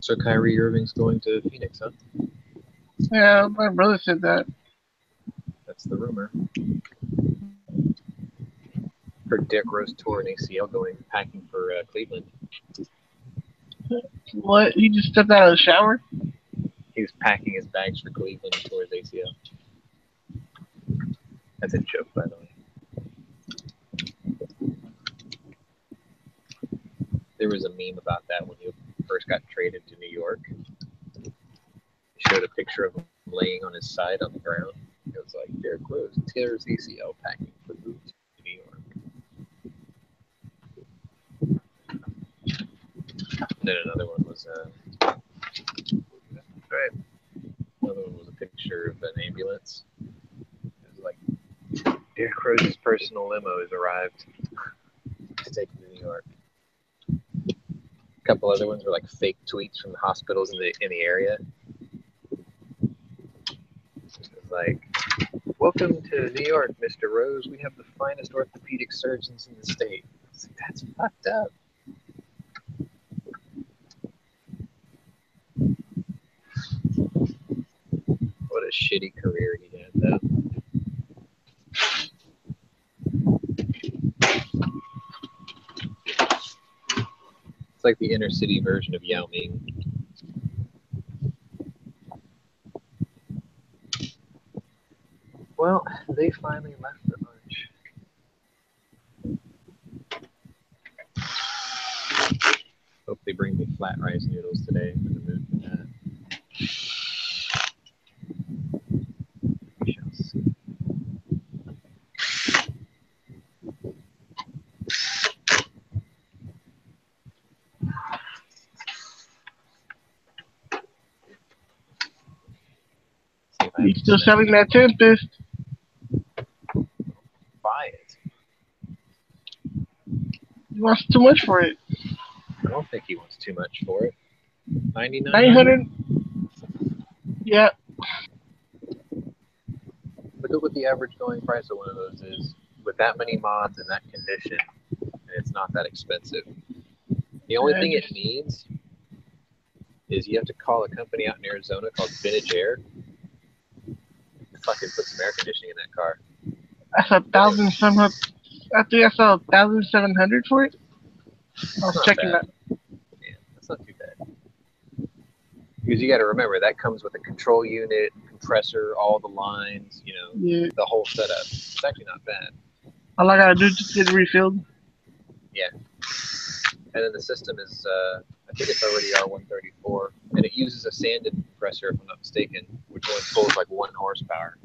So Kyrie Irving's going to Phoenix, huh? Yeah, my brother said that. That's the rumor. Heard Derrick Rose tore an ACL going packing for Cleveland. What? He just stepped out of the shower? He was packing his bags for Cleveland and tore his ACL. That's a joke, by the way. There was a meme about that when he first got traded to New York. They showed a picture of him laying on his side on the ground. It was like, Derrick Rose tears ACL packing for the move to New York. And then another one was, right. Another one was a picture of an ambulance. It was like, Derrick Rose's personal limo has arrived. He's taken to New York. A couple other ones were like fake tweets from the hospitals in the area. It was like, welcome to New York, Mr. Rose. We have the finest orthopedic surgeons in the state. I was like, that's fucked up. What a shitty career he had, though. It's like the inner city version of Yao Ming. Well, they finally left for lunch. Hope they bring me flat rice noodles today. I'm in the mood for that. We shall see. He's still selling that Tempest. Buy it. He wants too much for it. I don't think he wants too much for it. 99. 900. Yeah. Look at what the average going price of one of those is. With that many mods in that condition, and it's not that expensive. The only thing it needs is you have to call a company out in Arizona called Vintage Air. Fucking put some air conditioning in that car. That's 1,700. I think I saw 1,700 for it. I was checking that. Yeah, that's not too bad. Because you got to remember that comes with a control unit, compressor, all the lines, you know, Yeah. the whole setup. It's actually not bad. All I gotta do is just get it refilled. Yeah. And then the system is, I think it's already R134, and it uses a sanded compressor, if I'm not mistaken, which only pulls like 1 horsepower.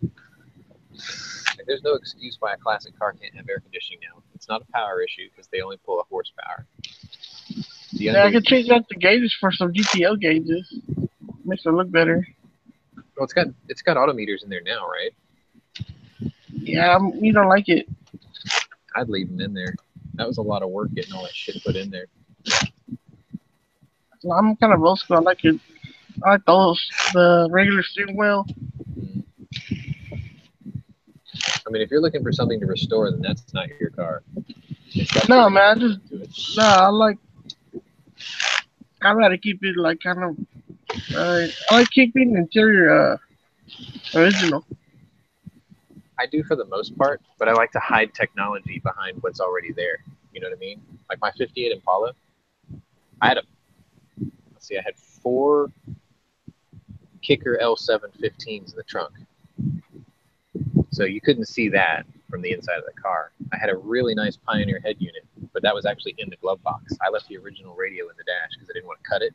Like, there's no excuse why a classic car can't have air conditioning now. It's not a power issue because they only pull a horsepower. Yeah, I could change out the gauges for some GTO gauges. Makes it look better. Well, it's got auto meters in there now, right? Yeah, you don't like it. I'd leave them in there. That was a lot of work getting all that shit put in there. Well, I'm kind of old school. I like it. I like those, the regular steering wheel. I mean, if you're looking for something to restore, then that's not your car. No, man, I'd rather keep it like kind of. I like keeping the interior original. I do for the most part, but I like to hide technology behind what's already there. You know what I mean? Like my '58 Impala, I had 4 Kicker L715s in the trunk. So you couldn't see that from the inside of the car. I had a really nice Pioneer head unit, but that was actually in the glove box. I left the original radio in the dash because I didn't want to cut it.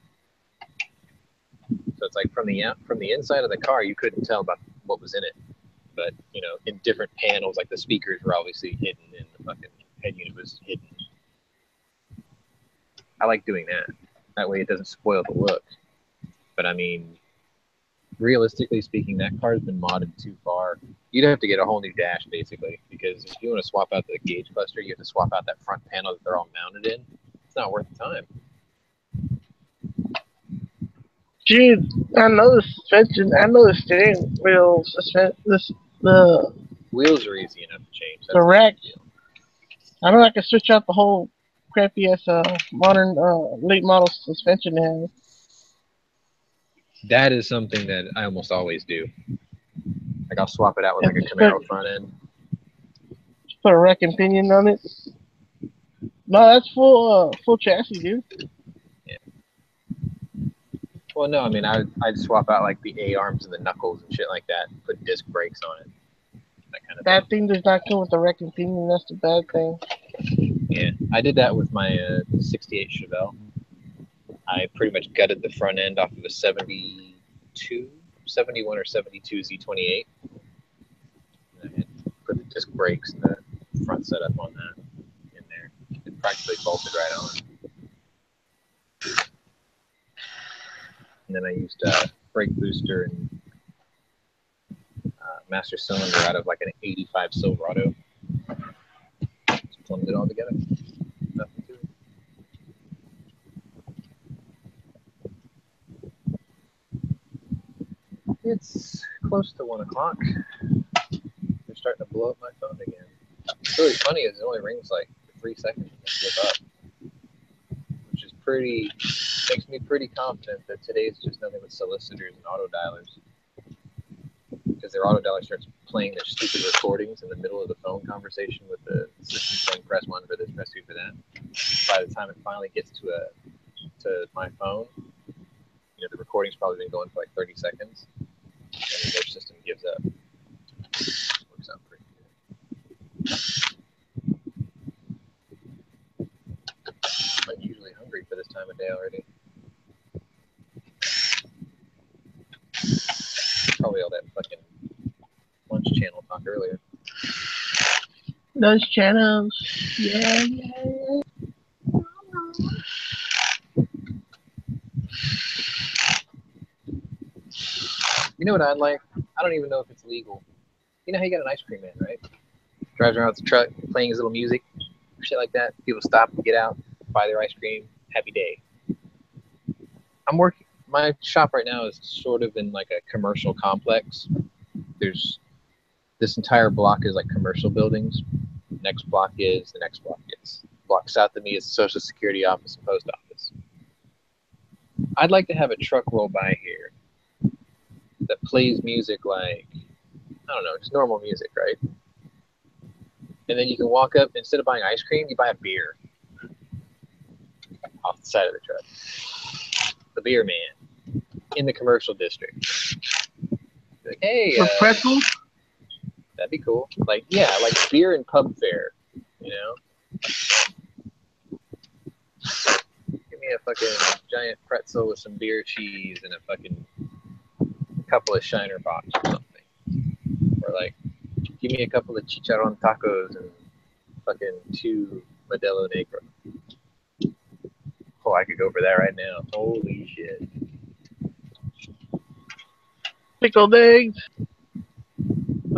So it's like from the inside of the car, you couldn't tell about what was in it. But, you know, in different panels, like the speakers were obviously hidden and the fucking head unit was hidden. I like doing that. That way it doesn't spoil the look. But I mean, realistically speaking, that car's been modded too far. You'd have to get a whole new dash, basically, because if you want to swap out the gauge cluster, you have to swap out that front panel that they're all mounted in. It's not worth the time. Dude, I know the suspension. I know the steering wheel the Wheels are easy enough to change. That's the not a rack. big deal. I know I can switch out the whole crappy ass modern late model suspension they have. That is something that I almost always do. Like I'll swap it out with like a Camaro front end. Just put a rack and pinion on it. No, that's full chassis, dude. Yeah. Well, no, I mean I'd swap out like the A arms and the knuckles and shit like that. And put disc brakes on it. That kind of That thing does not come with the rack and pinion. That's the bad thing. Yeah, I did that with my 68 Chevelle. I pretty much gutted the front end off of a 71 or 72 Z28. And I had put the disc brakes and the front setup on that in there. It practically bolted right on. And then I used brake booster and master cylinder out of like an 85 Silverado. Just plumbed it all together. Nothing to it. It's close to 1 o'clock. They're starting to blow up my phone again. What's really funny is it only rings like 3 seconds and then flip up, which is makes me pretty confident that today's just nothing but solicitors and auto dialers. Because their auto dialer starts playing their stupid recordings in the middle of the phone conversation with the system saying press 1 for this, press 2 for that. By the time it finally gets to my phone, you know, the recording's probably been going for like 30 seconds. And then their system gives up. Works out pretty good. I'm usually hungry for this time of day already. Probably all that fucking lunch channel talk earlier. Those channels. Yeah. You know what I'd like? I don't even know if it's legal. You know how you got an ice cream man, right? Drives around with the truck, playing his little music, shit like that. People stop and get out, buy their ice cream. Happy day. I'm working. My shop right now is sort of in like a commercial complex. There's this entire block is like commercial buildings. Next block is, the next block is. Block south of me is the Social Security office and post office. I'd like to have a truck roll by here that plays music like, I don't know, just normal music, right? And then you can walk up, instead of buying ice cream, you buy a beer off the side of the truck. The beer man in the commercial district. Like, hey, For pretzels? that'd be cool. Like, yeah, like beer and pub fare, you know? Give me a fucking giant pretzel with some beer cheese and a fucking couple of Shiner Box or something. Or like, give me a couple of chicharron tacos and fucking 2 Modelo Negro. Oh, I could go for that right now. Holy shit. Pickled eggs.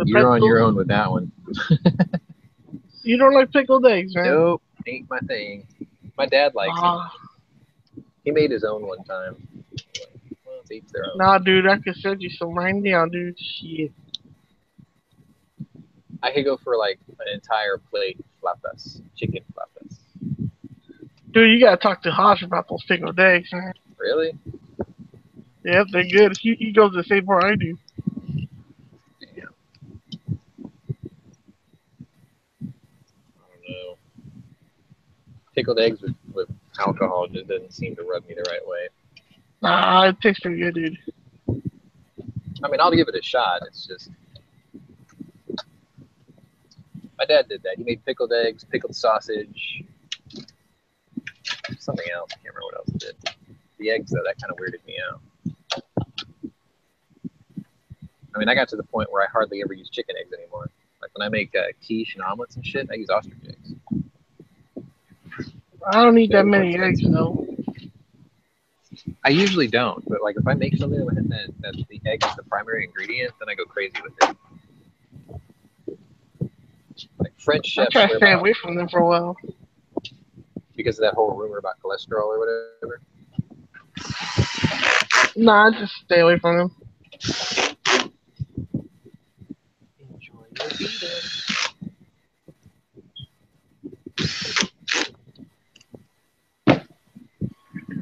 You're on your own with that one. You don't like pickled eggs, right? Nope, ain't my thing. My dad likes them. Ah, He made his own one time. Well, it's each their own. nah, dude, I could send you some right now, dude. Shit. I could go for like an entire plate flautas, chicken flautas. Dude, you gotta talk to Hosh about those pickled eggs, man. Really? Yeah, they're good. He goes the same bar I do. Damn. I don't know. Pickled eggs with alcohol just doesn't seem to rub me the right way. Nah, it tastes pretty good, dude. I mean, I'll give it a shot. It's just my dad did that. He made pickled eggs, pickled sausage, something else. I can't remember what else he did. The eggs, though, that kind of weirded me out. I mean, I got to the point where I hardly ever use chicken eggs anymore. Like when I make quiche and omelets and shit, I use ostrich eggs. I don't need that many eggs, though. I usually don't, but like if I make something that the egg is the primary ingredient, then I go crazy with it. Like French I chefs try to swear stay by away from them for a while. because of that whole rumor about cholesterol or whatever. Nah, I just stay away from them. Enjoy your eating.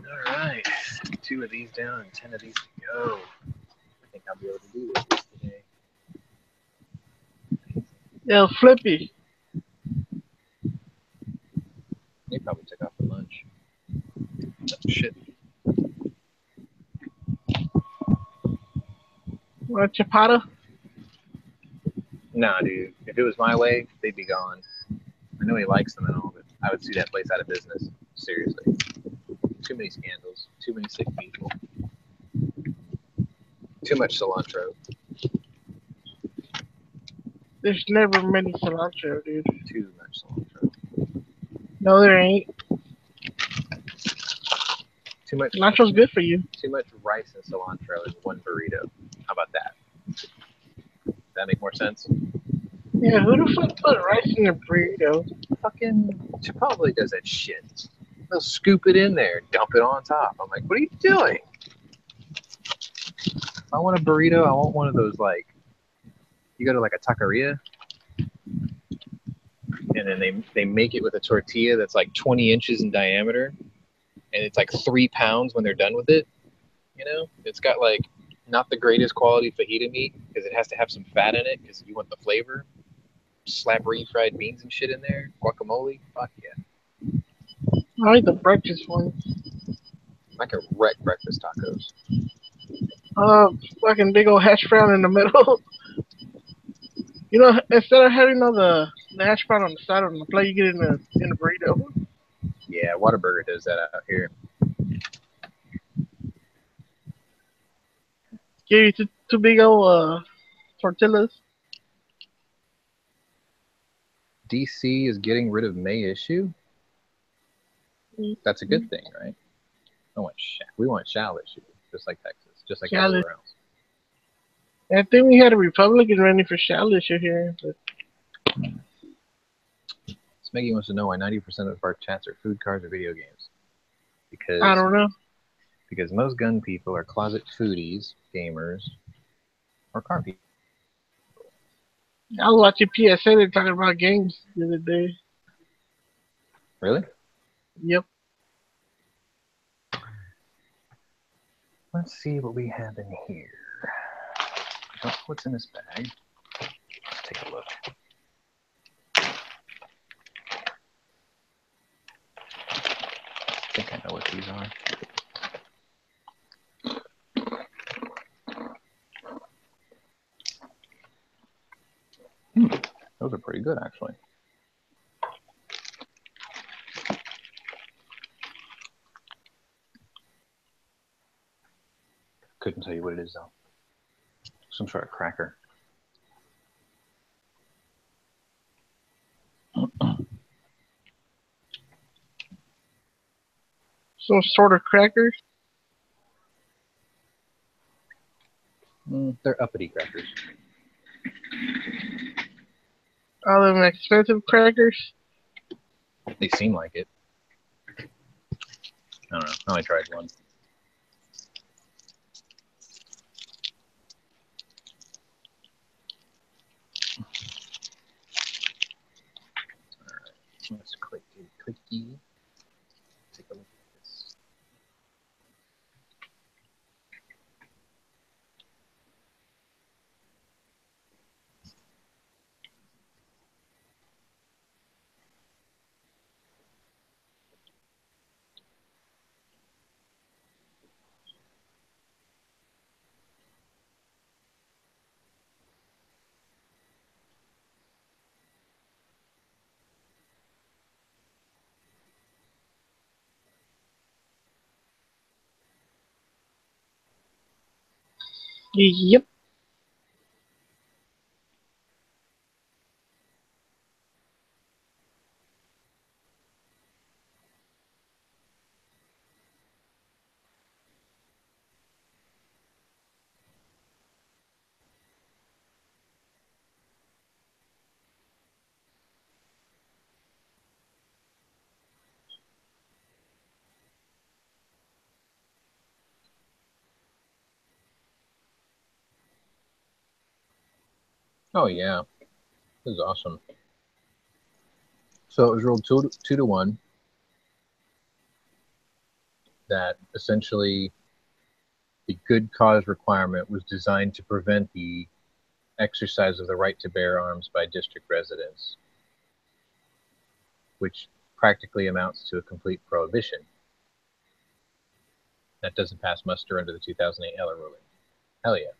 All right, 2 of these down and 10 of these to go. I think I'll be able to do this today. Yo, Flippy. They probably took off for lunch. Oh, shit. Want a chapata? Nah, dude. If it was my way, they'd be gone. I know he likes them and all, but I would see that place out of business. Seriously. Too many scandals. Too many sick people. Too much cilantro. There's never many cilantro, dude. Too much cilantro. No, there ain't. Too much. Cilantro's good for you. Too much rice and cilantro in one burrito. How about that? Does that make more sense? Yeah, who the fuck put rice in a burrito? Fucking Chipotle does that shit. They'll scoop it in there, dump it on top. I'm like, what are you doing? If I want a burrito, I want one of those, like, you go to like a taqueria, and then they make it with a tortilla that's like 20 inches in diameter, and it's like 3 pounds when they're done with it. You know, it's got like not the greatest quality fajita meat because it has to have some fat in it because you want the flavor. Slap refried beans and shit in there, guacamole. Fuck yeah. I like the breakfast one. I can wreck breakfast tacos. Fucking big old hash brown in the middle. You know, instead of having all the hash brown on the side of the plate, you get it in a burrito. Yeah, Whataburger does that out here. Give you two big old tortillas. DC is getting rid of May issue. That's a good thing, right? We want shall issue, just like Texas, just like everywhere else. I think we had a Republican running for shall issue here. But... Smeggy wants to know why 90% of our chats are food, cars, or video games. Because I don't know. Because most gun people are closet foodies, gamers, or car people. I was watching PSA. They're talking about games the other day. Really? Yep. Let's see what we have in here. What's in this bag? Let's take a look. I think I know what these are. Those are pretty good, actually. Couldn't tell you what it is, though. Some sort of cracker. Some sort of crackers? They're uppity crackers. Are them expensive crackers? They seem like it. I don't know. I only tried one. Alright, let's clicky. Take a look at this. Yep. Oh yeah, this is awesome. So it was ruled 2 to 1 that essentially the good cause requirement was designed to prevent the exercise of the right to bear arms by district residents, which practically amounts to a complete prohibition. That doesn't pass muster under the 2008 Heller ruling. Hell yeah.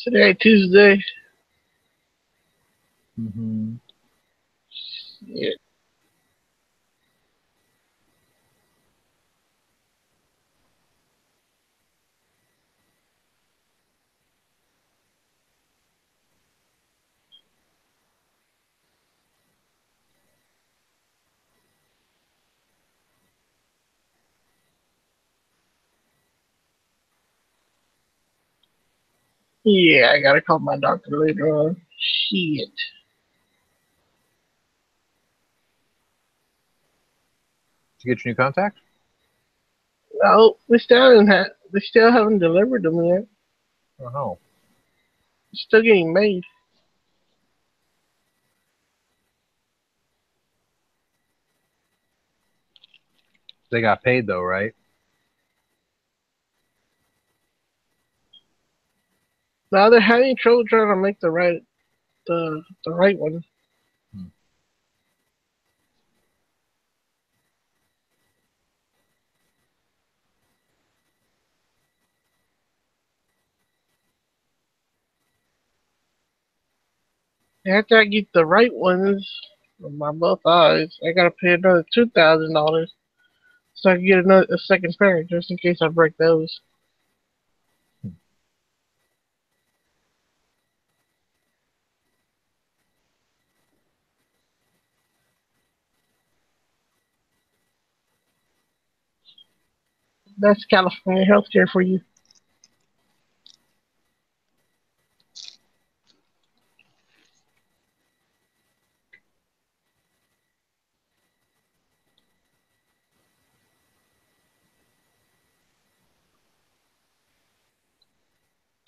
Today, Tuesday. Mm-hmm. Yeah. Yeah, I gotta call my doctor later on. Shit. Did you get your new contacts? Oh, they still haven't delivered them yet. Oh. It's still getting made. They got paid though, right? Now they're having trouble trying to make the right one. After I get the right ones on my both eyes, I gotta pay another $2,000 so I can get a second pair just in case I break those. That's California healthcare for you.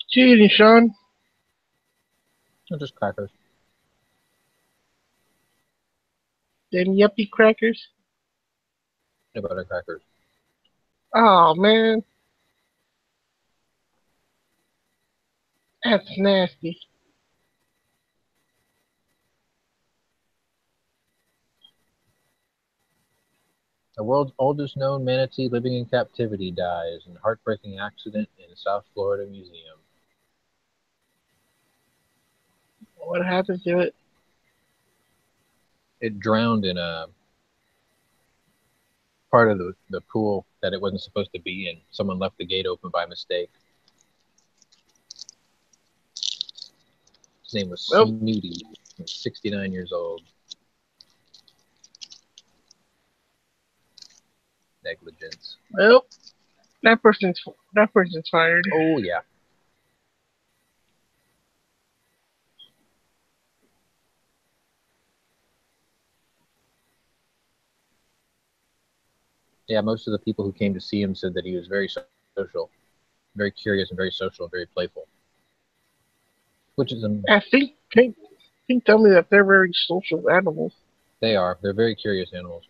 Cheating, Sean. Or just crackers. Them yuppie crackers. No butter crackers. Oh man, that's nasty. The world's oldest known manatee living in captivity dies in a heartbreaking accident in a South Florida museum. What happened to it? It drowned in a part of the pool that it wasn't supposed to be in. Someone left the gate open by mistake. His name was Well, Snooty. He was 69 years old. Negligence. well, that person's fired. Oh yeah. Yeah, most of the people who came to see him said that he was very social, very curious and very social and very playful. Which is, I think Pink told me that they're very social animals. they are. They're very curious animals.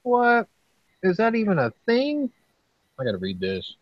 What? Is that even a thing? I gotta read this.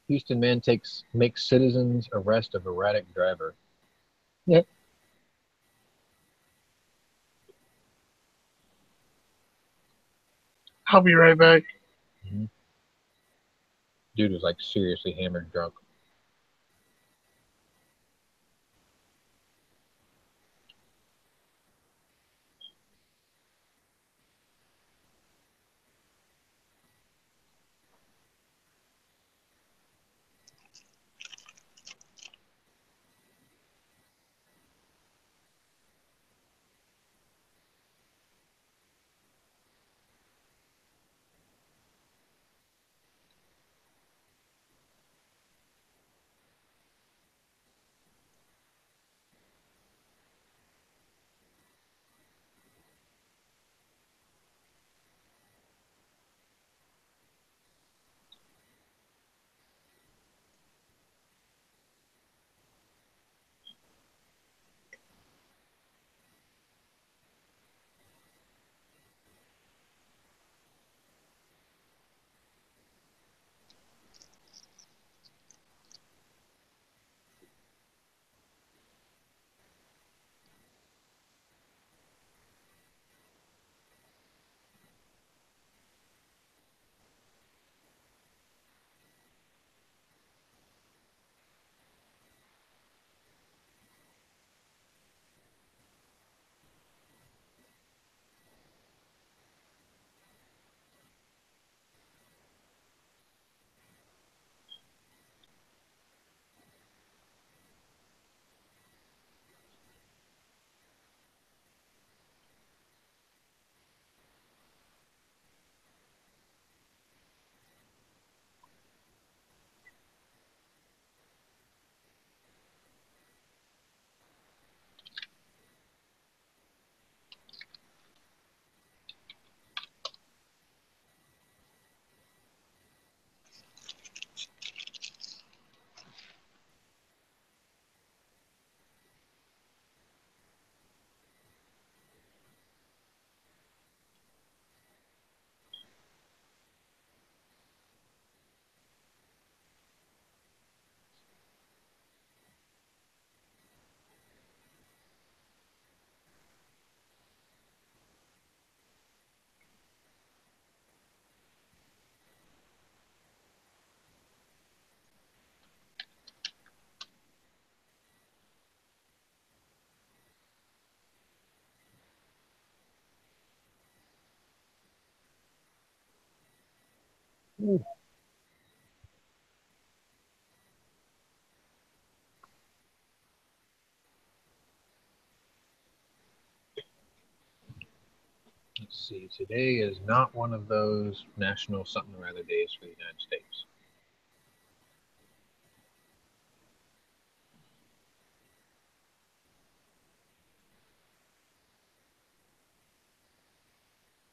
Houston man makes citizens arrest of erratic driver. Yeah. I'll be right back. Dude was like seriously hammered drunk. Ooh. Let's see. Today is not one of those national something or other days for the United States.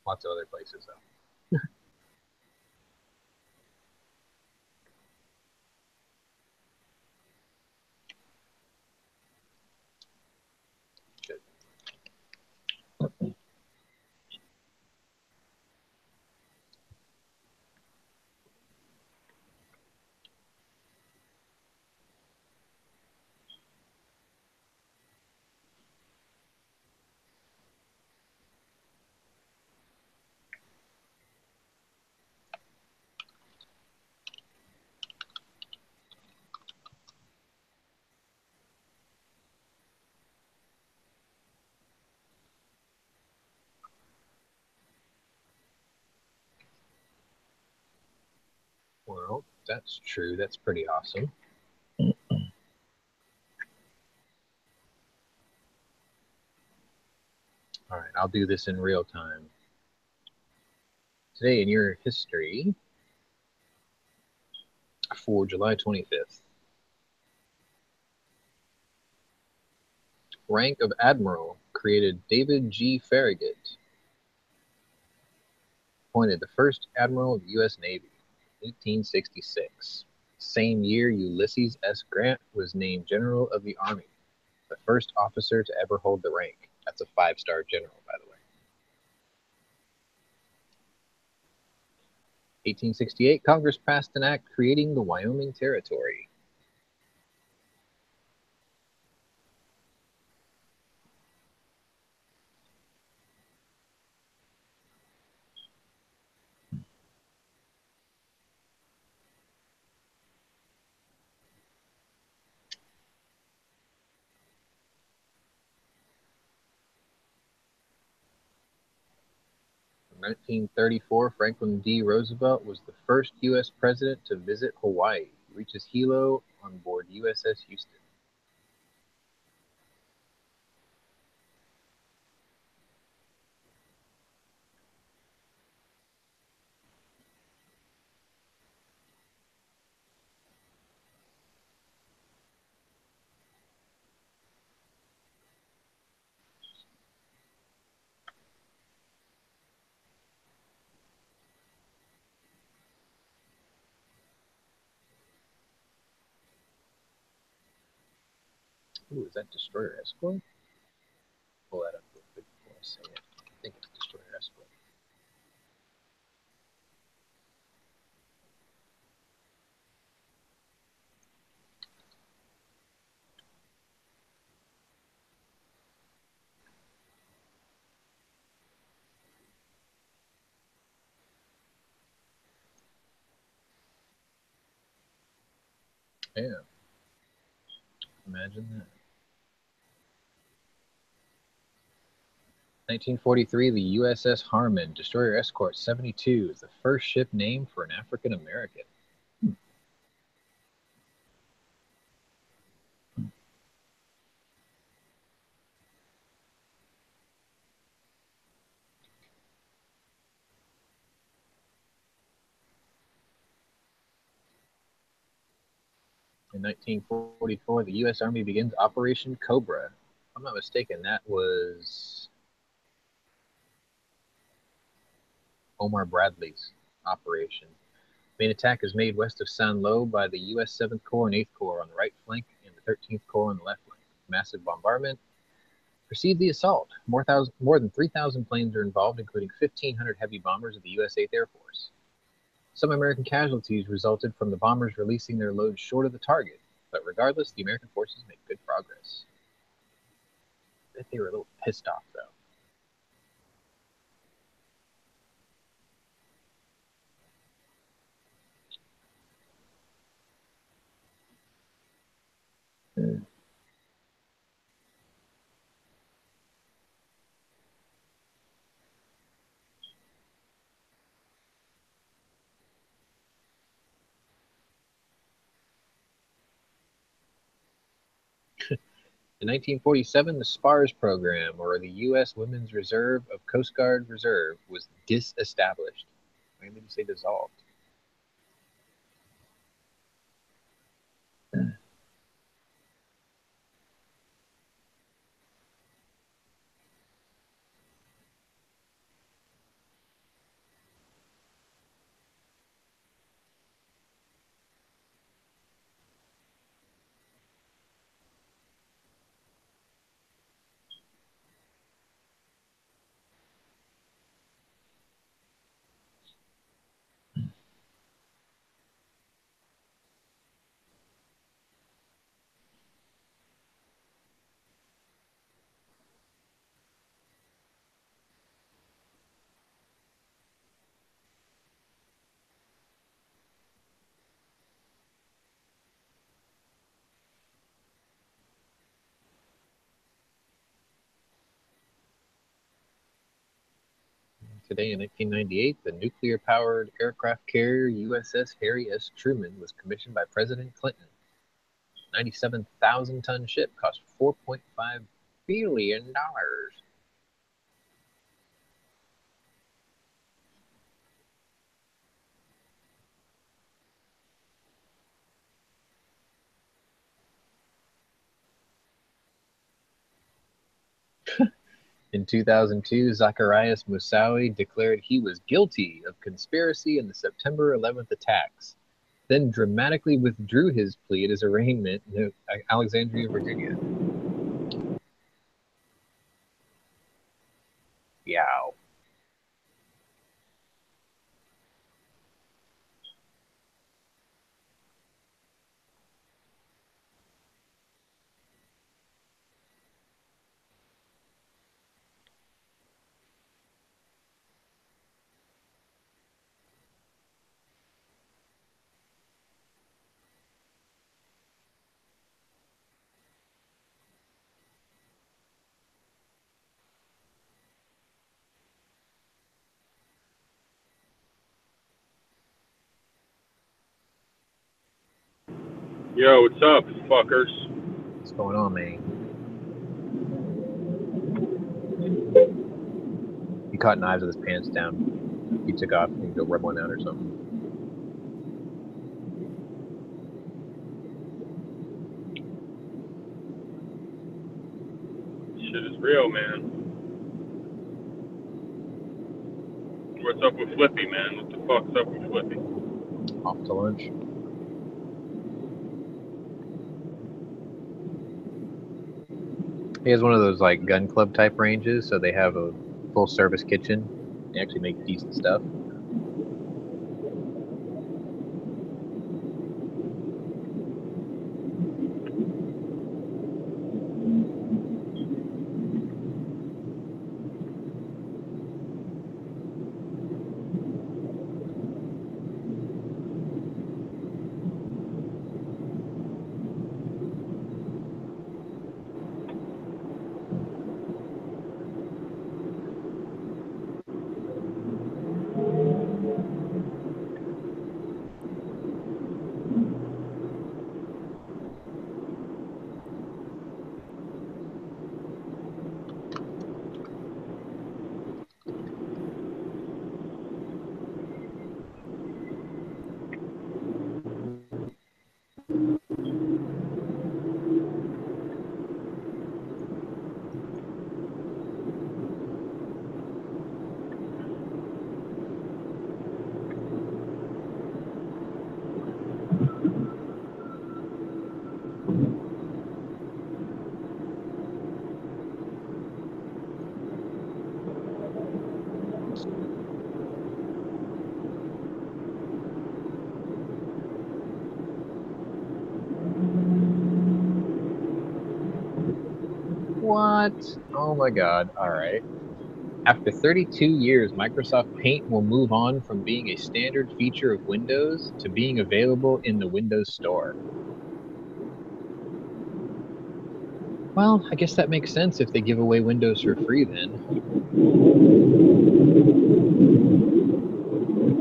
Lots of other places though. Well, that's true. That's pretty awesome. All right, I'll do this in real time. Today in your history for July 25th. Rank of Admiral created David G. Farragut. Appointed the first Admiral of the U.S. Navy, 1866. Same year, Ulysses S. Grant was named General of the Army, the first officer to ever hold the rank. That's a 5-star general, by the way. 1868, Congress passed an act creating the Wyoming Territory. In 1934, Franklin D. Roosevelt was the first U.S. president to visit Hawaii. He reaches Hilo on board USS Houston. Ooh, is that Destroyer Escort? Pull that up real quick before I say it. I think it's Destroyer Escort. Yeah. Imagine that. 1943, the USS Harmon, Destroyer Escort 72, is the first ship named for an African American. In 1944, the U.S. Army begins Operation Cobra. If I'm not mistaken, that was Omar Bradley's operation. Main attack is made west of San Lo by the U.S. 7th Corps and 8th Corps on the right flank and the 13th Corps on the left flank. Massive bombardment precede the assault. More than 3,000 planes are involved, including 1,500 heavy bombers of the U.S. 8th Air Force. Some American casualties resulted from the bombers releasing their loads short of the target, but regardless, the American forces made good progress. I bet they were a little pissed off, though. In 1947, the SPARS program, or the U.S. Women's Reserve of Coast Guard Reserve, was disestablished. Why did you say dissolved? today in 1998, the nuclear-powered aircraft carrier USS Harry S. Truman was commissioned by President Clinton. 97,000-ton ship cost $4.5 billion. In 2002, Zacharias Moussaoui declared he was guilty of conspiracy in the September 11th attacks, then dramatically withdrew his plea at his arraignment in Alexandria, Virginia. Yow. Yo, what's up, fuckers? What's going on, man? He caught knives with his pants down. He took off and go rub one out or something. Shit is real, man. What's up with Flippy, man? What the fuck's up with Flippy? Off to lunch. He has one of those like gun club type ranges, so they have a full service kitchen. They actually make decent stuff. What? Oh my god. Alright. After 32 years, Microsoft Paint will move on from being a standard feature of Windows to being available in the Windows Store. Well, I guess that makes sense if they give away Windows for free then.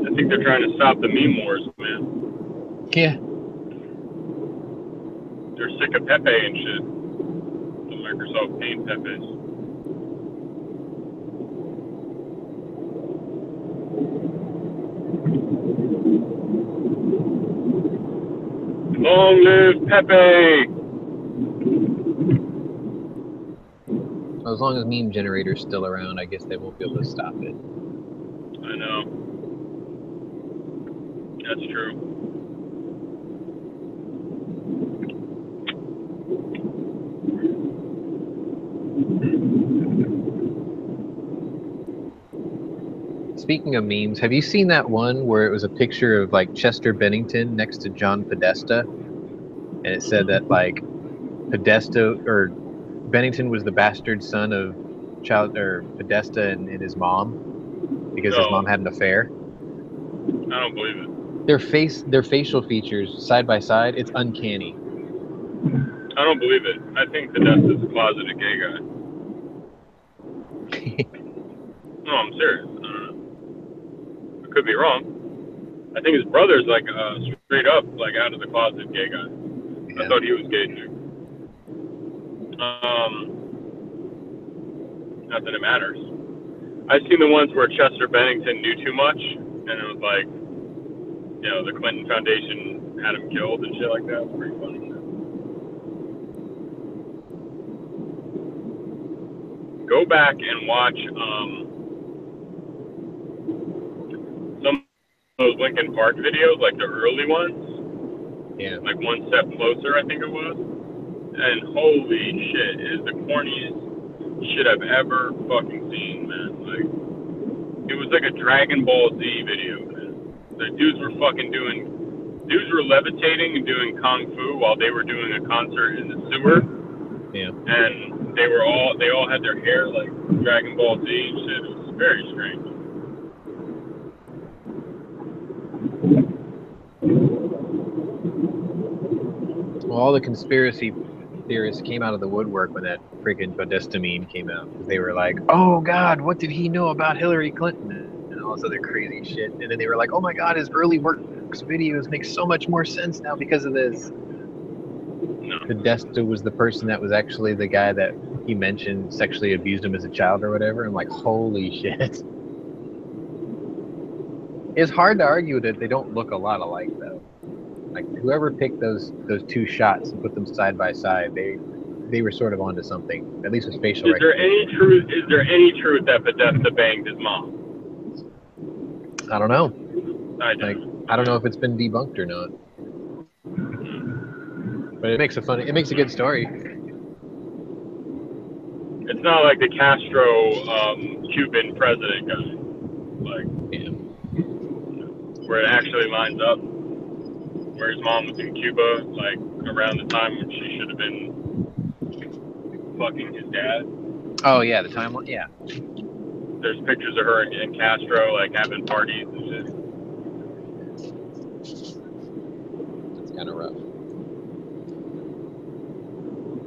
I think they're trying to stop the meme wars, man. Yeah. They're sick of Pepe and shit. The Microsoft Paint Pepes. Long live Pepe! As long as meme generator's still around, I guess they won't be able to stop it. I know. That's true. Speaking of memes, have you seen that one where it was a picture of like Chester Bennington next to John Podesta, and it said that like Podesta or Bennington was the bastard son of Podesta and his mom because his mom had an affair? I don't believe it. Their facial features side by side, it's uncanny. I don't believe it. I think Podesta's a closeted gay guy. No, I'm serious. I don't know. Could be wrong. I think his brother's like straight up like out of the closet gay guy. Yeah. I thought he was gay too. Not that it matters. I've seen the ones where Chester Bennington knew too much, and it was like, you know, the Clinton Foundation had him killed and shit like that. It was pretty funny. Go back and watch some of those Linkin Park videos, like the early ones. Yeah. Like One Step Closer, I think it was. And holy shit, it is the corniest shit I've ever fucking seen, man. Like, it was like a Dragon Ball Z video, man. The dudes were levitating and doing kung fu while they were doing a concert in the sewer. Yeah. And they all had their hair like Dragon Ball Z and shit. It was very strange. Well, all the conspiracy theorists came out of the woodwork when that freaking Podesta meme came out. Because they were like, oh God, what did he know about Hillary Clinton? And all this other crazy shit. And then they were like, oh my God, his early works videos make so much more sense now because of this. No. Podesta was the person that was actually the guy that he mentioned sexually abused him as a child or whatever. I'm like, holy shit. It's hard to argue that they don't look a lot alike, though. Like, whoever picked those two shots and put them side by side, they were sort of onto something, at least with facial recognition. Is there any truth that Podesta banged his mom? I don't know. I don't. Like, I don't know if it's been debunked or not. But it makes a good story. It's not like the Castro Cuban president guy, like, Yeah. where it actually lines up. Where his mom was in Cuba, like around the time when she should have been fucking his dad. Oh yeah, the timeline. Yeah. There's pictures of her and Castro like having parties and shit. It's kind of rough.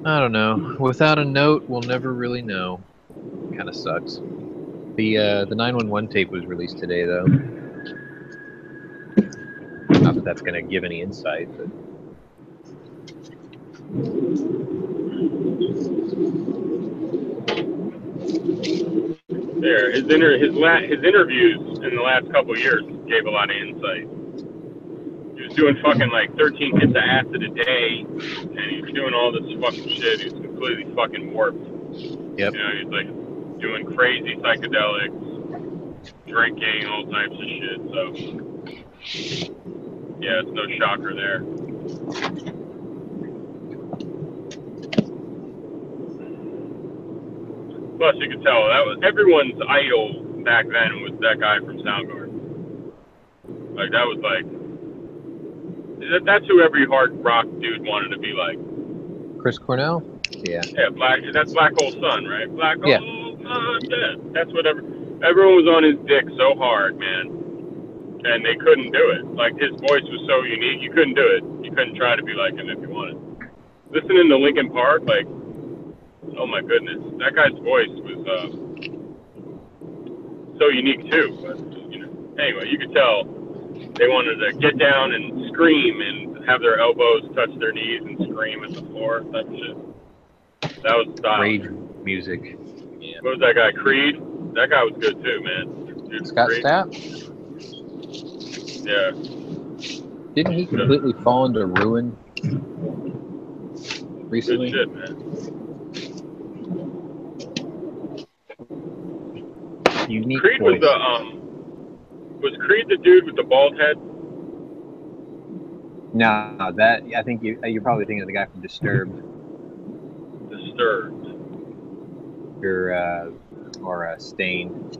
I don't know. Without a note, we'll never really know. Kind of sucks. The 911 tape was released today, though. Not that that's going to give any insight, but. There, his interviews in the last couple of years gave a lot of insight. He was doing fucking like 13 hits of acid a day, and he was doing all this fucking shit. He was completely fucking warped. Yep. You know, he's like doing crazy psychedelics, drinking, all types of shit. So, yeah, it's no shocker there. Plus, you could tell that was everyone's idol back then was that guy from Soundgarden. Like that was like that's who every hard rock dude wanted to be like. Chris Cornell? Yeah. Yeah, that's Black Hole Sun, right? Black Hole Yeah. Sun, yeah. That's what everyone was on his dick so hard, man. And they couldn't do it. Like his voice was so unique, you couldn't do it. You couldn't try to be like him if you wanted. Listening to Linkin Park, like, oh my goodness, that guy's voice was so unique too. But you know, anyway, you could tell they wanted to get down and scream and have their elbows touch their knees and scream at the floor, type of shit. That was style. Rage music. Yeah. What was that guy? Creed? That guy was good too, man. Dude, Scott Creed. Stapp? Yeah. Didn't he completely fall into ruin recently? Good shit, man. Unique Creed voice. was Creed the dude with the bald head? No, that I think you're probably thinking of the guy from Disturbed. Disturbed. Or Stain.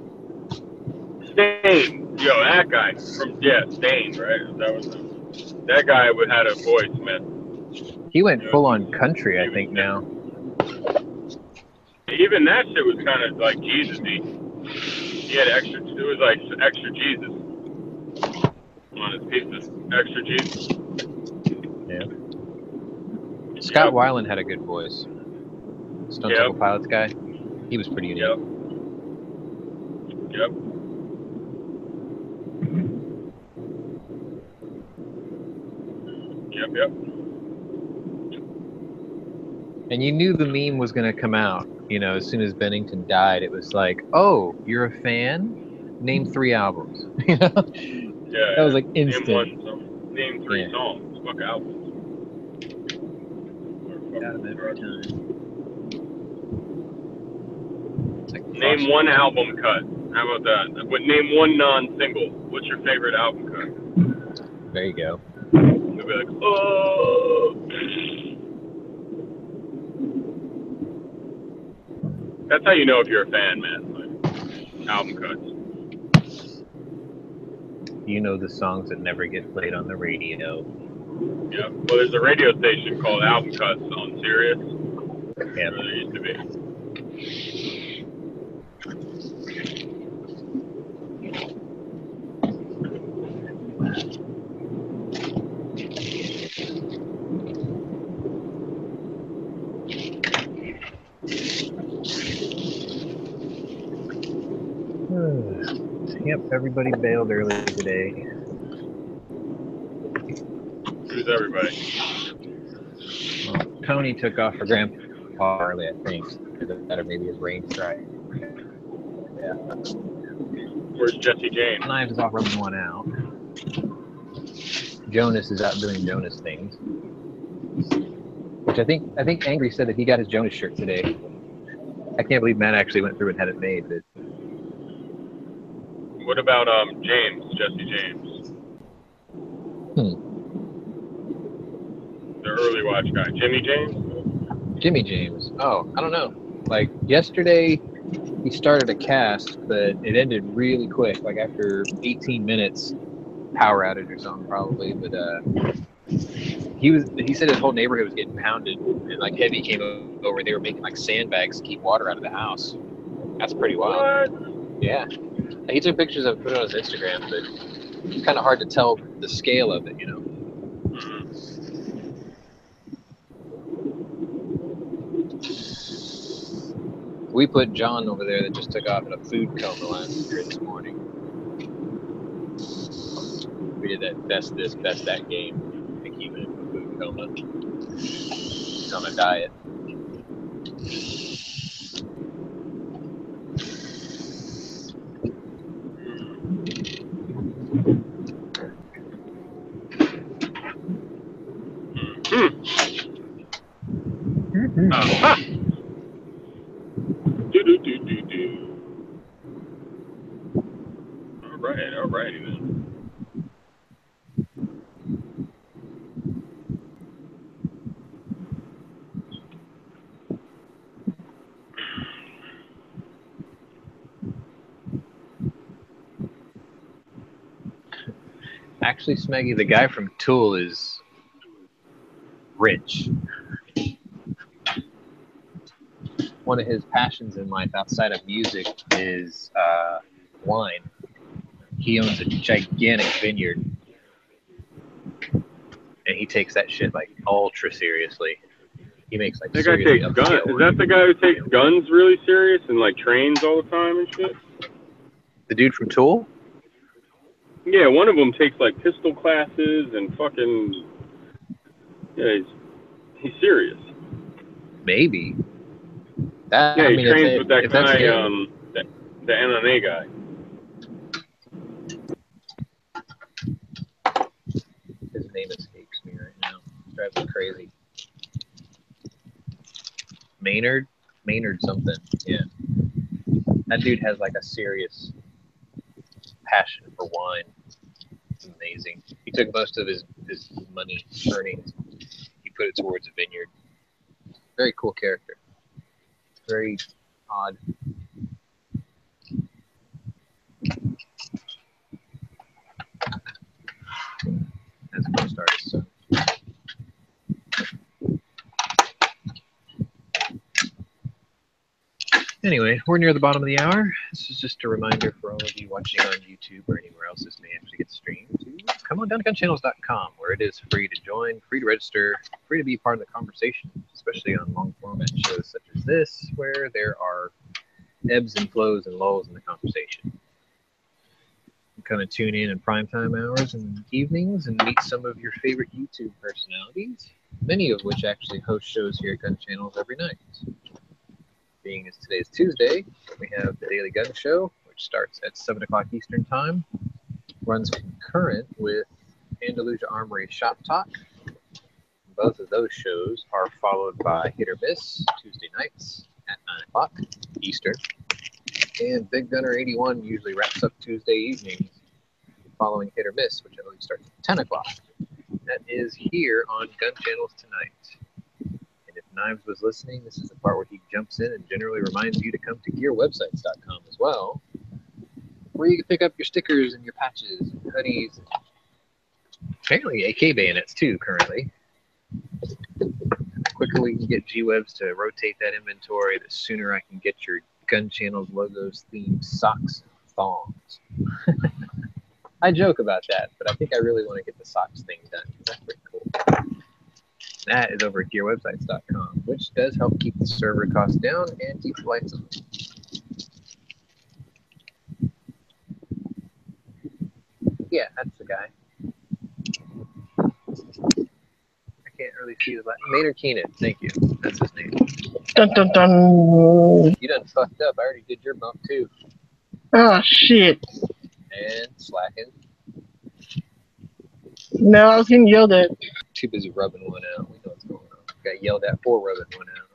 Stain. Yo, that guy from Stain, right? That guy had a voice, man. He went full on country, I think now. Even that shit was kind of like Jesus-y. He had extra. It was like extra Jesus on his pieces. Extra Jesus. Yeah. Scott Weiland had a good voice. Stone Temple Pilots guy. He was pretty unique. Yep. Yep. And you knew the meme was going to come out, you know, as soon as Bennington died. It was like, oh, you're a fan? Name 3 albums. You know? Yeah. That was like instant. Name 3 songs. Fuck albums. Got him every time. Like name one album cut. How about that? Name one non-single. What's your favorite album cut? There you go. You'll be like, oh. That's how you know if you're a fan, man. Like, album cuts. You know the songs that never get played on the radio. Yeah. Well, there's a radio station called Album Cuts on Sirius. Yeah. There used to be. Yep, everybody bailed early today. Who's everybody? Well, Tony took off for Grandpa early, I think. That or maybe his rain strike. Yeah. Where's Jesse James? Knives is off rubbing one out. Jonas is out doing Jonas things. Which I think Angry said that he got his Jonas shirt today. I can't believe Matt actually went through and had it made. But what about James, Jesse James? The early watch guy, Jimmy James? Jimmy James. Oh, I don't know. Like yesterday, he started a cast, but it ended really quick. Like after 18 minutes, power outage or something probably. But he said his whole neighborhood was getting pounded, and like Heavy came over. They were making like sandbags to keep water out of the house. That's pretty wild. What? Yeah. He took pictures of it, put it on his Instagram, but it's kind of hard to tell the scale of it, you know. We put John over there that just took off in a food coma this morning. We did that best this, best that game. I think he went into a food coma. He's on a diet. Aha! Do. Alrighty then. Actually, Smeggy, the guy from Tool is rich. One of his passions in life outside of music is wine. He owns a gigantic vineyard, and he takes that shit like ultra seriously. He makes like that guy takes guns. Is that the guy who takes guns really serious and like trains all the time and shit? The dude from Tool? Yeah, one of them takes like pistol classes and fucking. Yeah, he's serious. Maybe. That, yeah, I he mean, trains with that guy, him, the MMA guy. His name escapes me right now. It drives me crazy. Maynard something. Yeah. That dude has like a serious passion for wine. It's amazing. He took most of his money earnings. He put it towards a vineyard. Very cool character. Very odd. As a ghost artist, so. Anyway, we're near the bottom of the hour. This is just a reminder for all of you watching on YouTube or anywhere else this may actually get streamed to come on down to Gunchannels.com, where it is free to join, free to register, free to be part of the conversation, especially on long format shows such as this, where there are ebbs and flows and lulls in the conversation. Come and tune in primetime hours and evenings and meet some of your favorite YouTube personalities, many of which actually host shows here at Gun Channels every night. Being as today's Tuesday, we have the Daily Gun Show, which starts at 7 o'clock Eastern Time, runs concurrent with Andalusia Armory Shop Talk. Both of those shows are followed by Hit or Miss Tuesday nights at 9 o'clock Eastern. And Big Gunner 81 usually wraps up Tuesday evenings following Hit or Miss, which I believe starts at 10 o'clock. That is here on Gun Channels tonight. And if Knives was listening, this is the part where he jumps in and generally reminds you to come to gearwebsites.com as well, where you can pick up your stickers and your patches and hoodies. Apparently AK bayonets too currently. The quicker we can get G-Webs to rotate that inventory, the sooner I can get your Gun Channels logos themed socks and thongs. I joke about that, but I think I really want to get the socks thing done. That's pretty cool. That is over at gearwebsites.com, which does help keep the server costs down and keep the lights on. Yeah, that's the guy. I can't really see his last name. Maynard Keenan, thank you. That's his name. Dun dun dun. You done fucked up. I already did your bump too. Oh shit. And slacking. No, I was getting yelled at. Too busy rubbing one out. We know what's going on. Got yelled at for rubbing one out.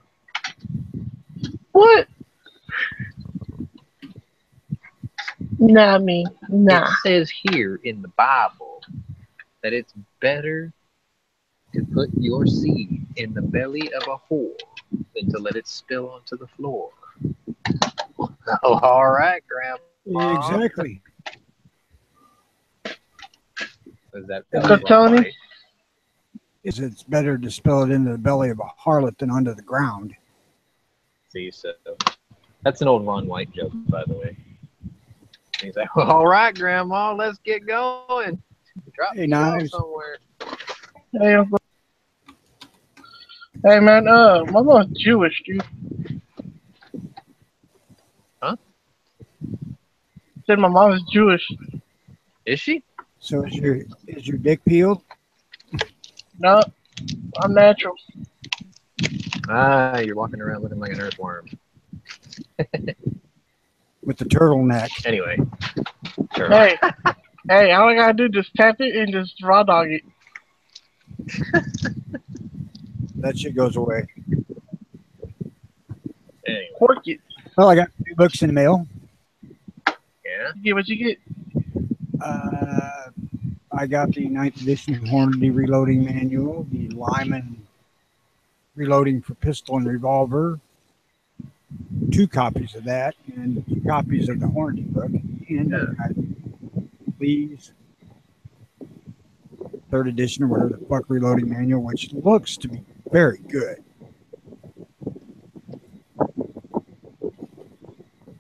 What? Nah, me. Nah. It says here in the Bible that it's better to put your seed in the belly of a whore than to let it spill onto the floor. Oh, all right, Grandma. Yeah, exactly. Was that Uncle Tony? right? Is it's better to spill it into the belly of a harlot than onto the ground. See, so that's an old Ron White joke, by the way. He's like, all right, Grandma, let's get going. Drop Hey, me off Knives. somewhere. Hey, hey man, my mom's Jewish, dude. Huh? Said my mom is Jewish. Is she? So is your dick peeled? No, I'm natural. Ah, you're walking around looking like an earthworm. With the turtleneck. Anyway. Sure. Hey, hey, all I gotta do is just tap it and just raw dog it. That shit goes away. Anyway. Pork it. Well, I got 2 books in the mail. Yeah. You get what you get. I got the 9th edition Hornady Reloading Manual, the Lyman Reloading for Pistol and Revolver, 2 copies of that, and 2 copies of the Hornady book. And I got Lee's 3rd edition, or whatever the fuck, Reloading Manual, which looks to be very good.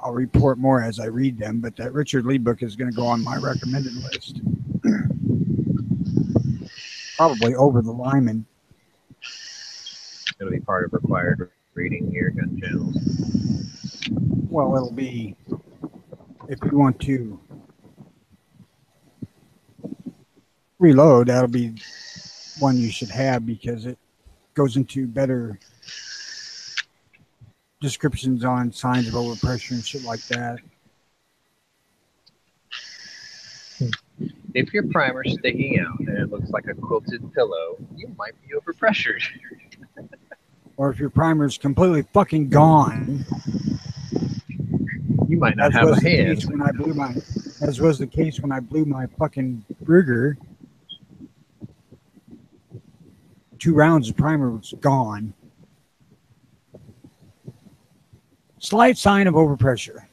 I'll report more as I read them, but that Richard Lee book is going to go on my recommended list. Probably over the Lyman. It'll be part of required reading here at Gun Channels. Well, it'll be, if you want to reload, that'll be one you should have because it goes into better descriptions on signs of overpressure and shit like that. If your primer's sticking out and it looks like a quilted pillow, you might be overpressured. Or if your primer's completely fucking gone, you might not as have was a the hand. case when I blew my, as was the case when I blew my fucking Ruger. 2 rounds of primer was gone. Slight sign of overpressure.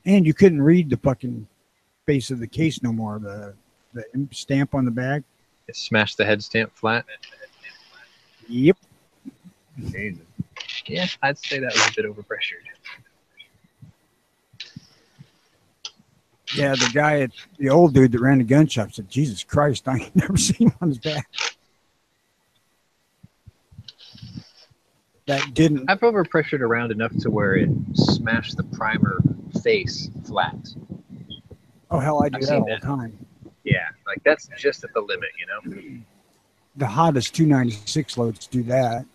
And you couldn't read the fucking face of the case no more. The stamp on the back. It smashed the head stamp flat. Yep. Jesus. Yeah, I'd say that was a bit overpressured. Yeah, the guy, the old dude that ran the gun shop said, Jesus Christ, I ain't never seen one as bad. That didn't. I've overpressured around enough to where it smashed the primer face flat. Oh hell, I do I've that seen all the that. time. Yeah, like that's just at the limit, you know. The hottest 296 loads do that.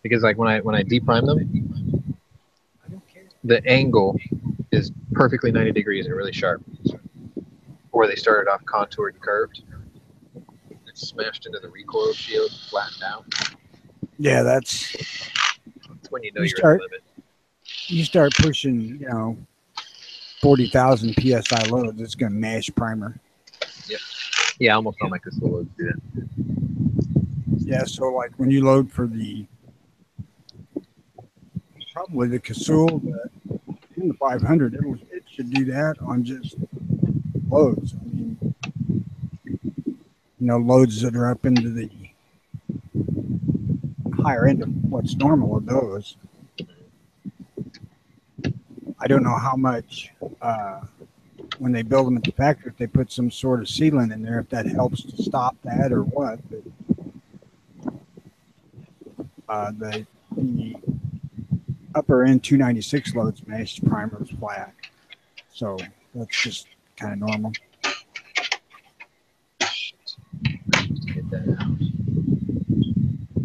Because like when I deprime them, the angle is perfectly 90 degrees and really sharp. Or they started off contoured and curved. It's smashed into the recoil shield, flattened out. Yeah, that's when you know you you're start at the limit. you start pushing, 40,000 psi loads, it's gonna mash primer. Yep. Yeah, almost all my crystal loads do that. Yeah, so like when you load for probably the Cazul, in the 500, it should do that on just loads. I mean, loads that are up into the higher end of what's normal of those. I don't know how much when they build them at the factory, if they put some sort of sealant in there, if that helps to stop that or what. But the upper end 296 loads mashed primer is flat, so that's just kind of normal. Get that out.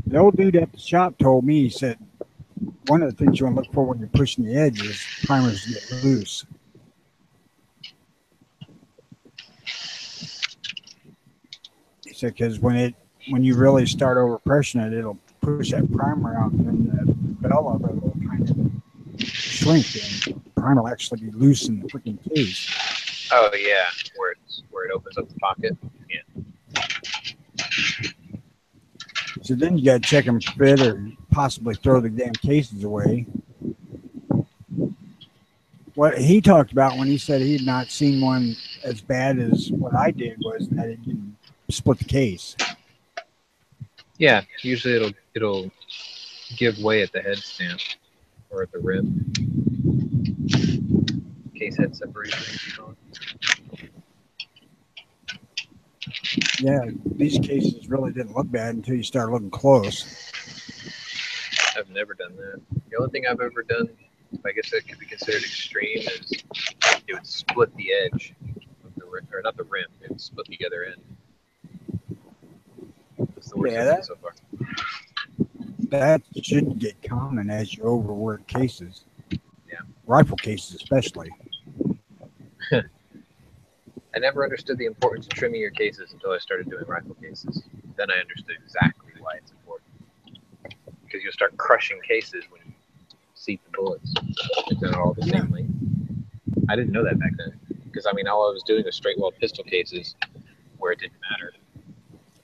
The old dude at the shop told me, he said, one of the things you want to look for when you're pushing the edge is primers get loose. He said, because when you really start overpressing it, it'll push that primer out, and then the bell of it will kind of shrink, and the primer will actually be loose in the freaking case. Oh yeah, where it opens up the pocket. Yeah. So then you got to check them fit or possibly throw the damn cases away. What he talked about when he said he had not seen one as bad as what I did was that it didn't split the case. Yeah, usually it'll give way at the head stamp or at the rim. Case head separation. Yeah, these cases really didn't look bad until you start looking close. I've never done that. The only thing I've ever done, I guess that could be considered extreme, is it would split the edge of the rim, or not the rim, it would split the other end. That's the worst I've done so far. That shouldn't get common as you overwork cases. Yeah. Rifle cases especially. I never understood the importance of trimming your cases until I started doing rifle cases. Then I understood exactly why it's important. Because you'll start crushing cases when you seat the bullets. If they're all the same length. I didn't know that back then. Because, I mean, all I was doing was straight wall pistol cases where it didn't matter.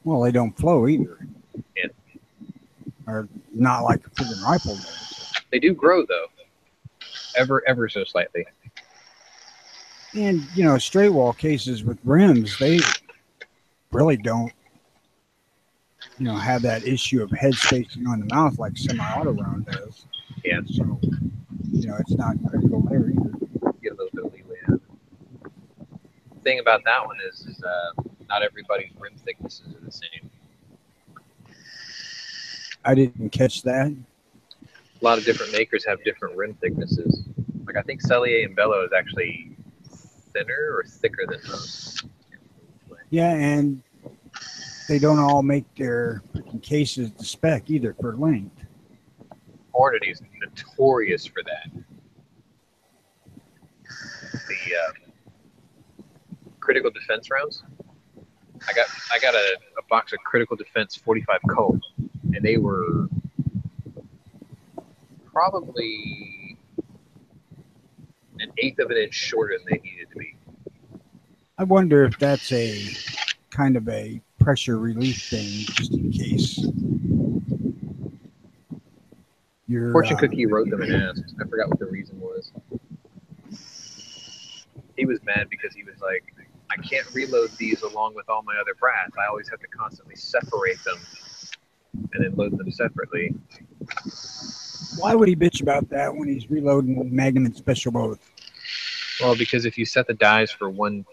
Well, they don't flow either. Yeah. Or not like a freaking rifle does. They do grow, though. Ever so slightly. And, straight wall cases with rims, they really don't, have that issue of head spacing on the mouth like semi-auto round does. Yeah. So, it's not critical there either. Get a little bit of leeway out of it. The thing about that one is not everybody's rim thicknesses are the same. I didn't catch that. A lot of different makers have different rim thicknesses. Like, I think Cellier and Bello is actually thinner or thicker than most. Yeah, and they don't all make their cases the spec either for length. Hornady is notorious for that. The critical defense rounds. I got a box of critical defense 45 Colt, and they were probably an eighth of an inch shorter than they needed to be. I wonder if that's a kind of a pressure relief thing, just in case. Fortune Cookie wrote them and asked. I forgot what the reason was. He was mad because he was like, I can't reload these along with all my other brats. I always have to constantly separate them and then load them separately. Why would he bitch about that when he's reloading Magnum and Special both? Well, because if you set the dies for one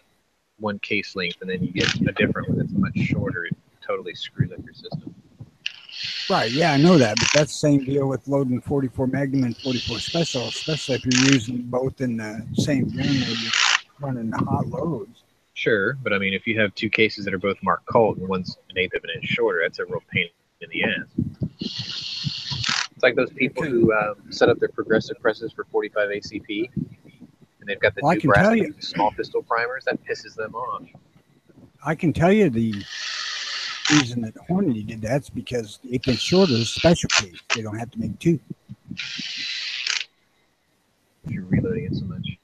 case length and then you get a different one that's much shorter, it totally screws up your system. Right, yeah, I know that, but that's the same deal with loading 44 Magnum and 44 Special, especially if you're using both in the same gun. running hot loads. Sure, but I mean, if you have two cases that are both marked Colt and one's an eighth of an inch shorter, that's a real pain in the ass. It's like those people who set up their progressive presses for 45 ACP, and they've got the two brass small pistol primers. That pisses them off. I can tell you the reason that Hornady did that's because the eighth inch shorter is special case. They don't have to make two. If you're reloading it so much.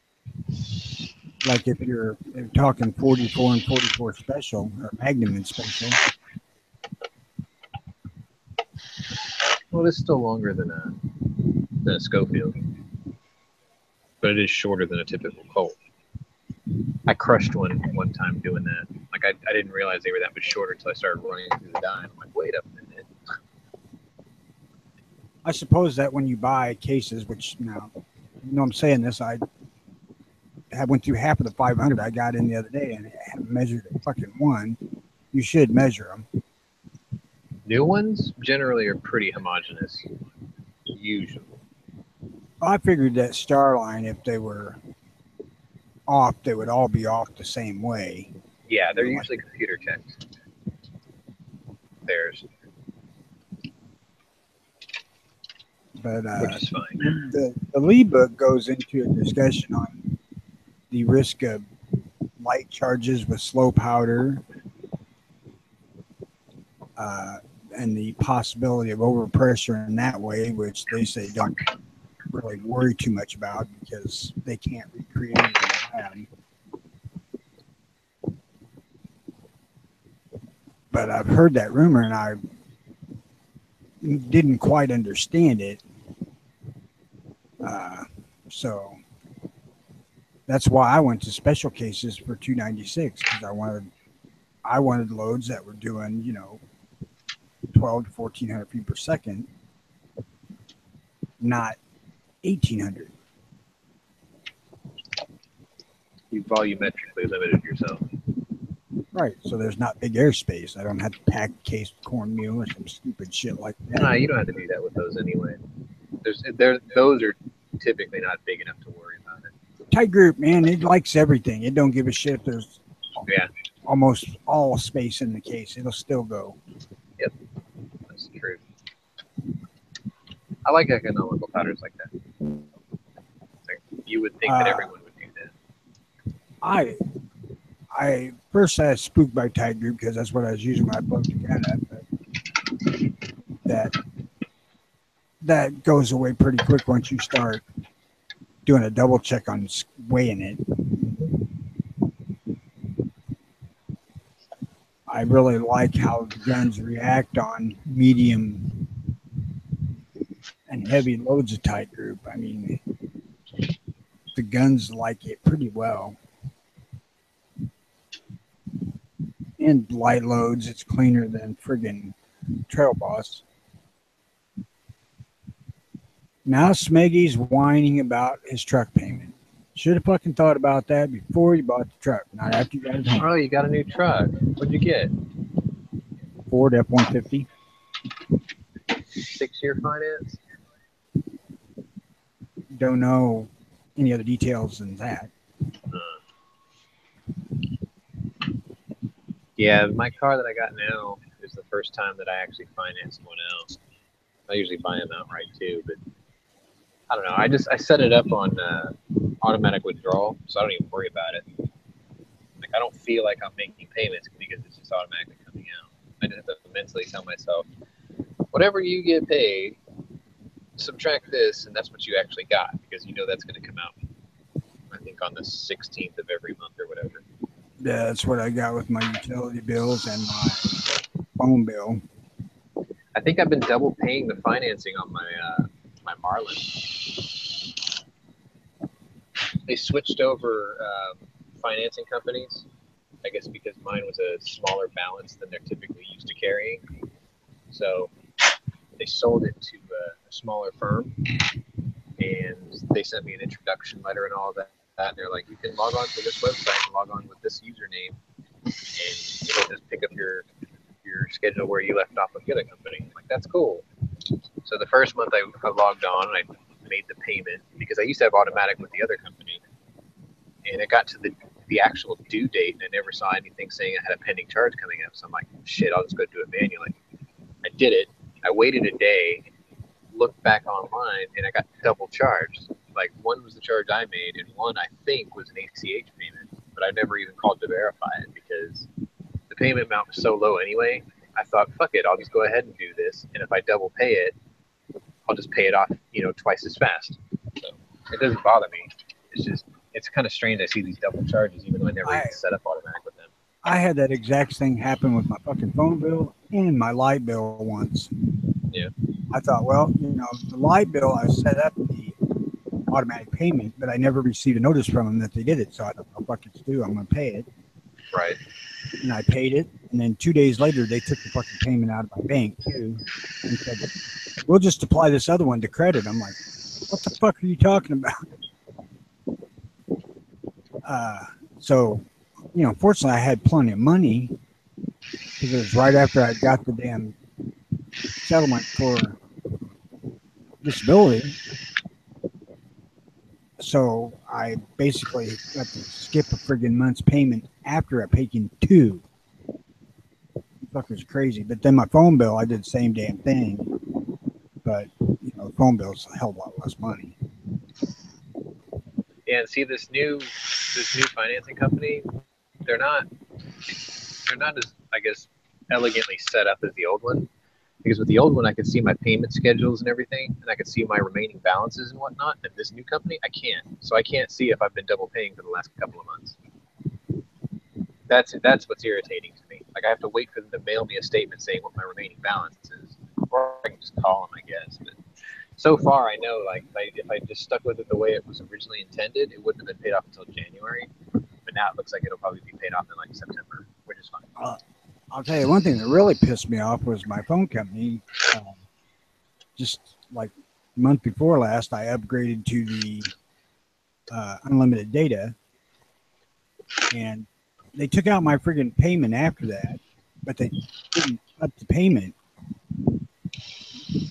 Like if you're talking 44 and 44 special or Magnum and special. Well, it's still longer than a Schofield, but it is shorter than a typical Colt. I crushed one time doing that. Like I didn't realize they were that much shorter until I started running through the die. I'm like, wait a minute. I suppose that when you buy cases, which now, you know I'm saying this, I went through half of the 500 I got in the other day and I haven't measured a fucking one. You should measure them. New ones generally are pretty homogeneous. Usually. I figured that Starline, if they were off, they would all be off the same way. Yeah, they're usually computer checked. Theirs. But which is fine. The Lee book goes into a discussion on the risk of light charges with slow powder and the possibility of overpressure in that way, which they say don't really worry too much about because they can't recreate it in the lab. But I've heard that rumor and I didn't quite understand it. So that's why I went to special cases for 296 because I wanted loads that were doing, 12 to 1400 feet per second, not 1800. You volumetrically limited yourself. Right, so there's not big airspace. I don't have to pack a case of cornmeal or some stupid shit like that. No, you don't have to do that with those anyway. Those are typically not big enough to worry about it. Tight group, man, it likes everything. It don't give a shit if there's almost all space in the case. It'll still go. Yep, that's true. I like economical powders like that. Like, you would think that everyone would do that. I first I was spooked by tight group because that's what I was using when I broke the gun up. But that goes away pretty quick once you start doing a double check on weighing it. I really like how the guns react on medium and heavy loads of tight group. I mean, the guns like it pretty well. And light loads, it's cleaner than friggin' Trail Boss. Now Smeggy's whining about his truck payment. Should have fucking thought about that before you bought the truck, not after you got it home. Oh, you got a new truck. What'd you get? Ford F-150. 6-year finance? Don't know any other details than that. Yeah, my car that I got now is the first time that I actually financed one out. I usually buy them outright too, but I don't know. I set it up on automatic withdrawal, so I don't even worry about it. Like I don't feel like I'm making payments because it's just automatically coming out. I just have to mentally tell myself, whatever you get paid, subtract this, and that's what you actually got because you know that's going to come out. I think on the 16th of every month or whatever. Yeah, that's what I got with my utility bills and my phone bill. I think I've been double paying the financing on my my Marlin. They switched over financing companies, I guess because mine was a smaller balance than they're typically used to carrying. So they sold it to a smaller firm, and they sent me an introduction letter and all that. And they're like, you can log on to this website and log on with this username, and it'll just pick up your schedule where you left off with the other company. I'm like, that's cool. So the first month I logged on and I made the payment because I used to have automatic with the other company, and it got to the actual due date, and I never saw anything saying I had a pending charge coming up. So I'm like, shit, I'll just go do it manually. I did it. I waited a day, looked back online, and I got double charged. Like, one was the charge I made, and one I think was an ACH payment, but I never even called to verify it because the payment amount was so low anyway. I thought, fuck it, I'll just go ahead and do this, and if I double pay it, I'll just pay it off, twice as fast. So it doesn't bother me. It's just, it's kind of strange I see these double charges, even though I never even set up automatic with them. I had that exact thing happen with my fucking phone bill and my light bill once. Yeah. I thought, well, the light bill, I set up the automatic payment, but I never received a notice from them that they did it. So I thought, oh, fuck it, do. I'm going to pay it. Right. And I paid it. And then 2 days later, they took the fucking payment out of my bank, too. And said, we'll just apply this other one to credit. I'm like, what the fuck are you talking about? So, fortunately, I had plenty of money because it was right after I got the damn settlement for disability. So I basically got to skip a friggin' month's payment after I paid in 2. Fucker's crazy. But then my phone bill, I did the same damn thing. But the phone bill's a hell of a lot less money. Yeah, and see this new financing company, they're not as, I guess, elegantly set up as the old one. Because with the old one, I could see my payment schedules and everything, and I could see my remaining balances and whatnot. And this new company, I can't. So I can't see if I've been double paying for the last couple of months. That's what's irritating to me. Like, I have to wait for them to mail me a statement saying what my remaining balance is, or I can just call them, I guess. But so far, I know, like, if I just stuck with it the way it was originally intended, it wouldn't have been paid off until January. But now it looks like it'll probably be paid off in like September, which is fine. I'll tell you one thing that really pissed me off was my phone company. Just like a month before last, I upgraded to the unlimited data, and they took out my friggin' payment after that, but they didn't up the payment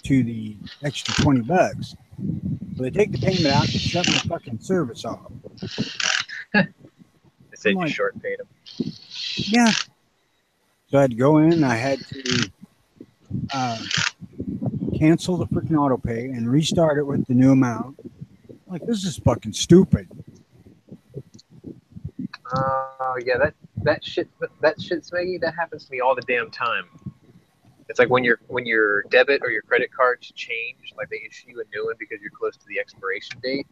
to the extra $20. So they take the payment out and shut my fucking service off. They said you short paid them. Yeah. So I had to go in. I had to cancel the freaking auto pay and restart it with the new amount. Like, this is fucking stupid. Yeah, that shit, Smeggy, that happens to me all the damn time. It's like when your debit or your credit cards change, like they issue you a new one because you're close to the expiration date.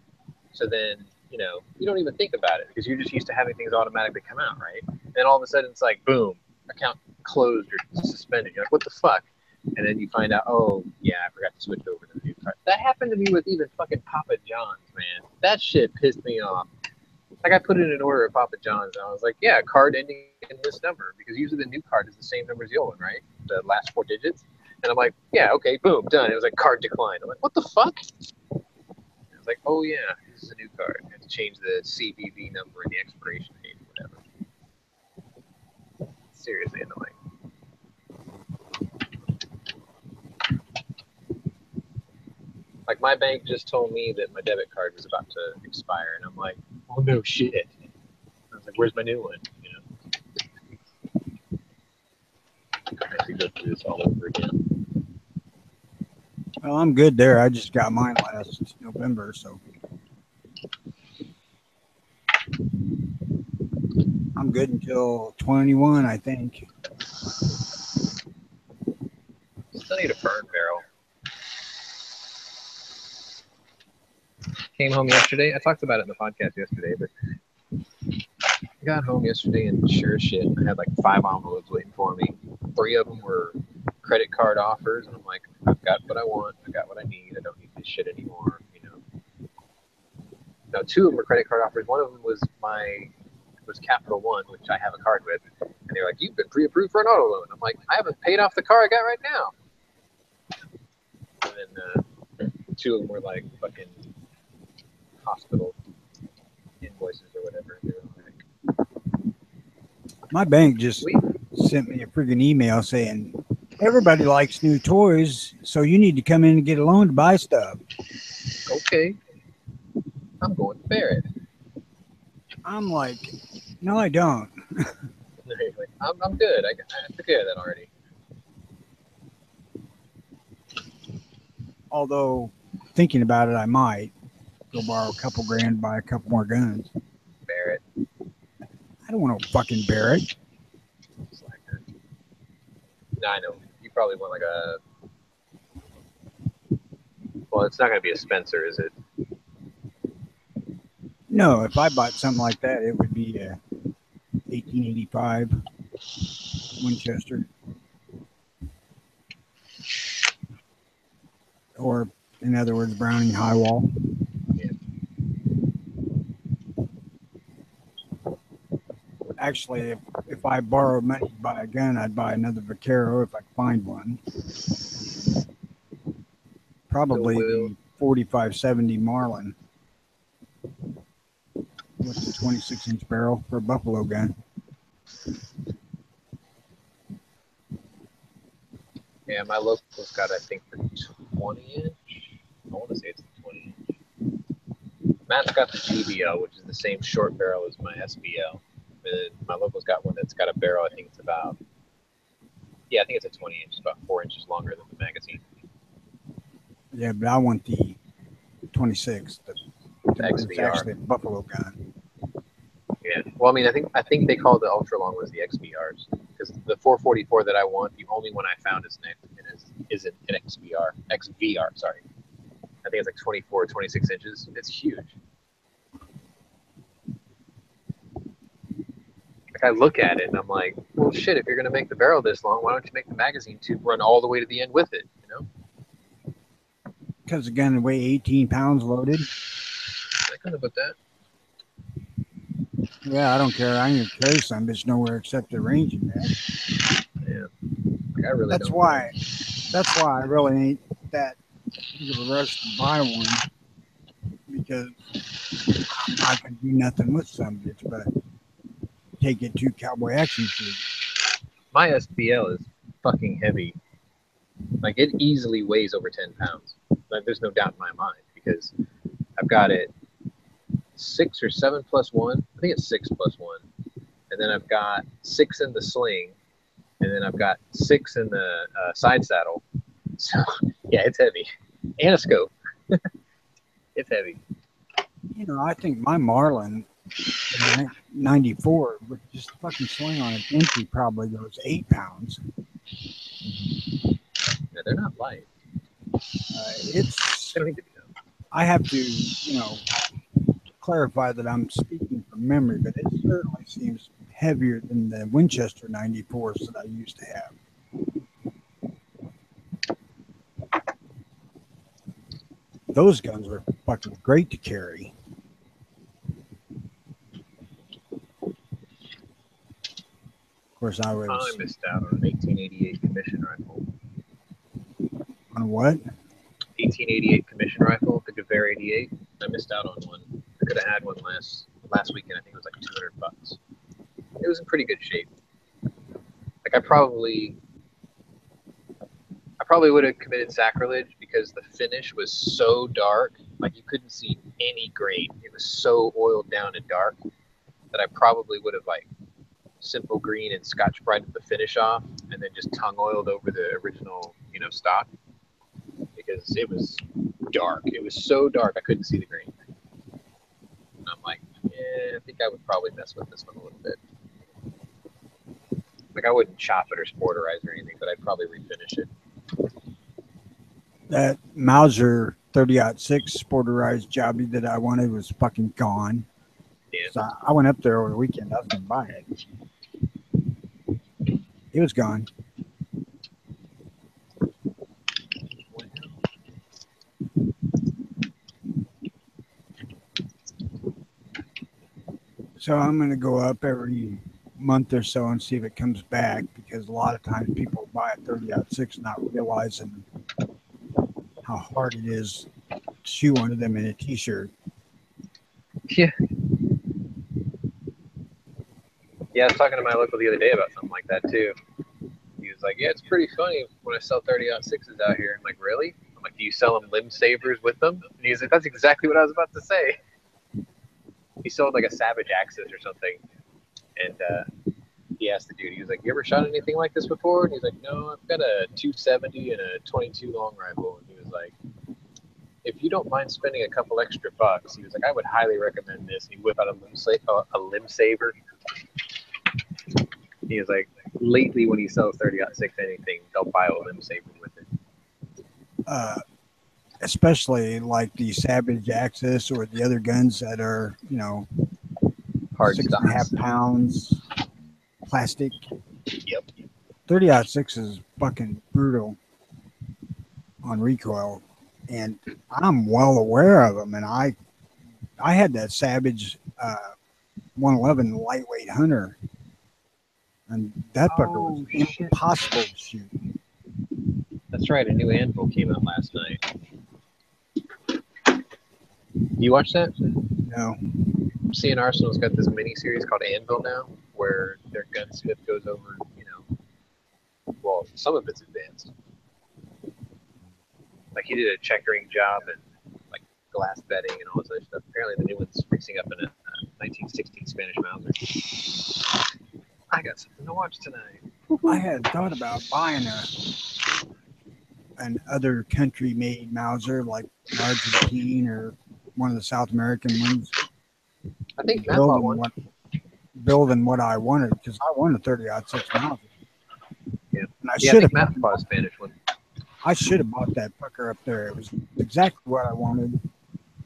So then, you don't even think about it because you're just used to having things automatically come out, right? And then all of a sudden it's like, boom, account closed or suspended. You're like, what the fuck? And then you find out, oh, yeah, I forgot to switch over to the new card. That happened to me with even fucking Papa John's, man. That shit pissed me off. Like, I put in an order at Papa John's, and I was like, yeah, card ending in this number, because usually the new card is the same number as the old one, right? The last 4 digits. And I'm like, yeah, okay, boom, done. It was like, card declined. I'm like, what the fuck? I was like, oh, yeah, this is a new card. I have to change the CVV number and the expiration date or whatever. Seriously annoying. Like, my bank just told me that my debit card was about to expire, and I'm like, oh, no shit. I was like, where's my new one? I have to go through this all over again. Well, I'm good there. I just got mine last November, so I'm good until 21, I think. Still need a burn barrel. Came home yesterday. I talked about it in the podcast yesterday, but I got home yesterday and sure as shit, I had like 5 envelopes waiting for me. 3 of them were credit card offers, and I'm like, I've got what I want, I got what I need, I don't need this shit anymore, Now, 2 of them were credit card offers. One of them was Capital One, which I have a card with, and they're like, you've been pre-approved for an auto loan. I'm like, I haven't paid off the car I got right now. And then 2 of them were like fucking hospital invoices or whatever. They were like, my bank just sent me a freaking email saying, everybody likes new toys, so you need to come in and get a loan to buy stuff. Okay. I'm going to Barrett. I'm like, no, I don't. I'm good. I took care of that already. Although, thinking about it, I might go borrow a couple grand, buy a couple more guns. Barrett. I don't want to fucking Barrett. Slacker. No, I know. You probably want like a. Well, it's not going to be a Spencer, is it? No, if I bought something like that, it would be a 1885 Winchester. Or, in other words, Browning High Wall. Yeah. Actually, if I borrowed money to buy a gun, I'd buy another Vaquero if I could find one. Probably the 4570 Marlin with the 26-inch barrel for a buffalo gun. Yeah, my local's got, I think, the 20-inch. I want to say it's the 20-inch. Matt's got the GBL, which is the same short barrel as my SBL. And my local's got one that's got a barrel, I think it's about, yeah, I think it's a 20-inch, about 4 inches longer than the magazine. Yeah, but I want the 26. The it's XVR. actually a buffalo gun. Yeah. Well, I mean, I think they called the ultra long was the XVRs because the 444 that I want, the only one I found is an XVR. Sorry. I think it's like 24, 26 inches. It's huge. Like I look at it and I'm like, well, shit. If you're gonna make the barrel this long, why don't you make the magazine tube run all the way to the end with it? You know? Because the gun would weigh 18 pounds loaded. I kind of put that. Yeah, I don't care. I can carry some bitch nowhere except the ranging man. Yeah. Like I really That's don't why I really ain't that big of a rush to buy one because I'm not gonna do nothing with some bitch but take it to cowboy action shoot. My SBL is fucking heavy. Like it easily weighs over 10 pounds. Like there's no doubt in my mind because I've got it 6 or 7 plus 1. I think it's 6 plus 1. And then I've got 6 in the sling. And then I've got 6 in the side saddle. So yeah, it's heavy. And a scope. It's heavy. You know, I think my Marlin 94 with just fucking sling on it empty probably goes 8 pounds. Yeah, they're not light. It's They don't need to be though. I have to, you know, clarify that I'm speaking from memory, but it certainly seems heavier than the Winchester 94s that I used to have. Those guns were fucking great to carry. Of course, I missed out on an 1888 commission rifle. On what? 1888 commission rifle, the Gewehr 88. I missed out on one. I could have had one last weekend. I think it was like $200. It was in pretty good shape. Like I probably would have committed sacrilege because the finish was so dark, like you couldn't see any grain. It was so oiled down and dark that I probably would have like simple green and Scotch Brighted the finish off, and then just tongue oiled over the original, you know, stock because it was dark. It was so dark I couldn't see the grain. And I'm like, yeah, I think I would probably mess with this one a little bit. Like I wouldn't chop it or sporterize or anything, but I'd probably refinish it. That Mauser 30-06 sporterized jobby that I wanted was fucking gone. Yeah. So I went up there over the weekend. I was going to buy it. It was gone. So I'm going to go up every month or so and see if it comes back because a lot of times people buy a 30-06 not realizing how hard it is to chew under them in a t-shirt. Yeah. Yeah, I was talking to my local the other day about something like that too. He was like, yeah, it's pretty funny when I sell 30-06s out here. I'm like, really? I'm like, do you sell them limb savers with them? And he was like, that's exactly what I was about to say. he sold like a Savage Axis or something, and he asked the dude, he was like, "You ever shot anything like this before?" And he's like, "No, I've got a 270 and a 22 long rifle." And he was like, "If you don't mind spending a couple extra bucks," he was like, "I would highly recommend this." And he whipped out a limb saver. He was like, lately when he sells 30-06 anything, they'll buy a limb saver with it. Especially like the Savage Axis or the other guns that are, Hard 6.5 stocks. pounds plastic. Yep. 30-06 is fucking brutal on recoil, and I'm well aware of them. And I had that Savage 111 lightweight hunter, and that fucker was impossible to shoot. That's right. A new Anvil came out last night. You watch that? No. CN Arsenal's got this mini series called Anvil now, where their gunsmith goes over, well, some of it's advanced. Like he did a checkering job and like glass bedding and all this other stuff. Apparently the new one's fixing up in a 1916 Spanish Mauser. I got something to watch tonight. I had thought about buying an other country made Mauser, like Argentine or one of the South American ones. I think Matt bought one. Building what I wanted, because I wanted a 30-06 Mauser. Yeah. And I think Matt bought a Spanish one. I should have bought that fucker up there. It was exactly what I wanted,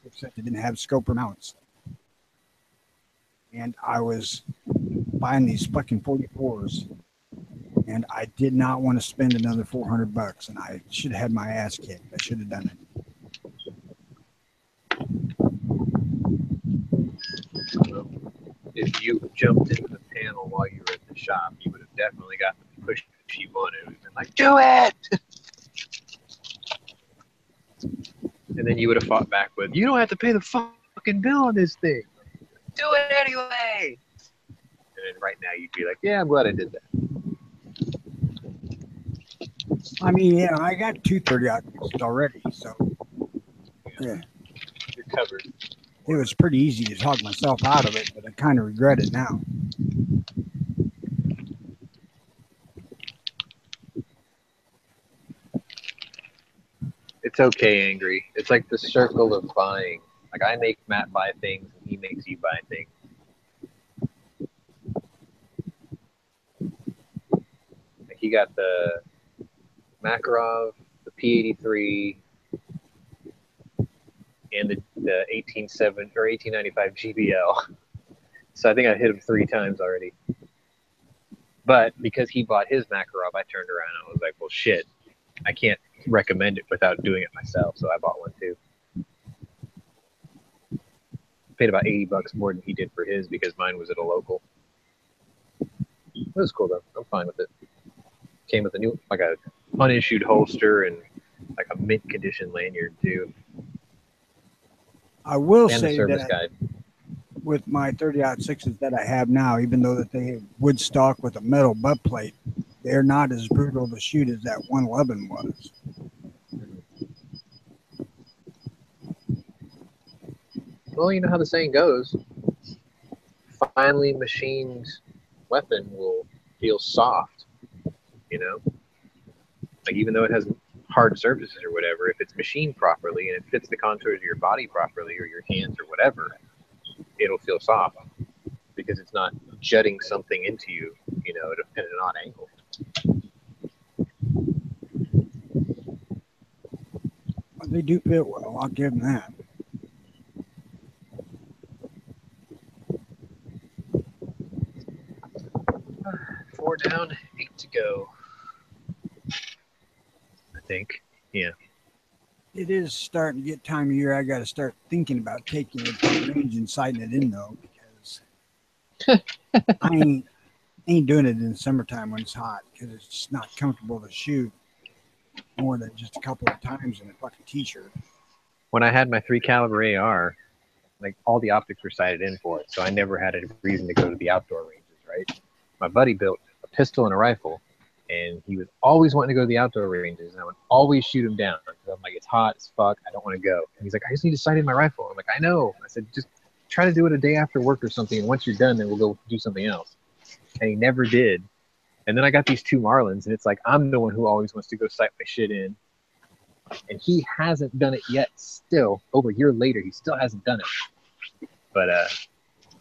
except it didn't have scope or mounts. And I was buying these fucking 44s, and I did not want to spend another $400, and I should have had my ass kicked. I should have done it. If you jumped into the panel while you were at the shop, you would have definitely got the push you wanted. It would have been like, do it! And then you would have fought back with, you don't have to pay the fucking bill on this thing. Do it anyway! And then right now you'd be like, yeah, I'm glad I did that. I mean, yeah, I got two 30-06s already, so yeah. You're covered. It was pretty easy to talk myself out of it, but I kind of regret it now. It's okay, Angry. It's like the circle of buying. Like I make Matt buy things, and he makes you buy things. Like he got the Makarov, the P83, and the 1895 GBL. So I think I hit him 3 times already. But because he bought his Makarov, I turned around and I was like, well, shit, I can't recommend it without doing it myself. So I bought one too. Paid about $80 more than he did for his because mine was at a local. It was cool though. I'm fine with it. Came with a new, like a unissued holster and like a mint condition lanyard too. I will and say the service that guide. with my 30-06s that I have now, even though that they wood stock with a metal butt plate, they're not as brutal to shoot as that 111 was. Well, you know how the saying goes. Finely machined weapon will feel soft, you know? Like even though it has hard surfaces or whatever, if it's machined properly and it fits the contours of your body properly or your hands or whatever, it'll feel soft because it's not jutting something into you, you know, at an odd angle. They do fit well, I'll give them that. Four down, 8 to go. I think. Yeah. It is starting to get time of year. I got to start thinking about taking it to the range and sighting it in, though, because I ain't doing it in the summertime when it's hot because it's just not comfortable to shoot more than just a couple of times in a fucking t-shirt. When I had my 3 caliber AR, like all the optics were sighted in for it, so I never had a reason to go to the outdoor ranges, right? My buddy built a pistol and a rifle, and he was always wanting to go to the outdoor ranges, and I would always shoot him down. I'm like, it's hot as fuck, I don't want to go. And he's like, I just need to sight in my rifle. I'm like, I know. I said, just try to do it a day after work or something, and once you're done, then we'll go do something else. And he never did. And then I got these 2 marlins, and it's like I'm the one who always wants to go sight my shit in. And he hasn't done it yet still. Over a year later, he still hasn't done it. But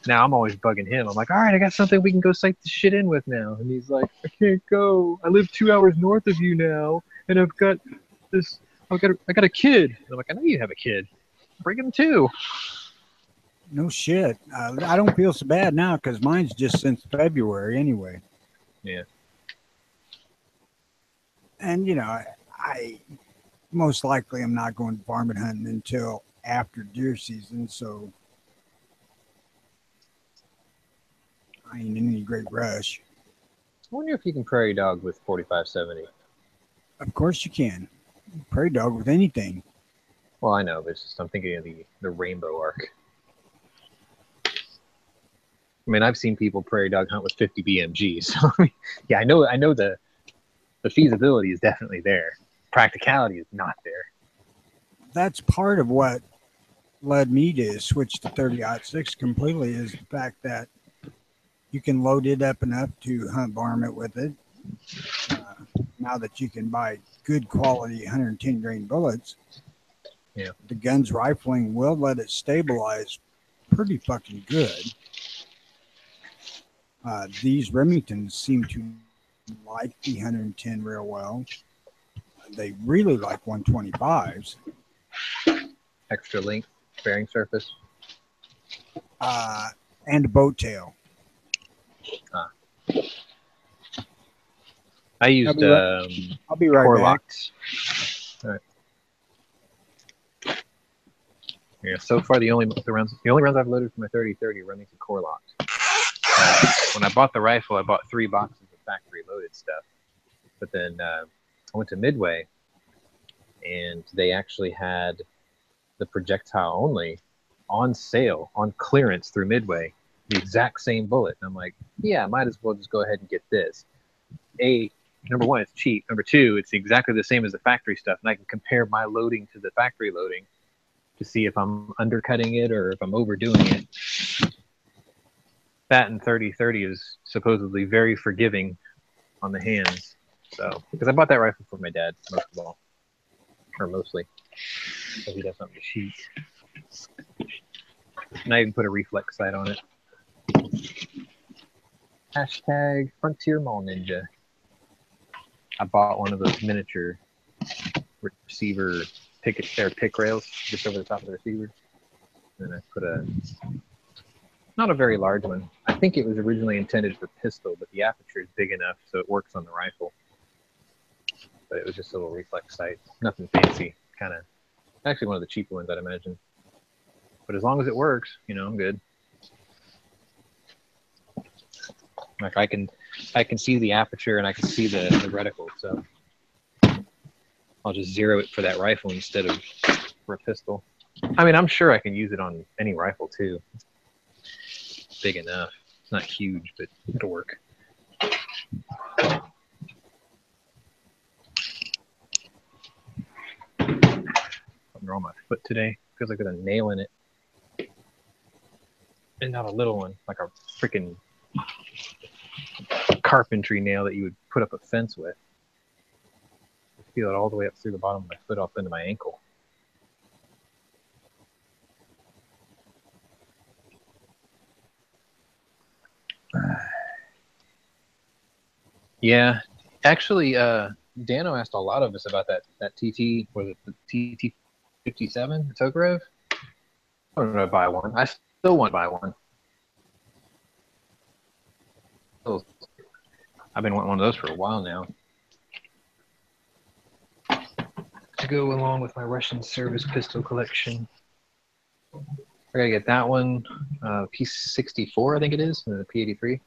now I'm always bugging him. I'm like, all right, I got something we can go sight the shit in with now. And he's like, I can't go. I live 2 hours north of you now, and I've got this. I got a kid. And I'm like, I know you have a kid. Bring him too. No shit. I don't feel so bad now because mine's just since February anyway. Yeah. And you know, I most likely I'm not going varmint hunting until after deer season, so I ain't in any great rush. I wonder if you can prairie dog with 4570. Of course you can. Prairie dog with anything. Well, I know, but it's just, I'm thinking of the rainbow arc. I mean, I've seen people prairie dog hunt with 50 BMGs. So, yeah, I know the feasibility is definitely there. Practicality is not there. That's part of what led me to switch to 30-06 completely is the fact that you can load it up enough to hunt varmint with it. Now that you can buy good quality 110 grain bullets, yeah, the gun's rifling will let it stabilize pretty fucking good. These Remingtons seem to like the 110 real well. They really like 125s. Extra length, bearing surface. And a boat tail. I used I'll be right back. All right. Yeah, so far the only rounds I've loaded for my 30-30 run these core locks. When I bought the rifle, I bought 3 boxes of factory loaded stuff. But then I went to Midway, and they actually had the projectile only on sale, on clearance through Midway, the exact same bullet. And I'm like, yeah, might as well just go ahead and get this. Number one, it's cheap. Number two, it's exactly the same as the factory stuff, and I can compare my loading to the factory loading to see if I'm undercutting it or if I'm overdoing it. That and 30-30 is supposedly very forgiving on the hands. So, because I bought that rifle for my dad, most of all, or mostly, so he does something to shoot. And I even put a reflex sight on it. Hashtag Frontier Mall Ninja. I bought one of those miniature receiver pick rails just over the top of the receiver. And I put not a very large one. I think it was originally intended for pistol, but the aperture is big enough so it works on the rifle. But it was just a little reflex sight. Nothing fancy. Kind of, actually one of the cheaper ones, I'd imagine. But as long as it works, you know, I'm good. Like I can see the aperture and I can see the reticle, so I'll just zero it for that rifle instead of for a pistol. I mean, I'm sure I can use it on any rifle too. It's big enough. It's not huge, but it'll work. Something wrong with my foot today. Feels like there's a nail in it. And not a little one, like a freaking carpentry nail that you would put up a fence with. I feel it all the way up through the bottom of my foot up into my ankle. Yeah, actually, Dano asked a lot of us about that TT. Was it the TT57, the Tokarev? I don't know to buy one. I still want to buy one. I've been wanting one of those for a while now. To go along with my Russian service pistol collection. I gotta get that one, P64, I think it is, and the P83.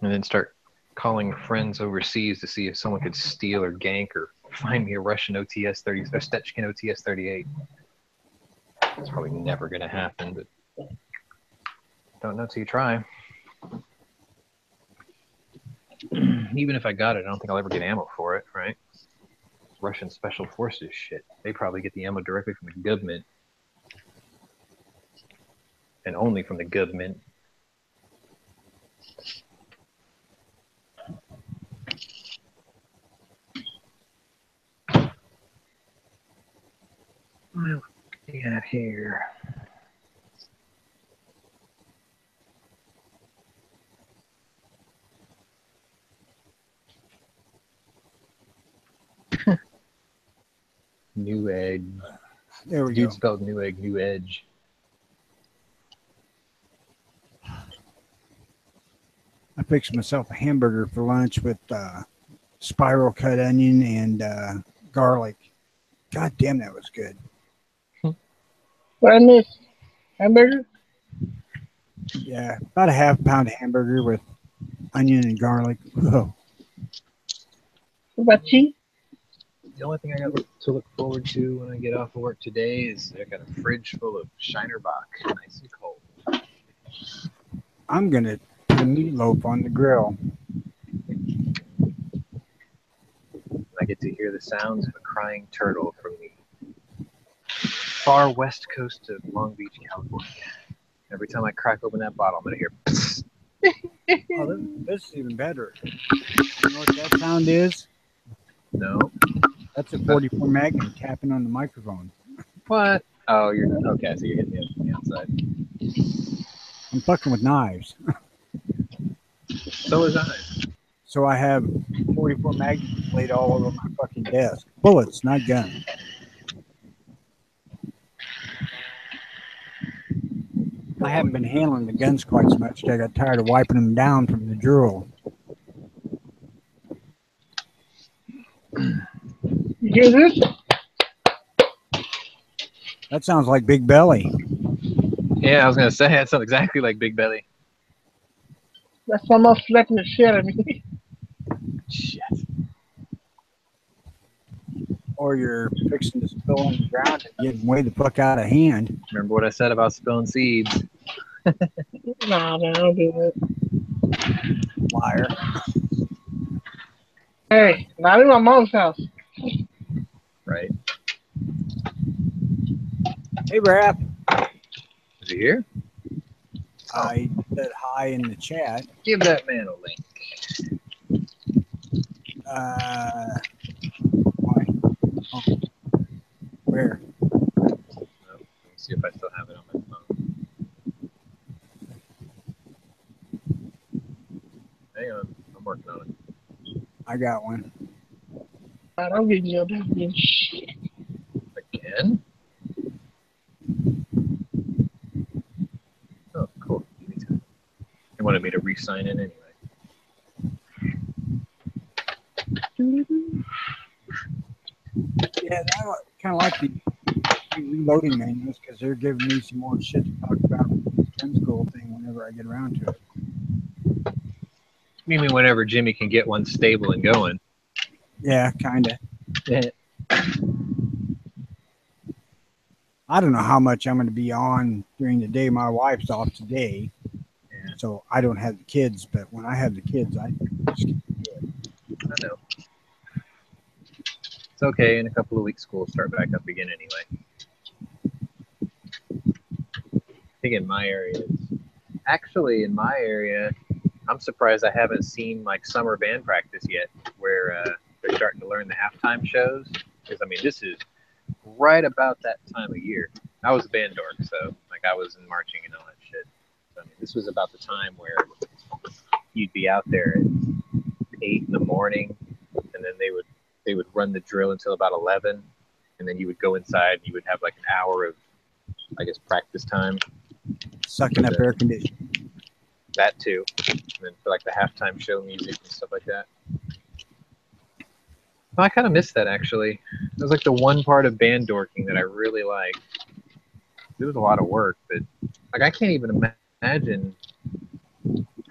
And then start calling friends overseas to see if someone could steal or gank or find me a Russian OTS 30 or Stechkin OTS 38. It's probably never gonna happen, but don't know till you try. Even if I got it, I don't think I'll ever get ammo for it, right? Russian special forces shit. They probably get the ammo directly from the government. and only from the government. What we got here? New egg. There we Dude go. spelled new egg, new edge. I fixed myself a hamburger for lunch with spiral cut onion and garlic. God damn, that was good. What I miss? Hamburger? Yeah, about a half pound hamburger with onion and garlic. Whoa. What about cheese? The only thing I got to look forward to when I get off of work today is I got a fridge full of Shinerbach, nice and cold. I'm going to put a meatloaf on the grill. I get to hear the sounds of a crying turtle from the far west coast of Long Beach, California. Every time I crack open that bottle, I'm going to hear Oh, this is even better. You know what that sound is? No. That's a 44 Magnum tapping on the microphone. What? Oh, you're okay. So you're hitting it from the outside. I'm fucking with knives. So was I. So I have 44 Magnum laid all over my fucking desk. Bullets, not guns. I haven't been handling the guns quite so much. I got tired of wiping them down from the drool. You hear this? That sounds like Big Belly. Yeah, I was going to say, that sounds exactly like Big Belly. That's my mom slapping the shit out of me. Shit. Or you're fixing to spill on the ground and getting way the fuck out of hand. Remember what I said about spilling seeds? Nah, man, I don't do that. Liar. Hey, not in my mom's house. Right. Hey, Raph. Is he here? I said hi in the chat. Give that man a link. Why? Oh. Where? Let me see if I still have it on my phone. Hang on, I'm working on it. I got one. I don't get you that shit. Again? Oh, cool. They wanted me to re-sign in anyway. Yeah, I kind of like the reloading manuals because they're giving me some more shit to talk about the gun school thing whenever I get around to it. You mean whenever Jimmy can get one stable and going? Yeah, kind of. Yeah. I don't know how much I'm going to be on during the day. My wife's off today, so I don't have the kids. But when I have the kids, I just can't do it. I know. It's okay. In a couple of weeks, school will start back up again anyway. I think in my area, I'm surprised I haven't seen like summer band practice yet, where they're starting to learn the halftime shows. Because I mean, this is right about that time of year. I was a band dork, so like I was in marching and all that shit. So, I mean, this was about the time where you'd be out there at 8 in the morning, and then they would run the drill until about 11, and then you would go inside and you would have like an hour of, I guess, practice time. Sucking up air conditioning. That too. And then for like the halftime show music and stuff like that. Well, I kind of missed that actually. It was like the one part of band dorking that I really liked. It was a lot of work, but like I can't even imagine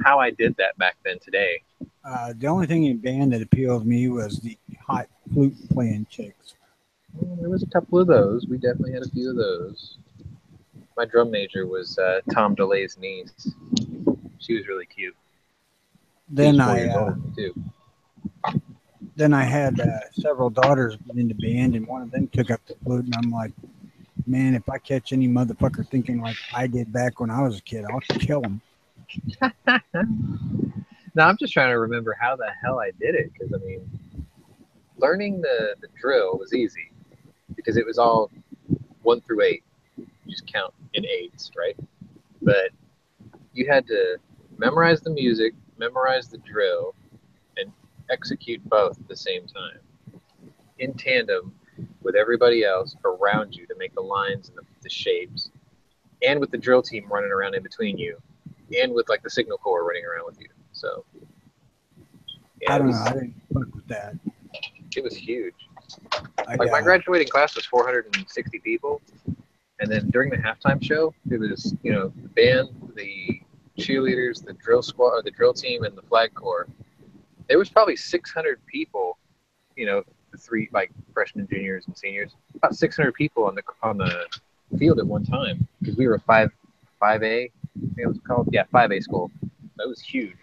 how I did that back then today. The only thing in band that appealed to me was the hot flute playing chicks. Well, there was a couple of those. We definitely had a few of those. My drum major was Tom DeLay's niece. She was really cute. Then she was 4 years older than me, too. Then I had several daughters get into band, and one of them took up the flute, and I'm like, Man, if I catch any motherfucker thinking like I did back when I was a kid, I'll kill him. No, I'm just trying to remember how the hell I did it. Because, I mean, learning the drill was easy. Because it was all 1 through 8. You just count in 8s, right? But you had to memorize the music, memorize the drill, and execute both at the same time. In tandem with everybody else around you to make the lines and the shapes, and with the drill team running around in between you, and with like the signal corps running around with you. So yeah, I don't know. I didn't fuck with that. It was huge. I, Like my graduating class was 460 people, and then during the halftime show, it was the band, the cheerleaders, the drill squad, or the drill team, and the flag corps. There was probably 600 people. The 3 like freshmen, juniors, and seniors. About 600 people on the field at one time because we were a 5A. I think it was called 5A school. That was huge.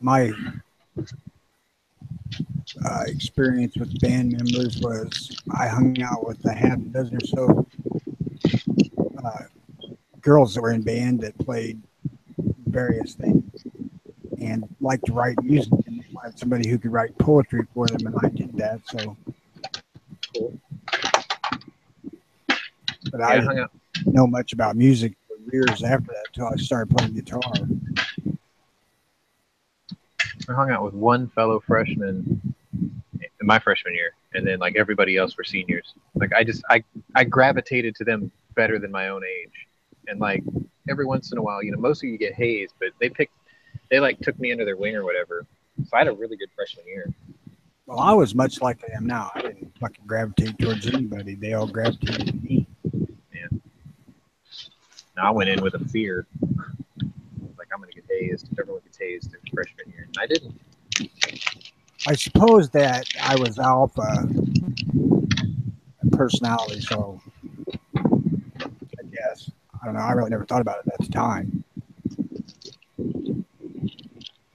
My experience with band members was I hung out with a half dozen or so girls that were in band that played various things and liked to write music, and they wanted somebody who could write poetry for them, and I did that. So, cool. But I didn't know much about music for years after that until I started playing guitar. I hung out with one fellow freshman in my freshman year, and then like everybody else were seniors. Like I gravitated to them better than my own age, and like every once in a while, mostly you get hazed, but they like took me under their wing or whatever. So I had a really good freshman year. Well, I was much like I am now. I didn't fucking gravitate towards anybody. They all gravitated to me. Yeah. Now I went in with a fear. Like, I'm going to get hazed. Everyone gets hazed in freshman year. And I didn't. I suppose that I was alpha personality, so I guess. I don't know. I really never thought about it at the time.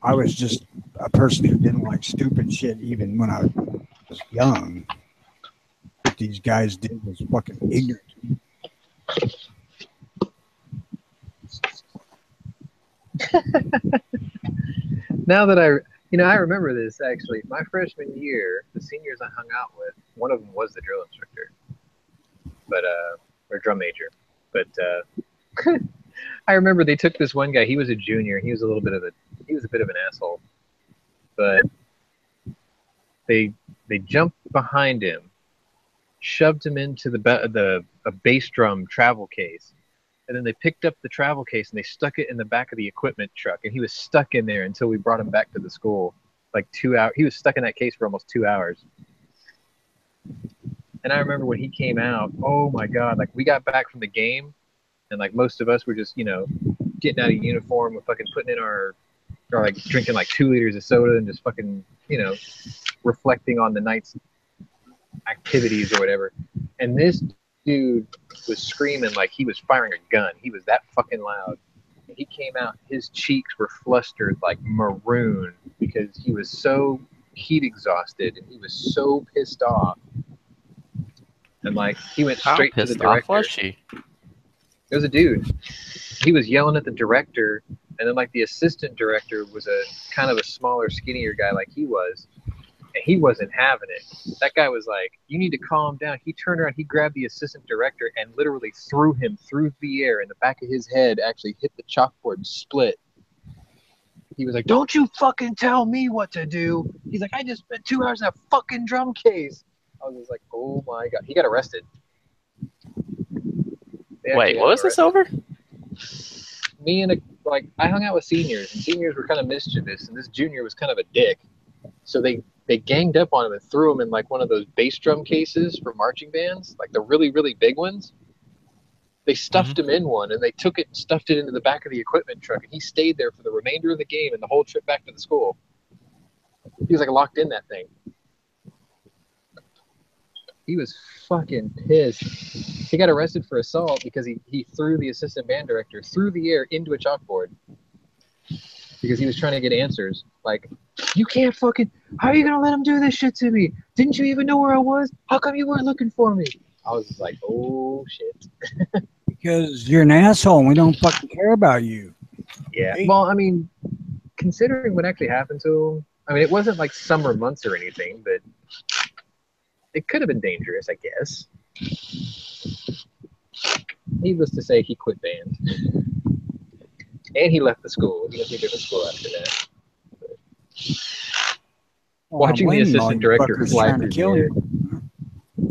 I was just a person who didn't like stupid shit even when I was young. What these guys did was fucking ignorant. Now that I remember this actually. My freshman year, the seniors I hung out with, one of them was the drill instructor, or drum major. But I remember they took this one guy. He was a junior. He was a bit of an asshole. But they jumped behind him, shoved him into a bass drum travel case, and then they picked up the travel case and they stuck it in the back of the equipment truck, and he was stuck in there until we brought him back to the school. Like 2 hours. He was stuck in that case for almost 2 hours. And I remember when he came out, oh my God, like we got back from the game, and like most of us were just, getting out of uniform and fucking putting in or like drinking like 2 liters of soda and just fucking, reflecting on the night's activities or whatever. And this dude was screaming like he was firing a gun. He was that fucking loud. And he came out, his cheeks were flustered like maroon because he was so heat exhausted and he was so pissed off. And like he went straight to the director. How pissed off was she? It was a dude. He was yelling at the director, and then like the assistant director was a kind of a smaller, skinnier guy like he was, and he wasn't having it. That guy was like, "You need to calm down." He turned around, he grabbed the assistant director and literally threw him through the air, and the back of his head actually hit the chalkboard and split. He was like, "Don't you fucking tell me what to do." He's like, "I just spent 2 hours in a fucking drum case." I was just like, "Oh my God." He got arrested. Wait, what was this over? Me and I hung out with seniors, and seniors were kind of mischievous, and this junior was kind of a dick. So they ganged up on him and threw him in like one of those bass drum cases for marching bands, like the really, really big ones. They stuffed him in one, and they took it and stuffed it into the back of the equipment truck, and he stayed there for the remainder of the game and the whole trip back to the school. He was like locked in that thing. He was fucking pissed. He got arrested for assault because he threw the assistant band director through the air into a chalkboard. because he was trying to get answers. Like, you can't fucking. How are you gonna let him do this shit to me? Didn't you even know where I was? How come you weren't looking for me? I was like, oh shit. Because you're an asshole and we don't fucking care about you. Yeah. Hey. Well, I mean, considering what actually happened to him, I mean, it wasn't like summer months or anything, but it could have been dangerous, I guess. Needless to say, he quit band. And he left the school. He went to a different school after that. Well, Watching the assistant director fly trying to through kill the air. him.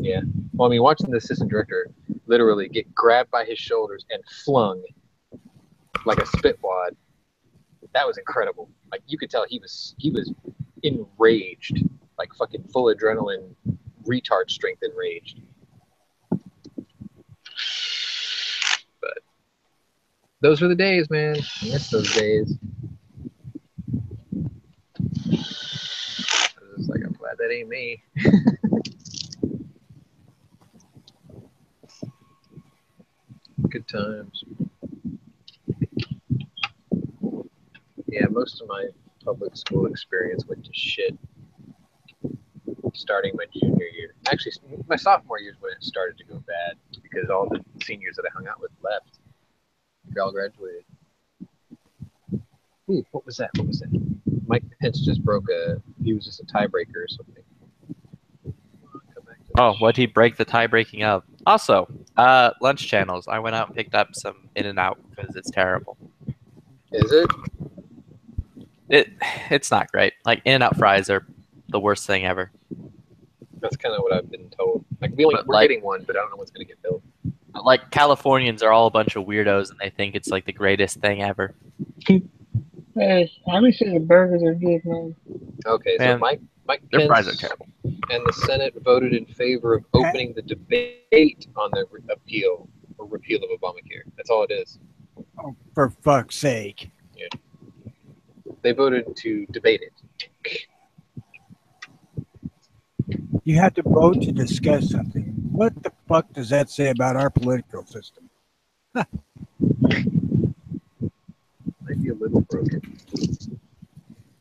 Yeah. Well, I mean, watching the assistant director literally get grabbed by his shoulders and flung like a spitwad, that was incredible. Like, you could tell he was enraged, like fucking full adrenaline, retard strength enraged. But those were the days, man. I miss those days. I was just like, I'm glad that ain't me. Good times. Yeah, most of my public school experience went to shit starting my junior year. Actually, my sophomore year is when it started to go bad because all the seniors that I hung out with left. They all graduated. Ooh, what was that? What was that? Mike Pence just he was just a tiebreaker or something. Oh, what'd he break the tie breaking of? Also, lunch channels. I went out and picked up some In-N-Out because it's terrible. Is it? It's not great. Like, In-N-Out fries are the worst thing ever. That's kind of what I've been told. Like, we're getting one, but I don't know what's going to get built. Like, Californians are all a bunch of weirdos, and they think it's like the greatest thing ever. Hey, I be saying the burgers are good, man. Okay, so Mike their Pence fries are terrible. and the Senate voted in favor of opening the debate on the appeal or repeal of Obamacare. That's all it is. Oh, for fuck's sake. Yeah. They voted to debate it. You have to vote to discuss something. What the fuck does that say about our political system? Might be a little broken.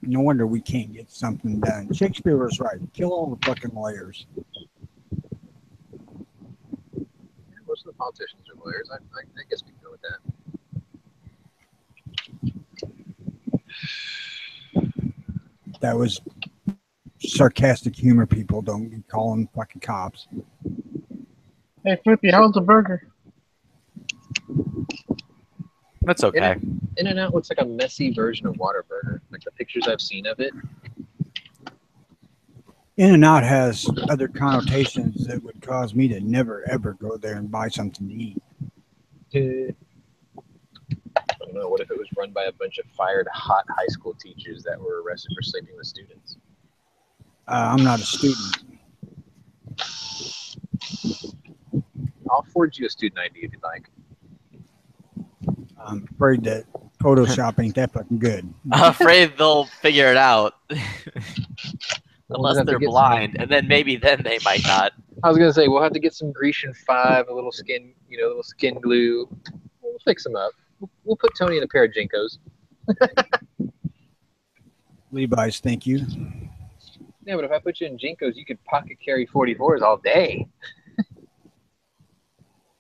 No wonder we can't get something done. Shakespeare was right. Kill all the fucking lawyers. Yeah, most of the politicians are lawyers. I guess we can go with that. That was sarcastic humor, people. Don't be calling fucking cops. Hey, Flippy, how's the burger? That's okay. In-N-Out looks like a messy version of Whataburger. Like the pictures I've seen of it. In-N-Out has other connotations that would cause me to never ever go there and buy something to eat. I don't know. What if it was run by a bunch of fired hot high school teachers that were arrested for sleeping with students? I'm not a student. I'll forward you a student ID if you'd like. I'm afraid that Photoshop ain't that fucking good. I'm afraid they'll figure it out. We'll Unless have to they're get blind, and then maybe then they might not. I was gonna say we'll have to get some Grecian 5, a little skin, little skin glue. We'll fix them up. We'll put Tony in a pair of Jinkos. Levi's, thank you. Yeah, but if I put you in Jinkos, you could pocket carry 44s all day.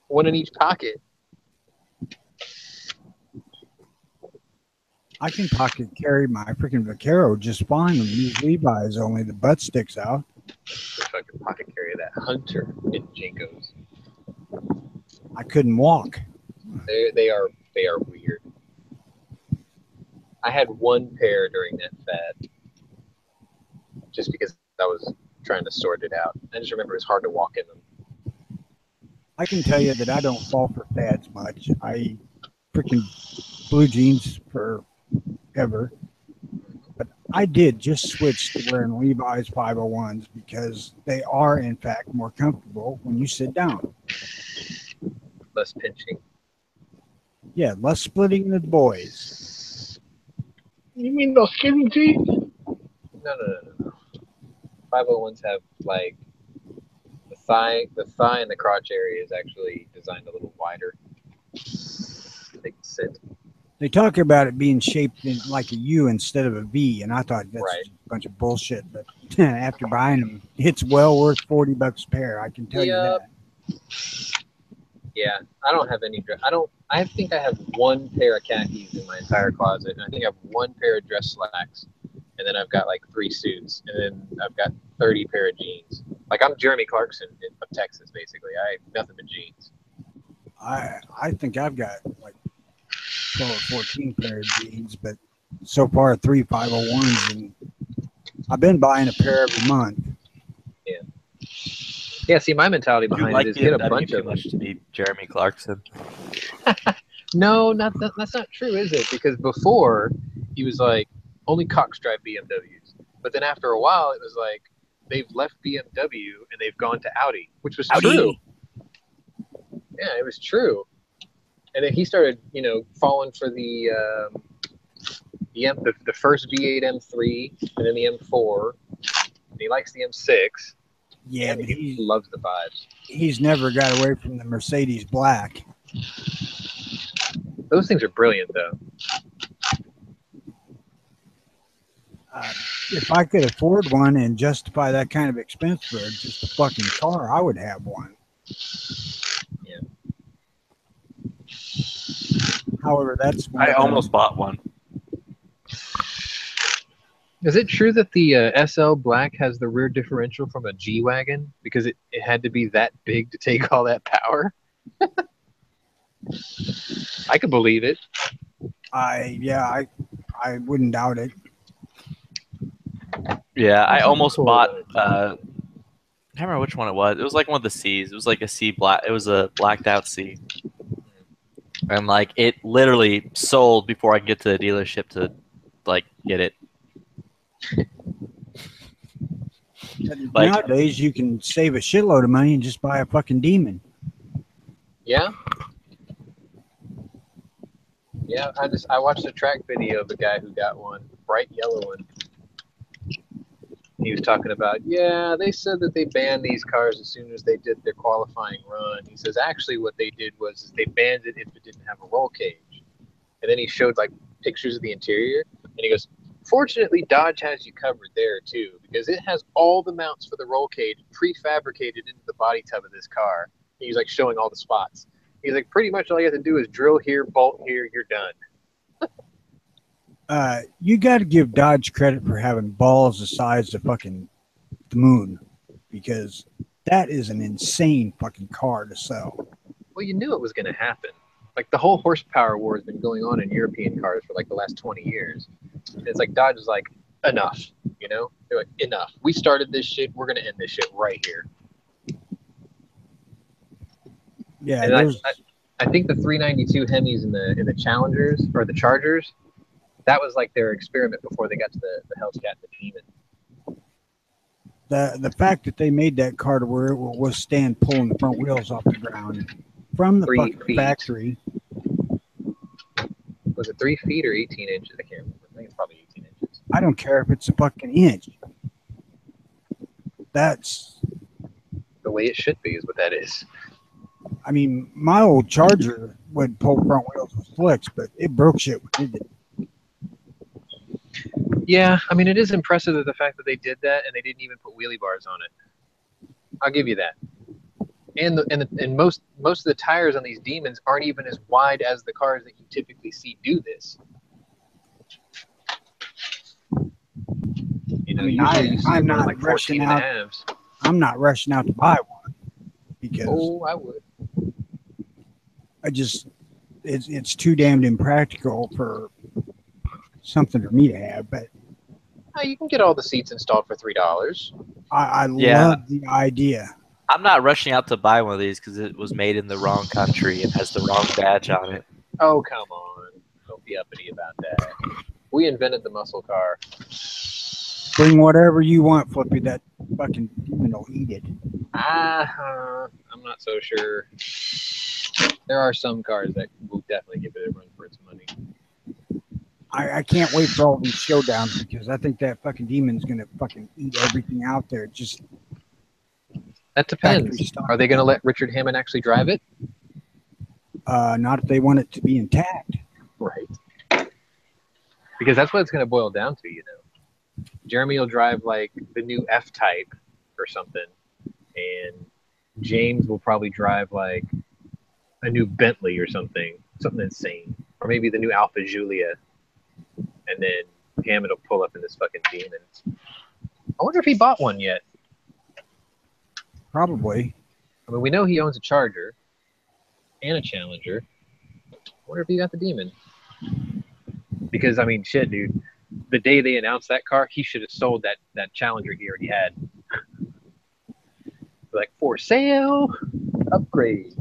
One in each pocket. I can pocket carry my freaking Vaquero just fine and use Levi's, only the butt sticks out. If I could pocket carry that Hunter in Jinkos. I couldn't walk. They are weird. I had one pair during that fad, just because I was trying to sort it out. I just remember it was hard to walk in them. I can tell you that I don't fall for fads much. I freaking blue jeans forever. But I did just switch to wearing Levi's 501s because they are, in fact, more comfortable when you sit down. Less pinching. Yeah, less splitting the boys. You mean those skinny jeans? No. 501s have like the thigh and the crotch area is actually designed a little wider. They can sit. They talk about it being shaped in like a U instead of a V, and I thought that's Right. just a bunch of bullshit. But after buying them, it's well worth $40 a pair. I can tell you Yep. that. Yeah, I don't have any dress. I think I have one pair of khakis in my entire closet, and I think I have one pair of dress slacks, and then I've got like 3 suits, and then I've got 30 pair of jeans. Like I'm Jeremy Clarkson of Texas, basically. I have nothing but jeans. I think I've got like 12 or 14 pair of jeans, but so far 3 501s, and I've been buying a pair every month. Yeah. Yeah, see, my mentality You behind like it is get a BMW bunch too of them. much to be Jeremy Clarkson. No, that's not true, is it? Because before, he was like, only cocks drive BMWs. But then after a while, it was like, they've left BMW and they've gone to Audi, which was true. Yeah, it was true. And then he started, falling for the first V8 M3 and then the M4. And he likes the M6. Yeah, and but he loves the vibes. He's never got away from the Mercedes black. Those things are brilliant, though. If I could afford one and justify that kind of expense for just a fucking car, I would have one. Yeah. However, that's I almost bought one. Is it true that the SL Black has the rear differential from a G-Wagon because it had to be that big to take all that power? I could believe it. I wouldn't doubt it. Yeah, I That's almost cool. bought. I can't remember which one it was. It was like one of the C's. It was like a C black. It was a blacked out C. And like it literally sold before I could get to the dealership to like get it. Like, nowadays, you can save a shitload of money and just buy a fucking Demon. Yeah. Yeah, I watched a track video of a guy who got one, bright yellow one. He was talking about, yeah, they said that they banned these cars as soon as they did their qualifying run. He says actually what they did was they banned it if it didn't have a roll cage. And then he showed like pictures of the interior, and he goes, fortunately, Dodge has you covered there too, because it has all the mounts for the roll cage prefabricated into the body tub of this car. He's like showing all the spots. He's like, pretty much all you have to do is drill here, bolt here, you're done. You got to give Dodge credit for having balls the size of fucking the moon, because that is an insane fucking car to sell. Well, you knew it was going to happen. Like the whole horsepower war has been going on in European cars for like the last 20 years. And it's like Dodge is like, enough, They're like, enough. We started this shit. We're going to end this shit right here. Yeah, and I think the 392 Hemis in the Challengers or the Chargers, that was like their experiment before they got to the Hellcat and the Demon. The fact that they made that car to where it will withstand pulling the front wheels off the ground from the fucking factory. Was it 3 feet or 18 inches? I can't remember. I think it's probably 18 inches. I don't care if it's a fucking inch. That's the way it should be, is what that is. I mean, my old Charger would pull front wheels with flicks, but it broke shit when it did. Yeah, I mean, it is impressive that the fact that they did that and they didn't even put wheelie bars on it. I'll give you that. And most of the tires on these Demons aren't even as wide as the cars that you typically see do this. I'm not like rushing out. I'm not rushing out to buy one because I would. It's too damned impractical for something for me to have. But you can get all the seats installed for $3. I love the idea. I'm not rushing out to buy one of these because it was made in the wrong country and has the wrong badge on it. Oh, come on. Don't be uppity about that. We invented the muscle car. Bring whatever you want, Flippy. That fucking Demon will eat it. I'm not so sure. There are some cars that will definitely give it a run for its money. I can't wait for all these showdowns because I think that fucking Demon's going to fucking eat everything out there. That depends. Are they going to let Richard Hammond actually drive it? Not if they want it to be intact. Right. Because that's what it's going to boil down to, you know. Jeremy will drive like the new F-Type or something, and James will probably drive like a new Bentley or something insane, or maybe the new Alpha Giulia, and then Hammond will pull up in this fucking Demon. I wonder if he bought one yet. Probably. I mean, we know he owns a Charger and a Challenger. I wonder if he got the Demon. Because, I mean, shit, dude. The day they announced that car, he should have sold that Challenger he already had. Like, for sale, upgrade.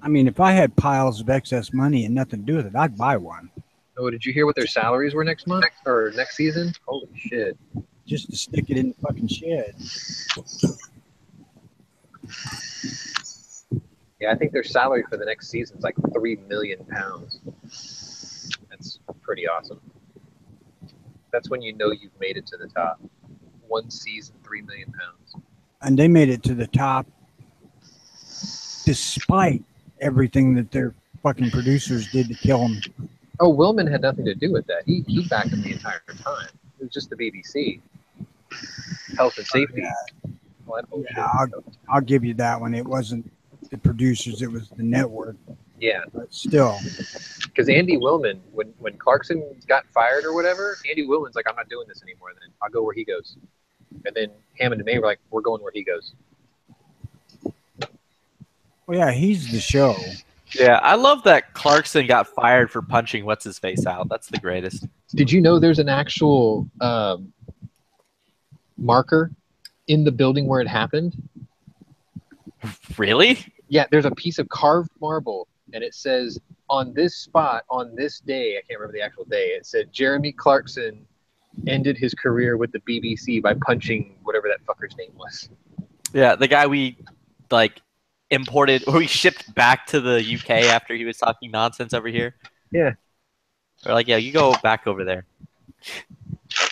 I mean, if I had piles of excess money and nothing to do with it, I'd buy one. Oh, did you hear what their salaries were next month or next season? Holy shit. Just to stick it in the fucking shed. Yeah, I think their salary for the next season is like £3 million. That's pretty awesome. That's when you know you've made it to the top. One season, £3 million. And they made it to the top despite everything that their fucking producers did to kill them. Oh, Willman had nothing to do with that. He backed them the entire time. It was just the BBC. Health and safety. I'll give you that one. It wasn't the producers, it was the network. Yeah. But still. Because Andy Willman, when Clarkson got fired or whatever, Andy Willman's like, I'm not doing this anymore. Then I'll go where he goes. And then Hammond and May were like, we're going where he goes. Well, yeah, he's the show. Yeah, I love that Clarkson got fired for punching what's-his-face out. That's the greatest. Did you know there's an actual marker in the building where it happened? Really? Yeah, there's a piece of carved marble, and it says, on this spot, on this day, I can't remember the actual day, it said Jeremy Clarkson ended his career with the BBC by punching whatever that fucker's name was. Yeah, the guy we, like, imported, or we shipped back to the UK after he was talking nonsense over here. Yeah. They're like, yeah, you go back over there.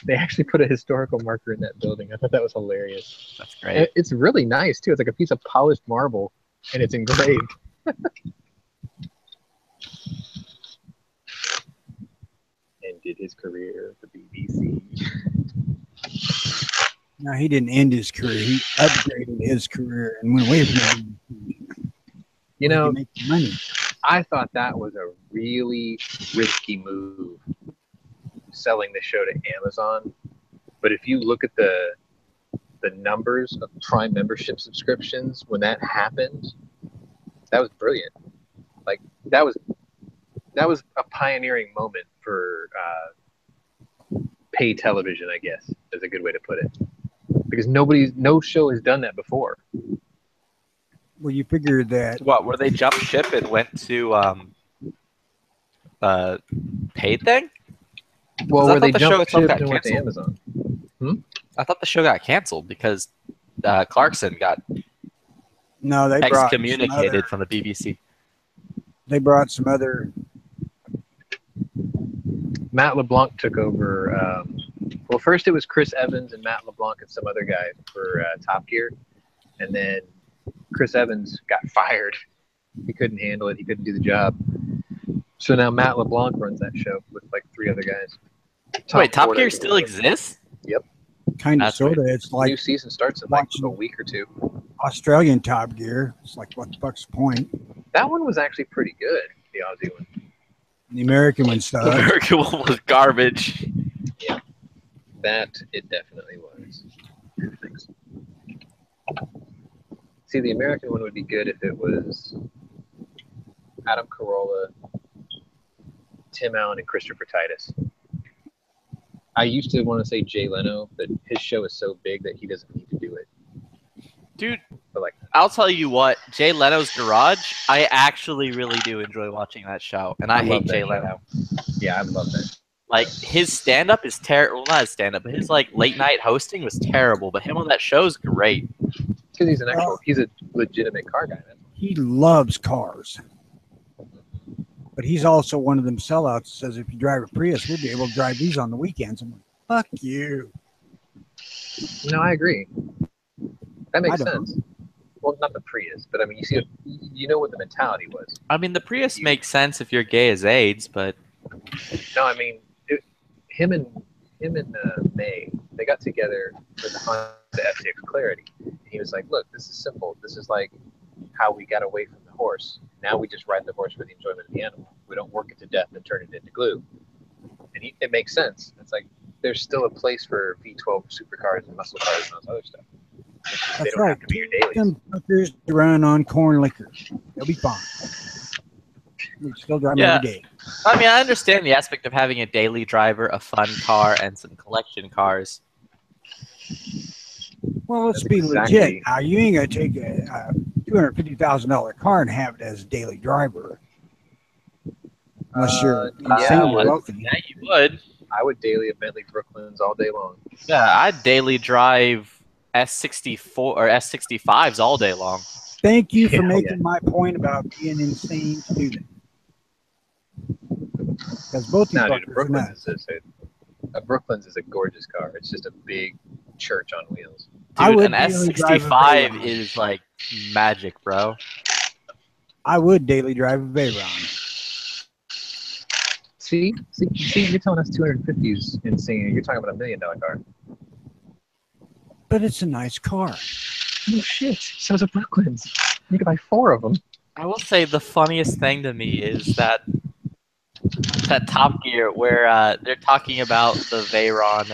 They actually put a historical marker in that building. I thought that was hilarious. That's great. It's really nice, too. It's like a piece of polished marble, and it's engraved. Ended his career at the BBC. No, he didn't end his career. He upgraded his career and went away from it. You know, make money. I thought that was a really risky move, selling the show to Amazon. But if you look at the numbers of Prime membership subscriptions when that happened, that was brilliant. Like that was a pioneering moment for pay television, I guess, is a good way to put it. Because no show has done that before. Well, you figure that What, where they jumped ship and went to paid thing? Well, I where they thought the show jumped itself ship got and went to canceled. Amazon. I thought the show got canceled because Clarkson got no, they brought excommunicated from the BBC. They brought some other. Matt LeBlanc took over. Well, first it was Chris Evans and Matt LeBlanc and some other guy for Top Gear, and then Chris Evans got fired. He couldn't handle it. He couldn't do the job. So now Matt LeBlanc runs that show with like 3 other guys. Wait, Top Gear still exists? Yep. Kind of, That's sort of. weird. It's like New season starts in like watching a week or 2. Australian Top Gear. It's like, what the fuck's the point? That one was actually pretty good, the Aussie one. The American one The sucks. American one was garbage. Yeah, that it definitely was. Thanks. See, the American one would be good if it was Adam Carolla, Tim Allen, and Christopher Titus. I used to want to say Jay Leno, but his show is so big that he doesn't need to do it. Dude, But like, I'll tell you what, Jay Leno's Garage, I actually really do enjoy watching that show. And I love hate that Jay show. Leno. yeah, I love that. Like, his stand-up is terrible. Well, not his stand-up, but his, like, late-night hosting was terrible. But him on that show is great. Because he's a legitimate car guy. Man. He loves cars. But he's also one of them sellouts that says if you drive a Prius, we'll be able to drive these on the weekends. I'm like, fuck you. No, I agree. That makes I don't. sense. Well, not the Prius, but I mean, you know what the mentality was. I mean, the Prius makes sense if you're gay as AIDS, but... No, I mean, him and May, they got together for the Honda FCX Clarity. And he was like, "Look, this is simple. This is like how we got away from the horse. Now we just ride the horse for the enjoyment of the animal. We don't work it to death and turn it into glue." And it makes sense. It's like there's still a place for V12 supercars and muscle cars and all this other stuff. They That's don't right. have to be your dailies. Some fuckers run on corn liquor. They'll be fine. We still drive them every day. I mean, I understand the aspect of having a daily driver, a fun car, and some collection cars. Well, let's be legit. Now, you ain't gonna take a $250,000 car and have it as a daily driver, unless you're insanely wealthy. Yeah, you would. I would daily a Bentley Brooklyns all day long. Yeah, I'd daily drive S64 or S65s all day long. Thank you for making my point about being insane to do that. Because both these a Brooklyns is a gorgeous car. It's just a big church on wheels. Dude, an S65 is like magic, bro. I would daily drive a Veyron. See, you're telling us 250 is insane. You're talking about $1 million car. But it's a nice car. No shit. So's a Brooklyns. You could buy 4 of them. I will say the funniest thing to me is that Top Gear where they're talking about the Veyron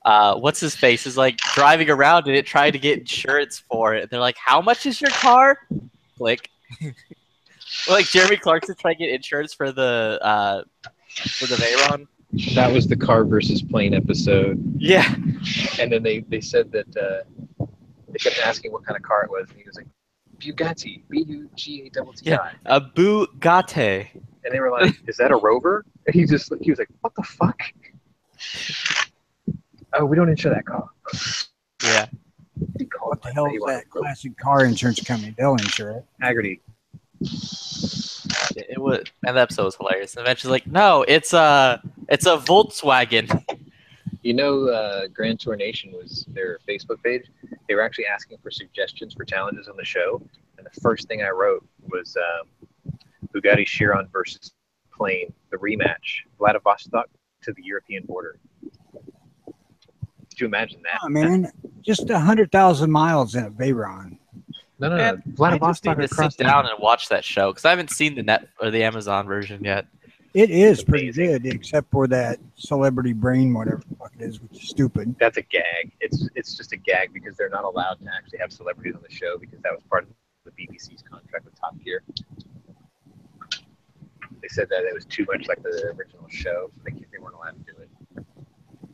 and what's his face is like driving around in it trying to get insurance for it. They're like, "How much is your car?" Click. Like Jeremy Clarkson trying to get insurance for the Veyron. That was the car versus plane episode. Yeah. And then they said that they kept asking what kind of car it was, and he was like, Bugatti, B-U-G-A-T-T-I. Yeah, a Bugatti. And they were like, "Is that a Rover?" And he was like, "What the fuck?" Oh, we don't insure that car. Yeah. What the hell is that classic car insurance company? They'll insure it. Haggerty. It was, and that episode was hilarious. And eventually, like, no, it's a Volkswagen. You know, Grand Tour Nation was their Facebook page. They were actually asking for suggestions for challenges on the show, and the first thing I wrote was Bugatti Chiron versus plane, the rematch, Vladivostok to the European border. Could you imagine that? Oh, man, just 100,000 miles in a Veyron. No. Vladivostok. I just need to sit down and watch that show because I haven't seen the net or the Amazon version yet. It is pretty good, except for that celebrity brain, whatever the fuck it is, which is stupid. That's a gag. It's just a gag because they're not allowed to actually have celebrities on the show because that was part of the BBC's contract with Top Gear. They said that it was too much like the original show, so they weren't allowed to do it.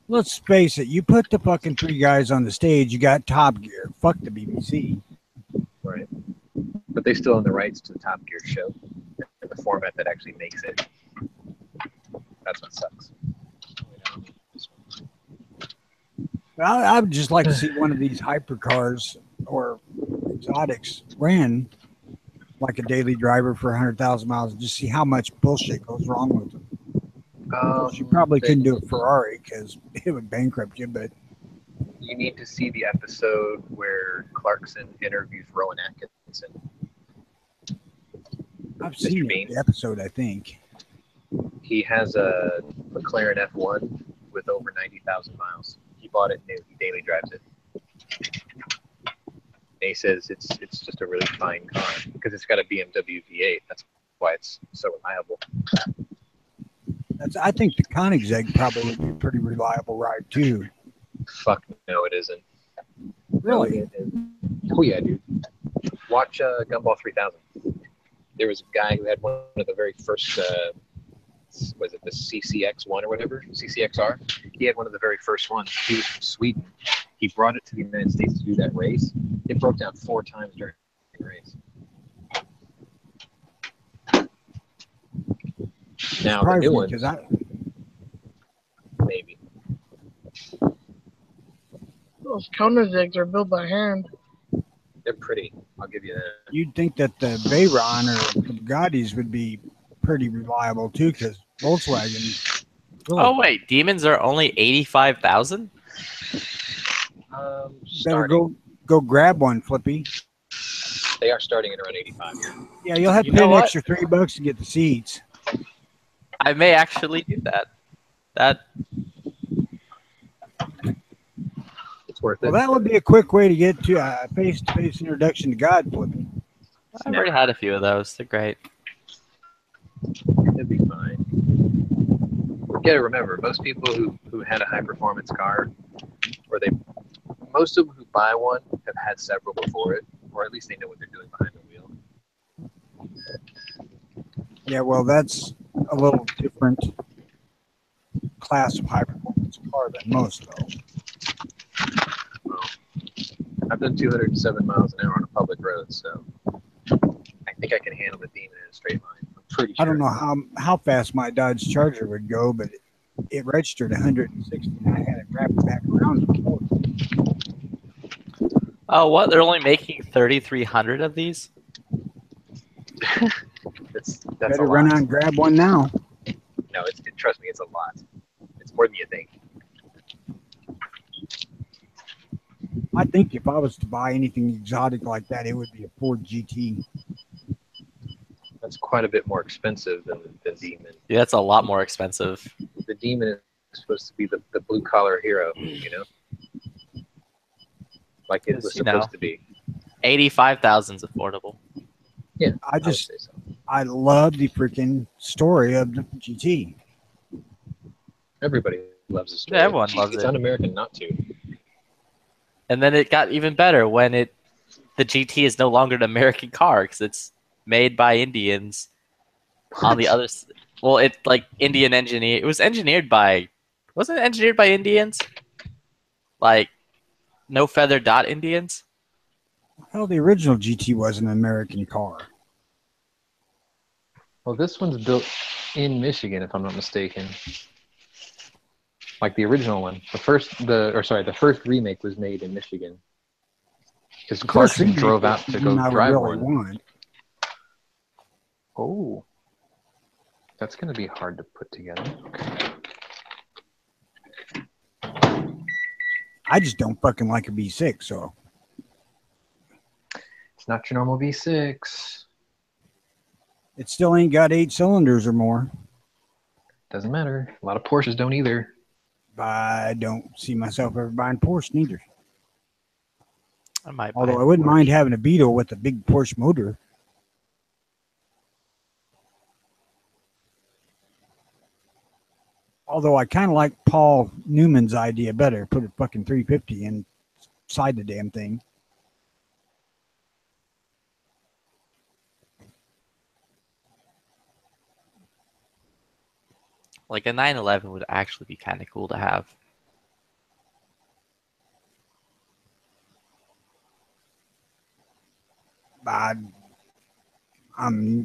Let's face it, you put the fucking 3 guys on the stage, you got Top Gear. Fuck the BBC. Right. But they still own the rights to the Top Gear show, the format that actually makes it. That's what sucks. I would just like to see one of these hypercars or exotics ran like a daily driver for 100,000 miles and just see how much bullshit goes wrong with them. You probably couldn't do a Ferrari because it would bankrupt you, but you need to see the episode where Clarkson interviews Rowan Atkinson. I've seen the episode, I think. He has a McLaren F1 with over 90,000 miles. He bought it new. He daily drives it. And he says it's just a really fine car because it's got a BMW V8. That's why it's so reliable. I think the Koenigsegg probably would be a pretty reliable ride too. Fuck no, it isn't. Really? Oh yeah, dude. Watch Gumball 3000. There was a guy who had one of the very first, was it the CCX1 or whatever? CCXR? He had one of the very first ones. He was from Sweden. He brought it to the United States to do that race. It broke down 4 times during the race. Now, the new one, maybe. Those Koenigsegg's are built by hand. They're pretty. I'll give you that. You'd think that the Veyron or the Bugattis would be pretty reliable too, because Volkswagen. Oh wait, Demons are only 85,000. Better go grab one, Flippy. They are starting at around 85. Yeah, you'll have to pay an extra $3 to get the seats. I may actually do that. It's worth Well, it. that would be a quick way to get to a face-to-face introduction to God flipping. I've already had a few of those. They're great. It'd be fine. You gotta remember, most people who had a high performance car, most of them who buy one have had several before it, or at least they know what they're doing behind the wheel. Yeah, well, that's a little different class of high-performance car than most, though. I've done 207 miles an hour on a public road, so I think I can handle the Demon in a straight line. I'm pretty sure. I don't know how fast my Dodge Charger would go, but it registered 160, and I had it wrapped back around. Oh, what? They're only making 3,300 of these? That's Better a lot. run out and grab one now. No, trust me, it's a lot. It's more than you think. I think if I was to buy anything exotic like that, it would be a Ford GT. That's quite a bit more expensive than the Demon. Yeah, that's a lot more expensive. The Demon is supposed to be the blue collar hero, you know, like it was supposed to be. 85,000 is affordable. Yeah, I love the freaking story of the GT. Everybody loves the story. Yeah, everyone loves it. It's un-American not to. And then it got even better when the GT is no longer an American car because it's made by Indians on the other. Well, it's like Indian engineer. It was engineered by. Wasn't it engineered by Indians? Like, no feather dot Indians. Well, the original GT was an American car. Well, this one's built in Michigan, if I'm not mistaken. Like the original one, the first remake was made in Michigan. Because Clarkson drove out to go drive one. Oh, that's going to be hard to put together. I just don't fucking like a V6, so. It's not your normal V6. It still ain't got 8 cylinders or more. Doesn't matter. A lot of Porsches don't either. I don't see myself ever buying Porsche neither. I might. Although I wouldn't mind having a Beetle with a big Porsche motor. Although I kind of like Paul Newman's idea better. Put a fucking 350 inside the damn thing. Like a 911 would actually be kind of cool to have. I'm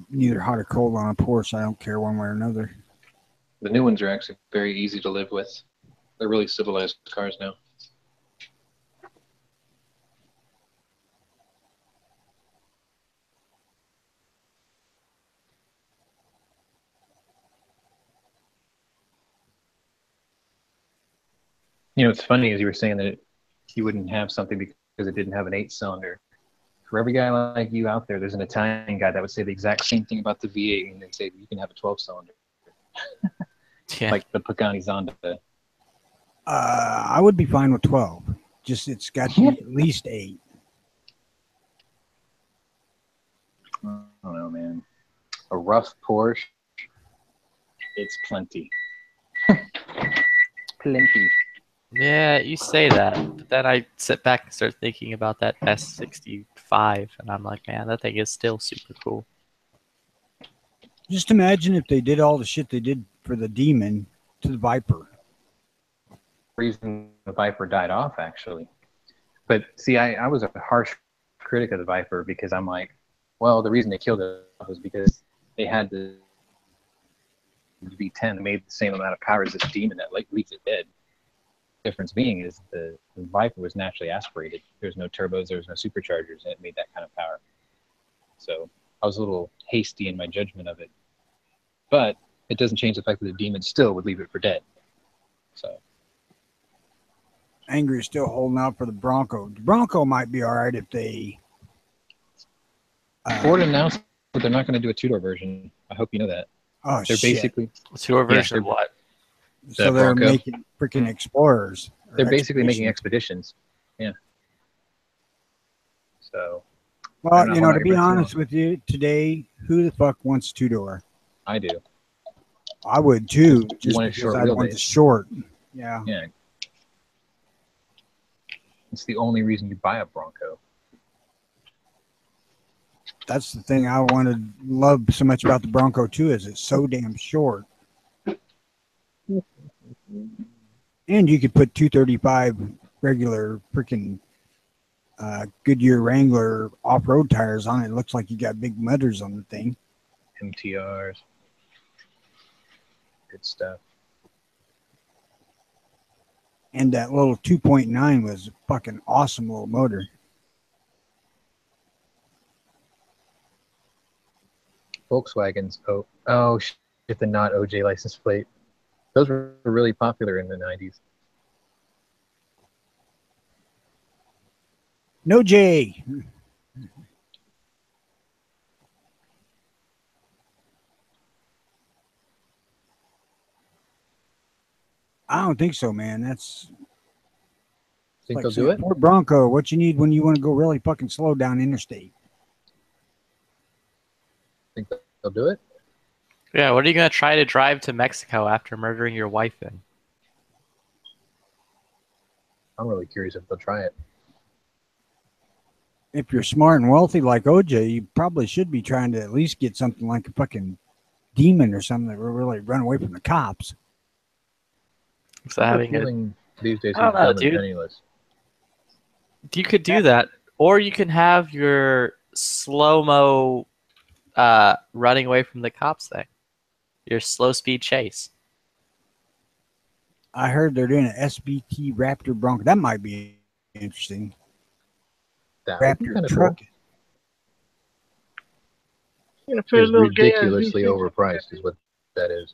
neither hot or cold on a Porsche. I don't care one way or another. The new ones are actually very easy to live with. They're really civilized cars now. You know, it's funny as you were saying that you wouldn't have something because it didn't have an 8-cylinder. For every guy like you out there, there's an Italian guy that would say the exact same thing about the V8, and they'd say you can have a 12-cylinder. Yeah. Like the Pagani Zonda. I would be fine with 12. Just it's got to be at least 8. I don't know, man. A rough Porsche, it's plenty. Plenty. Yeah, you say that, but then I sit back and start thinking about that S65, and I'm like, man, that thing is still super cool. Just imagine if they did all the shit they did for the Demon to the Viper. Reason the Viper died off, actually. But see, I was a harsh critic of the Viper because I'm like, well, the reason they killed it was because they had the V10 that made the same amount of power as this Demon that leaves it dead. Difference being is the Viper was naturally aspirated. There's no turbos, there's no superchargers, and it made that kind of power. So I was a little hasty in my judgment of it. But it doesn't change the fact that the Demon still would leave it for dead. So Angry is still holding out for the Bronco. The Bronco might be all right if they... Ford announced that they're not going to do a two-door version. I hope you know that. Oh They're shit! basically What's your version they're- of what? So they're Bronco. making freaking explorers. or they're basically making expeditions. expeditions. Yeah. So I Well, don't you know know, how to be much more. honest with you, today, who the fuck wants two door? I do. I would too, You just want a because short I want the wheelbase. short. Yeah. Yeah. It's the only reason you buy a Bronco. That's the thing I wanted love so much about the Bronco too, is it's so damn short. And you could put 235 regular freaking Goodyear Wrangler off-road tires on it. It looks like you got big mudders on the thing. MTRs. Good stuff. And that little 2.9 was a fucking awesome little motor. Volkswagens. Oh shit! The not OJ license plate. Those were really popular in the 90s. No J. I don't think so, man. That's Think like they'll saying do it? Ford Bronco. What you need when you want to go really fucking slow down interstate. Think they'll do it? Yeah, what are you gonna try to drive to Mexico after murdering your wife in? I'm really curious if they'll try it. If you're smart and wealthy like OJ, you probably should be trying to at least get something like a fucking demon or something that will really run away from the cops. So I have a having a, feeling these days I don't he's know, dumb and dude. penniless. You could do that, or you can have your slow-mo running away from the cops thing. Your slow speed chase. I heard they're doing an SBT Raptor Bronco. That might be interesting. That would be Raptor kind of truck. cool. You know, put a It's little gay ass ridiculously V6. overpriced, is what that is.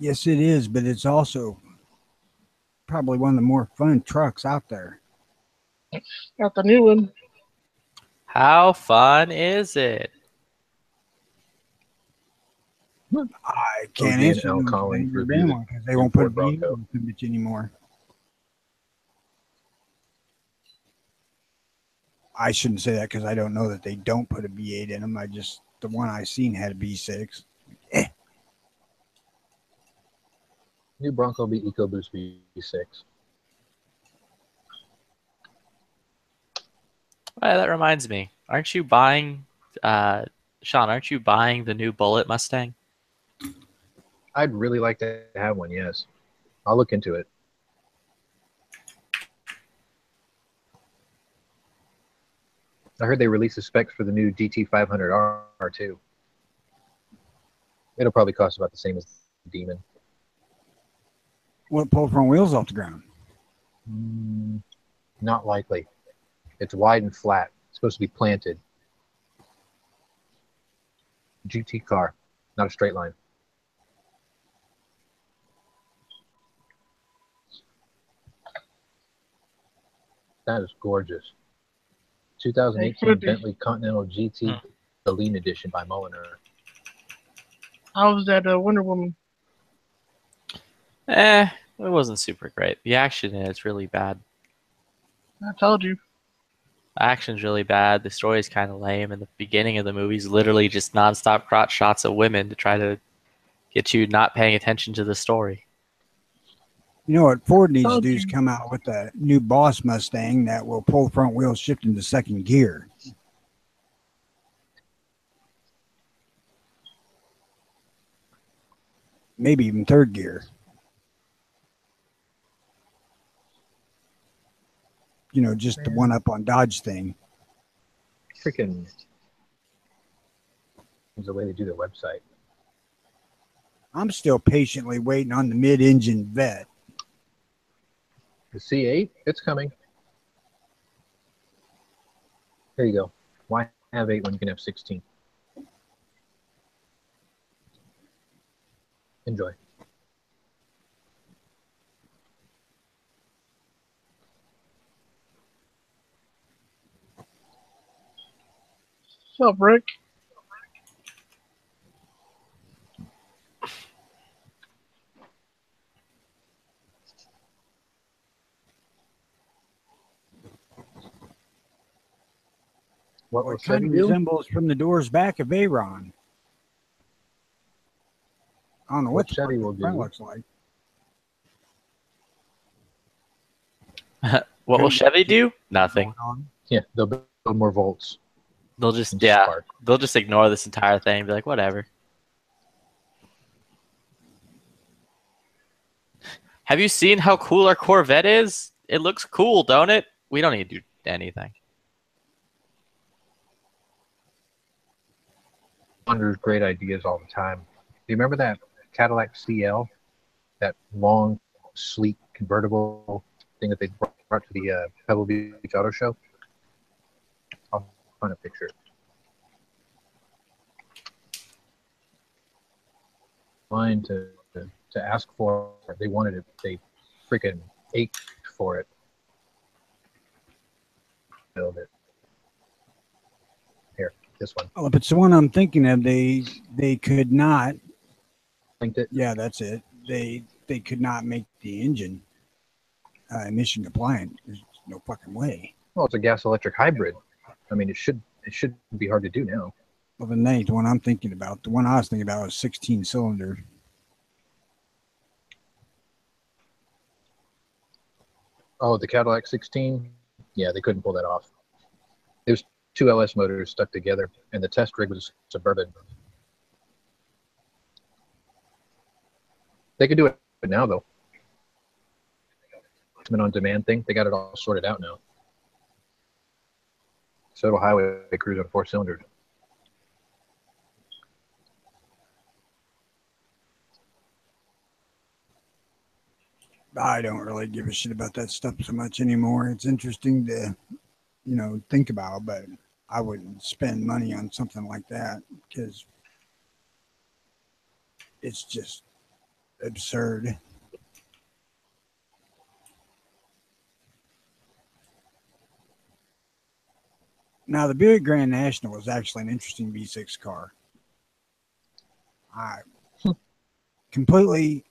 Yes, it is, but it's also probably one of the more fun trucks out there. Got the new one. How fun is it? I can't OJ and answer Al those. Collins Never review been the one because they new won't put a Ford V8 Bronco. with them bitch anymore. I shouldn't say that because I don't know that they don't put a V8 in them. The one I seen had a V6. New Bronco will be EcoBoost V6. That reminds me. Aren't you buying, Sean? Aren't you buying the new Bullet Mustang? I'd really like to have one, yes. I'll look into it. I heard they released the specs for the new DT500R too. It'll probably cost about the same as the Demon. Will it pull front wheels off the ground? Not likely. It's wide and flat. It's supposed to be planted. GT car, not a straight line. That is gorgeous. 2018 Bentley Continental GT, the Lean Edition by Mulliner. How was that Wonder Woman? It wasn't super great. The action in it's really bad. I told you. The action's really bad. The story's kind of lame, and the beginning of the movie's literally just nonstop crotch shots of women to try to get you not paying attention to the story. You know what Ford needs to do is come out with a new Boss Mustang that will pull front wheels shift into second gear. Maybe even third gear. You know, just the one up on Dodge thing. Freaking. There's a way to do their website. I'm still patiently waiting on the mid-engine vet. The C8, it's coming. There you go. Why have 8 when you can have 16? Enjoy. What's up, Rick? What Well, will it kind Chevy of do? resembles from the doors back of Aaron. I don't know What what the Chevy fuck will the front do? looks like. What will Couldn't Chevy keep do? Nothing. going on. Yeah, they'll build more volts. They'll just and yeah, spark. they'll just ignore this entire thing and be like, whatever. Have you seen how cool our Corvette is? It looks cool, don't it? We don't need to do anything. Wonders great ideas all the time. Do you remember that Cadillac CL? That long, sleek convertible thing that they brought to the Pebble Beach Auto Show? I'll find a picture. Line to ask for it. They wanted it. They freaking ached for it. Build it. Here, this one. Oh, if it's the one I'm thinking of, they could not. Linked it. Yeah, that's it. They could not make the engine emission compliant. There's no fucking way. Well, it's a gas electric hybrid. I mean, it should be hard to do now. Well, then the one I'm thinking about, the one I was thinking about was 16 cylinder. Oh, the Cadillac 16? Yeah, they couldn't pull that off. It was two LS motors stuck together, and the test rig was a Suburban. They could do it now, though. It's an on-demand thing. They got it all sorted out now. So it'll highway cruise on 4 cylinders. I don't really give a shit about that stuff so much anymore. It's interesting to, think about, but I wouldn't spend money on something like that because it's just absurd. Now, the Buick Grand National was actually an interesting V6 car. Completely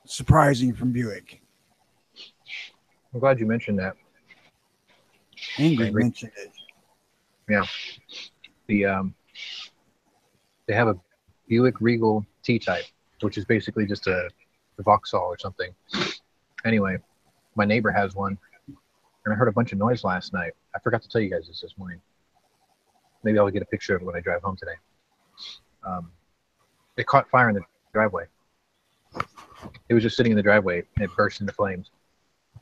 surprising from Buick. I'm glad you mentioned that. Angry mentioned it. Yeah. They have a Buick Regal T-Type, which is basically just a Vauxhall or something. Anyway, my neighbor has one, and I heard a bunch of noise last night. I forgot to tell you guys this morning. Maybe I'll get a picture of it when I drive home today. It caught fire in the driveway. It was just sitting in the driveway, and it burst into flames.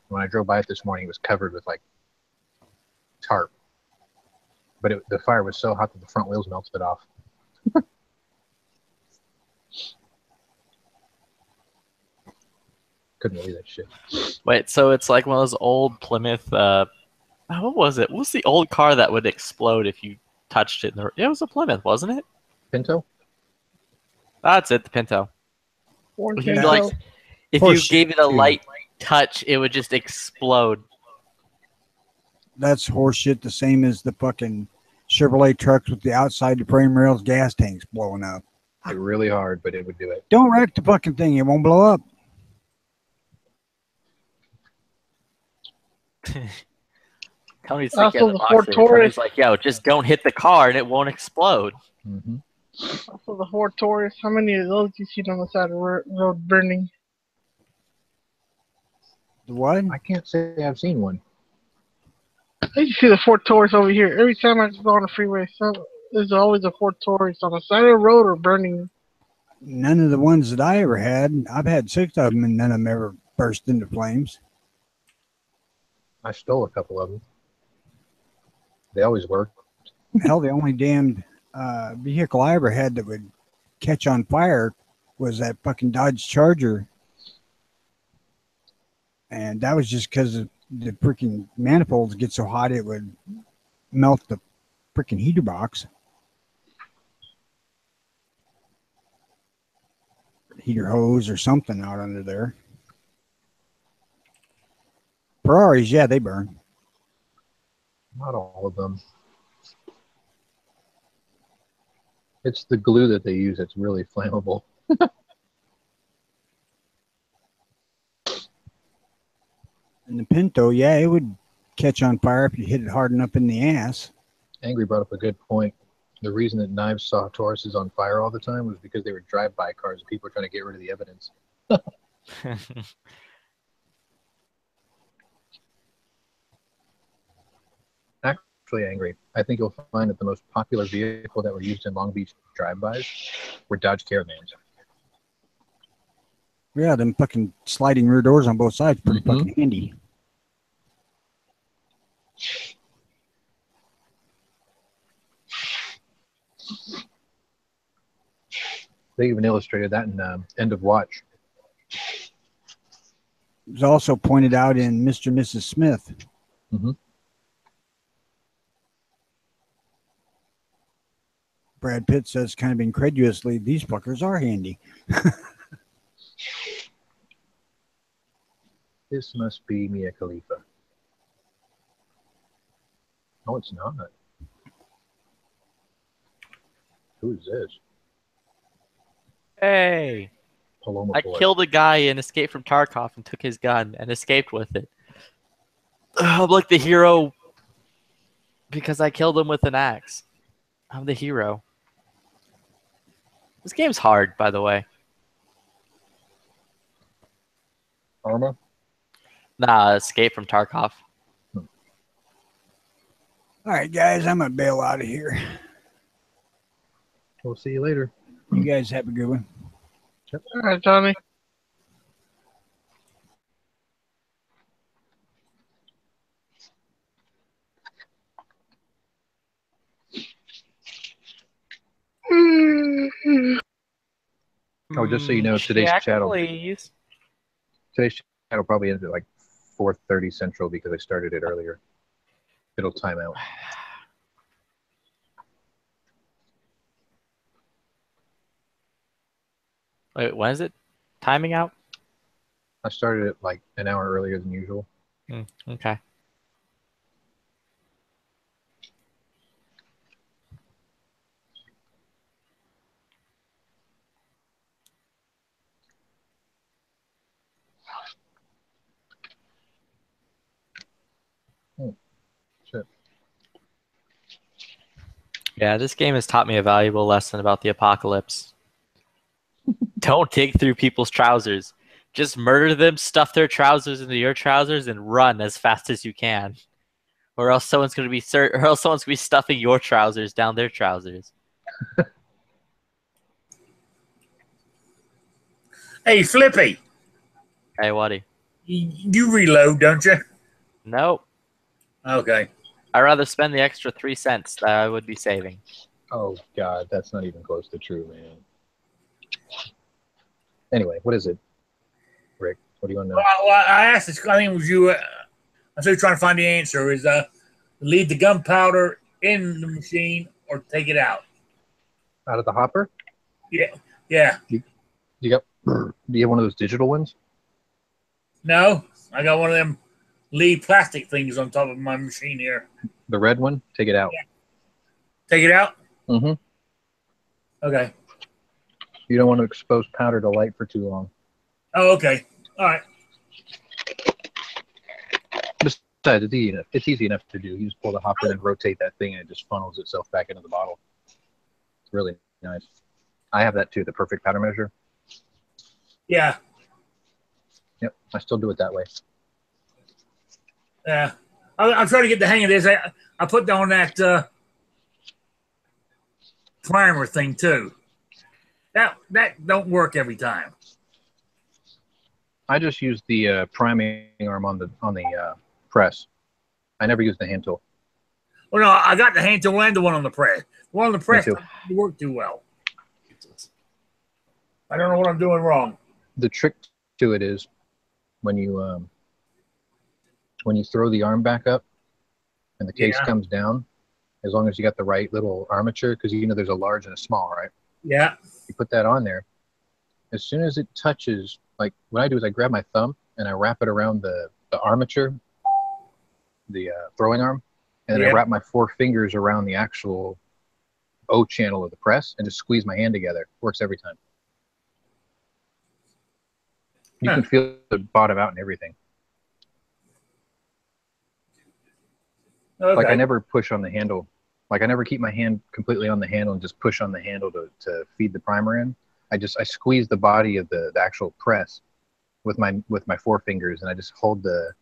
When I drove by it this morning, it was covered with like tarp. But the fire was so hot that the front wheels melted off. Couldn't believe that shit. Wait, so it's like one of those old Plymouth. What was it? What was the old car that would explode if you touched it? It was a Plymouth, wasn't it? Pinto? That's it, the Pinto. Ford If you, Pinto. like, if you gave it a light touch, it would just explode. That's horseshit, the same as the fucking Chevrolet trucks with the outside the frame rails gas tanks blowing up. Like really hard, but it would do it. Don't wreck the fucking thing. It won't blow up. Tony's Also, thinking the Ford Taurus. Tony's like, yo, just don't hit the car and it won't explode. Mm-hmm. Also, the Ford Taurus. How many of those you seen on the side of the road burning? The what? I can't say I've seen one. I used to see the Ford Taurus over here. Every time I go on the freeway, there's always a Ford Taurus on the side of the road or burning. None of the ones that I ever had. I've had 6 of them, and none of them ever burst into flames. I stole a couple of them. They always work. Hell, the only damned vehicle I ever had that would catch on fire was that fucking Dodge Charger. And that was just because the freaking manifolds get so hot it would melt the freaking heater box. Heater hose or something out under there. Ferraris, yeah, they burn. Not all of them. It's the glue that they use that's really flammable. And the Pinto, yeah, it would catch on fire if you hit it hard enough in the ass. Angry brought up a good point. The reason that Knives saw Tauruses on fire all the time was because they were drive-by cars and people were trying to get rid of the evidence. Actually, Angry, I think you'll find that the most popular vehicle that were used in Long Beach drive-bys were Dodge Caravans. Yeah, them fucking sliding rear doors on both sides, pretty fucking handy. They even illustrated that in End of Watch. It was also pointed out in Mr. and Mrs. Smith. Brad Pitt says kind of incredulously, these fuckers are handy. This must be Mia Khalifa. No, it's not. Who is this? Hey, Paloma I Boy. killed a guy in Escape from Tarkov and took his gun and escaped with it. I'm like the hero because I killed him with an axe. I'm the hero. This game's hard, by the way. Arma? Nah, Escape from Tarkov. All right, guys, I'm going to bail out of here. We'll see you later. You guys have a good one. All right, Johnny. Oh, just so you know, today's chat will probably end at like 4:30 Central because I started it earlier. It'll time out. Wait, when is it? Timing out? I started it like an hour earlier than usual. Okay. Shit. Yeah, this game has taught me a valuable lesson about the apocalypse. Don't dig through people's trousers. Just murder them, stuff their trousers into your trousers, and run as fast as you can. Or else someone's gonna be stuffing your trousers down their trousers. Hey, Flippy. Hey, Waddy. You reload, don't you? Nope. Okay. I'd rather spend the extra 3 cents that I would be saving. Oh, God, that's not even close to true, man. Anyway, what is it, Rick? What do you want to know? Well, I asked this. I think it was you. I'm still trying to find the answer. Is leave the gunpowder in the machine or take it out? Out of the hopper? Yeah. Yeah. Do you have one of those digital ones? No, I got one of them lead plastic things on top of my machine here. The red one? Take it out. Yeah. Take it out? Mm-hmm. Okay. You don't want to expose powder to light for too long. Oh, okay. All right. Besides, it's easy enough to do. You just pull the hopper and rotate that thing, and it just funnels itself back into the bottle. It's really nice. I have that too, the perfect powder measure. Yeah. Yep, I still do it that way. Yeah. I'm trying to get the hang of this. I put down that primer thing too. That don't work every time. I just use the priming arm on the press. I never use the hand tool. Well, no, I got the hand tool and the one on the press. The one on the press doesn't work too well. I don't know what I'm doing wrong. The trick to it is when you throw the arm back up and the case comes down, as long as you got the right little armature, because you know there's a large and a small, right? Yeah. You put that on there. As soon as it touches, like what I do is I grab my thumb and I wrap it around the armature, the throwing arm, and then I wrap my 4 fingers around the actual O channel of the press and just squeeze my hand together. Works every time. You can feel the bottom out and everything. Okay. Like I never push on the handle. Like I never keep my hand completely on the handle and just push on the handle to feed the primer in. I squeeze the body of the actual press with my forefingers, and I just hold the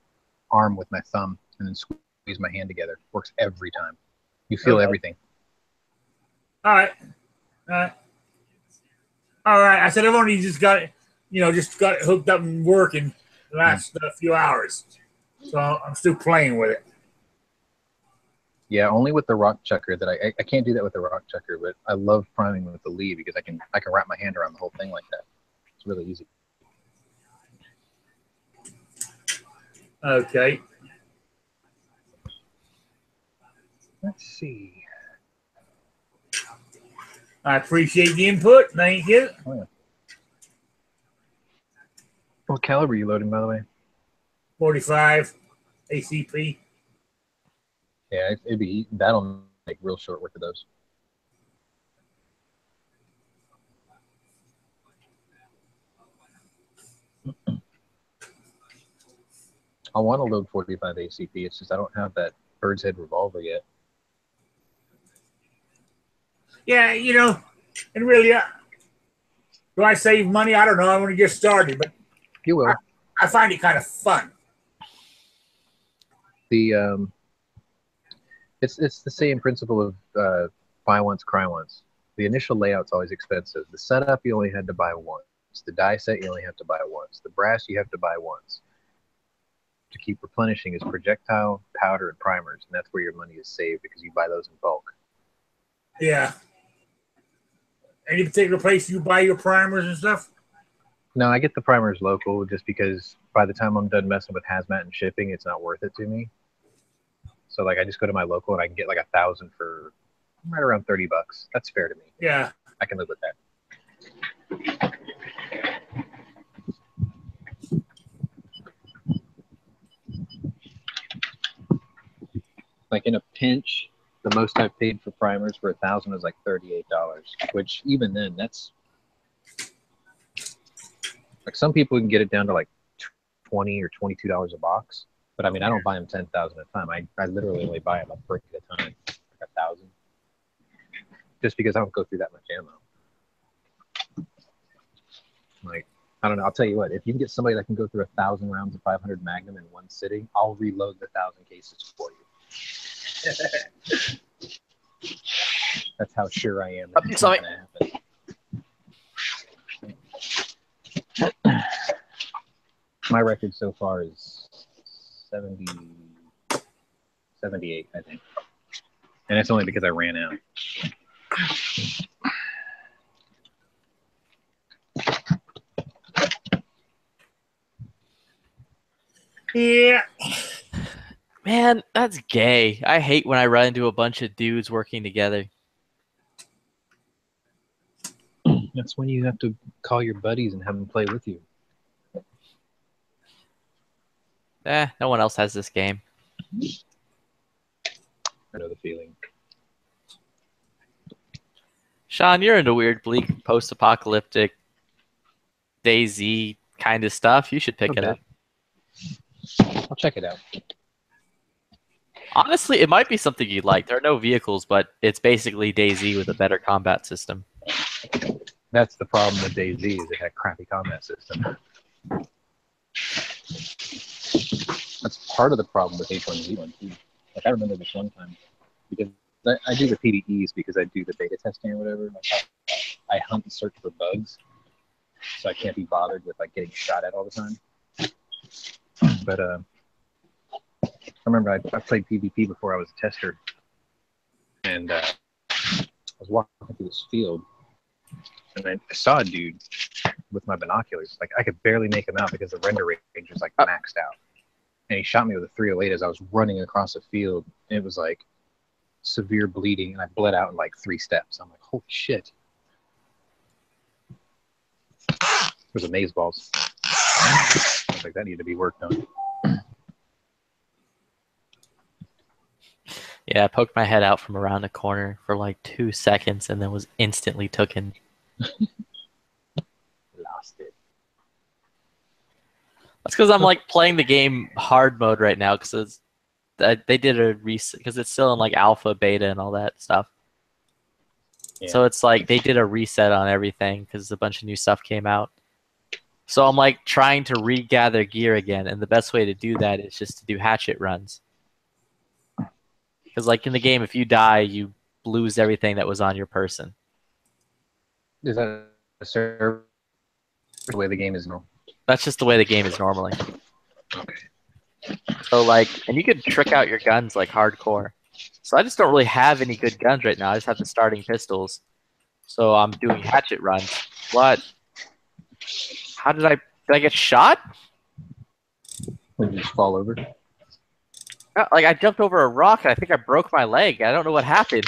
arm with my thumb and then squeeze my hand together. Works every time. You feel everything. All right. I said I've only just got it, just got it hooked up and working the last few hours, so I'm still playing with it. Yeah, only with the rock chucker that I can't do that with the rock chucker, but I love priming with the lead because I can wrap my hand around the whole thing like that. It's really easy. Okay. Let's see. I appreciate the input. Thank you. Oh, yeah. What caliber are you loading, by the way? 45 ACP. Yeah, that'll make real short work of those. I want to load 45 ACP. It's just I don't have that bird's head revolver yet. Yeah, and really, do I save money? I don't know. I want to get started, but you will. I find it kind of fun. It's the same principle of buy once, cry once. The initial layout's always expensive. The setup you only had to buy once. The die set you only have to buy once. The brass you have to buy once. To keep replenishing is projectile, powder, and primers, and that's where your money is saved because you buy those in bulk. Yeah. Any particular place you buy your primers and stuff? No, I get the primers local just because by the time I'm done messing with hazmat and shipping, it's not worth it to me. So like I just go to my local and I can get like 1,000 for right around $30. That's fair to me. Yeah. I can live with that. Like in a pinch, the most I've paid for primers for 1,000 was like $38, which even then that's like some people can get it down to like $20 or $22 a box. But I mean, I don't buy them 10,000 at a time. I literally only buy them a brick at a time, like 1,000, just because I don't go through that much ammo. Like, I don't know. I'll tell you what. If you can get somebody that can go through 1,000 rounds of 500 Magnum in one sitting, I'll reload the 1,000 cases for you. That's how sure I am. That's not gonna happen. My record so far is 78, I think. And it's only because I ran out. Yeah. Man, that's gay. I hate when I run into a bunch of dudes working together. That's when you have to call your buddies and have them play with you. No one else has this game. I know the feeling. Sean, you're into weird, bleak, post-apocalyptic, DayZ kind of stuff. You should pick it up. I'll check it out. Honestly, it might be something you'd like. There are no vehicles, but it's basically DayZ with a better combat system. That's the problem with DayZ is it had a crappy combat system. That's part of the problem with H1Z1 too. Like I remember this one time because I do the PDEs because I do the beta testing or whatever. Like I hunt and search for bugs, so I can't be bothered with like getting shot at all the time. But I remember I played PvP before I was a tester, and I was walking through this field, and I saw a dude with my binoculars. Like I could barely make him out because the render range was like maxed out. And he shot me with a 308 as I was running across a field. And it was like severe bleeding, and I bled out in like 3 steps. I'm like, holy shit. There's amazeballs. I was like, that needed to be worked on. Yeah, I poked my head out from around the corner for like 2 seconds and then was instantly taken. Lost it. That's because I'm like playing the game hard mode right now because they did a reset because it's still in like alpha, beta, and all that stuff. Yeah. So it's like they did a reset on everything because a bunch of new stuff came out. So I'm like trying to regather gear again, and the best way to do that is just to do hatchet runs. Because like in the game, if you die, you lose everything that was on your person. Is that a server? The way the game is normal. That's just the way the game is normally. Okay. So like, and you could trick out your guns like hardcore. So I just don't really have any good guns right now. I just have the starting pistols. So I'm doing hatchet runs. What? How did I get shot? Did you just fall over? Like I jumped over a rock and I think I broke my leg. I don't know what happened.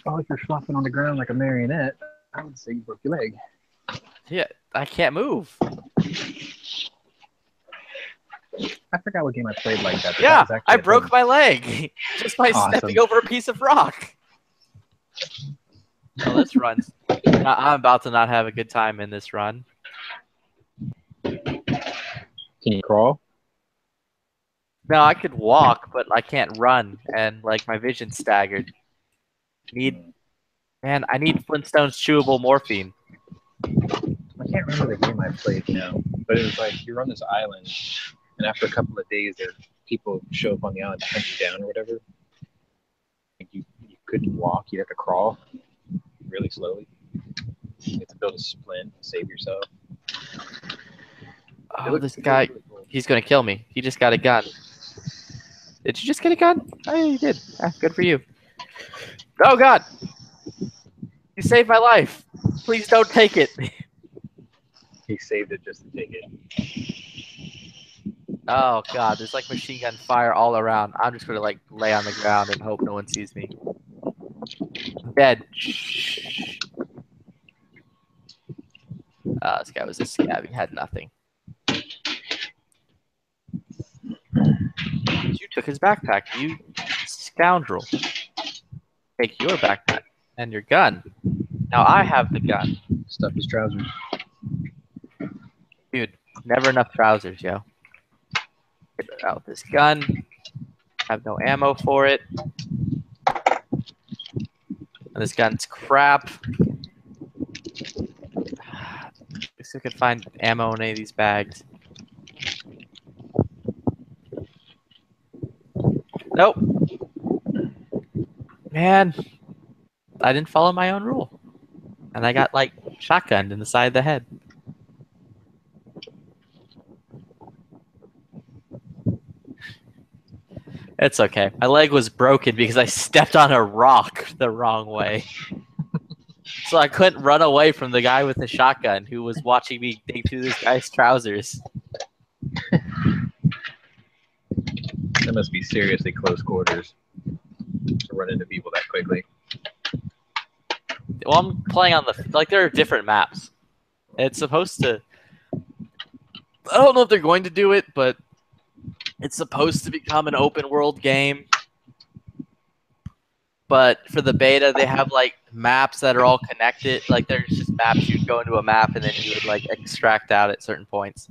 Oh, if you're flopping on the ground like a marionette, I would say you broke your leg. Yeah, I can't move. I forgot what game I played like that. Yeah, I broke my leg just by stepping over a piece of rock. Oh, this run's... I'm about to not have a good time in this run. Can you crawl? No, I could walk, but I can't run, and like my vision's staggered. Man, I need Flintstone's chewable morphine. I can't remember the game I played now, but it was like you're on this island, and after a couple of days, there people show up on the island to hunt you down or whatever. Like you couldn't walk; you'd have to crawl really slowly. You have to build a splint, save yourself. Oh, this guy, he's gonna kill me. He just got a gun. Did you just get a gun? Oh, yeah, you did. Ah, good for you. Oh, God. You saved my life. Please don't take it. He saved it just to take it. Oh, God. There's like machine gun fire all around. I'm just gonna like lay on the ground and hope no one sees me. I'm dead. This guy was a scab. He had nothing. You took his backpack, you scoundrel. Take your backpack and your gun. Now I have the gun. Stuff his trousers. Dude, never enough trousers, yo. Get out this gun. Have no ammo for it. And this gun's crap. Guess I could find ammo in any of these bags. Nope. Man, I didn't follow my own rule. And I got, like, shotgunned in the side of the head. It's okay. My leg was broken because I stepped on a rock the wrong way. So I couldn't run away from the guy with the shotgun who was watching me dig through this guy's trousers. That must be seriously close quarters to run into people that quickly. Well, I'm playing on the... Like, there are different maps. It's supposed to... I don't know if they're going to do it, but it's supposed to become an open world game. But for the beta, they have, like, maps that are all connected. Like, there's just maps. You'd go into a map, and then you would, like, extract out at certain points.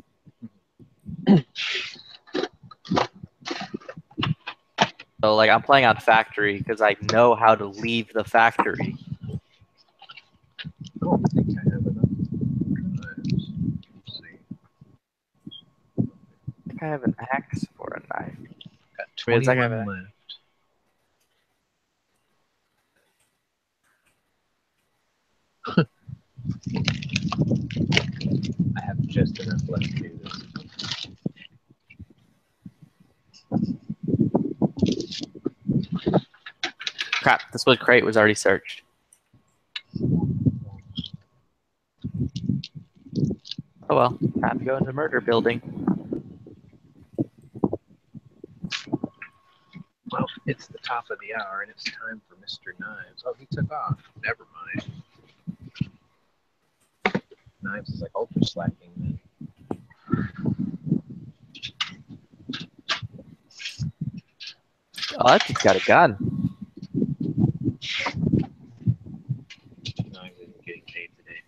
So, like, I'm playing on Factory because I know how to leave the factory. I don't think I have enough knives. Let's see. I think I have an axe or a knife. Got Wait, it's like 21 left. I have just enough left to do this. Crap, this wood crate was already searched. Oh well, time to go into murder building. Well, it's the top of the hour, and it's time for Mr. Knives. Oh, he took off. Never mind. Knives is like ultra slacking then. Oh, that kid's got a gun. No, I wasn't getting paid today.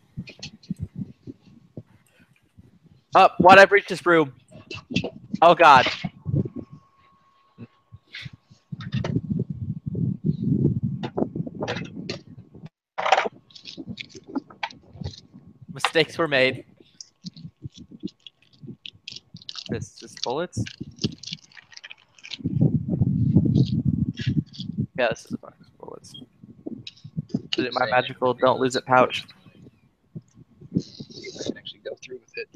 Oh, why'd I breach this room? Oh, God. Mistakes were made. This is bullets? Yeah, this is a box of bullets. Put it in my magical don't lose it pouch. See if I can actually go through with it.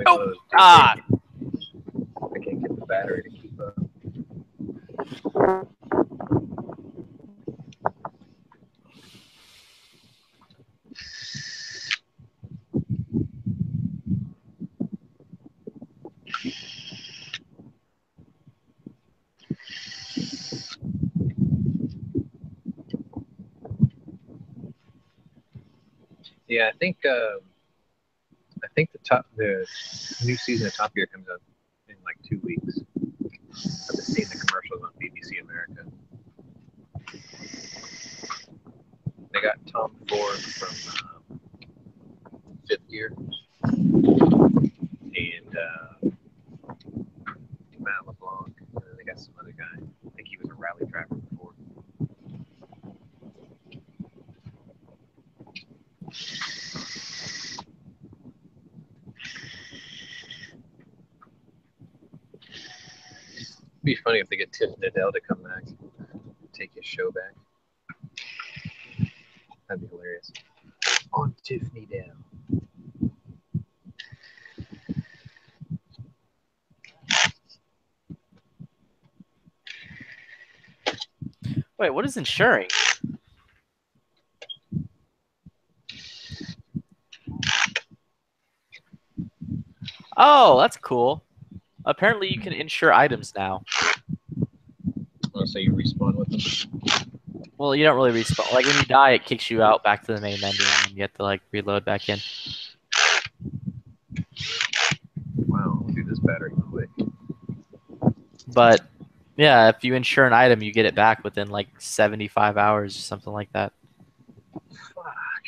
Oh, ah! I can't get the battery to keep up. Yeah, I think the new season of Top Gear comes out in like 2 weeks. I've been seeing the commercials on BBC America. They got Tom Ford from Fifth Gear and Matt LeBlanc, and then they got some other guy. I think he was a rally driver before. It'd be funny if they get Tiff Nadell to come back, take his show back. That'd be hilarious. On Tiffany Down. Wait, what is insuring? Oh, that's cool. Apparently you can insure items now. Oh, so you respawn with them? Well, you don't really respawn. Like when you die, it kicks you out back to the main menu, and you have to like reload back in. Wow, I'll do this battery quick. But yeah, if you insure an item, you get it back within like 75 hours or something like that. Fuck.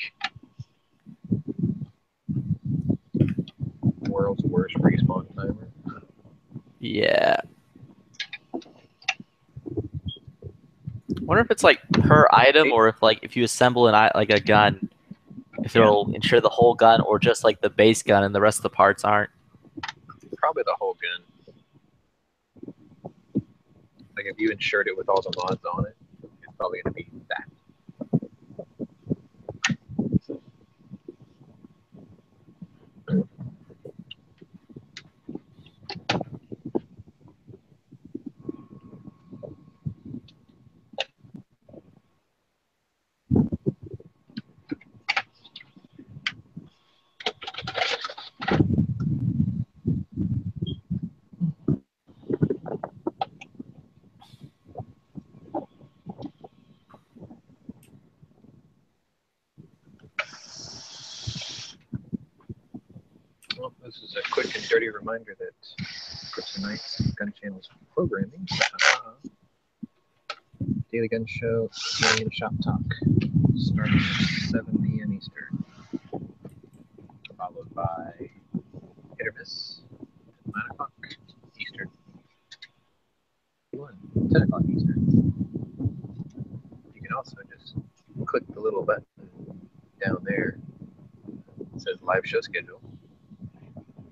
World's worst respawn timer. Yeah. I wonder if it's like per item, or if like if you assemble like a gun, if it'll insure the whole gun, or just like the base gun and the rest of the parts aren't. Probably the whole gun. Like if you insured it with all the mods on it, it's probably going to be that. Well, this is a quick and dirty reminder that for tonight's Gunchannels programming, Daily Gun Show, Alien Shop Talk, starting at 7 p.m. Eastern, followed by Hit or Miss at 9 o'clock Eastern, 10 o'clock Eastern. You can also just click the little button down there. It says live show schedule,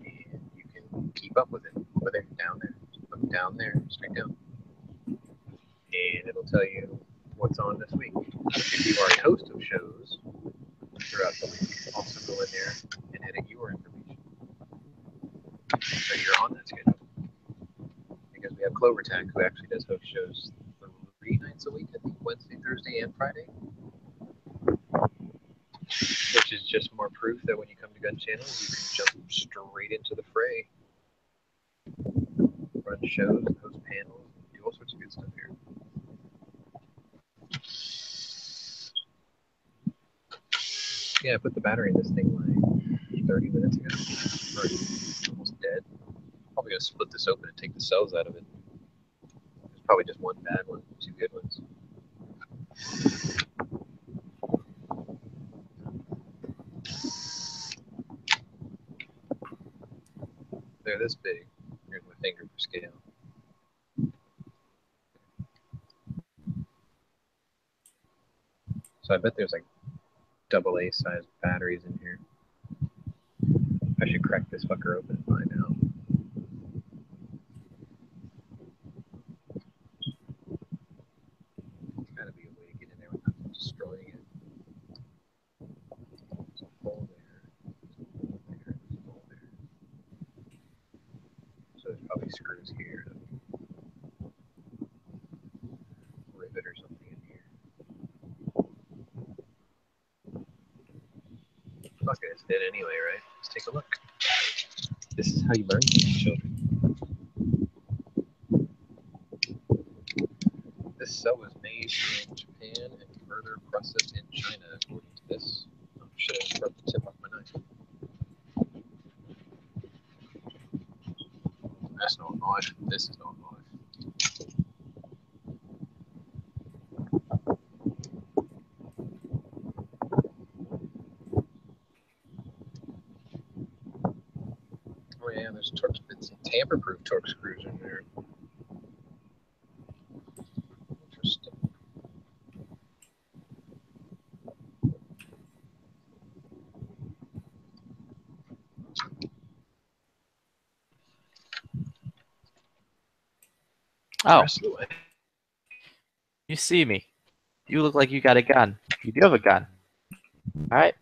and you can keep up with it over there, down there. Look down there, straight down. And it'll tell you what's on this week. If you are a host of shows throughout the week, also go in there and edit your information. So you're on that schedule. Because we have Clovertac, who actually does host shows 3 nights a week, I think, Wednesday, Thursday, and Friday. Which is just more proof that when you come to Gunchannels, you can jump straight into the fray. Run shows, host panels, do all sorts of good stuff here. Yeah, I put the battery in this thing like 30 minutes ago. It's almost dead. Probably gonna split this open and take the cells out of it. There's probably just one bad one, 2 good ones. They're this big. Here's my finger for scale. So I bet there's like AA sized batteries in here. I should crack this fucker open and find out. There's gotta be a way to get in there without destroying it. There's a hole there. There's a hole there. There's a hole there. So there's probably screws here to rivet or something in here. Fuck it, it's dead anyway, right? Let's take a look. This is how you burn things, children. This cell was made in Japan and further processed in China, according to this. Oh shit, I just broke the tip off my knife. That's not knife. This is not knife. Oh yeah, there's Torx bits and tamper-proof Torx screws in there. Interesting. Oh, Rest of the way. you see me. You look like you got a gun. You do have a gun. Alright.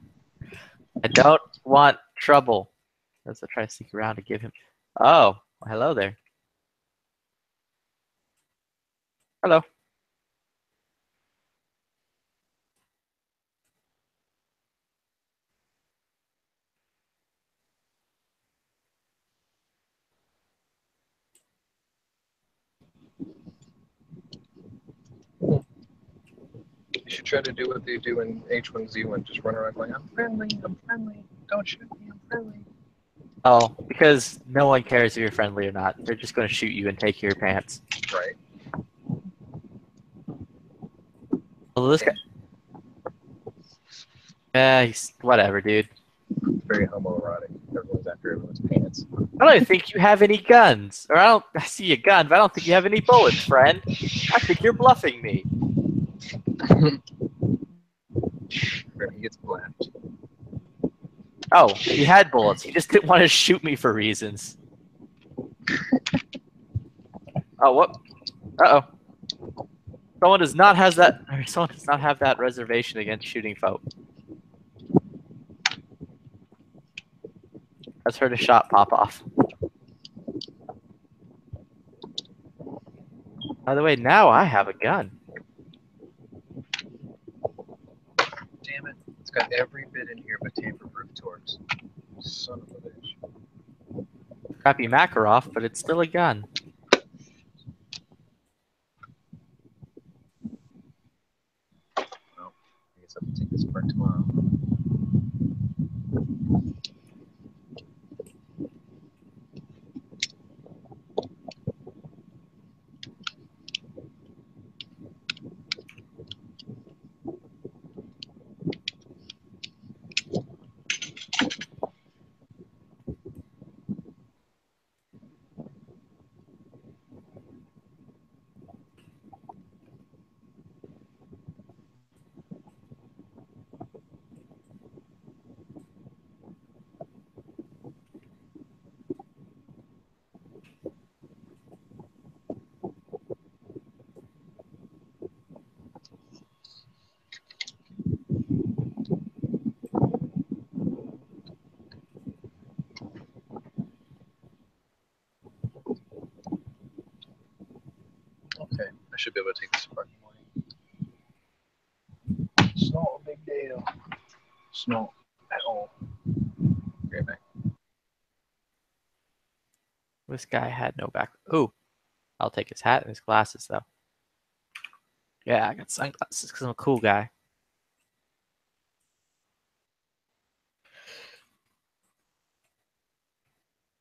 I don't want trouble. As I try to sneak around to give him. Oh, hello there. Hello. You should try to do what they do in H1Z1. Just run around going, I'm friendly, don't shoot me, I'm friendly. Oh, because no one cares if you're friendly or not. They're just going to shoot you and take your pants. Right. Well, this guy. He's whatever, dude. It's very homoerotic. Everyone's after everyone's pants. I don't even think you have any guns. Or I see a gun, but I don't think you have any bullets, friend. I think you're bluffing me. He gets blacked. Oh, he had bullets. He just didn't want to shoot me for reasons. Oh, what? Uh-oh. Someone does not have that reservation against shooting folk. I just heard a shot pop off. By the way, now I have a gun. Damn it. It's got every bit in here but tamper-proof Torx. Son of a bitch. Crappy Makarov, but it's still a gun. Well, I guess I have to take this apart tomorrow. should be able to take this apart in the morning. It's not a big deal. It's not at all. Right back. This guy had no back. Ooh, I'll take his hat and his glasses though. Yeah, I got sunglasses because I'm a cool guy.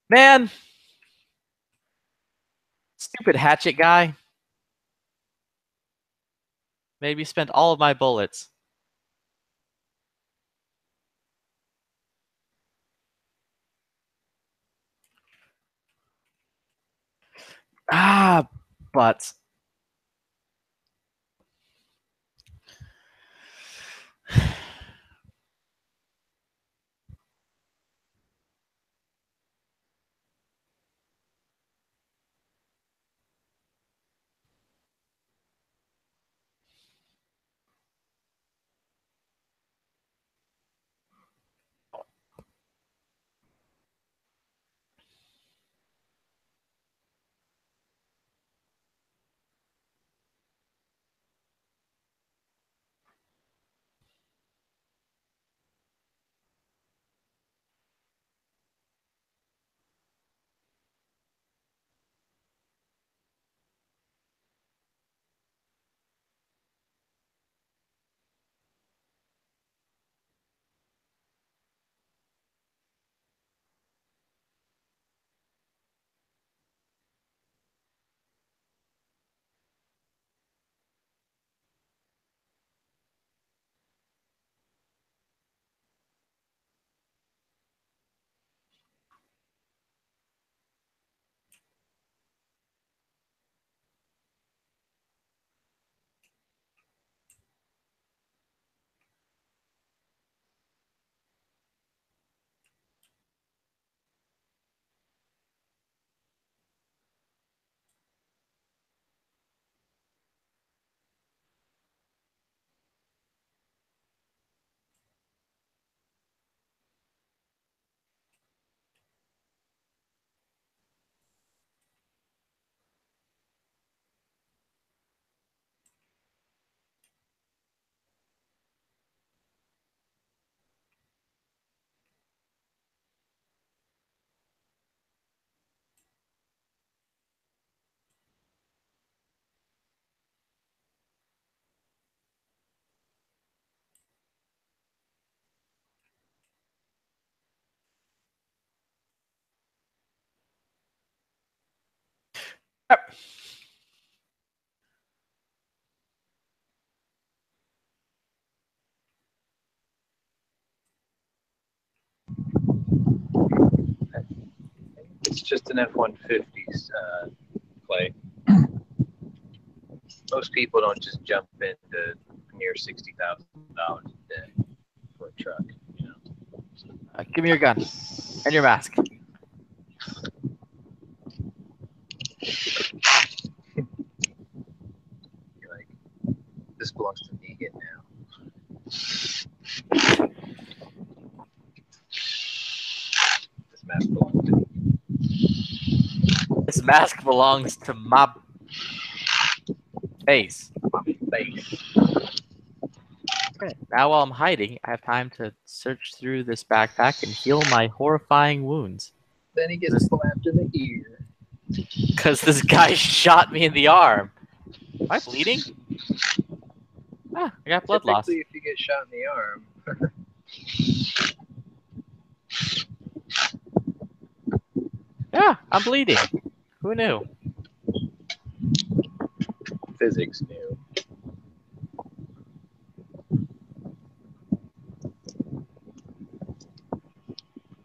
Man, stupid hatchet guy made me spend all of my bullets. Ah, but It's just an F-150, Clay. Most people don't just jump into near $60,000 a day for a truck, you know. give me your gun and your mask. You're like, this belongs to me now. This mask belongs to me. This mask belongs to my face. Okay, now while I'm hiding, I have time to search through this backpack and heal my horrifying wounds. Then he gets slapped in the ear. Because this guy shot me in the arm. Am I bleeding? Ah, I got blood loss. Typically, if you get shot in the arm. Yeah, I'm bleeding. Who knew? Physics knew.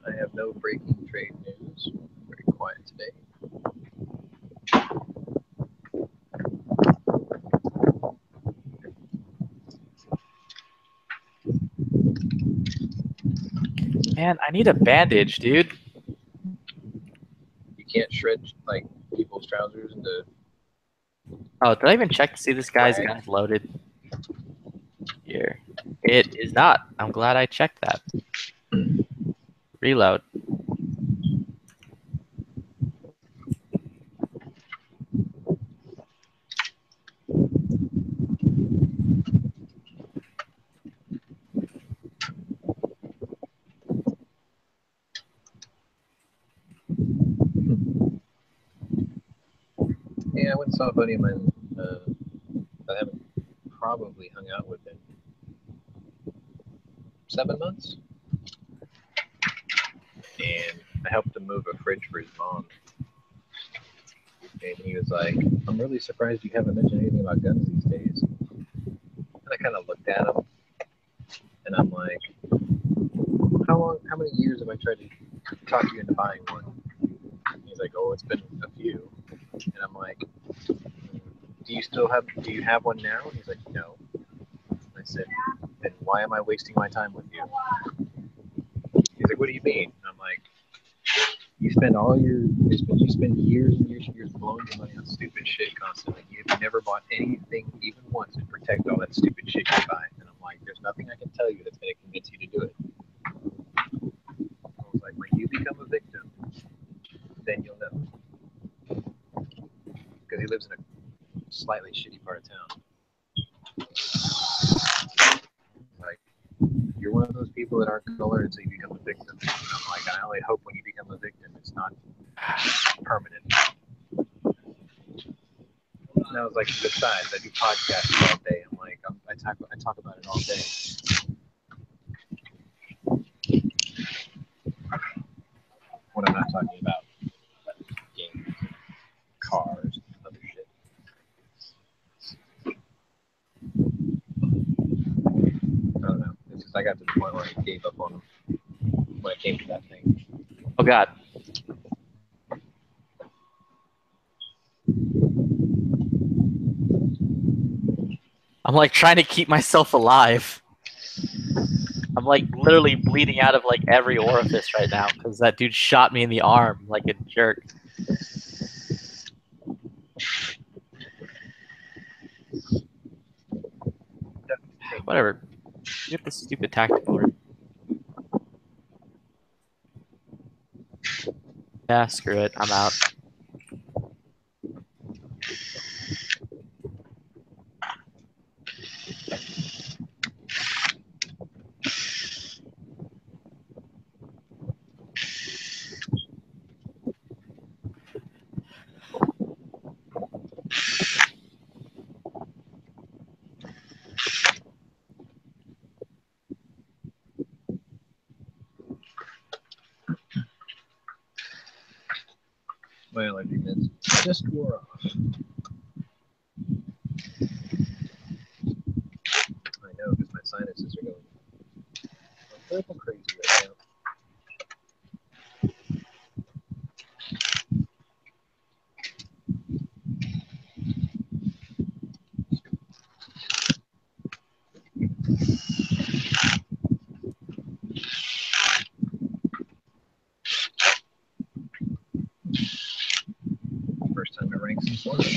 I have no breaking trade news. Very quiet today. Man, I need a bandage, dude. You can't shred like people's trousers into. Oh, did I even check to see this guy's gun's loaded? Here. It is not. I'm glad I checked that. Reload. I went and saw a buddy of mine that I haven't probably hung out with in 7 months. And I helped him move a fridge for his mom. And he was like, I'm really surprised you haven't mentioned anything about guns these days. And I kind of looked at him, and I'm like, how many years have I tried to talk you into buying one? And he's like, oh, it's been a few. And I'm like, do you have one now? And he's like, no. And I said, then why am I wasting my time with you? He's like, what do you mean? And I'm like, you spend years and years and years blowing your money on stupid shit constantly. You've never bought anything even once to protect all that stupid shit you buy. And I'm like, there's nothing I can tell you that's going to convince you to do it. I was like, when you become a victim, then you'll know. Because he lives in a slightly shitty part of town. Like, you're one of those people that aren't going to learn until you become a victim. And I'm like, I only hope when you become a victim, it's not permanent. And I was like, besides, I do podcasts all day. I'm like, I talk about it all day. What I'm not talking about, games, cars, other shit. I don't know. It's just I got to the point where I gave up on them when it came to that thing. Oh God. I'm like trying to keep myself alive. I'm like literally bleeding out of like every orifice right now because that dude shot me in the arm like a jerk. Whatever. Get the stupid tactical. Yeah, screw it. I'm out. My allergy meds just wore off. I know because my sinuses are going a little crazy right now. First time I drank some soda.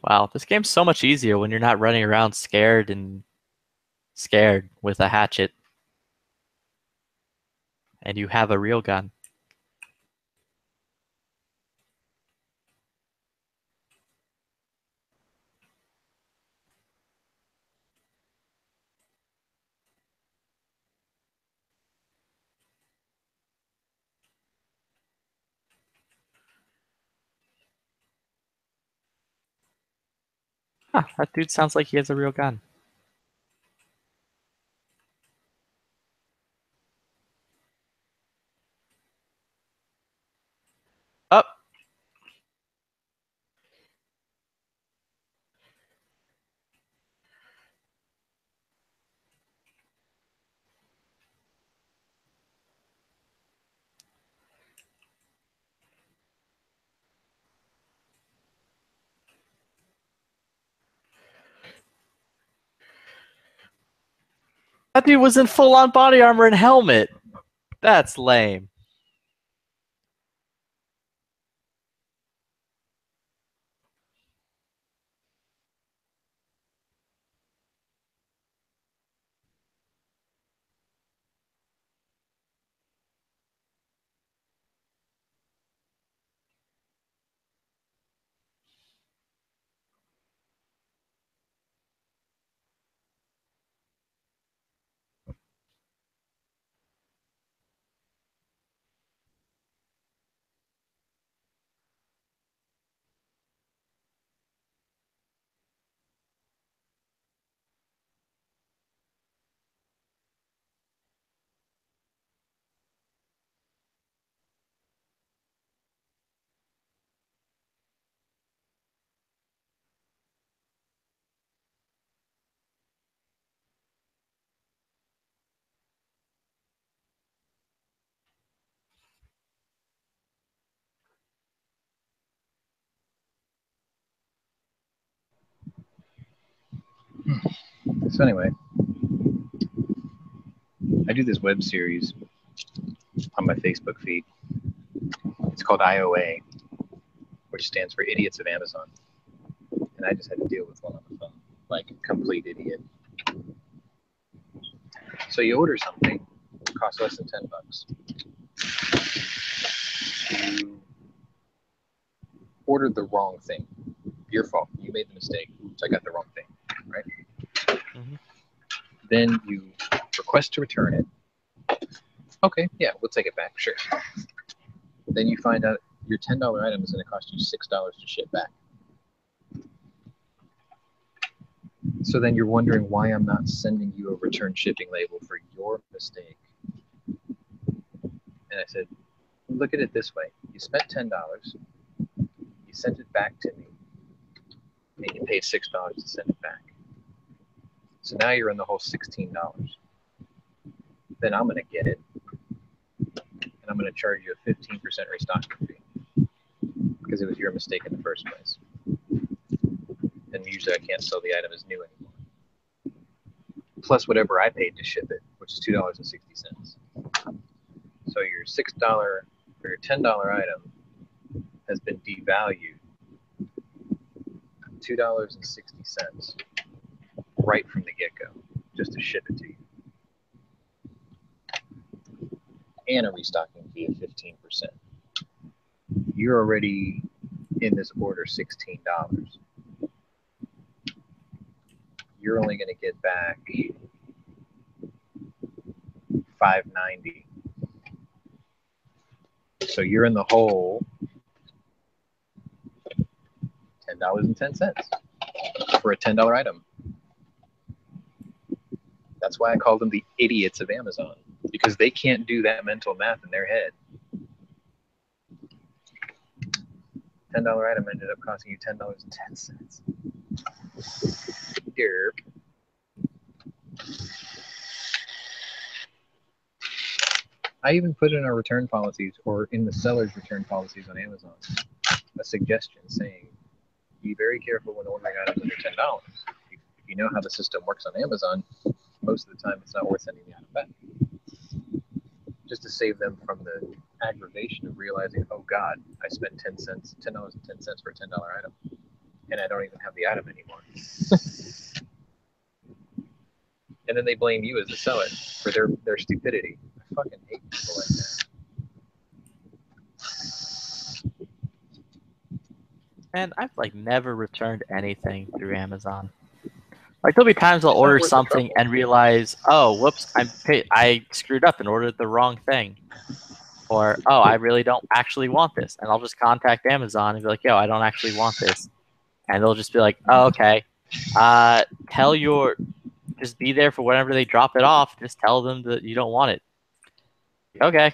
Wow, this game's so much easier when you're not running around scared with a hatchet. And you have a real gun. Huh, that dude sounds like he has a real gun. Up. That dude was in full-on body armor and helmet. That's lame. So anyway, I do this web series on my Facebook feed. It's called IOA, which stands for Idiots of Amazon. And I just had to deal with one on the phone, like a complete idiot. So you order something, it costs less than $10. You ordered the wrong thing. Your fault. You made the mistake. So I got the wrong thing, right? Mhm. Then you request to return it. Okay, yeah, we'll take it back, sure. Then you find out your $10 item is going to cost you $6 to ship back. So then you're wondering why I'm not sending you a return shipping label for your mistake. And I said, look at it this way. You spent $10, you sent it back to me, and you paid $6 to send it back. So now you're in the whole $16. Then I'm going to get it, and I'm going to charge you a 15% restocking fee because it was your mistake in the first place. And usually I can't sell the item as new anymore. Plus whatever I paid to ship it, which is $2.60. So your $6 or your $10 item has been devalued $2.60 right from the get-go, just to ship it to you. And a restocking fee of 15%. You're already in this order $16. You're only going to get back $5.90. So you're in the hole $10.10 for a $10 item. That's why I call them the idiots of Amazon, because they can't do that mental math in their head. $10 item ended up costing you $10.10. Here. I even put in our return policies, or in the seller's return policies on Amazon, a suggestion saying, be very careful when ordering items under $10. If you know how the system works on Amazon, most of the time it's not worth sending the item back. Just to save them from the aggravation of realizing, oh God, I spent $10.10 for a $10 item. and I don't even have the item anymore. And then they blame you as the seller for their stupidity. I fucking hate people like that. And I've like never returned anything through Amazon. Like there'll be times I'll It's not order worth the something trouble. and realize, oh, whoops, I screwed up and ordered the wrong thing. Or, oh, I really don't actually want this. And I'll just contact Amazon and be like, yo, I don't actually want this. And they'll just be like, oh, okay. Just be there for whenever they drop it off. Just tell them that you don't want it. Okay.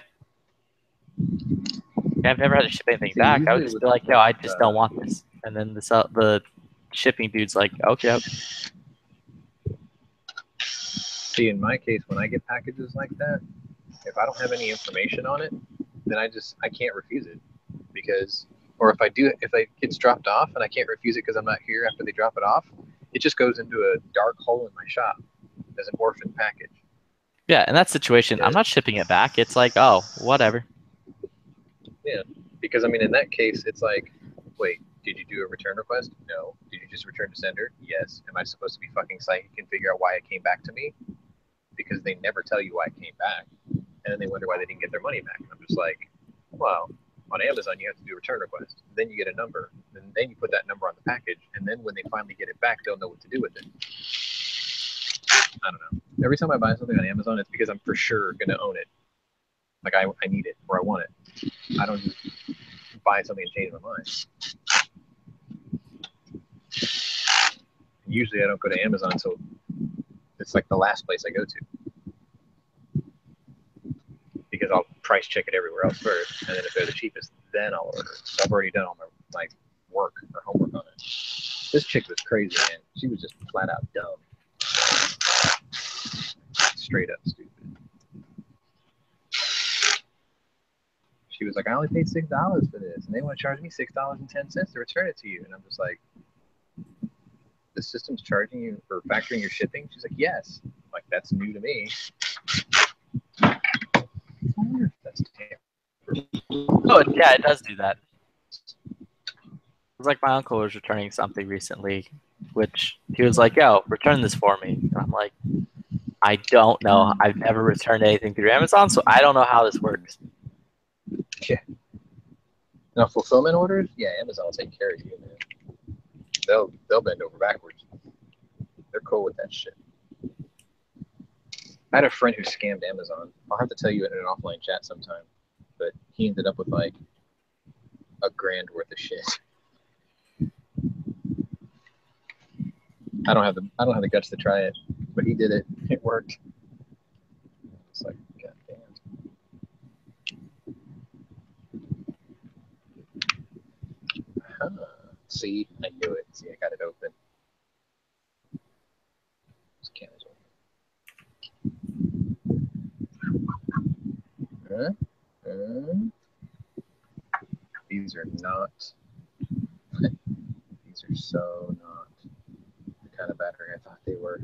I've never had to ship anything See, back. I would usually just with, be like, yo, I just don't want this. And then the shipping dude's like, okay. See, in my case, when I get packages like that, if I don't have any information on it, then I can't refuse it because, or if it gets dropped off and I can't refuse it because I'm not here after they drop it off, it just goes into a dark hole in my shop as an orphan package. Yeah, in that situation, I'm not shipping it back. It's like, oh, whatever. Yeah, because I mean, in that case, it's like, wait, did you do a return request? No. Did you just return to sender? Yes. Am I supposed to be fucking psychic and figure out why it came back to me? Because they never tell you why it came back, and then they wonder why they didn't get their money back. And I'm just like, well, on Amazon you have to do a return request, then you get a number, and then you put that number on the package, and then when they finally get it back, they'll know what to do with it. I don't know. Every time I buy something on Amazon, it's because I'm for sure gonna own it. Like I need it or I want it. I don't just buy something and change my mind. Usually I don't go to Amazon, so it's like the last place I go to. Because I'll price check it everywhere else first, and then if they're the cheapest, then I'll order. So I've already done all my work or homework on it. This chick was crazy, man. She was just flat out dumb. Straight up stupid. She was like, I only paid $6 for this, and they want to charge me $6.10 to return it to you. And I'm just like, the system's charging you for factoring your shipping? She's like, yes. I'm like, that's new to me. I wonder if that's Oh, yeah, it does do that. It's like my uncle was returning something recently, which he was like, yo, return this for me. And I'm like, I don't know. I've never returned anything through Amazon, so I don't know how this works. Yeah. Now, fulfillment orders? Yeah, Amazon will take care of you, man. They'll bend over backwards. They're cool with that shit. I had a friend who scammed Amazon. I'll have to tell you in an offline chat sometime. But he ended up with like $1,000 worth of shit. I don't have the guts to try it, but he did it. It worked. It's like, goddamn. See, I knew it. See, I got it open. This can is open. These are not. These are so not the kind of battery I thought they were.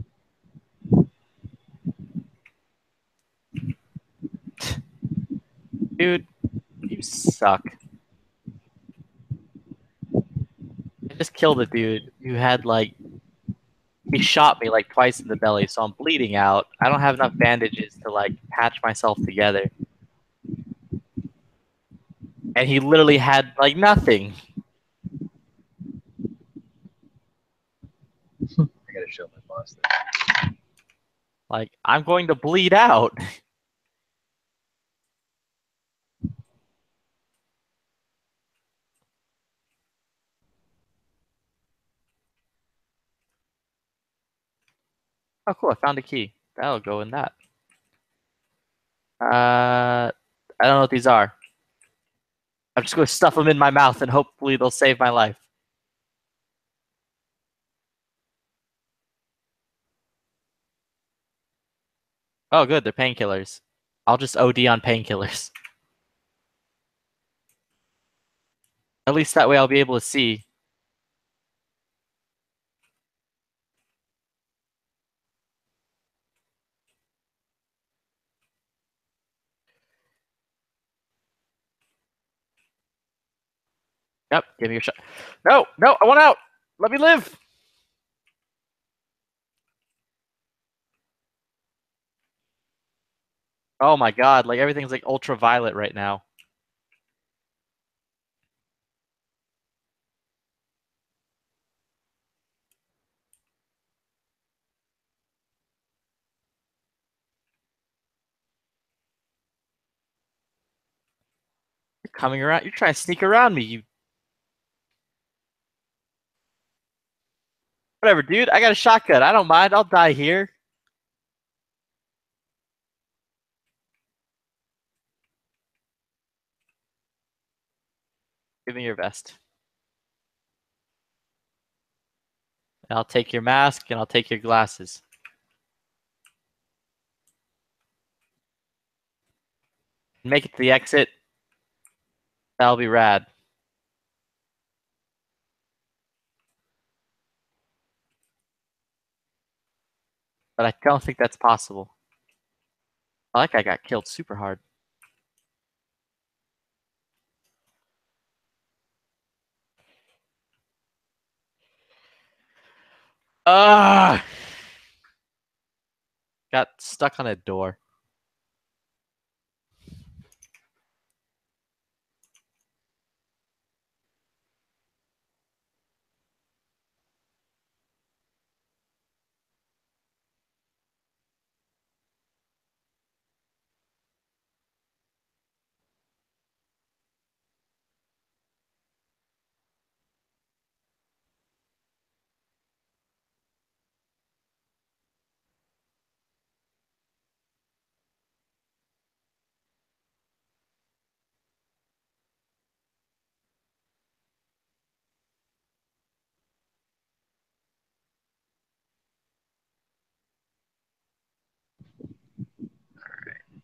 Dude, you suck. I just killed a dude who had like, he shot me like twice in the belly, so I'm bleeding out. I don't have enough bandages to like patch myself together. And he literally had like nothing. I gotta show my boss this. Like, I'm going to bleed out. Oh, cool. I found a key. That'll go in that. I don't know what these are. I'm just going to stuff them in my mouth and hopefully they'll save my life. Oh, good. They're painkillers. I'll just OD on painkillers. At least that way I'll be able to see. Yep, give me your shot. No, I want out. Let me live. Oh my god, like everything's like ultraviolet right now. You're coming around. You're trying to sneak around me. You. Whatever, dude. I got a shotgun. I don't mind. I'll die here. Give me your vest. And I'll take your mask and I'll take your glasses. Make it to the exit. That'll be rad. But I don't think that's possible. Oh, that guy got killed super hard. Ah! Got stuck on a door.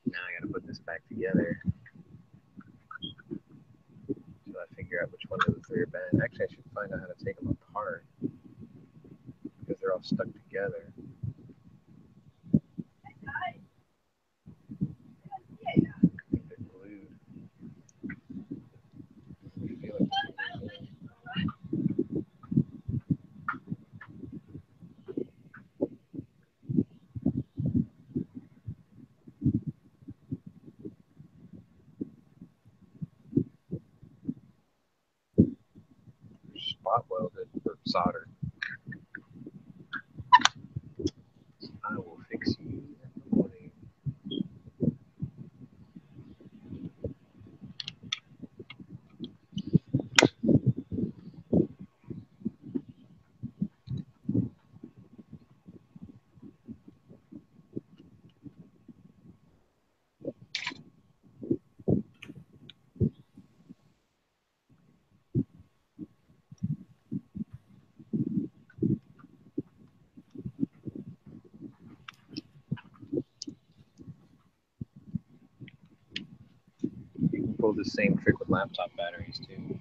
Now I gotta put this back together. So I figure out which one of the three are bad. Actually, I should find out how to take them apart because they're all stuck together. I think they're glued. I feel like spot welded or soldered. I will fix you in the morning. You can pull the same trick with laptop batteries too.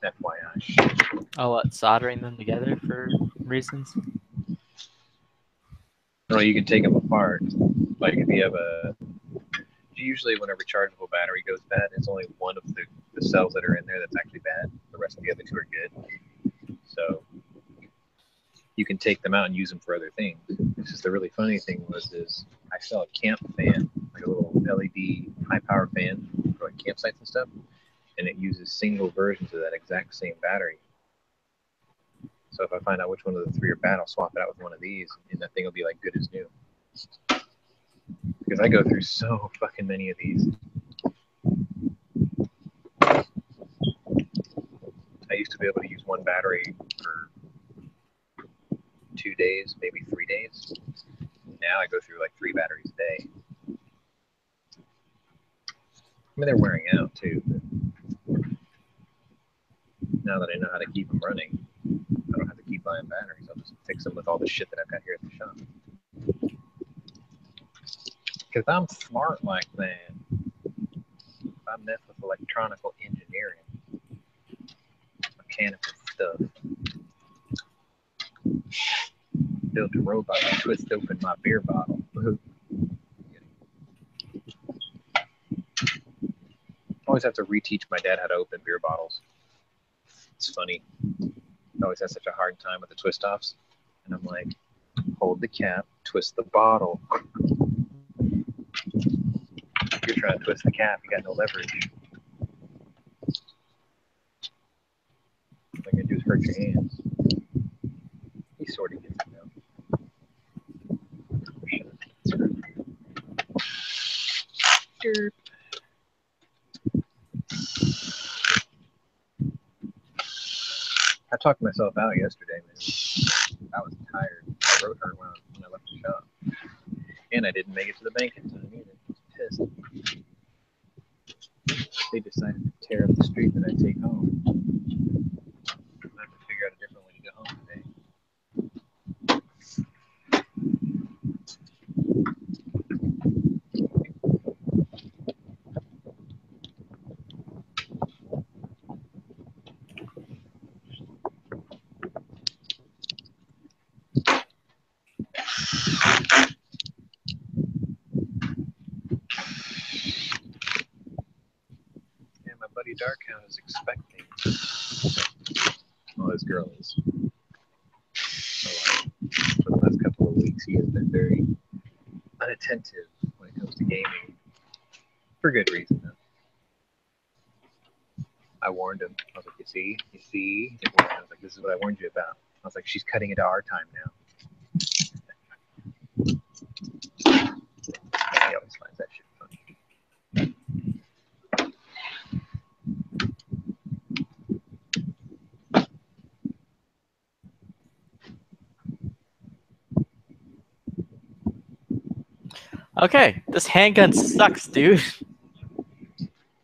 FYI. Oh, what? Soldering them together for reasons? No, you can take them apart. Like if you have a, usually when a rechargeable battery goes bad, it's only one of the cells that are in there that's actually bad. The rest of the other two are good. So you can take them out and use them for other things. It's just the really funny thing is I sell a camp fan, like a little LED high power fan for like campsites and stuff, and it uses single versions of that exact same battery. So if I find out which one of the three are bad, I'll swap it out with one of these, and that thing will be like good as new. Because I go through so fucking many of these. I used to be able to use one battery for 2 days, maybe 3 days. Now I go through like 3 batteries a day. I mean, they're wearing out too. But now that I know how to keep them running, I don't have to keep buying batteries. I'll just fix them with all the shit that I've got here at the shop. Because I'm smart like that. I mess with electronical engineering, mechanical stuff. Built a robot to twist open my beer bottle. Always have to reteach my dad how to open beer bottles. It's funny. I always have such a hard time with the twist offs. And I'm like, hold the cap, twist the bottle. If you're trying to twist the cap, you got no leverage. All you're going to do is hurt your hands. He sort of gets it now. Derp. I talked myself out yesterday, man. I was tired. My throat hurt when I left the shop. And I didn't make it to the bank in time either. I was pissed. They decided to tear up the street that I take home. I'm going to have to figure out a different way to get home today. Buddy Darkhound is expecting. Well, his girl is. So, for the last couple of weeks, he has been very unattentive when it comes to gaming. For good reason, though. I warned him. I was like, you see? I was like, this is what I warned you about. I was like, she's cutting into our time now. He always finds that shit funny. Okay, this handgun sucks, dude.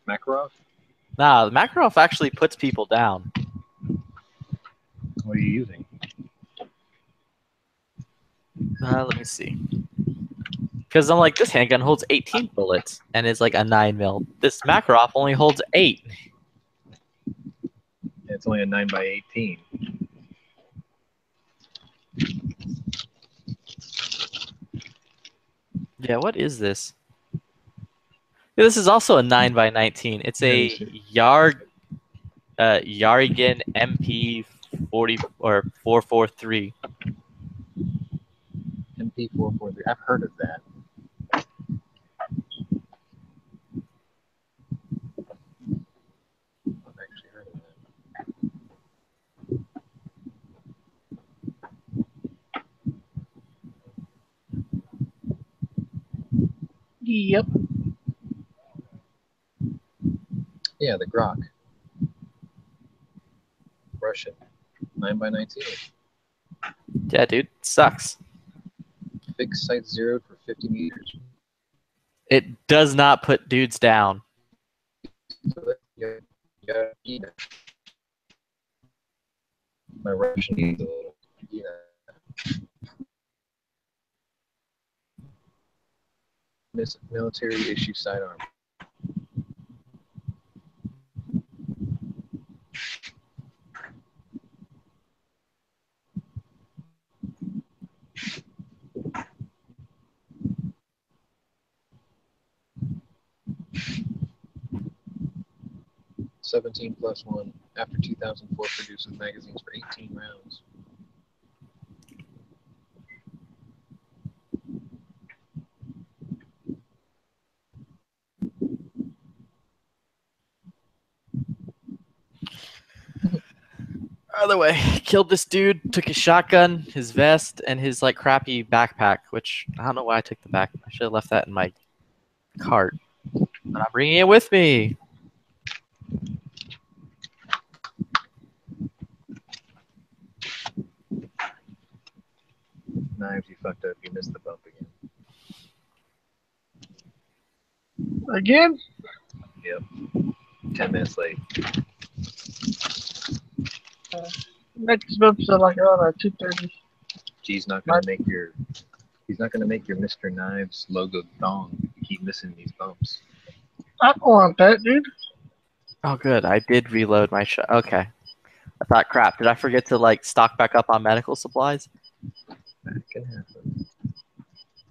Makarov? Nah, the Makarov actually puts people down. What are you using? Let me see. Because I'm like, this handgun holds 18 bullets, and it's like a 9mm. This Makarov only holds 8. It's only a 9x18. Yeah, what is this? Yeah, this is also a 9x19. It's a Yarigan MP40 or 443. MP443. I've heard of that. I've actually heard of that. Yep. Yeah, the Grok. Russian. 9x19. Yeah, dude, sucks. Fixed sight zeroed for 50 meters. It does not put dudes down. My Russian needs a little. Yeah. Military issue sidearm. +1 after 2004 produced with magazines for 18 rounds. Either way, killed this dude, took his shotgun, his vest, and his like crappy backpack, which I don't know why I took the back. I should have left that in my cart. But I'm bringing it with me. Knives, you fucked up. You missed the bump again. Again? Yep. 10 minutes late. Next bumps are like around 2:30. G's not gonna make your. He's not gonna make your Mr. Knives logo thong. You keep missing these bumps. I don't want that, dude. Oh, good. I did reload my shot. Okay. I thought, crap, did I forget to like stock back up on medical supplies? That can happen.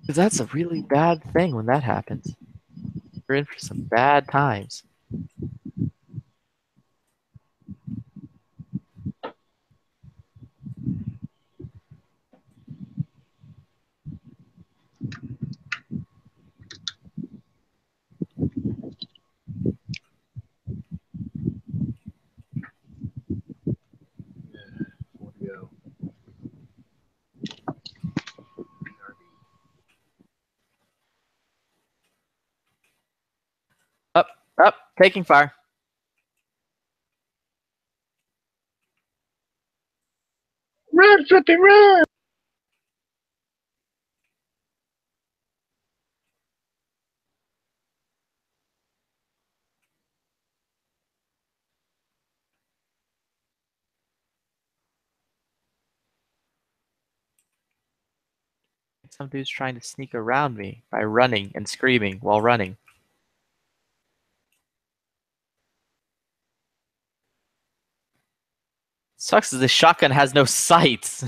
Because that's a really bad thing when that happens. We're in for some bad times. Taking fire. Run, Flippy, run! Some dude's trying to sneak around me by running and screaming while running. Sucks is the shotgun has no sights.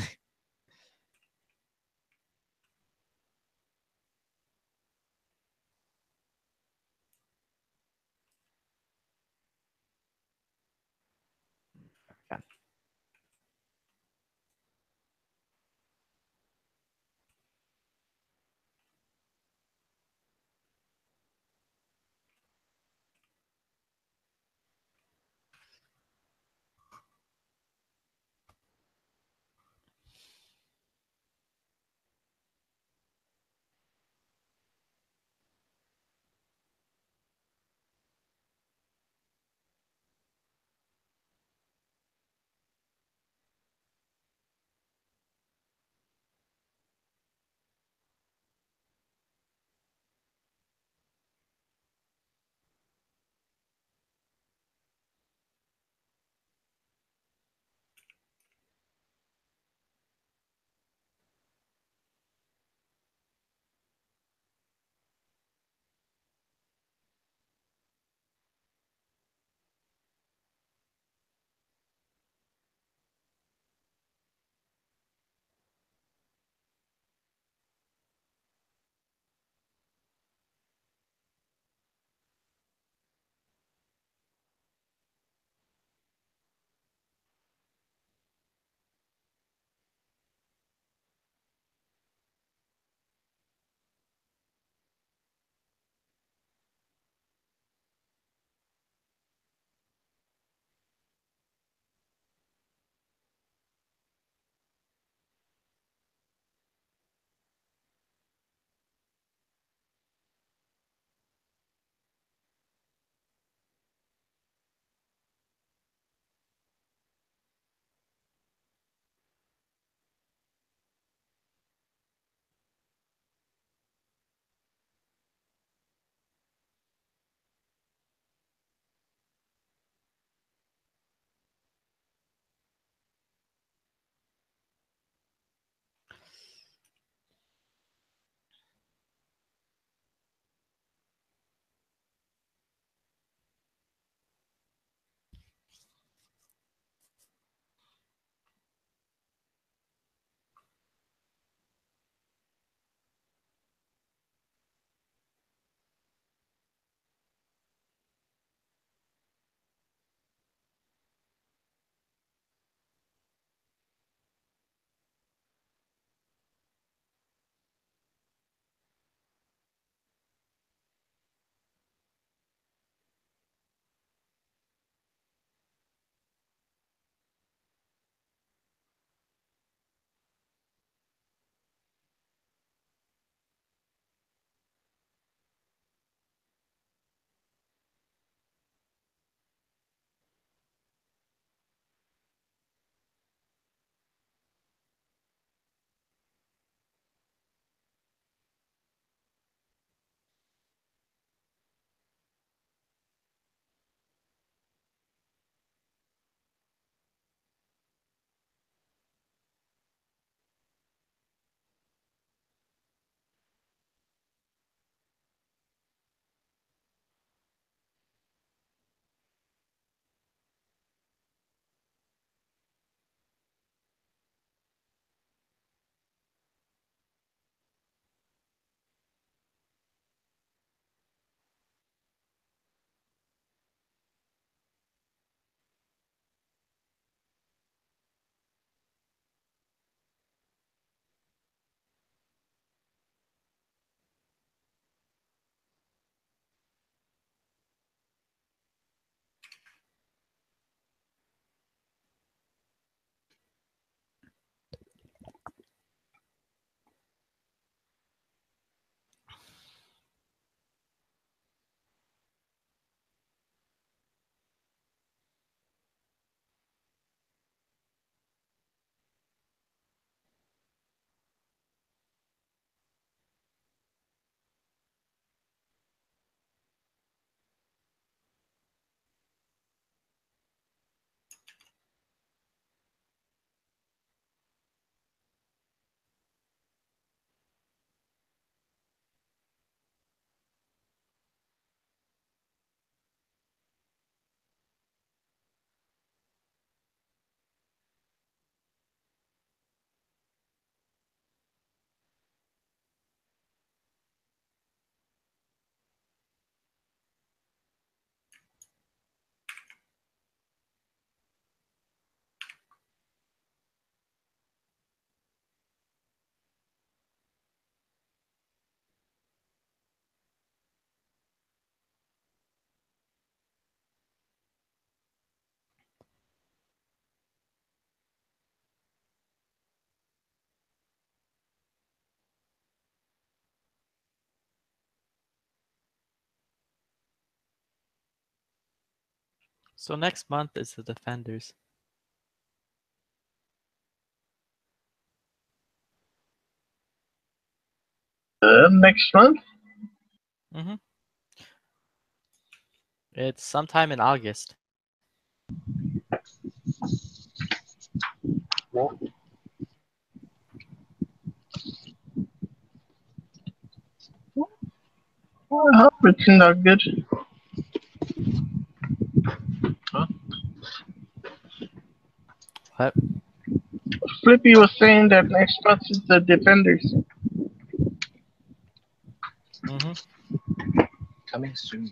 So next month is the Defenders. Next month? Mm-hmm. It's sometime in August. Well, I hope it's not good. What? Flippy was saying that next month is the Defenders. Mm-hmm. Coming soon.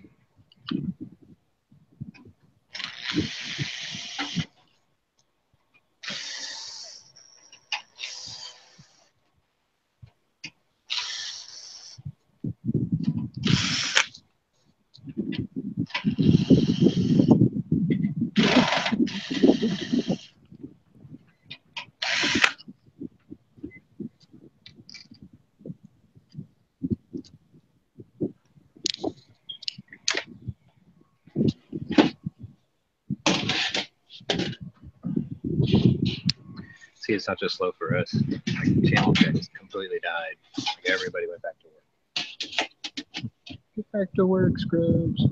See, it's not just slow for us. Like, channel checks completely died. Like, everybody went back to work. Get back to work, scrubs.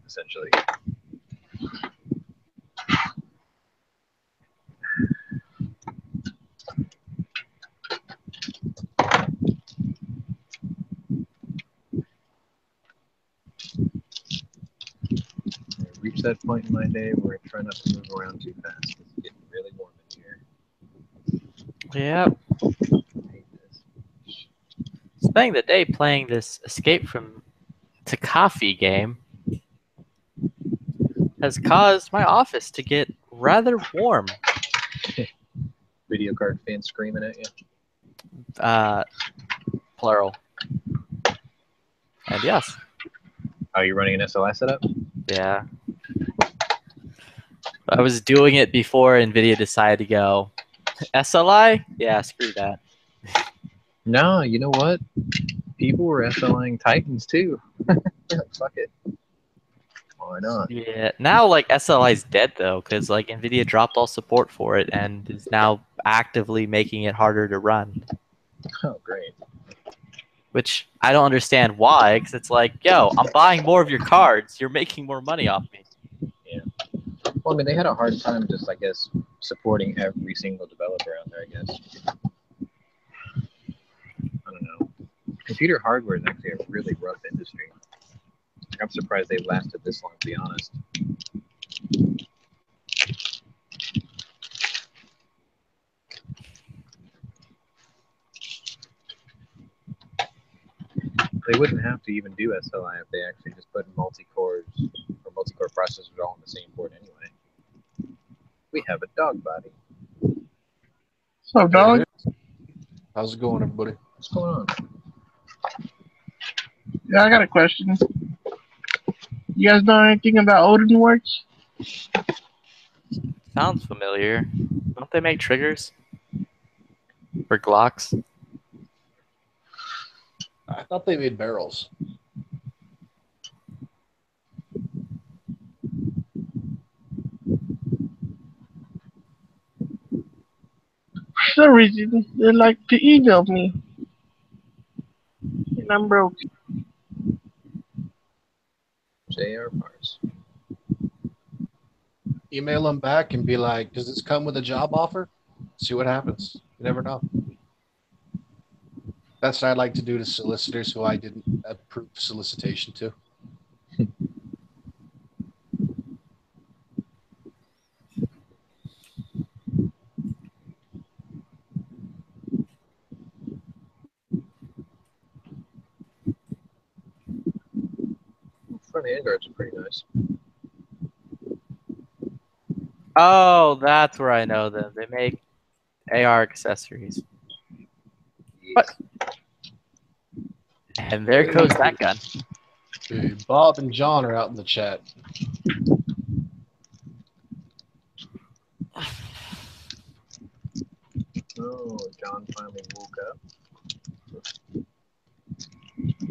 Essentially. I reached that point in my day where I try not to move around too fast. It's getting really warm in here. Yep. I hate this. Spending the day playing this Escape from Takafi game has caused my office to get rather warm. Video card fans screaming at you. Plural. And yes. Oh, you're running an SLI setup? Yeah. I was doing it before NVIDIA decided to go, SLI? Yeah, screw that. No, you know what? People were SLIing Titans too. Like, fuck it. Why not? Yeah, now like SLI's dead though, because like NVIDIA dropped all support for it and is now actively making it harder to run. Oh, great. Which I don't understand why, because it's like, yo, I'm buying more of your cards. You're making more money off me. Yeah. Well, I mean, they had a hard time just, I guess, supporting every single developer out there, I guess. I don't know. Computer hardware is actually a really rough industry. I'm surprised they've lasted this long, to be honest. They wouldn't have to even do SLI if they actually just put multi-cores or multi-core processors all on the same board anyway. We have a dog body. So, dog, How's it going, everybody? What's going on? yeah, I got a question. You guys know anything about Odin Works? Sounds familiar. Don't they make triggers for Glocks? I thought they made barrels. For some reason, they like to email me. And I'm broke. JR parts. Email them back and be like, does this come with a job offer? See what happens. You never know. That's what I like to do to solicitors who I didn't approve solicitation to. Front handguards are pretty nice. Oh, that's where I know them. They make AR accessories. What? And there goes that gun. Hey, Bob and John are out in the chat. Oh, John finally woke up.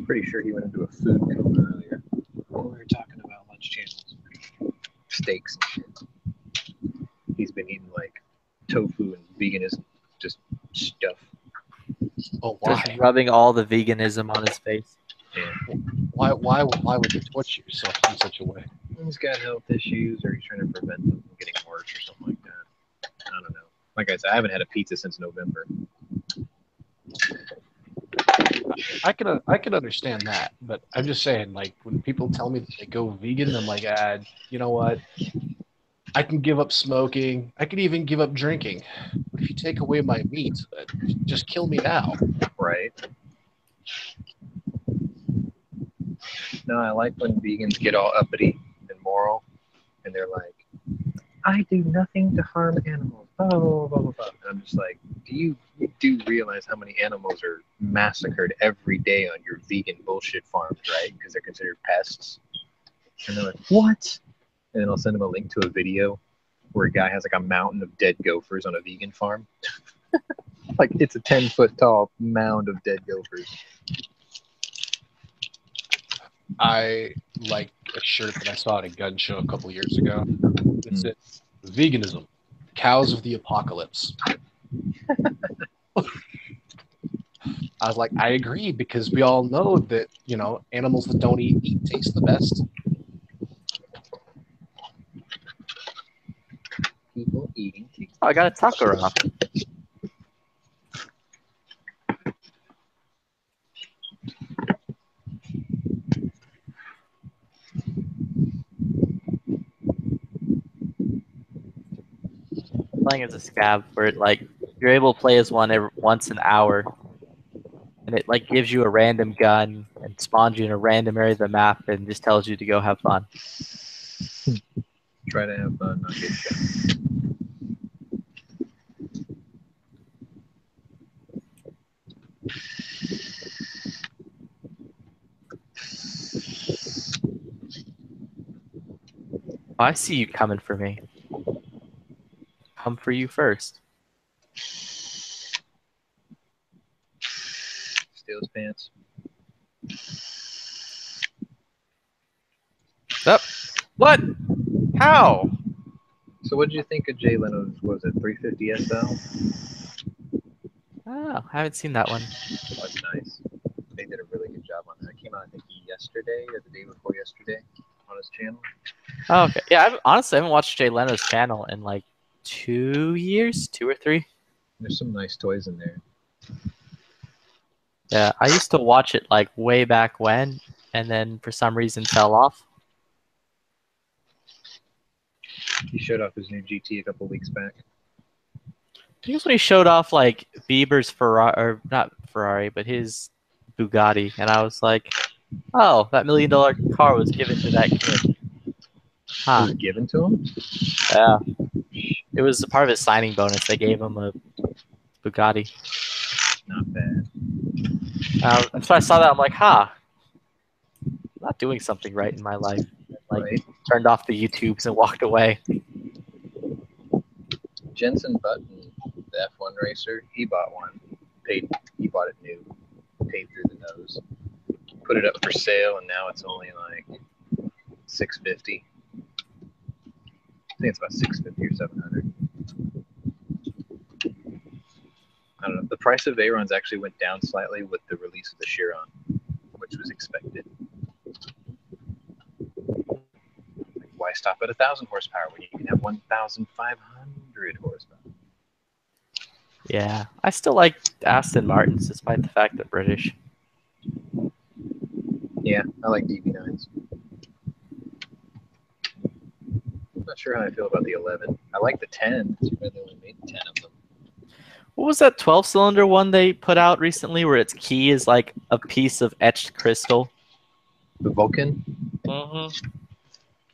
Pretty sure he went into a food coma earlier. We were talking about lunch channels. steaks. He's been eating like tofu and veganism, just stuff. Oh, Just why? rubbing all the veganism on his face. Yeah. Why would you torture yourself in such a way? He's got health issues, or he's trying to prevent them from getting worse, or something like that. I don't know. Like I said, I haven't had a pizza since November. I can understand that, but I'm just saying, like, when people tell me that they go vegan, I'm like, you know what? I can give up smoking. I could even give up drinking. But if you take away my meat, just kill me now. Right. No, I like when vegans get all uppity and moral, and they're like, I do nothing to harm animals. Blah, blah, blah, blah, blah. And I'm just like, you do realize how many animals are massacred every day on your vegan bullshit farms, right? Because they're considered pests. And they're like, what? And then I'll send them a link to a video where a guy has like a mountain of dead gophers on a vegan farm. Like it's a 10-foot tall mound of dead gophers. I like a shirt that I saw at a gun show a couple years ago. It said, veganism, cows of the apocalypse. I was like, I agree, because we all know that, you know, animals that don't eat meat taste the best. People eating. Oh, I got a taco wrap. Playing as a scab, where it like you're able to play as one once an hour, and it like gives you a random gun and spawns you in a random area of the map and just tells you to go have fun. Try to have fun, not get shot. Oh, I see you coming for me. Come for you first. Steal his pants. Up. What? How? So what did you think of Jay Leno's, was it 350 SL? Oh, I haven't seen that one. That's nice. They did a really good job on that. It came out, I think, yesterday or the day before yesterday on his channel. Oh, okay. Yeah, honestly, I haven't watched Jay Leno's channel in like 2 years, 2 or 3. There's some nice toys in there. Yeah, I used to watch it like way back when, and then for some reason fell off. He showed off his new GT a couple weeks back. I think it was when he showed off like Bieber's Ferrari, or not Ferrari, but his Bugatti, and I was like, "Oh, that $1 million car was given to that kid." Huh? It was given to him? Yeah, it was a part of his signing bonus. They gave him a Bugatti. Not bad. So I saw that. I'm like, "Huh, I'm not doing something right in my life." Like, Right. turned off the YouTubes and walked away. Jensen Button, the F1 racer, he bought one. He bought it new. Paid through the nose. Put it up for sale, and now it's only like $650. I think it's about $650 or $700. I don't know. The price of Aeron's actually went down slightly with the release of the Chiron, which was expected. Why stop at 1,000 horsepower when you can have 1,500 horsepower? Yeah, I still like Aston Martins despite the fact they're British. Yeah, I like DB9s. I'm not sure how I feel about the 11. I like the 10. Too bad they only made 10 of them. What was that 12-cylinder one they put out recently where its key is like a piece of etched crystal? The Vulcan? Mm-hmm.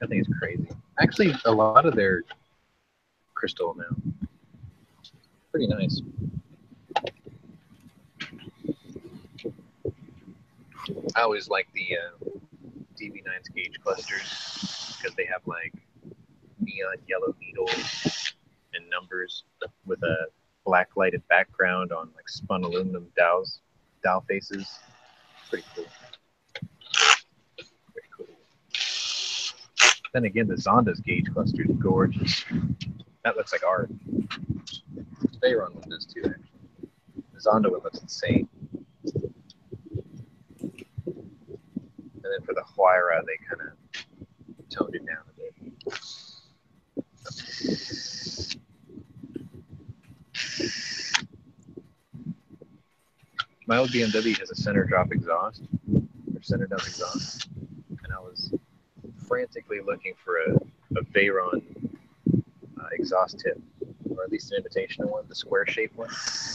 I think it's crazy. Actually, a lot of their crystal now. Pretty nice. I always like the DB9's gauge clusters because they have like neon yellow needles and numbers with a black lighted background on like spun aluminum dowel faces. Pretty cool. Very cool. Then again, the Zonda's gauge cluster is gorgeous. That looks like art. Veyron with this too, actually. The Zonda one looks insane. And then for the Huayra, they kind of toned it down a bit. My old BMW has a center drop exhaust, or center dump exhaust, and I was frantically looking for a Veyron exhaust tip, or at least an imitation of one, the square shaped one.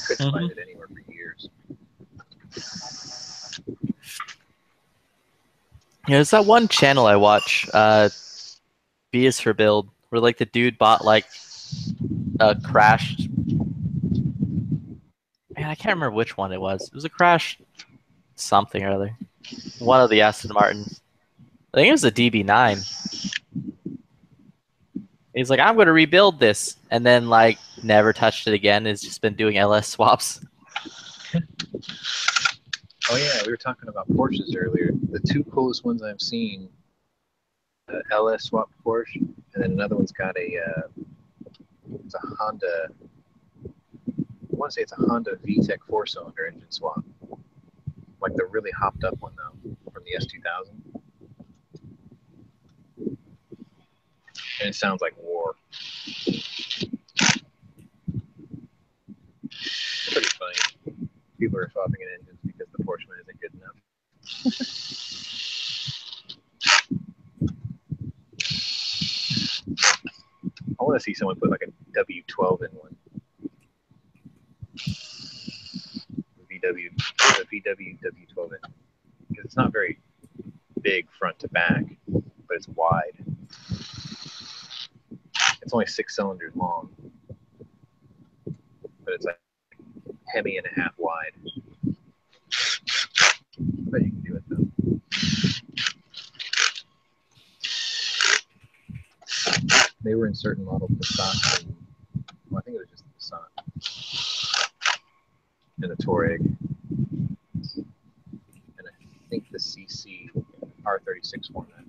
Couldn't find it anywhere for years. Yeah, there's that one channel I watch, B is for Build, where like the dude bought like a crashed. Man, I can't remember which one it was. It was a crash something or other. One of the Aston Martins. I think it was a DB9. He's like, I'm going to rebuild this. And then, like, never touched it again. Has just been doing LS swaps. Oh, yeah, we were talking about Porsches earlier. The two coolest ones I've seen, LS swap Porsche, and then another one's got it's a Honda, I want to say it's a Honda VTEC 4-cylinder engine swap. Like the really hopped up one, though, from the S2000. And it sounds like war. It's pretty funny. People are swapping in engines because the Porsche one isn't good enough. I want to see someone put like a W12 in one. The VW W12 in. Because it's not very big front to back, but it's wide. It's only 6 cylinders long, but it's like Hemi and a half wide. But you can do it though. They were in certain model Passat, and well, I think it was just the Passat and the Touareg, and I think the CC R36 format.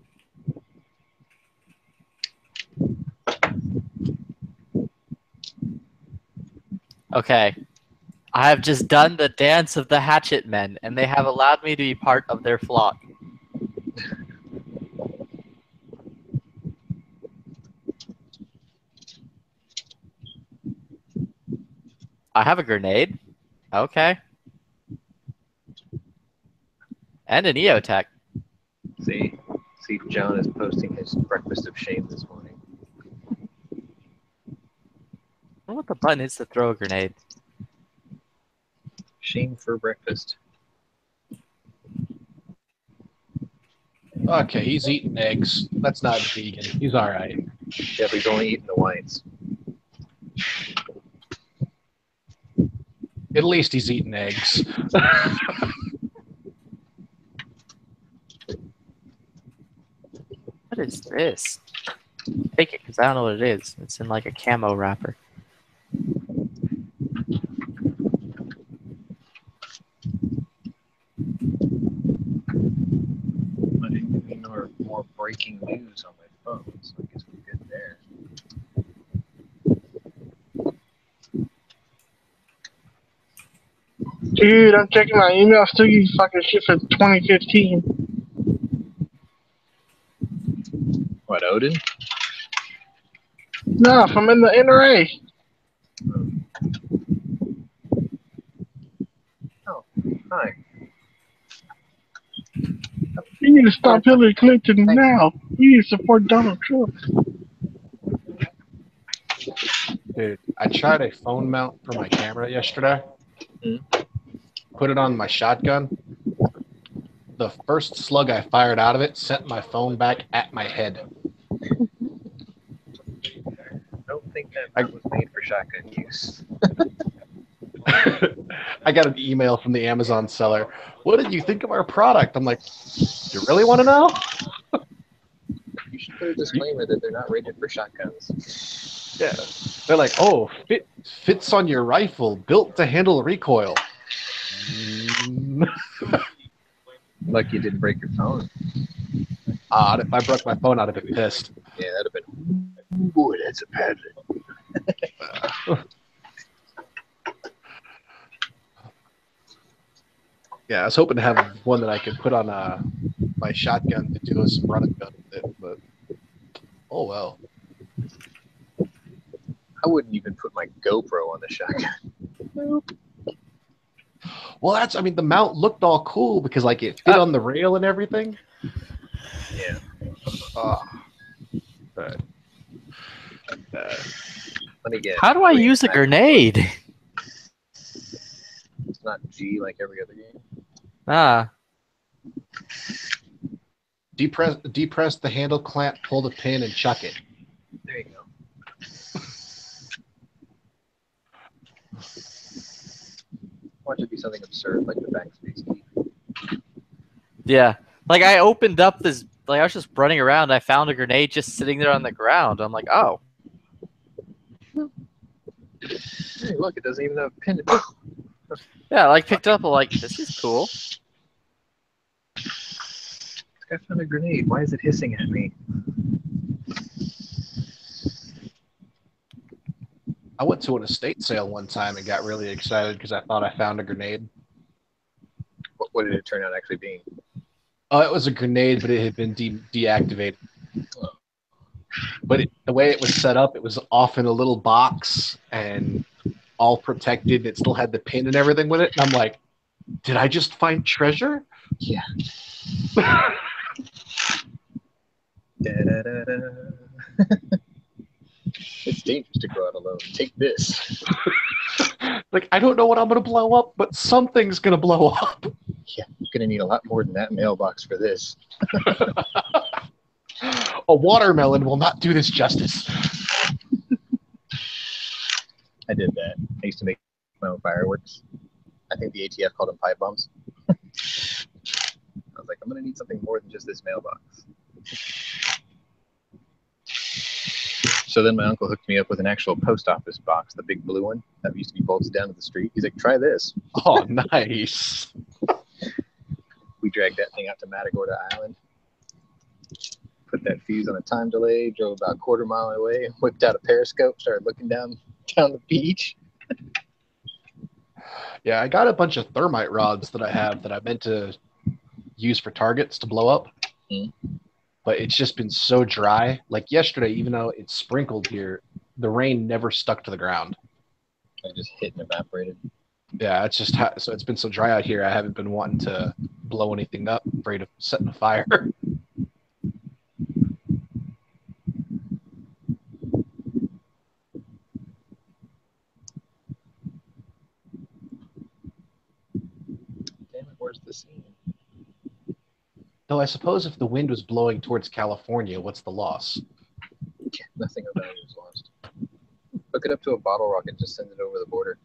Okay. I have just done the dance of the hatchet men, and they have allowed me to be part of their flock. I have a grenade. Okay. And an EOTech. See John is posting his breakfast of shame this morning. I wonder what the button is to throw a grenade. Shame for breakfast. Okay, he's eating eggs. That's not vegan. He's all right. Yeah, but he's only eating the whites. At least he's eating eggs. What is this? Take it, because I don't know what it is. It's in like a camo wrapper. I didn't even know more breaking news on my phone, so I guess we're good there. Dude, I'm checking my email. Still getting fucking shit for 2015. What, Odin? No, from in the NRA. Oh, hi. You need to stop Hillary Clinton now. You need to support Donald Trump. Dude, I tried a phone mount for my camera yesterday. Put it on my shotgun. The first slug I fired out of it sent my phone back at my head. I don't think that was made for shotgun use. I got an email from the Amazon seller. What did you think of our product? I'm like, you really want to know? You should put a disclaimer that they're not rated for shotguns. Yeah. They're like, oh, fits on your rifle, built to handle recoil. Like you didn't break your phone. If I broke my phone, I'd have been pissed. Yeah, that'd have been. Ooh, boy, that's a paddling. Yeah, I was hoping to have one that I could put on my shotgun to do some run and gun with it, but oh well. I wouldn't even put my GoPro on the shotgun. Nope. Well, I mean, the mount looked all cool because like it fit on the rail and everything. Yeah. But, Let me get. How do I use a grenade? It's not G like every other game. Ah. Depress the handle clamp, pull the pin, and chuck it. There you go. Watch it be something absurd like the backspace key. Yeah. Like I opened up this, like I was just running around and I found a grenade just sitting there on the ground. I'm like, oh. Hey, look, it doesn't even have a pin. Yeah, I like picked it up, I'm like, this is cool. This guy found a grenade. Why is it hissing at me? I went to an estate sale one time and got really excited because I thought I found a grenade. What did it turn out actually being? Oh, it was a grenade, but it had been deactivated. But the way it was set up, it was off in a little box and all protected. It still had the pin and everything with it. And I'm like, did I just find treasure? Yeah. Da-da-da-da. It's dangerous to go out alone. Take this. Like, I don't know what I'm going to blow up, but something's going to blow up. Yeah, you're going to need a lot more than that mailbox for this. A watermelon will not do this justice. I did that. I used to make my own fireworks. I think the ATF called them pipe bombs. I was like, I'm going to need something more than just this mailbox. So then my uncle hooked me up with an actual post office box, the big blue one that used to be bolted down to the street. He's like, try this. Oh, nice. We dragged that thing out to Matagorda Island, put that fuse on a time delay, drove about a quarter mile away, whipped out a periscope, started looking down the beach. Yeah, I got a bunch of thermite rods that I have that I meant to use for targets to blow up. But it's just been so dry. Like yesterday, even though it sprinkled here, the rain never stuck to the ground. It just hit and evaporated. Yeah, it's just so it's been so dry out here. I haven't been wanting to blow anything up. Afraid of setting a fire. Damn it, where's the scene? Though I suppose if the wind was blowing towards California, what's the loss? Yeah, nothing of value is lost. Hook it up to a bottle rocket, just send it over the border.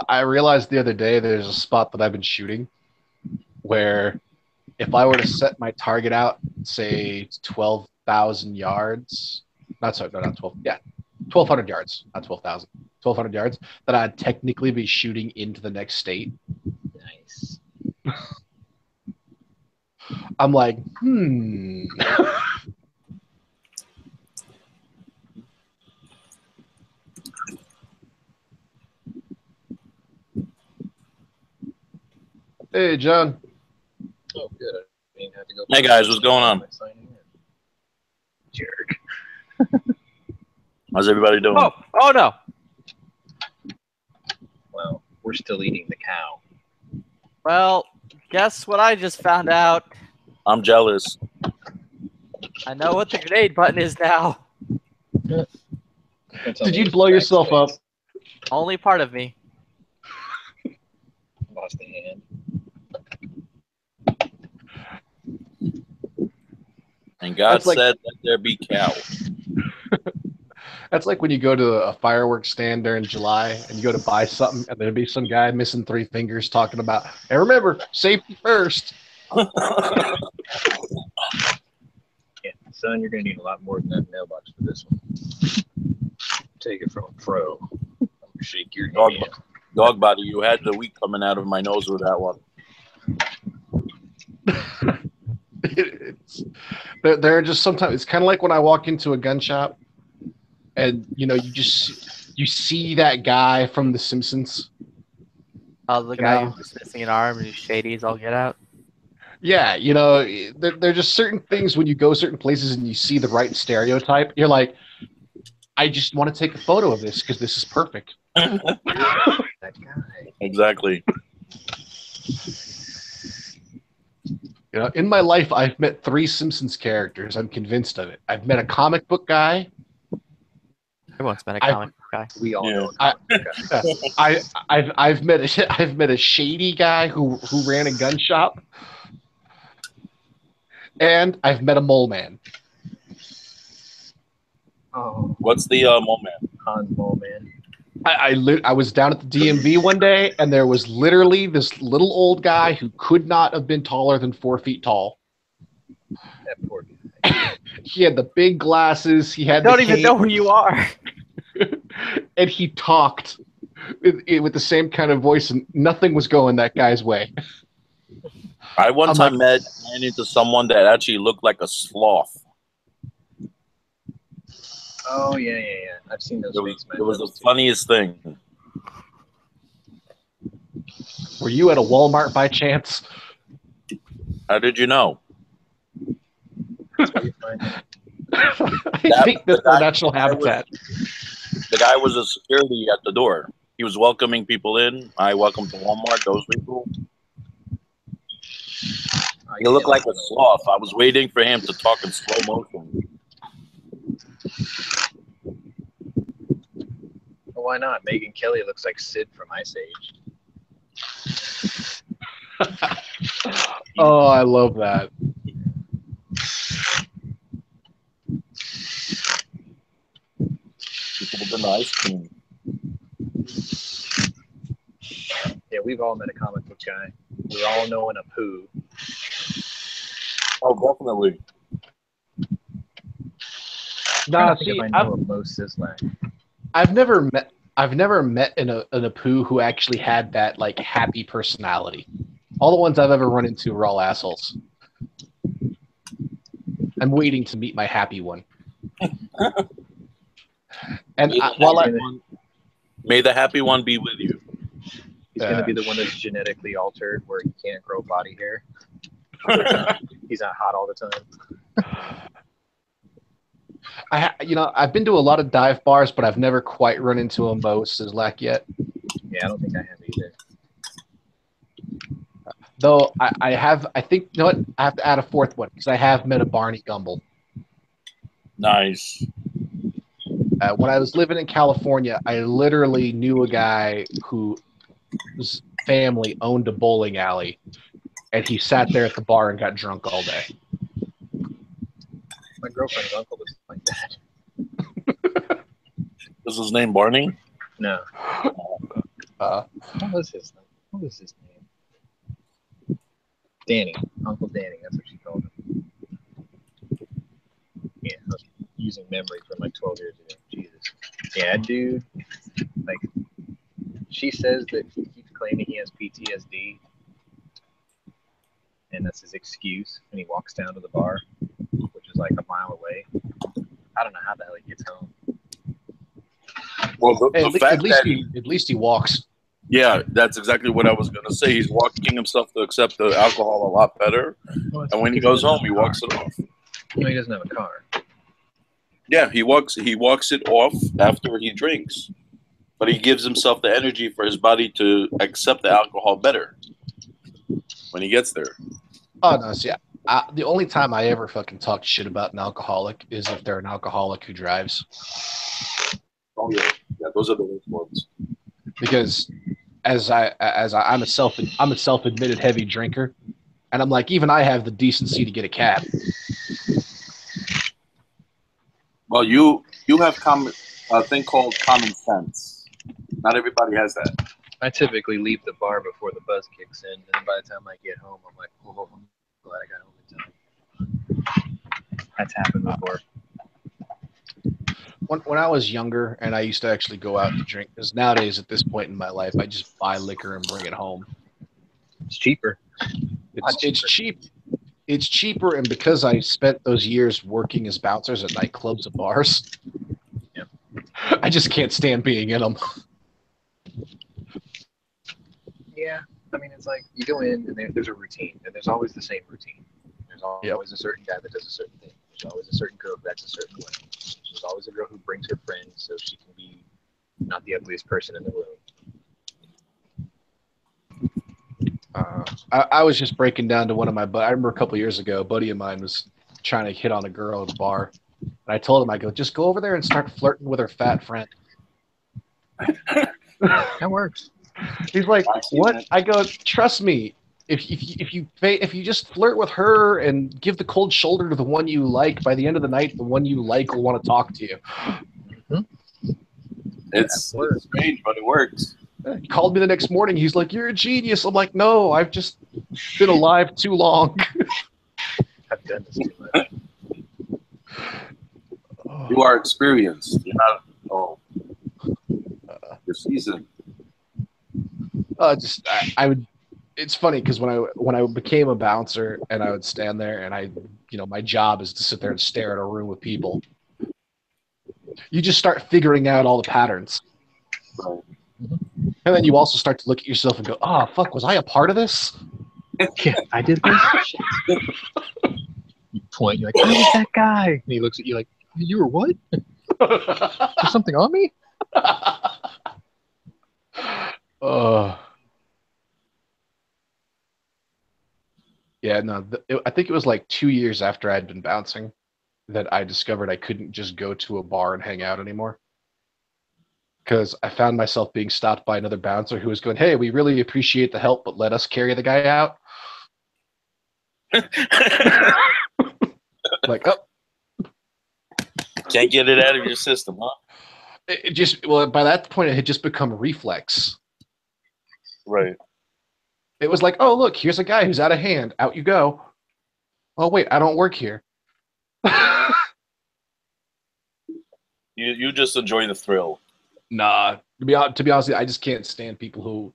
I realized the other day there's a spot that I've been shooting where if I were to set my target out, say 12,000 yards, not 12, yeah, 1,200 yards, not 12,000, 1,200 yards, that I'd technically be shooting into the next state. Nice. I'm like, Hey, John. Oh, good. I didn't have to go. Hey guys, what's going on? Jerk. How's everybody doing? Oh no. Well, we're still eating the cow. Well, guess what I just found out? I'm jealous. I know what the grenade button is now. Did you blow yourself up? Only part of me. Lost the hand. And God That's like- said, let there be cow. That's like when you go to a fireworks stand during July and you go to buy something and there'll be some guy missing 3 fingers talking about, hey, remember, safety first. Yeah, son, you're going to need a lot more than that mailbox for this one. Take it from a pro. I'm going to shake your hand. Dog body, you had the wheat coming out of my nose with that one. They're just sometimes. It's kind of like when I walk into a gun shop, and you see that guy from The Simpsons. Oh, the guy who's missing an arm and he's shady as all get out. Yeah, there are just certain things when you go certain places and you see the right stereotype. You're like, I just want to take a photo of this because this is perfect. That guy. Exactly. In my life, I've met 3 Simpsons characters. I'm convinced of it. I've met a comic book guy. Everyone's met a comic book guy. We all know. I've met a shady guy who ran a gun shop, and I've met a mole man. Oh, What's the mole man? Hans Mole Man. I was down at the DMV one day, and there was literally this little old guy who could not have been taller than 4 feet tall. That poor guy. He had the big glasses. He had. I don't even know who you are. And he talked with the same kind of voice, and nothing was going that guy's way. I one time ran into someone that actually looked like a sloth. Oh yeah. I've seen those. It was the funniest thing. Were you at a Walmart by chance? How did you know? I think that's their natural habitat. The guy was a security at the door. He was welcoming people in. I welcome to Walmart, those people. He looked like a sloth. I was waiting for him to talk in slow motion. Well, why not? Megyn Kelly looks like Sid from Ice Age. Oh, I love that. People with the ice cream. Yeah, we've all met a comic book guy. We all know an Apu. Oh, definitely. Nah, see, I've never met an Apu who actually had that like happy personality. All the ones I've ever run into are all assholes. I'm waiting to meet my happy one. And may the happy one be with you. He's going to be the one that's genetically altered where he can't grow body hair. He's not hot all the time. I've been to a lot of dive bars, but I've never quite run into a Mo Sislak yet. Yeah, I don't think I have either. Though I think, you know what? I have to add a 4th one because I have met a Barney Gumble. Nice. When I was living in California, I literally knew a guy whose family owned a bowling alley, and he sat there at the bar and got drunk all day. My girlfriend's uncle was like that. Was his name Barney? No. What was his name? Danny. Uncle Danny. That's what she called him. Yeah, I was using memory from like 12 years ago. Jesus. Yeah, dude. Like, she says that he keeps claiming he has PTSD, and that's his excuse. And he walks down to the bar, which is like a mile away. I don't know how the hell he gets home. Well, at least he walks. Yeah, that's exactly what I was going to say. He's walking himself to accept the alcohol a lot better. And when he goes home, he walks it off. No, he doesn't have a car. Yeah, he walks it off after he drinks. But he gives himself the energy for his body to accept the alcohol better when he gets there. Oh, no, see, the only time I ever fucking talk shit about an alcoholic is if they're an alcoholic who drives. Oh, yeah. Yeah, those are the worst ones. Because I'm a self-admitted heavy drinker, and I'm like, even I have the decency to get a cab. Well, you have a thing called common sense. Not everybody has that. I typically leave the bar before the buzz kicks in, and by the time I get home, I'm like, oh, I'm glad I got home in time. That's happened before. When I was younger and I used to actually go out to drink, because nowadays at this point in my life, I just buy liquor and bring it home. It's cheaper. It's cheap. it's cheaper, and because I spent those years working as bouncers at nightclubs and bars, I just can't stand being in them. Yeah, I mean, it's like you go in and there's a routine, and there's always the same routine. There's always a certain guy that does a certain thing. There's always a certain girl who acts a certain way. There's always a girl who brings her friends so she can be not the ugliest person in the room. I was just breaking down to one of my I remember a couple years ago, a buddy of mine was trying to hit on a girl at a bar. And I told him, I go, just go over there and start flirting with her fat friend. That works. He's like, what? I go, trust me. If you just flirt with her and give the cold shoulder to the one you like, by the end of the night, the one you like will want to talk to you. It's strange, but it works. He called me the next morning. He's like, you're a genius. I'm like, no, I've just been alive too long. I've done this too much. You are experienced. You're not. You're seasoned. I would. It's funny because when I became a bouncer and I would stand there and my job is to sit there and stare at a room with people. You just start figuring out all the patterns. Right. And then you also start to look at yourself and go, oh, fuck, was I a part of this? Yeah, I did this. You point, you're like, I was that guy. And he looks at you like, you were what? There's something on me? Yeah, no, I think it was like 2 years after I'd been bouncing that I discovered I couldn't just go to a bar and hang out anymore. Because I found myself being stopped by another bouncer who was going, hey, we really appreciate the help, but let us carry the guy out. Like, oh. Can't get it out of your system, huh? By that point, it had just become a reflex. Right. It was like, oh, look, here's a guy who's out of hand. Out you go. Oh, wait, I don't work here. You just enjoy the thrill. Nah, to be honest, I just can't stand people who.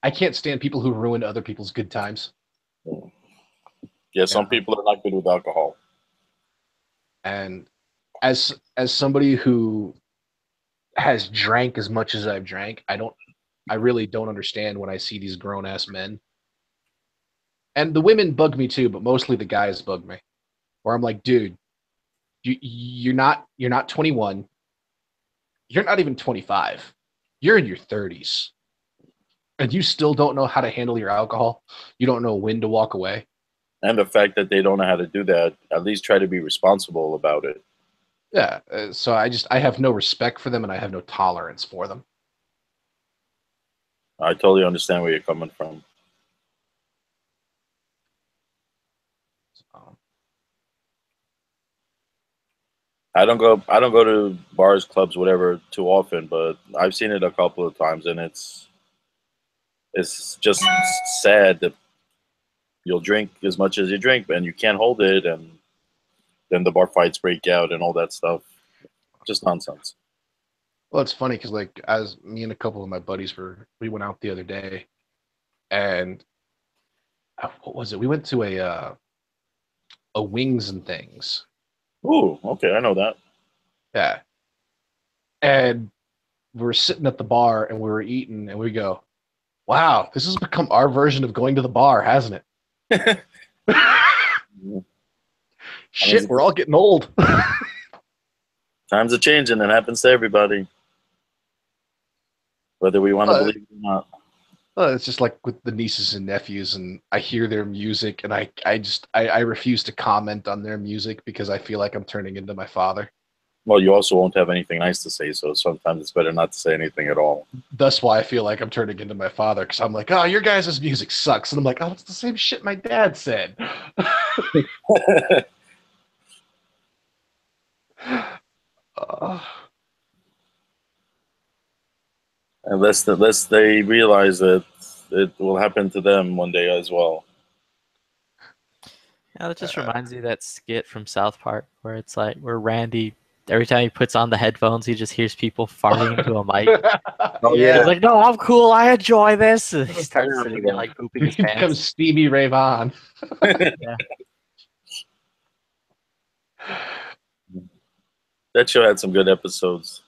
I can't stand people who ruin other people's good times. Yeah, some people are not good with alcohol. And as somebody who has drank as much as I've drank, I really don't understand when I see these grown ass men. And the women bug me too, but mostly the guys bug me. Where I'm like, dude, you're not 21. You're not even 25. You're in your 30s. And you still don't know how to handle your alcohol. You don't know when to walk away. And the fact that they don't know how to do that, at least try to be responsible about it. Yeah. So I have no respect for them and I have no tolerance for them. I totally understand where you're coming from. I don't go to bars, clubs, whatever too often, but I've seen it a couple of times, and it's just sad that you'll drink as much as you drink, and you can't hold it, and then the bar fights break out and all that stuff. Just nonsense. Well, it's funny because like as me and a couple of my buddies we went out the other day, and what was it? We went to a Wings and Things. Ooh, okay, I know that. Yeah. And we were sitting at the bar and we were eating and we go, wow, this has become our version of going to the bar, hasn't it? Shit, we're all getting old. Times are changing. It happens to everybody. Whether we want to believe it or not. It's just like with the nieces and nephews, and I hear their music, and I refuse to comment on their music because I feel like I'm turning into my father. Well, you also won't have anything nice to say, so sometimes it's better not to say anything at all. That's why I feel like I'm turning into my father, because I'm like, oh, your guys' music sucks. And I'm like, oh, it's the same shit my dad said. Unless they realize that it will happen to them one day as well. Yeah, that just reminds me of that skit from South Park where it's like where Randy every time he puts on the headphones, he just hears people farting into a mic. Oh He's yeah. like, "No, I'm cool. I enjoy this." And he starts sitting there like pooping his Here comes pants. Stevie Ray Vaughan. Yeah. That show had some good episodes.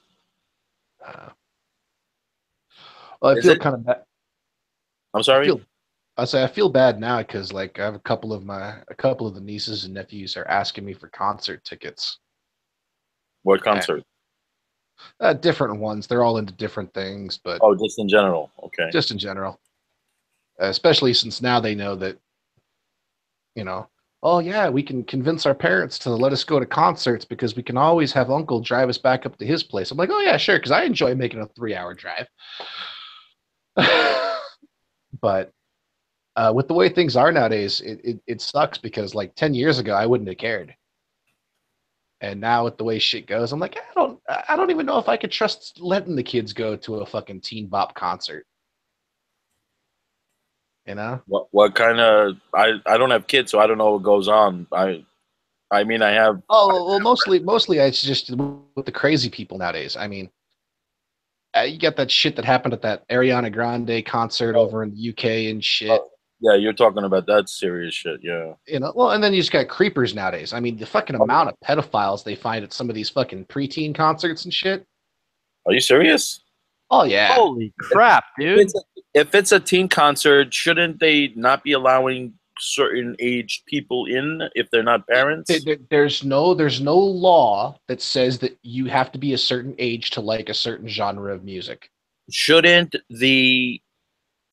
Well, I Is feel it? kind of bad. I'm sorry. I feel bad now because like I have a couple of the nieces and nephews are asking me for concert tickets. What concert? Different ones. They're all into different things, but Oh, just in general. Okay. just in general. Especially since now they know that, oh yeah, we can convince our parents to let us go to concerts because we can always have uncle drive us back up to his place. I'm like, oh yeah, sure, because I enjoy making a 3-hour drive. But with the way things are nowadays, it sucks because like 10 years ago, I wouldn't have cared. And now with the way shit goes, I'm like, I don't even know if I could trust letting the kids go to a fucking teen bop concert. You know? What kind of? I don't have kids, so I don't know what goes on. I mean, I have. Oh well, mostly it's just with the crazy people nowadays. I mean, you got that shit that happened at that Ariana Grande concert over in the UK and shit. Yeah, you're talking about that serious shit. Yeah. Well, and then you just got creepers nowadays. I mean, the fucking amount of pedophiles they find at some of these fucking preteen concerts and shit. Are you serious? Oh yeah. Holy crap, dude! If it's a teen concert, shouldn't they not be allowing certain age people in if they're not parents? There's no law that says that you have to be a certain age to like a certain genre of music. Shouldn't the?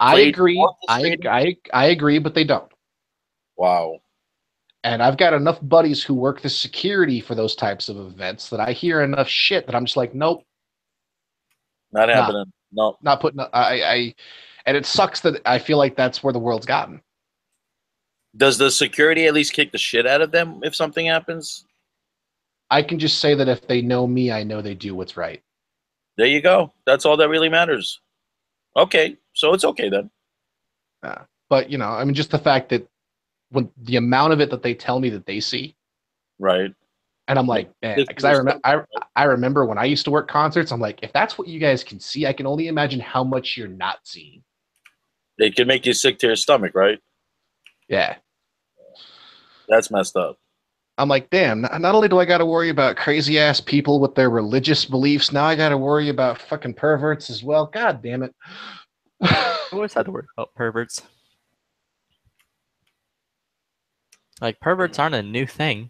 I agree. I agree, but they don't. Wow. And I've got enough buddies who work the security for those types of events that I hear enough shit that I'm just like, nope, not happening. No, not putting. And it sucks that I feel like that's where the world's gotten. Does the security at least kick the shit out of them if something happens? I can just say that if they know me, I know they do what's right. There you go. That's all that really matters. Okay, so it's okay then. But I mean, just the fact that when the amount of it that they tell me that they see, right? And I'm like, man, because I remember when I used to work concerts, I'm like, if that's what you guys can see, I can only imagine how much you're not seeing. They can make you sick to your stomach, right? Yeah. That's messed up. I'm like, damn, not only do I got to worry about crazy ass people with their religious beliefs, now I got to worry about fucking perverts as well. God damn it. I always had to worry about perverts. Like, perverts aren't a new thing.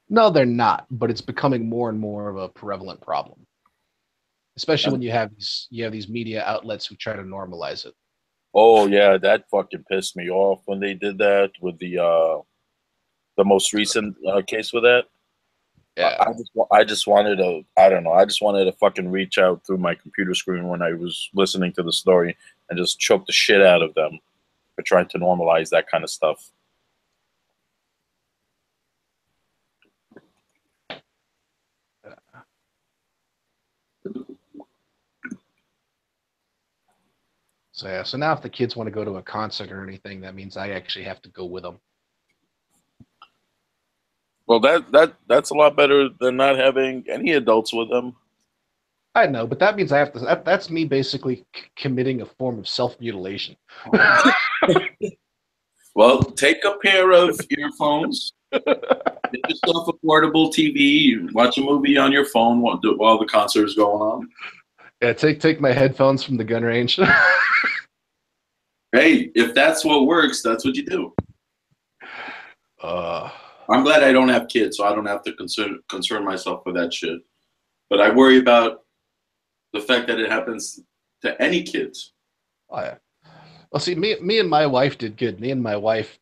No, they're not, but it's becoming more and more of a prevalent problem. Especially when you have these media outlets who try to normalize it. Oh yeah, that fucking pissed me off when they did that with the most recent case with that. Yeah, I just wanted to, I don't know, I just wanted to fucking reach out through my computer screen when I was listening to the story and just choke the shit out of them for trying to normalize that kind of stuff. So yeah, so now if the kids want to go to a concert or anything, that means I actually have to go with them. Well, that's a lot better than not having any adults with them. I know, but that means I have to. That's me basically committing a form of self-mutilation. Well, take a pair of earphones, get yourself a portable TV, watch a movie on your phone while the concert is going on. Yeah, take my headphones from the gun range. Hey, if that's what works, that's what you do. I'm glad I don't have kids, so I don't have to concern myself with that shit. But I worry about the fact that it happens to any kids. Oh yeah. Well, see, me and my wife did good. Me and my wife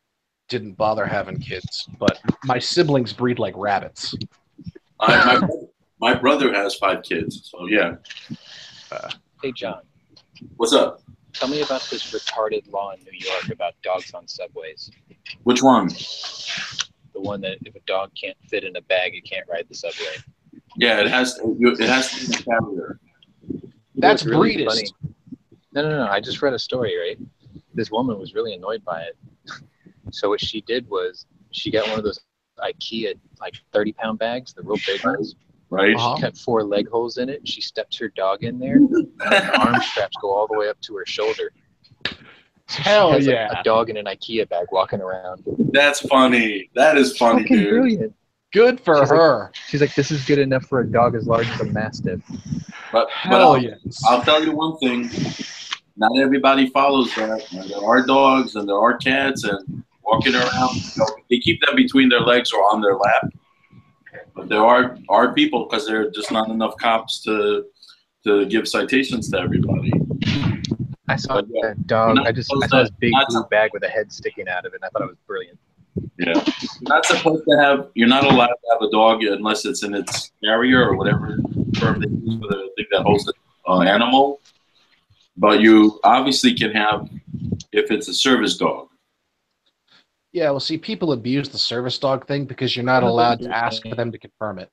didn't bother having kids, but my siblings breed like rabbits. My brother has 5 kids, so yeah. Hey, John. What's up? Tell me about this retarded law in New York about dogs on subways. Which one? The one that if a dog can't fit in a bag, it can't ride the subway. Yeah, it has to be a carrier. That's really breedist. Funny. No. I just read a story, right? This woman was really annoyed by it. So what she did was she got one of those IKEA like 30-pound bags, the real big ones. right? She cut 4 leg holes in it. She steps her dog in there. And the arm straps go all the way up to her shoulder. So Hell she has yeah. a dog in an IKEA bag walking around. That's funny. That is funny, Fucking dude. brilliant. Good for her. She's like, this is good enough for a dog as large as a mastiff. But Hell yes. I'll tell you one thing. Not everybody follows that. And there are dogs and there are cats and walking around. They keep them between their legs or on their lap. But there are people, because there are just not enough cops to give citations to everybody. I saw that dog. I saw this big blue bag with a head sticking out of it, and I thought it was brilliant. Yeah. You're not allowed to have a dog unless it's in its carrier or whatever term they use for the thing that holds the animal. But you obviously can have if it's a service dog. Yeah, well, see, people abuse the service dog thing because you're not allowed to ask them to confirm it.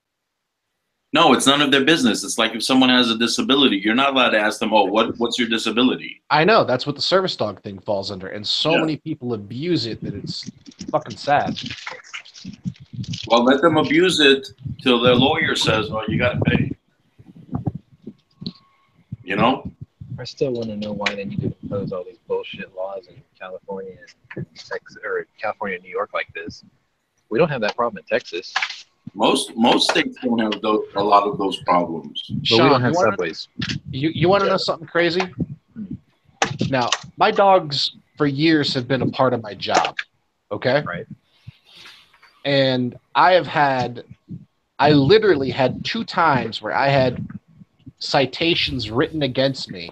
No, it's none of their business. It's like if someone has a disability, you're not allowed to ask them, "Oh, what's your disability?" I know, that's what the service dog thing falls under, and so many people abuse it that it's fucking sad. Well, let them abuse it till their lawyer says, "Well, you got to pay." You know? I still want to know why they need to impose all these bullshit laws in California and Texas, or California and New York like this. We don't have that problem in Texas. Most states don't have a lot of those problems. But Sean, we don't have subways. You want to know something crazy? Now, my dogs for years have been a part of my job. Okay? Right. And I literally had 2 times where I had citations written against me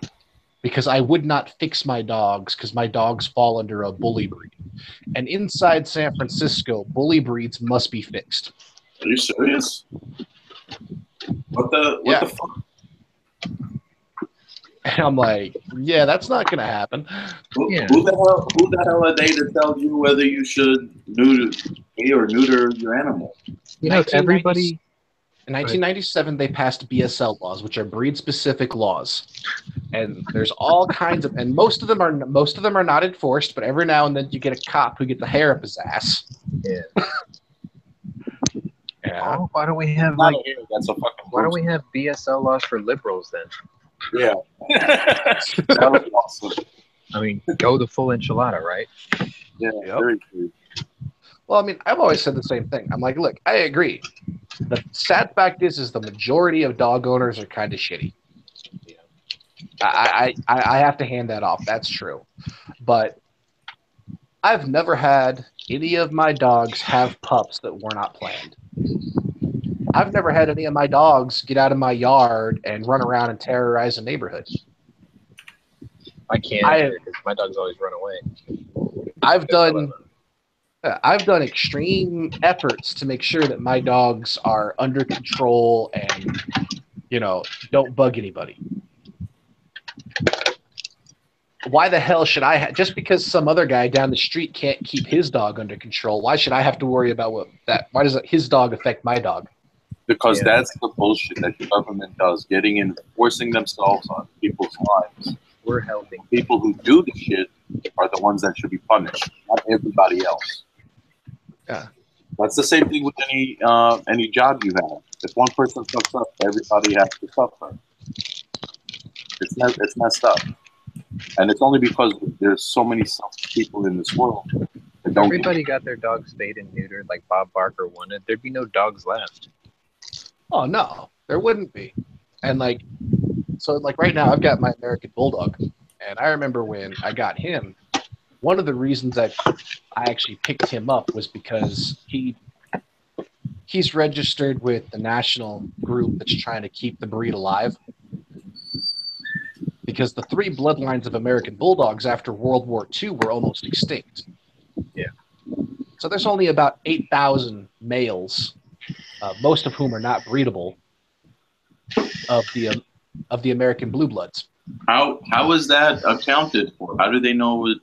because I would not fix my dogs because my dogs fall under a bully breed. And inside San Francisco, bully breeds must be fixed. Are you serious? What the fuck? And I'm like, yeah, that's not going to happen. Who the hell are they to tell you whether you should neuter your animal? You know, everybody. In 1997, they passed BSL laws, which are breed-specific laws, and there's all kinds of, and most of them are not enforced. But every now and then, you get a cop who gets the hair up his ass. Yeah. Yeah. Oh, why don't we have Why don't we have BSL laws for liberals then? Yeah. That was awesome. I mean, go the full enchilada, right? Yeah. Very true. Well, I mean, I've always said the same thing. I'm like, look, I agree. The sad fact is the majority of dog owners are kind of shitty. I have to hand that off. That's true. But I've never had any of my dogs have pups that were not planned. I've never had any of my dogs get out of my yard and run around and terrorize a neighborhood. I can't because my dogs always run away. I've done extreme efforts to make sure that my dogs are under control and, don't bug anybody. Why the hell should I just because some other guy down the street can't keep his dog under control, why should I have to worry about why does his dog affect my dog? Because that's the bullshit that the government does, forcing themselves on people's lives. We're helping. People who do the shit are the ones that should be punished, not everybody else. Yeah. That's the same thing with any job you have. If one person fucks up, everybody has to suffer. It's messed up. And it's only because there's so many selfish people in this world. If everybody got their dogs spayed and neutered like Bob Barker wanted, there'd be no dogs left. Oh, no, there wouldn't be. And right now I've got my American Bulldog. And I remember when I got him, one of the reasons that I actually picked him up was because he's registered with the national group that's trying to keep the breed alive. Because the 3 bloodlines of American Bulldogs after World War II were almost extinct. Yeah. So there's only about 8,000 males, most of whom are not breedable, of the American Blue Bloods. How is that accounted for? How do they know it?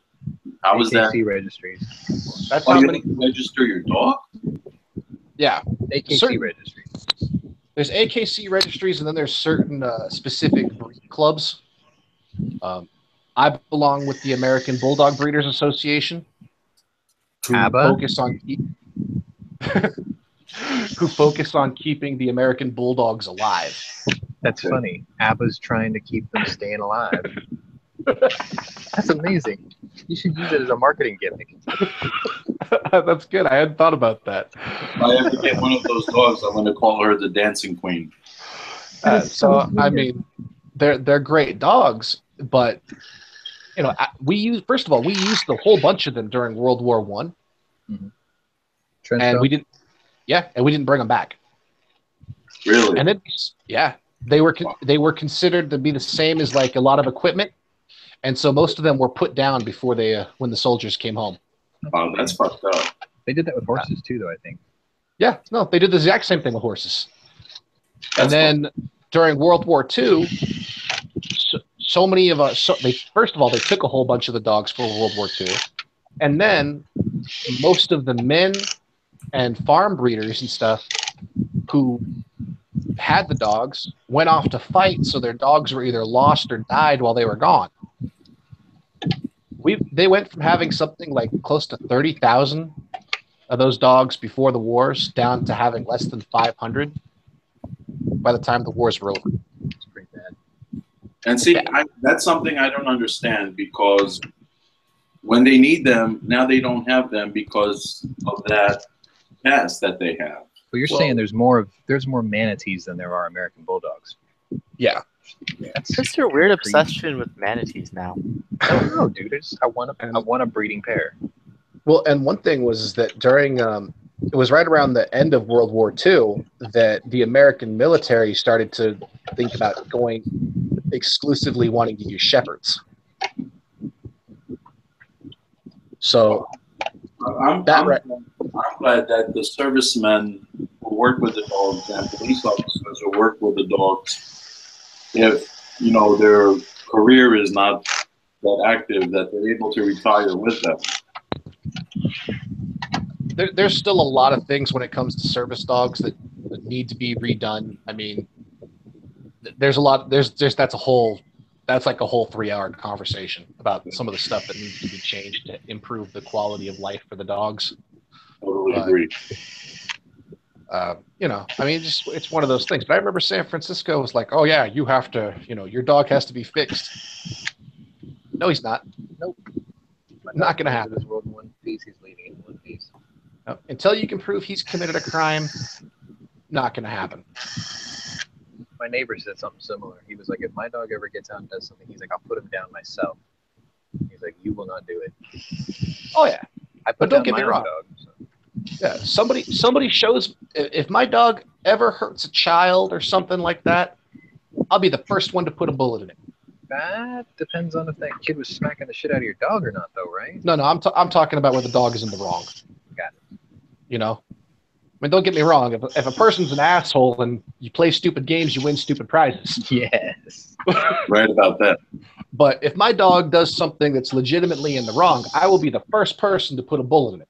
How is that? AKC registries. That's how many register your dog? Yeah. AKC registries. There's AKC registries, and then there's certain specific breed clubs. I belong with the American Bulldog Breeders Association, who focus on who focus on keeping the American bulldogs alive. That's funny. ABBA's trying to keep them staying alive. That's amazing. You should use it as a marketing gimmick. That's good. I hadn't thought about that. If I ever get one of those dogs, I'm going to call her the Dancing Queen. So I mean, they're great dogs, but you know, we used a whole bunch of them during World War One, and we didn't. Yeah, and we didn't bring them back. Really? And then, yeah, they were considered to be the same as like a lot of equipment, and so most of them were put down before they when the soldiers came home. Oh, that's fucked up. They did that with horses too, though, I think. Yeah, no, they did the exact same thing with horses. And then during World War II, so many of us. First of all, they took a whole bunch of the dogs for World War II, and then most of the men and farm breeders and stuff who had the dogs went off to fight, so their dogs were either lost or died while they were gone. They went from having something like close to 30,000 of those dogs before the wars down to having less than 500 by the time the wars were over. It's pretty bad. And see, that's something I don't understand, because when they need them, now they don't have them because of that past that they have. But you're saying there's more manatees than there are American bulldogs. Yeah. What's your weird obsession with manatees now? I don't know, dude. I want a breeding pair. Well, and one thing was that during it was right around the end of World War II that the American military started to think about going exclusively wanting to use shepherds. So I'm glad that the servicemen who work with the dogs and police officers who work with the dogs, if their career is not that active, that they're able to retire with them. There's still a lot of things when it comes to service dogs that need to be redone. I mean, there's a lot. That's like a whole 3-hour conversation about some of the stuff that needs to be changed to improve the quality of life for the dogs. Totally agree. I mean, it's one of those things. But I remember San Francisco was like, "Oh yeah, you have to, your dog has to be fixed." No, he's not. Nope. Not going to happen. This world in one piece, he's leaving in one piece. No. Until you can prove he's committed a crime, not going to happen. My neighbor said something similar. He was like, if my dog ever gets out and does something, he's like, I'll put him down myself. He's like, you will not do it. Oh yeah. But don't get me wrong. Dog, so. Yeah, somebody shows, if my dog ever hurts a child or something like that, I'll be the first one to put a bullet in it. That depends on if that kid was smacking the shit out of your dog or not, though, right? No, I'm talking about where the dog is in the wrong. Got it. I mean, don't get me wrong. If a person's an asshole and you play stupid games, you win stupid prizes. Yes. Right about that. But if my dog does something that's legitimately in the wrong, I will be the first person to put a bullet in it.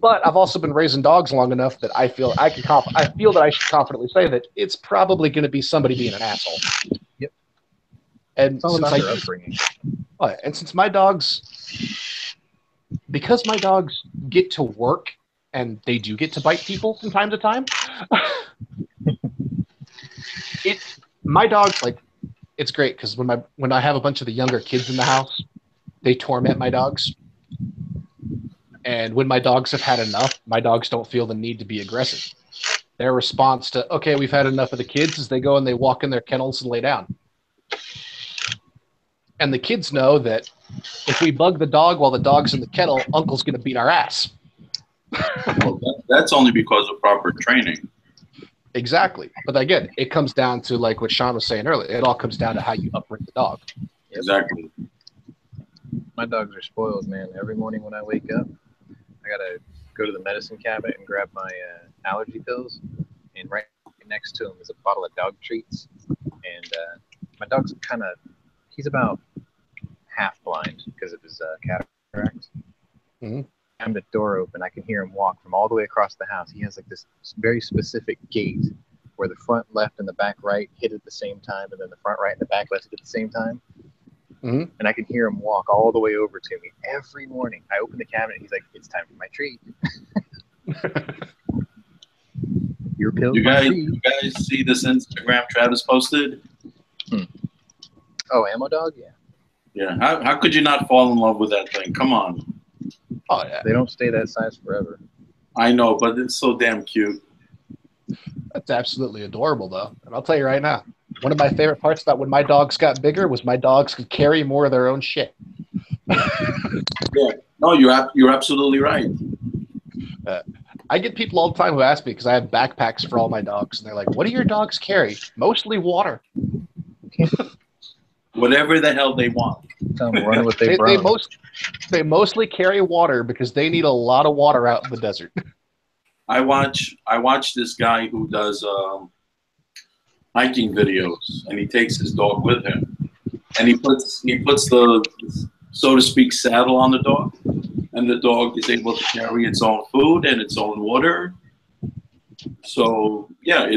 But I've also been raising dogs long enough that I feel that I should confidently say that it's probably going to be somebody being an asshole. Yep. And since my dogs, because my dogs get to work and they do get to bite people from time to time, my dogs, like, it's great because when I have a bunch of the younger kids in the house, they torment my dogs. And when my dogs have had enough, my dogs don't feel the need to be aggressive. Their response to, okay, we've had enough of the kids, is they go and they walk in their kennels and lay down. And the kids know that if we bug the dog while the dog's in the kennel, Uncle's going to beat our ass. Well, that's only because of proper training. Exactly. But again, it comes down to, like what Sean was saying earlier, it all comes down to how you upbring the dog. Exactly. My dogs are spoiled, man. Every morning when I wake up, I got to go to the medicine cabinet and grab my allergy pills. And right next to him is a bottle of dog treats. And my dog's he's about half blind because of his cataracts. Mm-hmm. I'm the door open. I can hear him walk from all the way across the house. He has like this very specific gait where the front left and the back right hit at the same time, and then the front right and the back left hit at the same time. Mm-hmm. And I can hear him walk all the way over to me every morning. I open the cabinet. He's like, "It's time for my treat." Your pills, You my guys, creed. you guys see this Instagram Travis posted? Oh, Ammo Dog? Yeah. Yeah. How could you not fall in love with that thing? Come on. Oh yeah, They don't stay that size forever. I know, but it's so damn cute. that's absolutely adorable though. And I'll tell you right now, one of my favorite parts about when my dogs got bigger was my dogs could carry more of their own shit. Yeah. No, you're absolutely right. I get people all the time who ask me because I have backpacks for all my dogs, and they're like, "What do your dogs carry?" Mostly water. Whatever the hell they want. Tell them run with they They mostly carry water because they need a lot of water out in the desert. I watch this guy who does hiking videos, and he takes his dog with him, and he puts the, so to speak, saddle on the dog, and the dog is able to carry its own food and its own water. So yeah,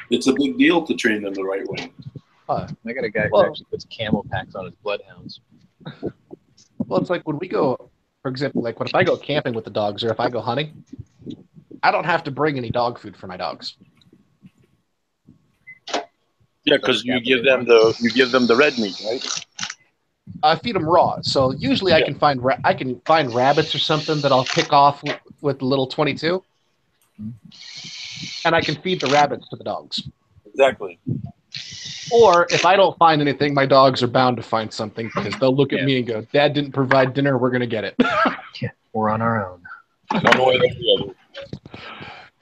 it's a big deal to train them the right way. I got a guy who actually puts camel packs on his bloodhounds. Well, it's like when we go, for example, like if I go camping with the dogs or if I go hunting, I don't have to bring any dog food for my dogs. Yeah, because you give them the red meat, right? I feed them raw, so usually I can find rabbits or something that I'll pick off with the little 22, and I can feed the rabbits to the dogs. Exactly. Or if I don't find anything, my dogs are bound to find something because they'll look at me and go, "Dad didn't provide dinner. We're gonna get it." Yeah, we're on our own. One way or the other.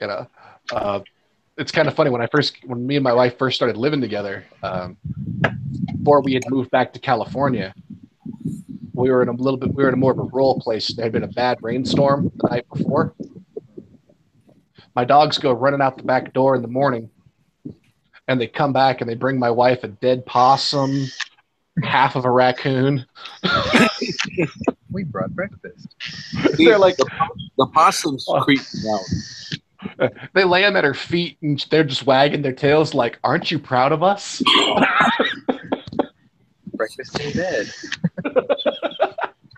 You know, it's kind of funny when me and my wife first started living together. Before we had moved back to California, we were in a more of a rural place. There had been a bad rainstorm the night before. My dogs go running out the back door in the morning, and they come back and they bring my wife a dead possum, half of a raccoon. We brought breakfast. They're like the possums creep me out. They land at her feet and they're just wagging their tails like, "Aren't you proud of us?" Breakfast in bed.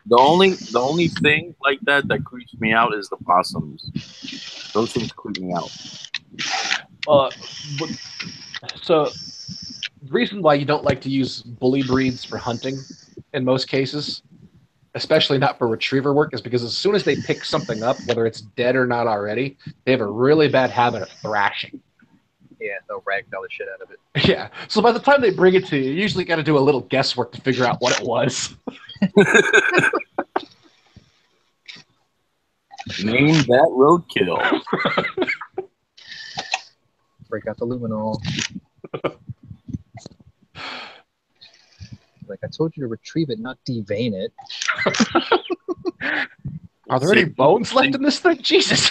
The only thing like that creeps me out is the possums. Those things creep me out. So the reason why you don't like to use bully breeds for hunting in most cases, especially not for retriever work, is because as soon as they pick something up, whether it's dead or not already, they have a really bad habit of thrashing. Yeah, they'll ragdoll the shit out of it. Yeah. So by the time they bring it to you, you usually got to do a little guesswork to figure out what it was. Name that roadkill. Break out the luminol. Like, I told you to retrieve it, not devein it. Are there any bones left in this thing? Jesus.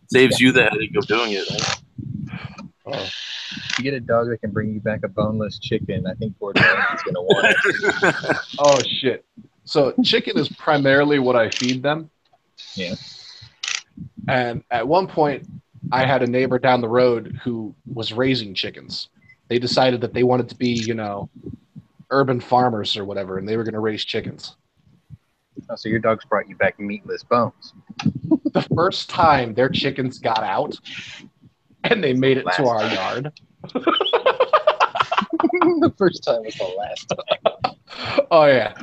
Saves you the headache of doing it. Right? If you get a dog that can bring you back a boneless chicken, I think Gordon is going to want it. Oh, shit. So chicken is primarily what I feed them. Yeah. And at one point, I had a neighbor down the road who was raising chickens. They decided that they wanted to be, urban farmers or whatever, and they were going to raise chickens. Oh, so your dogs brought you back meatless bones. The first time their chickens got out, and they made it to our yard. The first time was the last time. Oh yeah,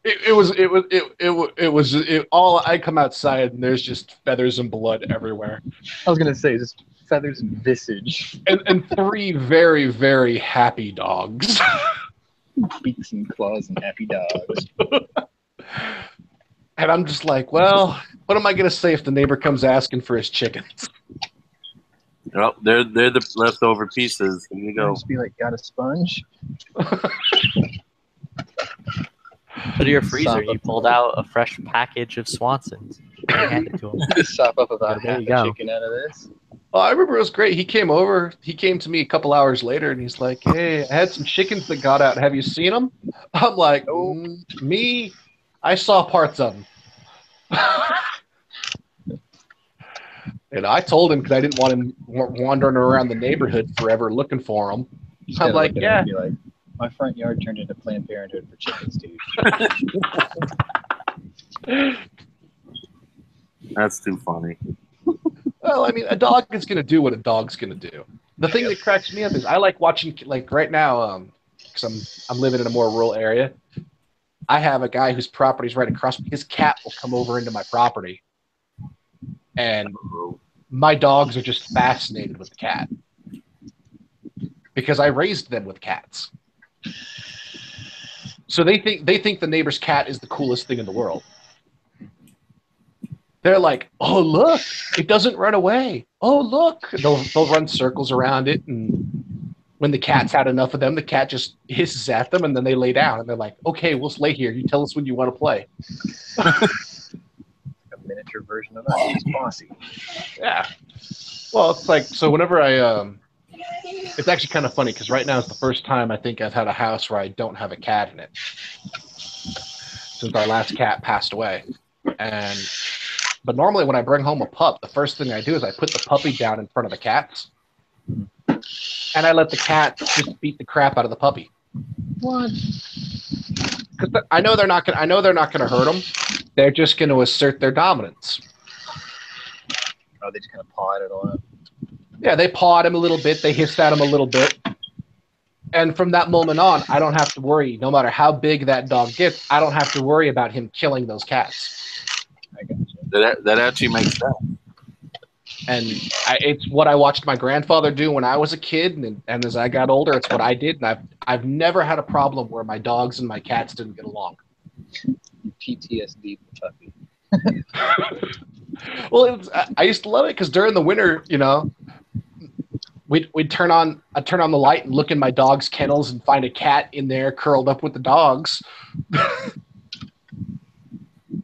it was all. I come outside and there's just feathers and blood everywhere. I was gonna say just feathers and visage, and 3 very, very happy dogs. Beaks and claws and happy dogs. And I'm just like, well, what am I gonna say if the neighbor comes asking for his chickens? Well, they're the leftover pieces. There you go. Just be like, got a sponge? To your freezer, you pulled out a fresh package of Swansons. You handed it to him. Just sop up about There half you a go. chicken out of this. Well, I remember it was great. He came over. He came to me a couple hours later, and he's like, "Hey, I had some chickens that got out. Have you seen them?" I'm like, "Me? I saw parts of them." And I told him because I didn't want him wandering around the neighborhood forever looking for them. I'm like, "Yeah." Be like, my front yard turned into Planned Parenthood for chickens, dude. That's too funny. Well, I mean, a dog is going to do what a dog's going to do. The thing that cracks me up is I like watching, like right now, because I'm living in a more rural area. I have a guy whose property's right across. His cat will come over into my property, and my dogs are just fascinated with the cat because I raised them with cats. So they think the neighbor's cat is the coolest thing in the world. They're like, oh look, it doesn't run away. Oh look, they'll run circles around it, and when the cat's had enough of them, the cat just hisses at them, and then they lay down, and they're like, okay, we'll lay here. You tell us when you want to play. A miniature version of us. He's bossy. Yeah. Well, it's like, so whenever it's actually kind of funny because right now is the first time I think I've had a house where I don't have a cat in it since our last cat passed away. But normally when I bring home a pup, the first thing I do is I put the puppy down in front of the cats, and I let the cat just beat the crap out of the puppy. What? Because I know they're not gonna hurt them. They're just going to assert their dominance. Oh, they just kind of paw at it a lot. Yeah, they paw at him a little bit. They hiss at him a little bit. And from that moment on, I don't have to worry. No matter how big that dog gets, I don't have to worry about him killing those cats. I got you. That actually makes sense. And it's what I watched my grandfather do when I was a kid, and as I got older, it's what I did. And I've never had a problem where my dogs and my cats didn't get along. PTSD puppy. Well, I used to love it because during the winter, we'd turn on the light and look in my dog's kennels and find a cat in there curled up with the dogs.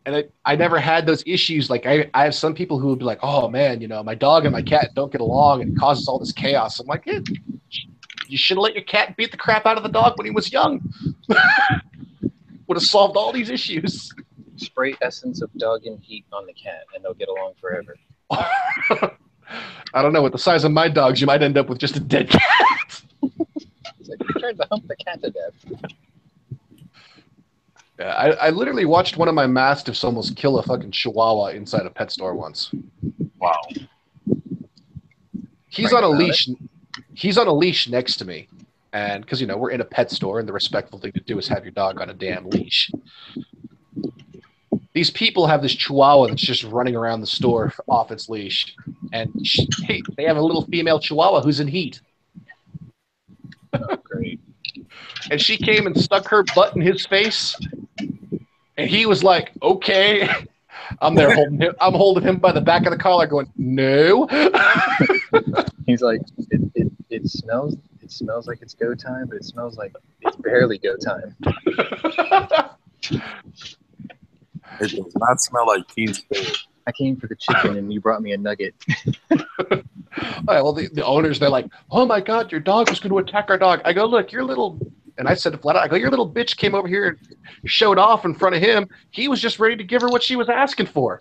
And I never had those issues. Like I have some people who would be like, oh man, my dog and my cat don't get along and it causes all this chaos. I'm like, you should have let your cat beat the crap out of the dog when he was young. Would have solved all these issues. Spray essence of dog and heat on the cat and they'll get along forever. I don't know. With the size of my dogs, you might end up with just a dead cat. It's like you tried to hump the cat to death. Yeah, I literally watched one of my mastiffs almost kill a fucking chihuahua inside a pet store once. Wow. He's on a leash. He's on a leash next to me. And because, we're in a pet store and the respectful thing to do is have your dog on a damn leash. These people have this chihuahua that's just running around the store off its leash. And they have a little female chihuahua who's in heat. Oh, great. And she came and stuck her butt in his face. And he was like, okay. I'm there holding him. I'm holding him by the back of the collar going, no. He's like, it smells like it's go time, but it smells like it's barely go time. It does not smell like Teen Spirit. I came for the chicken and you brought me a nugget. All right, well, the owners, they're like, oh my God, your dog was going to attack our dog. I go, look, your little, and I said flat out, I go, your little bitch came over here and showed off in front of him. He was just ready to give her what she was asking for.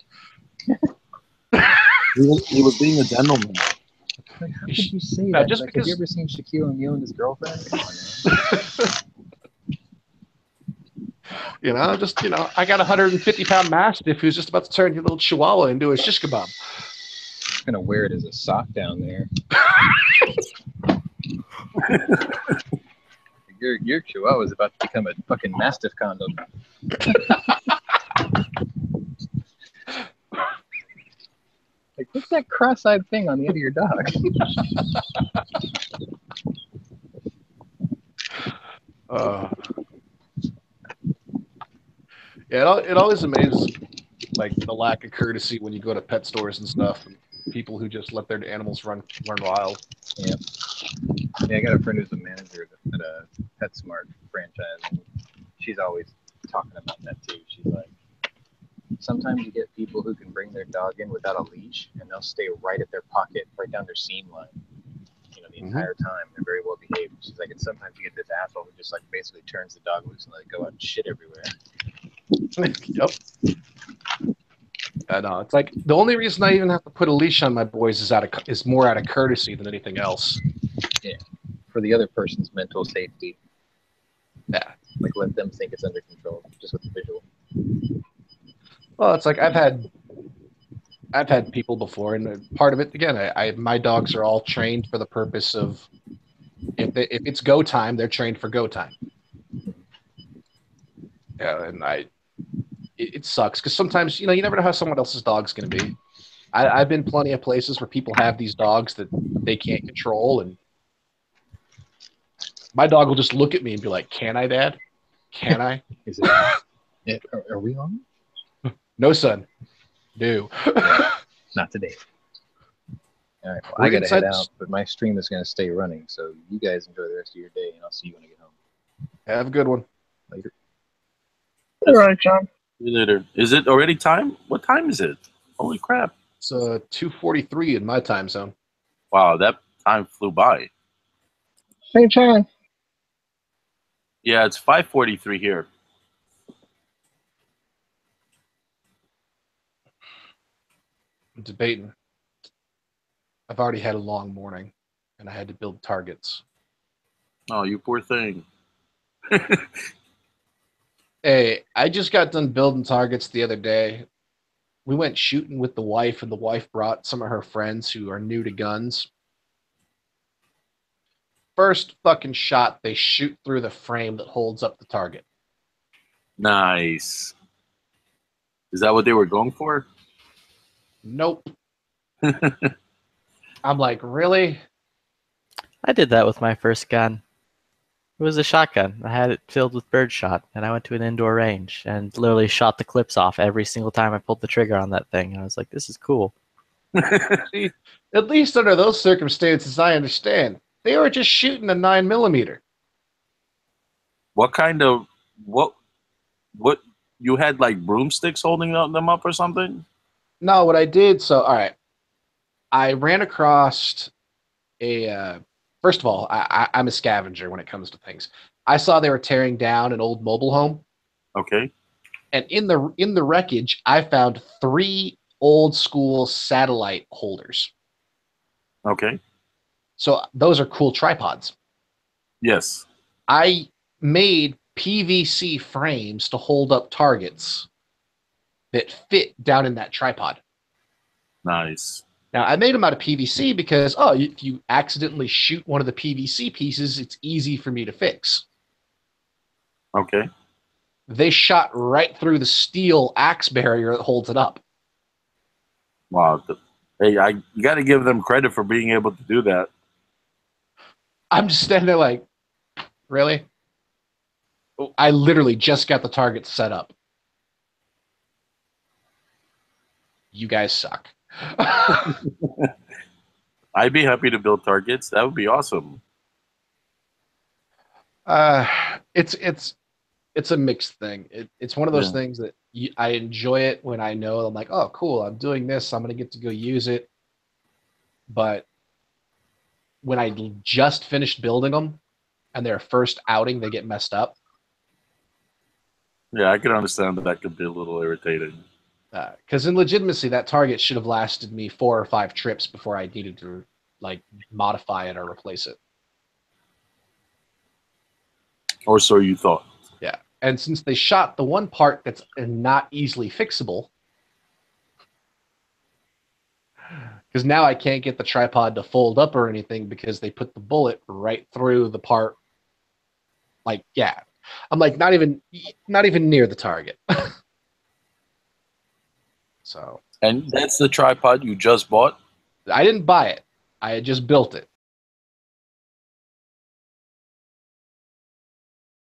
He was being a gentleman. Like, how could you say that? Just like, because... Have you ever seen Shaquille O'Neal and his girlfriend? Come on, man. I got a 150-pound mastiff who's just about to turn your little chihuahua into a shish kebab. I'm gonna wear it as a sock down there. Your chihuahua is about to become a fucking mastiff condom. Like, what's that cross-eyed thing on the end of your dog? Yeah, it always amazes me, like the lack of courtesy when you go to pet stores and stuff. And people who just let their animals run wild. Yeah. Yeah, I got a friend who's a manager at a PetSmart franchise. And she's always talking about that too. She's like, sometimes you get people who can bring their dog in without a leash, and they'll stay right at their pocket, right down their seam line, the entire time. They're very well behaved. She's like, and sometimes you get this asshole who just like basically turns the dog loose and let it go out and shit everywhere. Yep. I know. It's like the only reason I even have to put a leash on my boys is more out of courtesy than anything else. Yeah. For the other person's mental safety. Yeah. Like, let them think it's under control, just with the visual. Well, it's like I've had I've had people before, and part of it again, my dogs are all trained for the purpose of if it's go time, they're trained for go time. Yeah, and it sucks because sometimes you never know how someone else's dog's going to be. I've been plenty of places where people have these dogs that they can't control, and my dog will just look at me and be like, "Can I, Dad? Can I?" Is it? Are we on? No, son. No. Not today. All right. Well, We're I got to head inside out, but my stream is going to stay running. So you guys enjoy the rest of your day, and I'll see you when I get home. Have a good one. Later. All right, John. See you later. Is it already time? What time is it? Holy crap. It's 2:43 in my time zone. Wow, that time flew by. Same time. Yeah, it's 5:43 here. I'm debating. I've already had a long morning, and I had to build targets. Oh, you poor thing. Hey, I just got done building targets the other day. We went shooting with the wife, and the wife brought some of her friends who are new to guns. First fucking shot, they shoot through the frame that holds up the target. Nice. Is that what they were going for? Nope. I'm like, really? I did that with my first gun. It was a shotgun. I had it filled with birdshot, and I went to an indoor range and literally shot the clips off every single time I pulled the trigger on that thing. And I was like, this is cool. See, at least under those circumstances, I understand. They were just shooting a 9mm. What kind of what you had like broomsticks holding them up or something? No, what I did, so all right. I ran across a first of all, I'm a scavenger when it comes to things. I saw they were tearing down an old mobile home. Okay. And in the wreckage, I found 3 old school satellite holders. Okay. So those are cool tripods. Yes. I made PVC frames to hold up targets that fit down in that tripod. Nice. Now, I made them out of PVC because, if you accidentally shoot one of the PVC pieces, it's easy for me to fix. Okay. They shot right through the steel axe barrier that holds it up. Wow. Hey, you got to give them credit for being able to do that. I'm just standing there like, really? I literally just got the target set up. You guys suck. I'd be happy to build targets. That would be awesome. It's a mixed thing. It's one of those things that I enjoy it when I know I'm like, oh, cool, I'm doing this. I'm going to get to go use it. But when I just finished building them and their first outing, they get messed up. Yeah, I can understand that could be a little irritating. Because in legitimacy, that target should have lasted me 4 or 5 trips before I needed to like modify it or replace it. Or so you thought. Yeah. And since they shot the one part that's not easily fixable, because now I can't get the tripod to fold up or anything because they put the bullet right through the part. Like, yeah. I'm like, not even near the target. So. And that's the tripod you just bought? I didn't buy it. I had just built it.